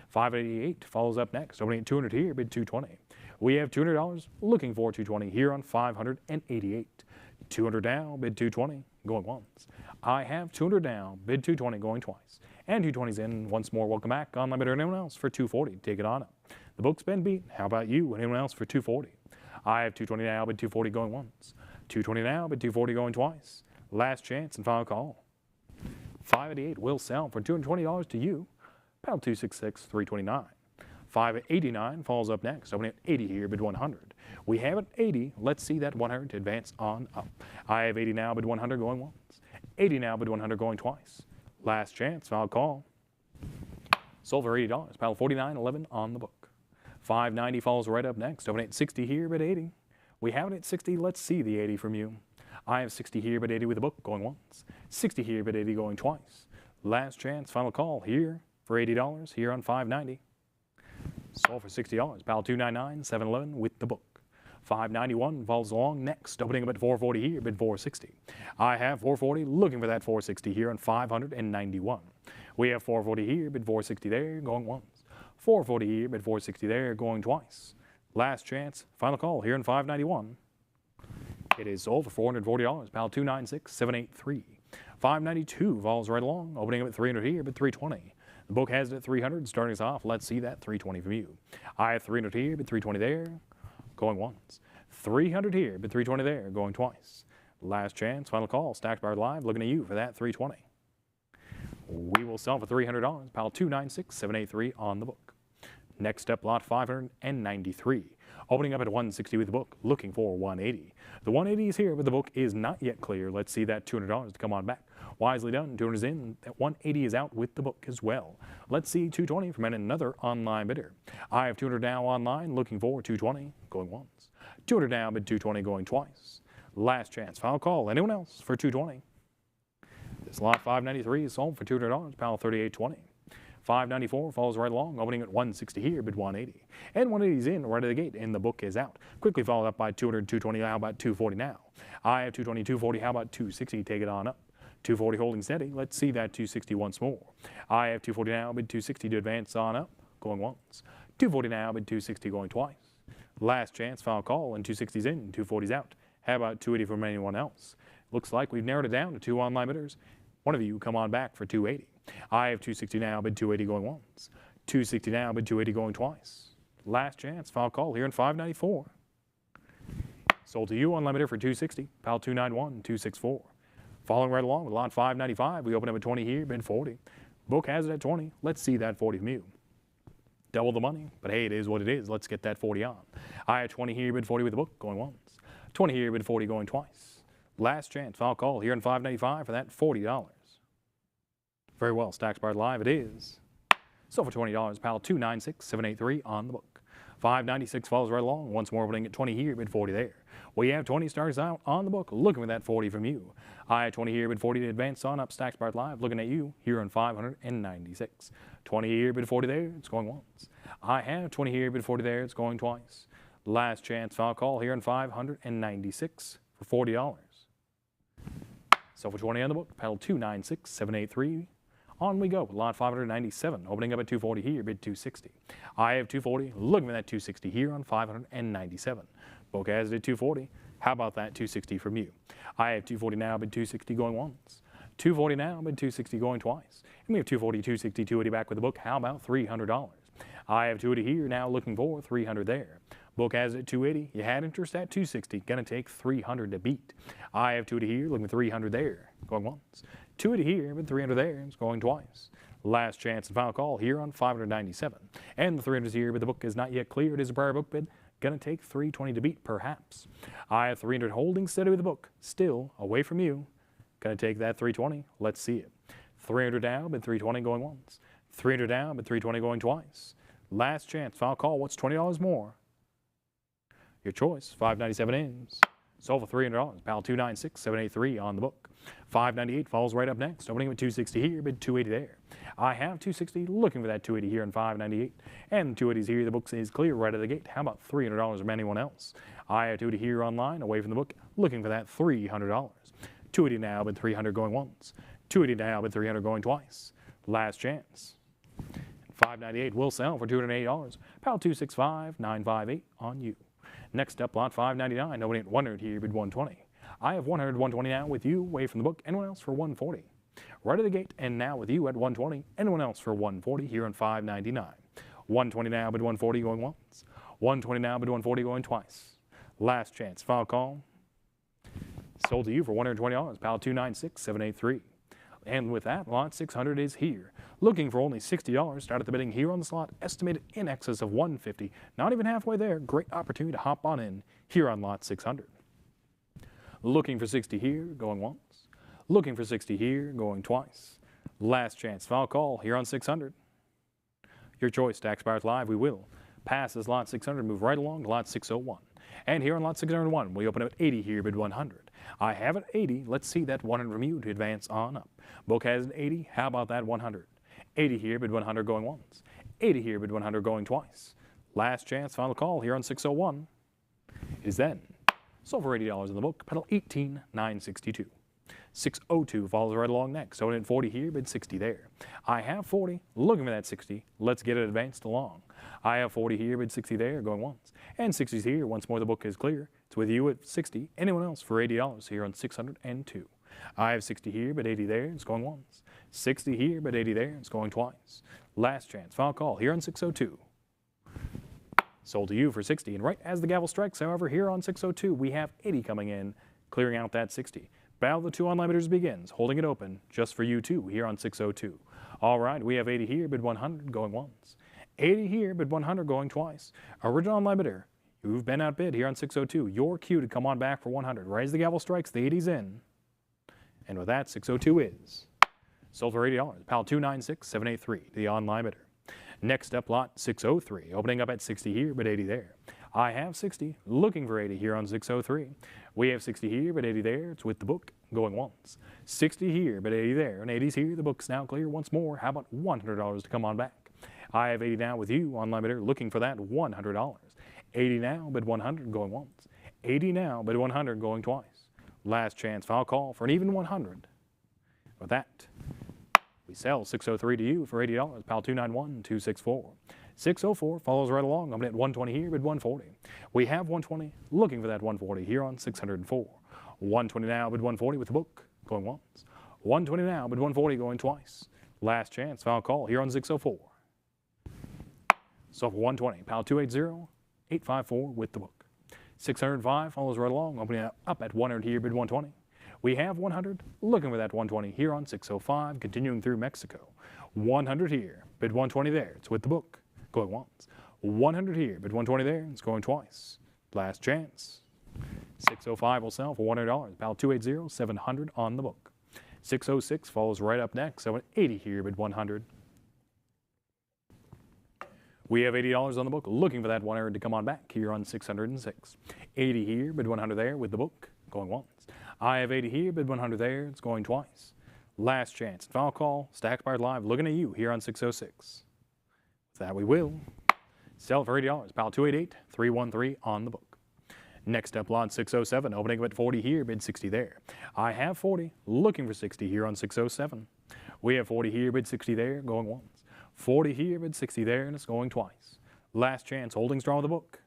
588 follows up next, opening at 200 here, bid 220. We have $200, looking for 220 here on 588. 200 down, bid 220, going once. I have 200 down, bid 220, going twice. And 220's in once more. Welcome back, online bidder. Anyone else for 240? Take it on up. The book's been beat. How about you? Anyone else for 240? I have 220 now, bid 240 going once. 220 now, bid 240 going twice. Last chance and final call. 588 will sell for $220 to you. Pal 266 329. 589 falls up next, opening at 80 here, bid 100. We have it 80. Let's see that 100 to advance on up. I have 80 now, bid 100 going once. 80 now, bid 100 going twice. Last chance, final call. Sold for $80. Pal 4911 on the book. 590 falls right up next, opening at 60 here, bid 80. We have it at 60. Let's see the 80 from you. I have 60 here, but 80 with the book going once. 60 here, but 80 going twice. Last chance, final call here for $80 here on 590. Sold for $60. Pal 299, 711 with the book. 591 falls along next, opening up at 440 here, bid 460. I have 440, looking for that 460 here on 591. We have 440 here, bid 460 there, going once. 440 here, bid 460 there, going twice. Last chance, final call here on 591. It is sold for $440. Pal 296, 783. 592 falls right along, opening up at 300 here, bid 320. The book has it at 300, starting us off. Let's see that 320 from you. I have 300 here, bid 320 there, going once. 300 here, bid 320 there, going twice. Last chance, final call, Stacks Bar Live, looking at you for that 320. We will sell for $300. Pal 296, 783 on the book. Next up, lot 593. Opening up at 160 with the book, looking for 180. The 180 is here, but the book is not yet clear. Let's see that $200 to come on back. Wisely done, 200 is in. That 180 is out with the book as well. Let's see 220 from another online bidder. I have 200 now online, looking for 220, going once. 200 now, bid 220, going twice. Last chance, final call. Anyone else for 220? This lot 593 is sold for $200. Pal 3820. 594 falls right along, opening at 160 here, bid 180. And 180 is in right at the gate, and the book is out. Quickly followed up by 200, 220, how about 240 now? I have 220, 240, how about 260? Take it on up. 240 holding steady. Let's see that 260 once more. I have 240 now, bid 260 to advance on up, going once. 240 now, bid 260 going twice. Last chance, final call, and 260's in, 240's out. How about 280 from anyone else? Looks like we've narrowed it down to 2 online bidders. One of you come on back for 280. I have 260 now, bid 280 going once. 260 now, bid 280 going twice. Last chance, final call here in 594. Sold to you on limiter for 260. Pal 291, 264. Following right along with lot 595, we open up at 20 here, bid 40. Book has it at 20. Let's see that 40 from you. Double the money, but hey, it is what it is. Let's get that 40 on. I have 20 here, bid 40 with the book, going once. 20 here, bid 40 going twice. Last chance, final call here in 595 for that $40. Very well, Stacks Bar Live it is. So for $20, Pal 296, 783 on the book. 596 falls right along, once more opening at 20 here, bid 40 there. We have 20 stars out on the book, looking for that 40 from you. I have 20 here, bid 40 to advance on up, Stacks Bar Live, looking at you here on 596. 20 here, bid 40 there, it's going once. I have 20 here, bid 40 there, it's going twice. Last chance, foul call here on 596 for $40. So for 20 on the book, pedal 296, 783. On we go with lot 597, opening up at 240 here, bid 260. I have 240, looking for that 260 here on 597. Book has it at 240. How about that 260 from you? I have 240 now, bid 260 going once. 240 now, bid 260 going twice. And we have 240, 260, 280 back with the book. How about $300? I have 280 here now, looking for 300 there. Book has it at 280. You had interest at 260. Gonna take 300 to beat. I have 280 here, looking for 300 there. Going once. 280 here, but 300 there. It's going twice. Last chance and final call here on 597. And the 300 is here, but the book is not yet cleared. It is a prior book bid. Gonna take 320 to beat, perhaps. I have 300 holding steady with the book. Still away from you. Gonna take that 320. Let's see it. 300 down, but 320 going once. 300 down, but 320 going twice. Last chance, final call. What's $20 more? Your choice. 597 ends. Sold for $300. Pal 296, 783 on the book. 598 falls right up next. Opening with 260 here, bid 280 there. I have 260, looking for that 280 here in 598. And 280's here. The book is clear right at the gate. How about $300 from anyone else? I have 280 here online, away from the book, looking for that $300. 280 now, bid 300 going once. 280 now, bid 300 going twice. Last chance. 598 will sell for $280. Pal 265, 958 on you. Next up, lot 599, opening at 100 here, bid 120. I have 100, 120 now with you, away from the book. Anyone else for 140? Right at the gate, and now with you at 120. Anyone else for 140 here on 599. 120 now, bid 140 going once. 120 now, bid 140 going twice. Last chance, final call. Sold to you for $120, Pal 296, 783. And with that, lot 600 is here. Looking for only $60. Start at the bidding here on the slot, estimated in excess of $150. Not even halfway there. Great opportunity to hop on in here on lot 600. Looking for 60 here, going once. Looking for 60 here, going twice. Last chance, foul call here on 600. Your choice, Stacks Bars Live, we will pass this lot 600, move right along to lot 601. And here on lot 601, we open up at 80 here, bid 100. I have it 80. Let's see that 100 from you to advance on up. Book has an 80. How about that 100? 80 here, bid 100 going once. 80 here, bid 100 going twice. Last chance, final call here on 601 is then sold for $80 in the book, pedal 18,962. 602 follows right along next. So in 40 here, bid 60 there. I have 40, looking for that 60. Let's get it advanced along. I have 40 here, bid 60 there, going once. And 60's here. Once more, the book is clear. It's with you at 60. Anyone else for $80 here on 602. I have 60 here, but 80 there. It's going once. 60 here, but 80 there. It's going twice. Last chance, final call here on 602. Sold to you for 60. And right as the gavel strikes, however, here on 602, we have 80 coming in, clearing out that 60. Battle of the two online bidders begins, holding it open just for you two here on 602. All right, we have 80 here, bid 100 going once. 80 here, bid 100 going twice. Original online bidder, you've been outbid here on 602. Your cue to come on back for 100. Right as the gavel strikes, the 80's in. And with that, 602 is sold for $80. Pal 296783, the online bidder. Next up, lot 603, opening up at 60 here, but 80 there. I have 60, looking for 80 here on 603. We have 60 here, but 80 there. It's with the book, going once. 60 here, but 80 there. And 80's here. The book's now clear once more. How about $100 to come on back? I have 80 now with you, online bidder, looking for that $100. 80 now, but 100 going once. 80 now, but 100 going twice. Last chance, final call for an even 100. With that, we sell 603 to you for $80. Pal 291264. 604 follows right along. I'm at 120 here, bid 140. We have 120, looking for that 140 here on 604. 120 now, bid 140 with the book, going once. 120 now, bid 140 going twice. Last chance, final call here on 604. So for 120, pal 280854 with the book. 605 follows right along, opening up at 100 here, bid 120. We have 100, looking for that 120 here on 605, continuing through Mexico. 100 here, bid 120 there. It's with the book, going once. 100 here, bid 120 there. It's going twice. Last chance. 605 will sell for $100. Pal 280700 on the book. 606 follows right up next. So an 80 here, bid 100. We have $80 on the book, looking for that 100 to come on back here on 606. 80 here, bid 100 there with the book, going once. I have 80 here, bid 100 there. It's going twice. Last chance. Final call. Stacks Buyers Live, looking at you here on 606. With that, we will sell for $80. Pal 288313 on the book. Next up, lot 607, opening up at 40 here, bid 60 there. I have 40, looking for 60 here on 607. We have 40 here, bid 60 there, going once. 40 here, bid 60 there, and it's going twice. Last chance, holding strong with the book.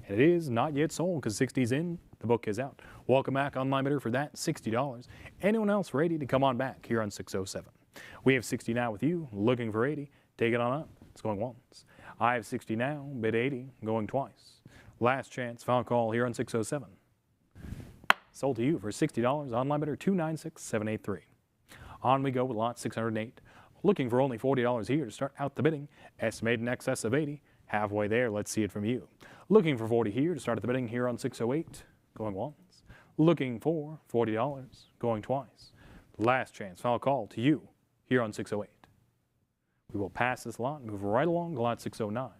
And it is not yet sold because 60's in, the book is out. Welcome back, online bidder, for that $60. Anyone else ready to come on back here on 607? We have 60 now with you, looking for 80. Take it on up. It's going once. I have 60 now, bid 80, going twice. Last chance, final call here on 607. Sold to you for $60, online bidder 296783. On we go with lot 608. Looking for only $40 here to start out the bidding. Estimated in excess of 80. Halfway there, let's see it from you. Looking for 40 here to start at the bidding here on 608, going once. Looking for $40, going twice. Last chance, final call to you here on 608. We will pass this lot, move right along to lot 609.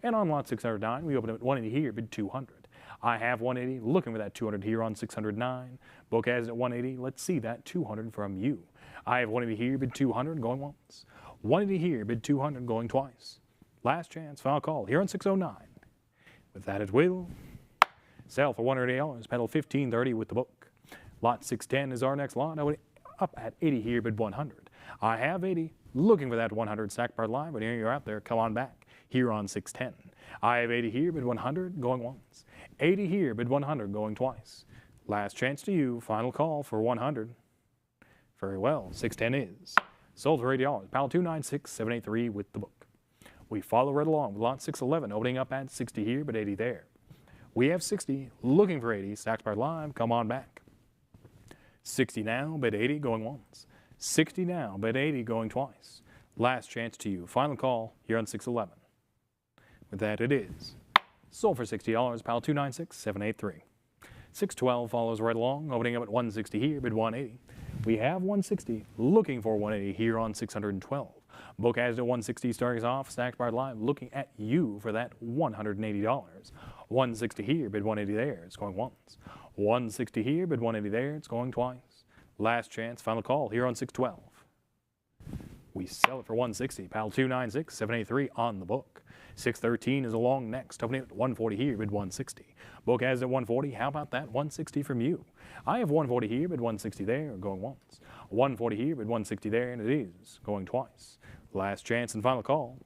And on lot 609, we open up at 180 here, bid 200. I have 180, looking for that 200 here on 609. Book has it at 180. Let's see that 200 from you. I have 180 here, bid 200, going once. 180 here, bid 200, going twice. Last chance, final call here on 609. With that, it will sell for $180, pedal 1530 with the book. Lot 610 is our next lot. Up at 80 here, bid 100. I have 80, looking for that 100 Stack Bar Live, but here you're out there, come on back here on 610. I have 80 here, bid 100, going once. 80 here, bid 100, going twice. Last chance to you, final call for 100. Very well, 610 is sold for $80. Pal 296783 with the book. We follow right along with lot 611, opening up at 60 here, but 80 there. We have 60, looking for 80. Stacks Bar Live, come on back. 60 now, bid 80, going once. 60 now, bid 80, going twice. Last chance to you. Final call here on 611. With that, it is sold for $60. Pal 296783. 612 follows right along, opening up at 160 here, bid 180. We have 160, looking for 180 here on 612. Book has it at 160 starting us off. Stacks Bar Live looking at you for that $180. 160 here, bid 180 there. It's going once. 160 here, bid 180 there. It's going twice. Last chance, final call here on 612. We sell it for 160. Pal 296, 783 on the book. 613 is along next. Opening at 140 here, bid 160. Book has it at 140. How about that 160 from you? I have 140 here, bid 160 there, going once. 140 here, bid 160 there, and it is going twice. Last chance and final call.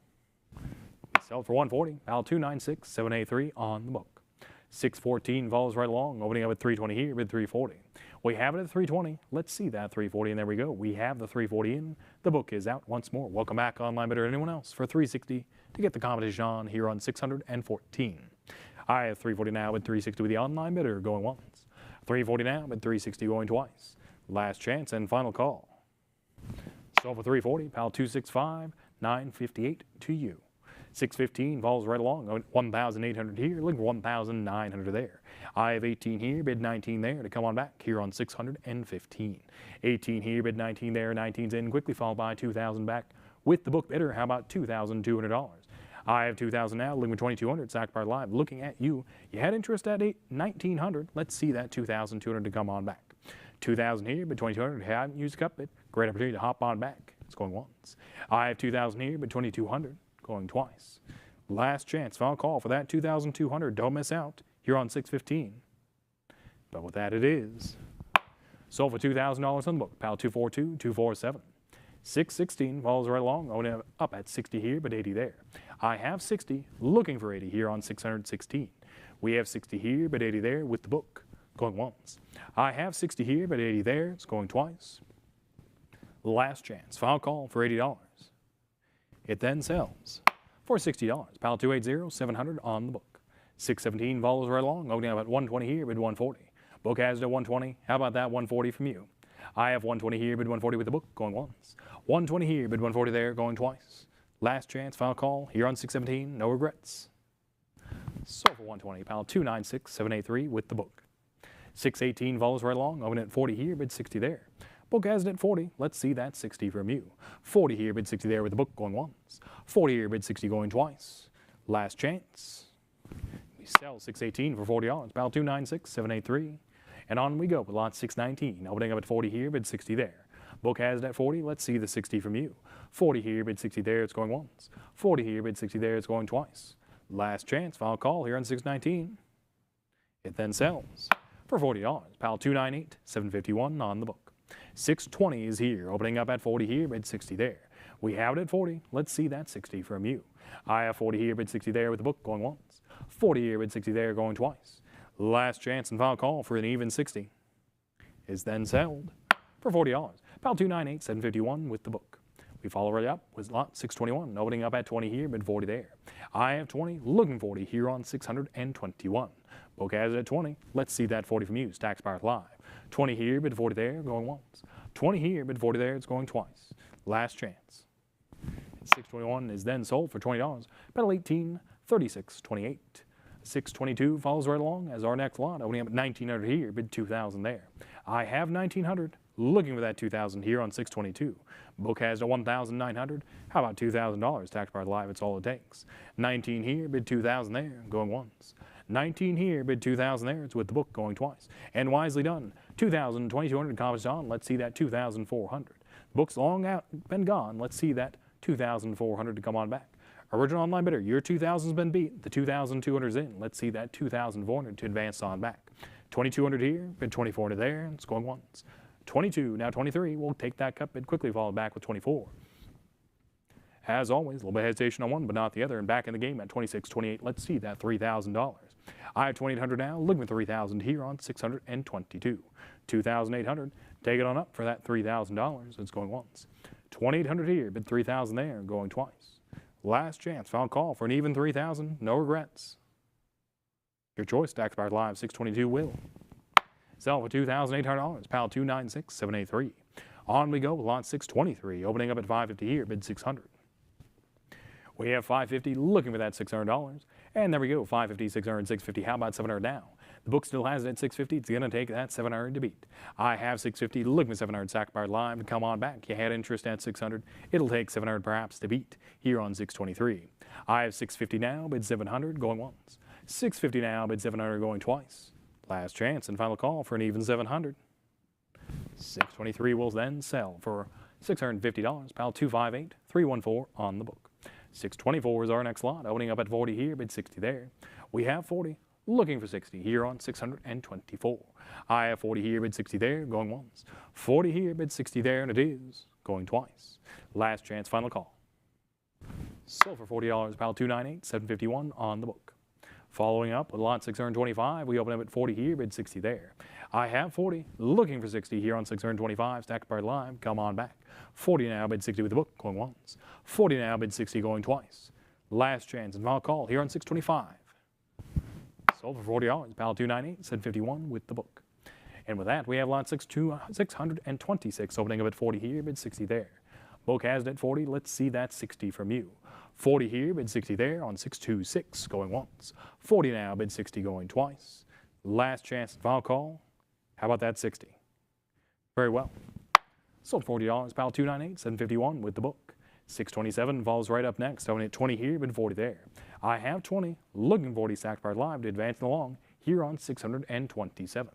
We sell it for 140. Pal 296, 783 on the book. 614 follows right along. Opening up at 320 here, bid 340. We have it at 320. Let's see that 340, and there we go. We have the 340 in. The book is out once more. Welcome back, online bidder. Anyone else for 360 to get the competition on here on 614. I have 340 now with 360 with the online bidder going once. 340 now with 360 going twice. Last chance and final call. So for 340, pal 265, 958 to you. 615 falls right along. 1,800 here, look 1,900 there. I have 18 here, bid 19 there to come on back here on 615. 18 here, bid 19 there, 19's in, quickly followed by 2,000 back with the book bidder. How about $2,200? I have 2,000 now, looking for 2,200. Stacks Bar Live looking at you. You had interest at 1,900. Let's see that 2,200 to come on back. 2,000 here, but 2,200. Haven't used a cup bid. Great opportunity to hop on back. It's going once. I have 2,000 here, but 2,200 going twice. Last chance, final call for that 2,200. Don't miss out here on 615. But with that, it is sold for $2,000 on the book. Pal 242, 247. 616 falls right along. Opening up at 60 here, but 80 there. I have 60, looking for 80 here on 616. We have 60 here, but 80 there with the book going once. I have 60 here, but 80 there. It's going twice. Last chance, final call for $80. It then sells for $60. Pal 280, 700 on the book. 617 follows right along. Opening up at 120 here, bid 140. Book has it at 120. How about that 140 from you? I have 120 here, bid 140 with the book going once. 120 here, bid 140 there, going twice. Last chance, final call here on 617. No regrets. Sold for 120. Pal 296, 783 with the book. 618 follows right along. Opening at 40 here, bid 60 there. Book has it at 40. Let's see that 60 from you. 40 here, bid 60 there with the book going once. 40 here, bid 60 going twice. Last chance. We sell 618 for $40. Pal 296, 783. And on we go with lot 619. Opening up at 40 here, bid 60 there. Book has it at 40. Let's see the 60 from you. 40 here, bid 60 there. It's going once. 40 here, bid 60 there. It's going twice. Last chance. Final call here on 619. It then sells for $40. Pal 298, 751 on the book. 620 is here, opening up at 40 here, bid 60 there. We have it at 40. Let's see that 60 from you. I have 40 here, bid 60 there with the book going once. 40 here, bid 60 there going twice. Last chance and final call for an even 60 is then sold for $40. Pal 298, 751 with the book. We follow right up with lot 621, opening up at 20 here, bid 40 there. I have 20, looking 40 here on 621. Book has it at 20. Let's see that 40 from you. Stacks Bar Live. 20 here, bid 40 there, going once. 20 here, bid 40 there, it's going twice. Last chance. 621 is then sold for $20. Pedal 18, 36, 28. 622 follows right along as our next lot, opening up at 1,900 here, bid 2,000 there. I have 1,900, looking for that 2,000 here on 622. Book has a 1,900. How about $2,000? Tax Bar Live, it's all it takes. 19 here, bid 2,000 there, going once. 19 here, bid 2,000 there. It's with the book going twice. And wisely done. 2,000, 2,200 accomplished on. Let's see that 2,400. Book's long out, been gone. Let's see that 2,400 to come on back. Original online bidder, your 2,000's been beat. The 2,200's in. Let's see that 2,400 to advance on back. 2,200 here, bid 2,400 there. It's going once. 22, now 23. We'll take that cup bid quickly, followed back with 24. As always, a little bit of hesitation on one, but not the other. And back in the game at 26, 28. Let's see that $3,000. I have 2,800 now, looking for 3,000 here on 622. 2,800, take it on up for that $3,000. It's going once. 2,800 here, bid 3,000 there, going twice. Last chance, final call for an even 3,000. No regrets. Your choice, Stacks Bar Live 622 will sell for $2,800. Pal 296, 783. On we go, lot 623, opening up at 550 here, bid 600. We have 550, looking for that $600. And there we go, 550, 600, 650. How about 700 now? The book still has it at 650. It's going to take that 700 to beat. I have 650. Looking for 700. Stack bar live. Come on back. You had interest at 600. It'll take 700 perhaps to beat here on 623. I have 650 now. Bid 700 going once. 650 now. Bid 700 going twice. Last chance and final call for an even 700. 623 will then sell for $650. Pal 258 314 on the book. 624 is our next lot. Opening up at 40 here. Bid 60 there. We have 40. Looking for 60 here on 624. I have 40 here, bid 60 there, going once. 40 here, bid 60 there, and it is going twice. Last chance, final call. Sold for $40, pal 298, 751 on the book. Following up with lot 625, we open up at 40 here, bid 60 there. I have 40, looking for 60 here on 625, stacked by live, come on back. 40 now, bid 60 with the book, going once. 40 now, bid 60 going twice. Last chance and final call here on 625. Sold for $40, pal 298, 751 with the book. And with that, we have lot 626, opening up at 40 here, bid 60 there. Book has it at 40, let's see that 60 from you. 40 here, bid 60 there on 626, going once. 40 now, bid 60 going twice. Last chance, final call. How about that 60? Very well. Sold $40, pal 298, 751 with the book. 627 falls right up next, opening at 20 here, bid 40 there. I have 20, looking 40 stacked bar live to advance along here on 627.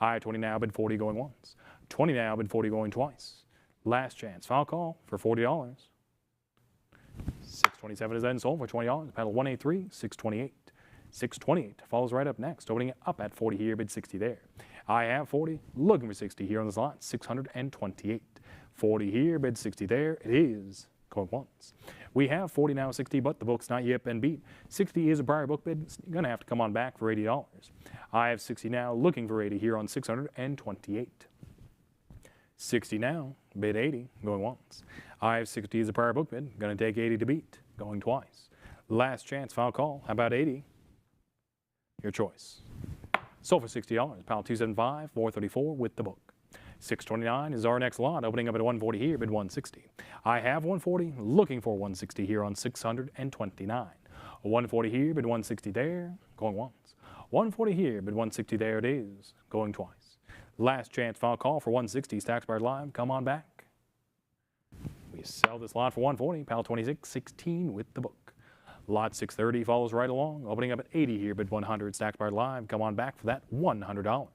I have 20 now, bid 40 going once. 20 now, bid 40 going twice. Last chance, final call for $40. 627 is then sold for $20. Paddle 183, 628. 628 falls right up next, opening up at 40 here, bid 60 there. I have 40, looking for 60 here on the slot, 628. 40 here, bid 60 there. It is going once. We have 40 now, 60, but the book's not yet been beat. 60 is a prior book bid. It's going to have to come on back for $80. I have 60 now, looking for 80 here on 628. 60 now, bid 80, going once. I have 60 as a prior book bid. Going to take 80 to beat, going twice. Last chance, final call. How about 80? Your choice. Sold for $60. Pal 275, 434 with the book. 629 is our next lot, opening up at 140 here, bid 160. I have 140, looking for 160 here on 629. 140 here, bid 160 there, going once. 140 here, bid 160 there it is, going twice. Last chance, final call for 160, stacks bar live, come on back. We sell this lot for 140, pal 26, 16 with the book. Lot 630 follows right along, opening up at 80 here, bid 100, stacked bar live, come on back for that $100.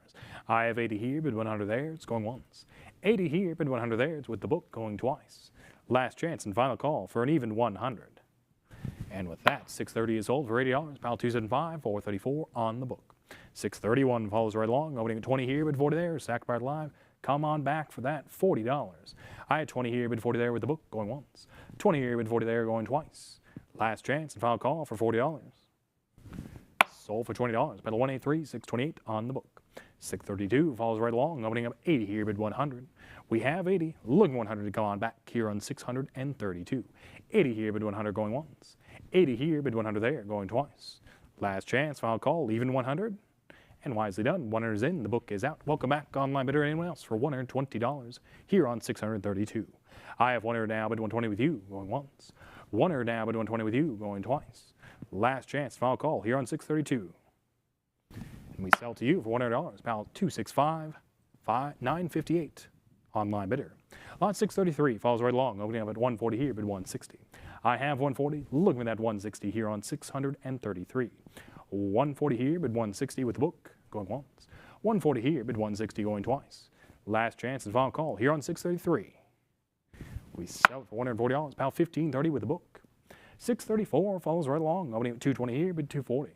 I have 80 here, bid 100 there, it's going once. 80 here, bid 100 there, it's with the book going twice. Last chance and final call for an even 100. And with that, 630 is sold for $80, pal 275, 434 on the book. 631 follows right along, opening at 20 here, bid 40 there, stacked bar live, come on back for that $40. I had 20 here, bid 40 there with the book going once. 20 here, bid 40 there, going twice. Last chance and final call for $40. Sold for $20. Pedal 183, 628 on the book. 632 follows right along, opening up 80 here, bid 100. We have 80, looking 100 to come on back here on 632. 80 here, bid 100 going once. 80 here, bid 100 there, going twice. Last chance, final call, even 100. And wisely done, 100 is in, the book is out. Welcome back, online bidder, anyone else, for $120 here on 632. I have 100 now, bid 120 with you, going once. 100 now, bid 120 with you, going twice. Last chance, final call here on 632. And we sell to you for $100, pal 265, 958, online bidder. Lot 633 follows right along, opening up at 140 here, bid 160. I have 140, looking at that 160 here on 633. 140 here, bid 160 with the book, going once. 140 here, bid 160 going twice. Last chance and final call here on 633. We sell it for $140, pal 1530 with the book. 634 follows right along, opening at 220 here, bid 240.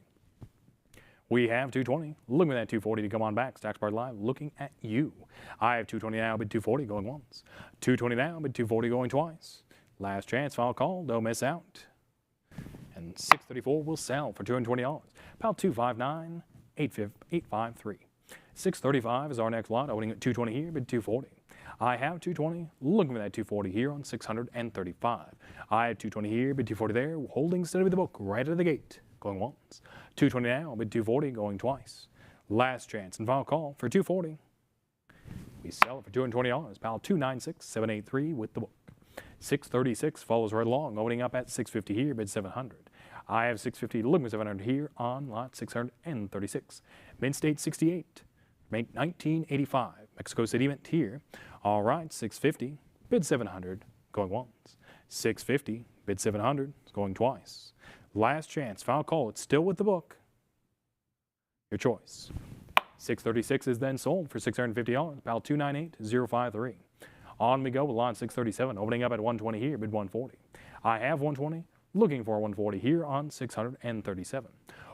We have 220, looking at that 240 to come on back, stacks bar live, looking at you. I have 220 now, bid 240 going once. 220 now, bid 240 going twice. Last chance, final call, don't miss out. And 634 will sell for $220, pal 259, 853. 635 is our next lot, opening at 220 here, bid 240. I have 220, looking for that 240 here on 635. I have 220 here, bid 240 there, holding steady with the book right out of the gate, going once. 220 now, bid 240, going twice. Last chance and final call for 240. We sell it for $220, pal 296, 783 with the book. 636 follows right along, opening up at 650 here, bid 700. I have 650, looking for 700 here on lot 636. Mint State 68, Mint 1985. Mexico City Mint here. All right, 650, bid 700, going once. 650, bid 700, it's going twice. Last chance, final call, it's still with the book. Your choice. 636 is then sold for $650, about 298,053. On we go with lot 637, opening up at 120 here, bid 140. I have 120, looking for 140 here on 637.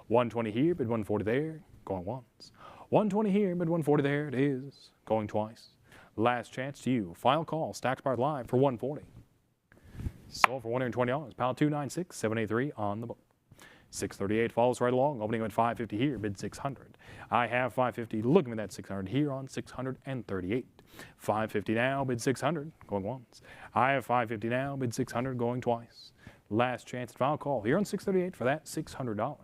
120 here, bid 140 there, going once. 120 here, bid 140 there, it is, going twice. Last chance to you, final call, Stacks Bar Live for 140. Sold for $120, pound 296,783 on the book. 638 follows right along, opening at 550 here, bid 600. I have 550, looking at that 600 here on 638. 550 now, bid 600, going once. I have 550 now, bid 600, going twice. Last chance at final call here on 638 for that $600.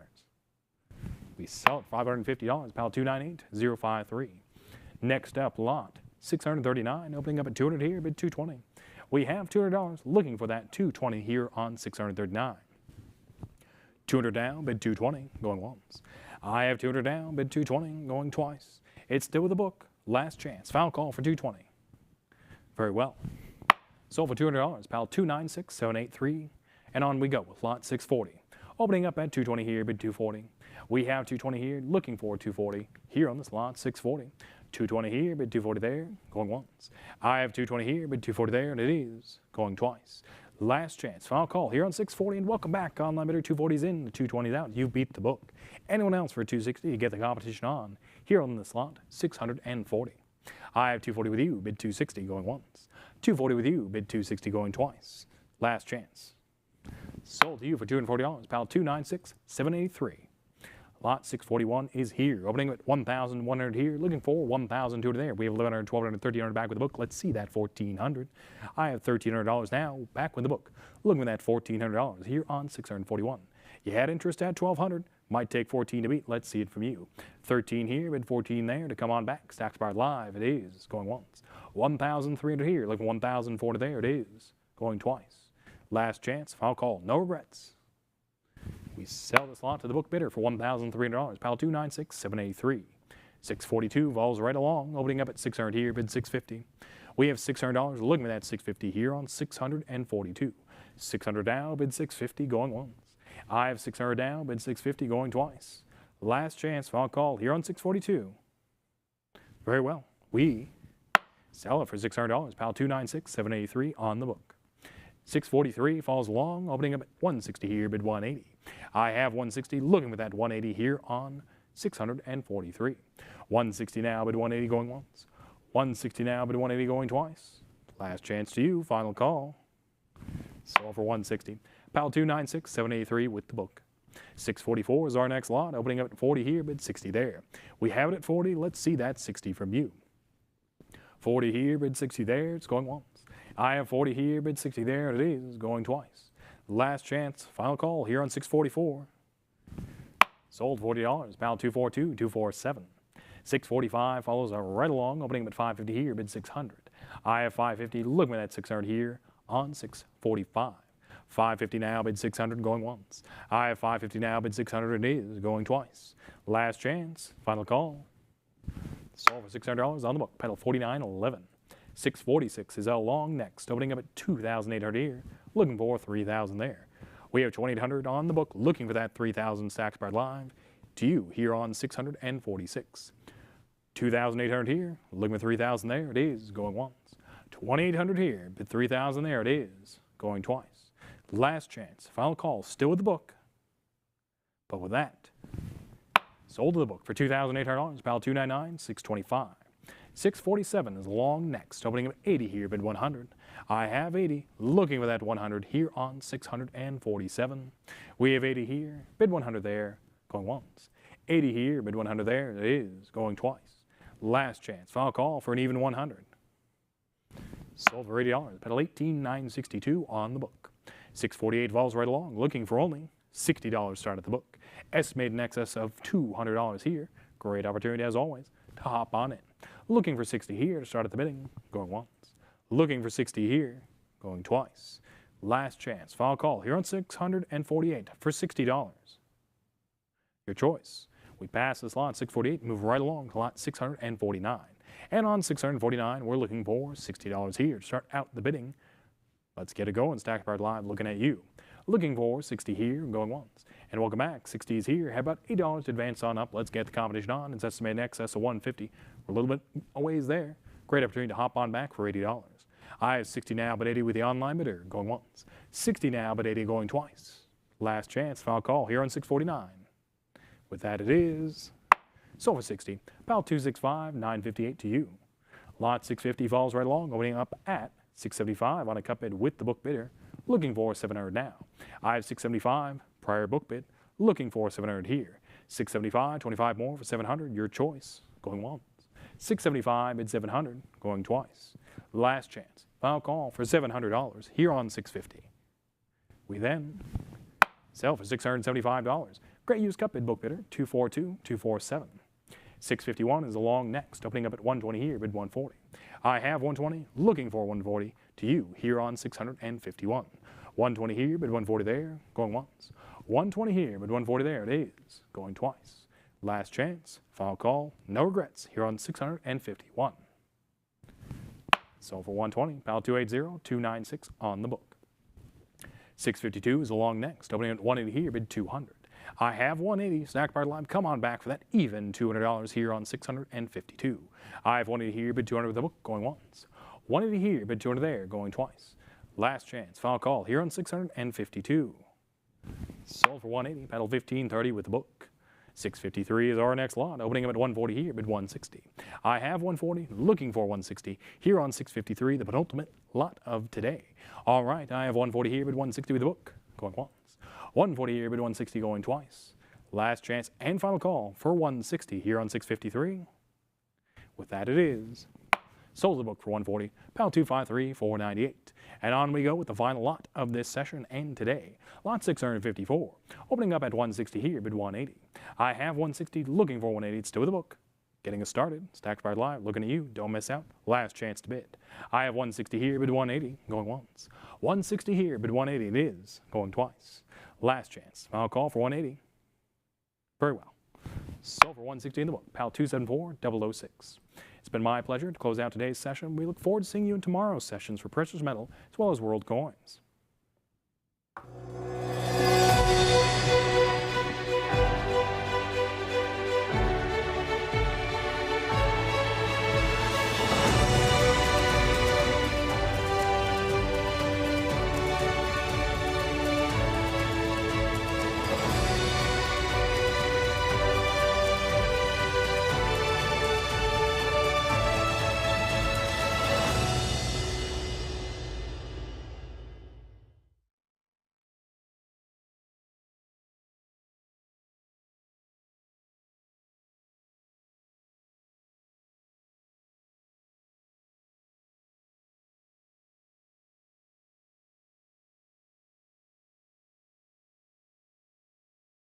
We sell at $550, pound 298,053. Next up, lot 639, opening up at 200 here, bid 220. We have $200, looking for that 220 here on 639. 200 down, bid 220, going once. I have 200 down, bid 220, going twice. It's still with the book. Last chance, final call for 220. Very well. Sold for $200, pal 296,783. And on we go with lot 640. Opening up at 220 here, bid 240. We have 220 here, looking for 240 here on this lot 640. 220 here, bid 240 there, going once. I have 220 here, bid 240 there, and it is going twice. Last chance, final call here on 640, and welcome back. Online bidder, 240's in, 220's out. You beat the book. Anyone else for 260, you get the competition on here on this lot 640. I have 240 with you, bid 260, going once. 240 with you, bid 260, going twice. Last chance. Sold to you for $240, pal 296,783. Lot 641 is here, opening at 1,100 here, looking for 1,200 there. We have 1,100, 1,200, 1,300 back with the book. Let's see that 1,400. I have $1,300 now, back with the book. Looking at that $1,400 here on 641. You had interest at 1,200, might take 14 to beat. Let's see it from you. 13 here, bid 14 there to come on back. Stacks Bar Live, it is going once. 1,300 here, looking 1,400 there, it is going twice. Last chance, final call, no regrets. We sell this lot to the book bidder for $1,300, pal 296,783. 642 vols right along, opening up at 600 here, bid 650. We have $600, looking at that 650 here on 642. 600 down, bid 650, going once. I have 600 down, bid 650, going twice. Last chance, final call here on 642. Very well, we sell it for $600, pal 296,783 on the book. 643 falls along, opening up at 160 here, bid 180. I have 160, looking for that 180 here on 643. 160 now, bid 180 going once. 160 now, bid 180 going twice. Last chance to you, final call. Sold for 160. Pal 296,783 with the book. 644 is our next lot, opening up at 40 here, bid 60 there. We have it at 40, let's see that 60 from you. 40 here, bid 60 there, it's going once. I have 40 here, bid 60 there, and it is going twice. Last chance, final call here on 644. Sold $40, pound 242, 247. 645 follows right along, opening at 550 here, bid 600. I have 550, looking at that 600 here on 645. 550 now, bid 600, going once. I have 550 now, bid 600, it is going twice. Last chance, final call. Sold for $600 on the book, pedal 49.11. 646 is out long next, opening up at 2,800 here, looking for 3,000 there. We have 2,800 on the book, looking for that 3,000 Stacks Bar Live to you here on 646. 2,800 here, looking for 3,000 there, it is going once. 2,800 here, bid 3,000 there, it is going twice. Last chance, final call, still with the book. But with that, sold to the book for $2,800, pal 299, 625. 647 is long next, opening up 80 here, bid 100. I have 80, looking for that 100 here on 647. We have 80 here, bid 100 there, going once. 80 here, bid 100 there, it is going twice. Last chance, final call for an even 100. Sold for $80, pedal 18,962 on the book. 648 vols right along, looking for only $60 start at the book. Estimated in excess of $200 here. Great opportunity as always to hop on in. Looking for 60 here to start at the bidding, going once. Looking for 60 here, going twice. Last chance. Final call here on 648 for $60. Your choice. We pass this lot 648, move right along to lot 649. And on 649, we're looking for $60 here to start out the bidding. Let's get it going. Stack Bar Live looking at you. Looking for 60 here, going once. And welcome back. 60 is here. How about $8 to advance on up? Let's get the competition on. It's estimated in excess of 150. We're a little bit a ways there. Great opportunity to hop on back for $80. I have 60 now, but 80 with the online bidder going once. 60 now, but 80 going twice. Last chance. Final call here on 649. With that, it is sold for 60. About 265, 958 to you. Lot 650 falls right along, opening up at 675 on a cut bid with the book bidder. Looking for 700 now. I have 675, prior book bid. Looking for 700 here. 675, 25 more for 700. Your choice. Going once. 675 bid 700. Going twice. Last chance. Final call for $700 here on 650. We then sell for $675. Great used cut bid book bidder 242, 247. 651 is along next, opening up at 120 here, bid 140. I have 120, looking for 140 to you here on 651. 120 here, bid 140 there, going once. 120 here, bid 140 there, it is, going twice. Last chance, final call, no regrets here on 651. Sold for 120, pal 280, 296 on the book. 652 is along next, opening at 180 here, bid 200. I have 180, Stack Bar Live, come on back for that even $200 here on 652. I have 180 here, bid 200 with the book, going once. 180 here, bid 200 there, going twice. Last chance, final call here on 652. Sold for 180, paddle 1530 with the book. 653 is our next lot, opening up at 140 here, bid 160. I have 140, looking for 160 here on 653, the penultimate lot of today. All right, I have 140 here, bid 160 with the book, going once. 140 here, bid 160 going twice. Last chance and final call for 160 here on 653. With that, it is sold the book for 140, pound 253, 498. And on we go with the final lot of this session and today. Lot 654, opening up at 160 here, bid 180. I have 160, looking for 180, it's still with the book. Getting us started, Stacked Bar Live, looking at you, don't miss out, last chance to bid. I have 160 here, bid 180, going once. 160 here, bid 180, it is, going twice. Last chance, final call for 180. Very well. Sold for 160 in the book, PAL 274-006. It's been my pleasure to close out today's session. We look forward to seeing you in tomorrow's sessions for precious metal as well as world coins.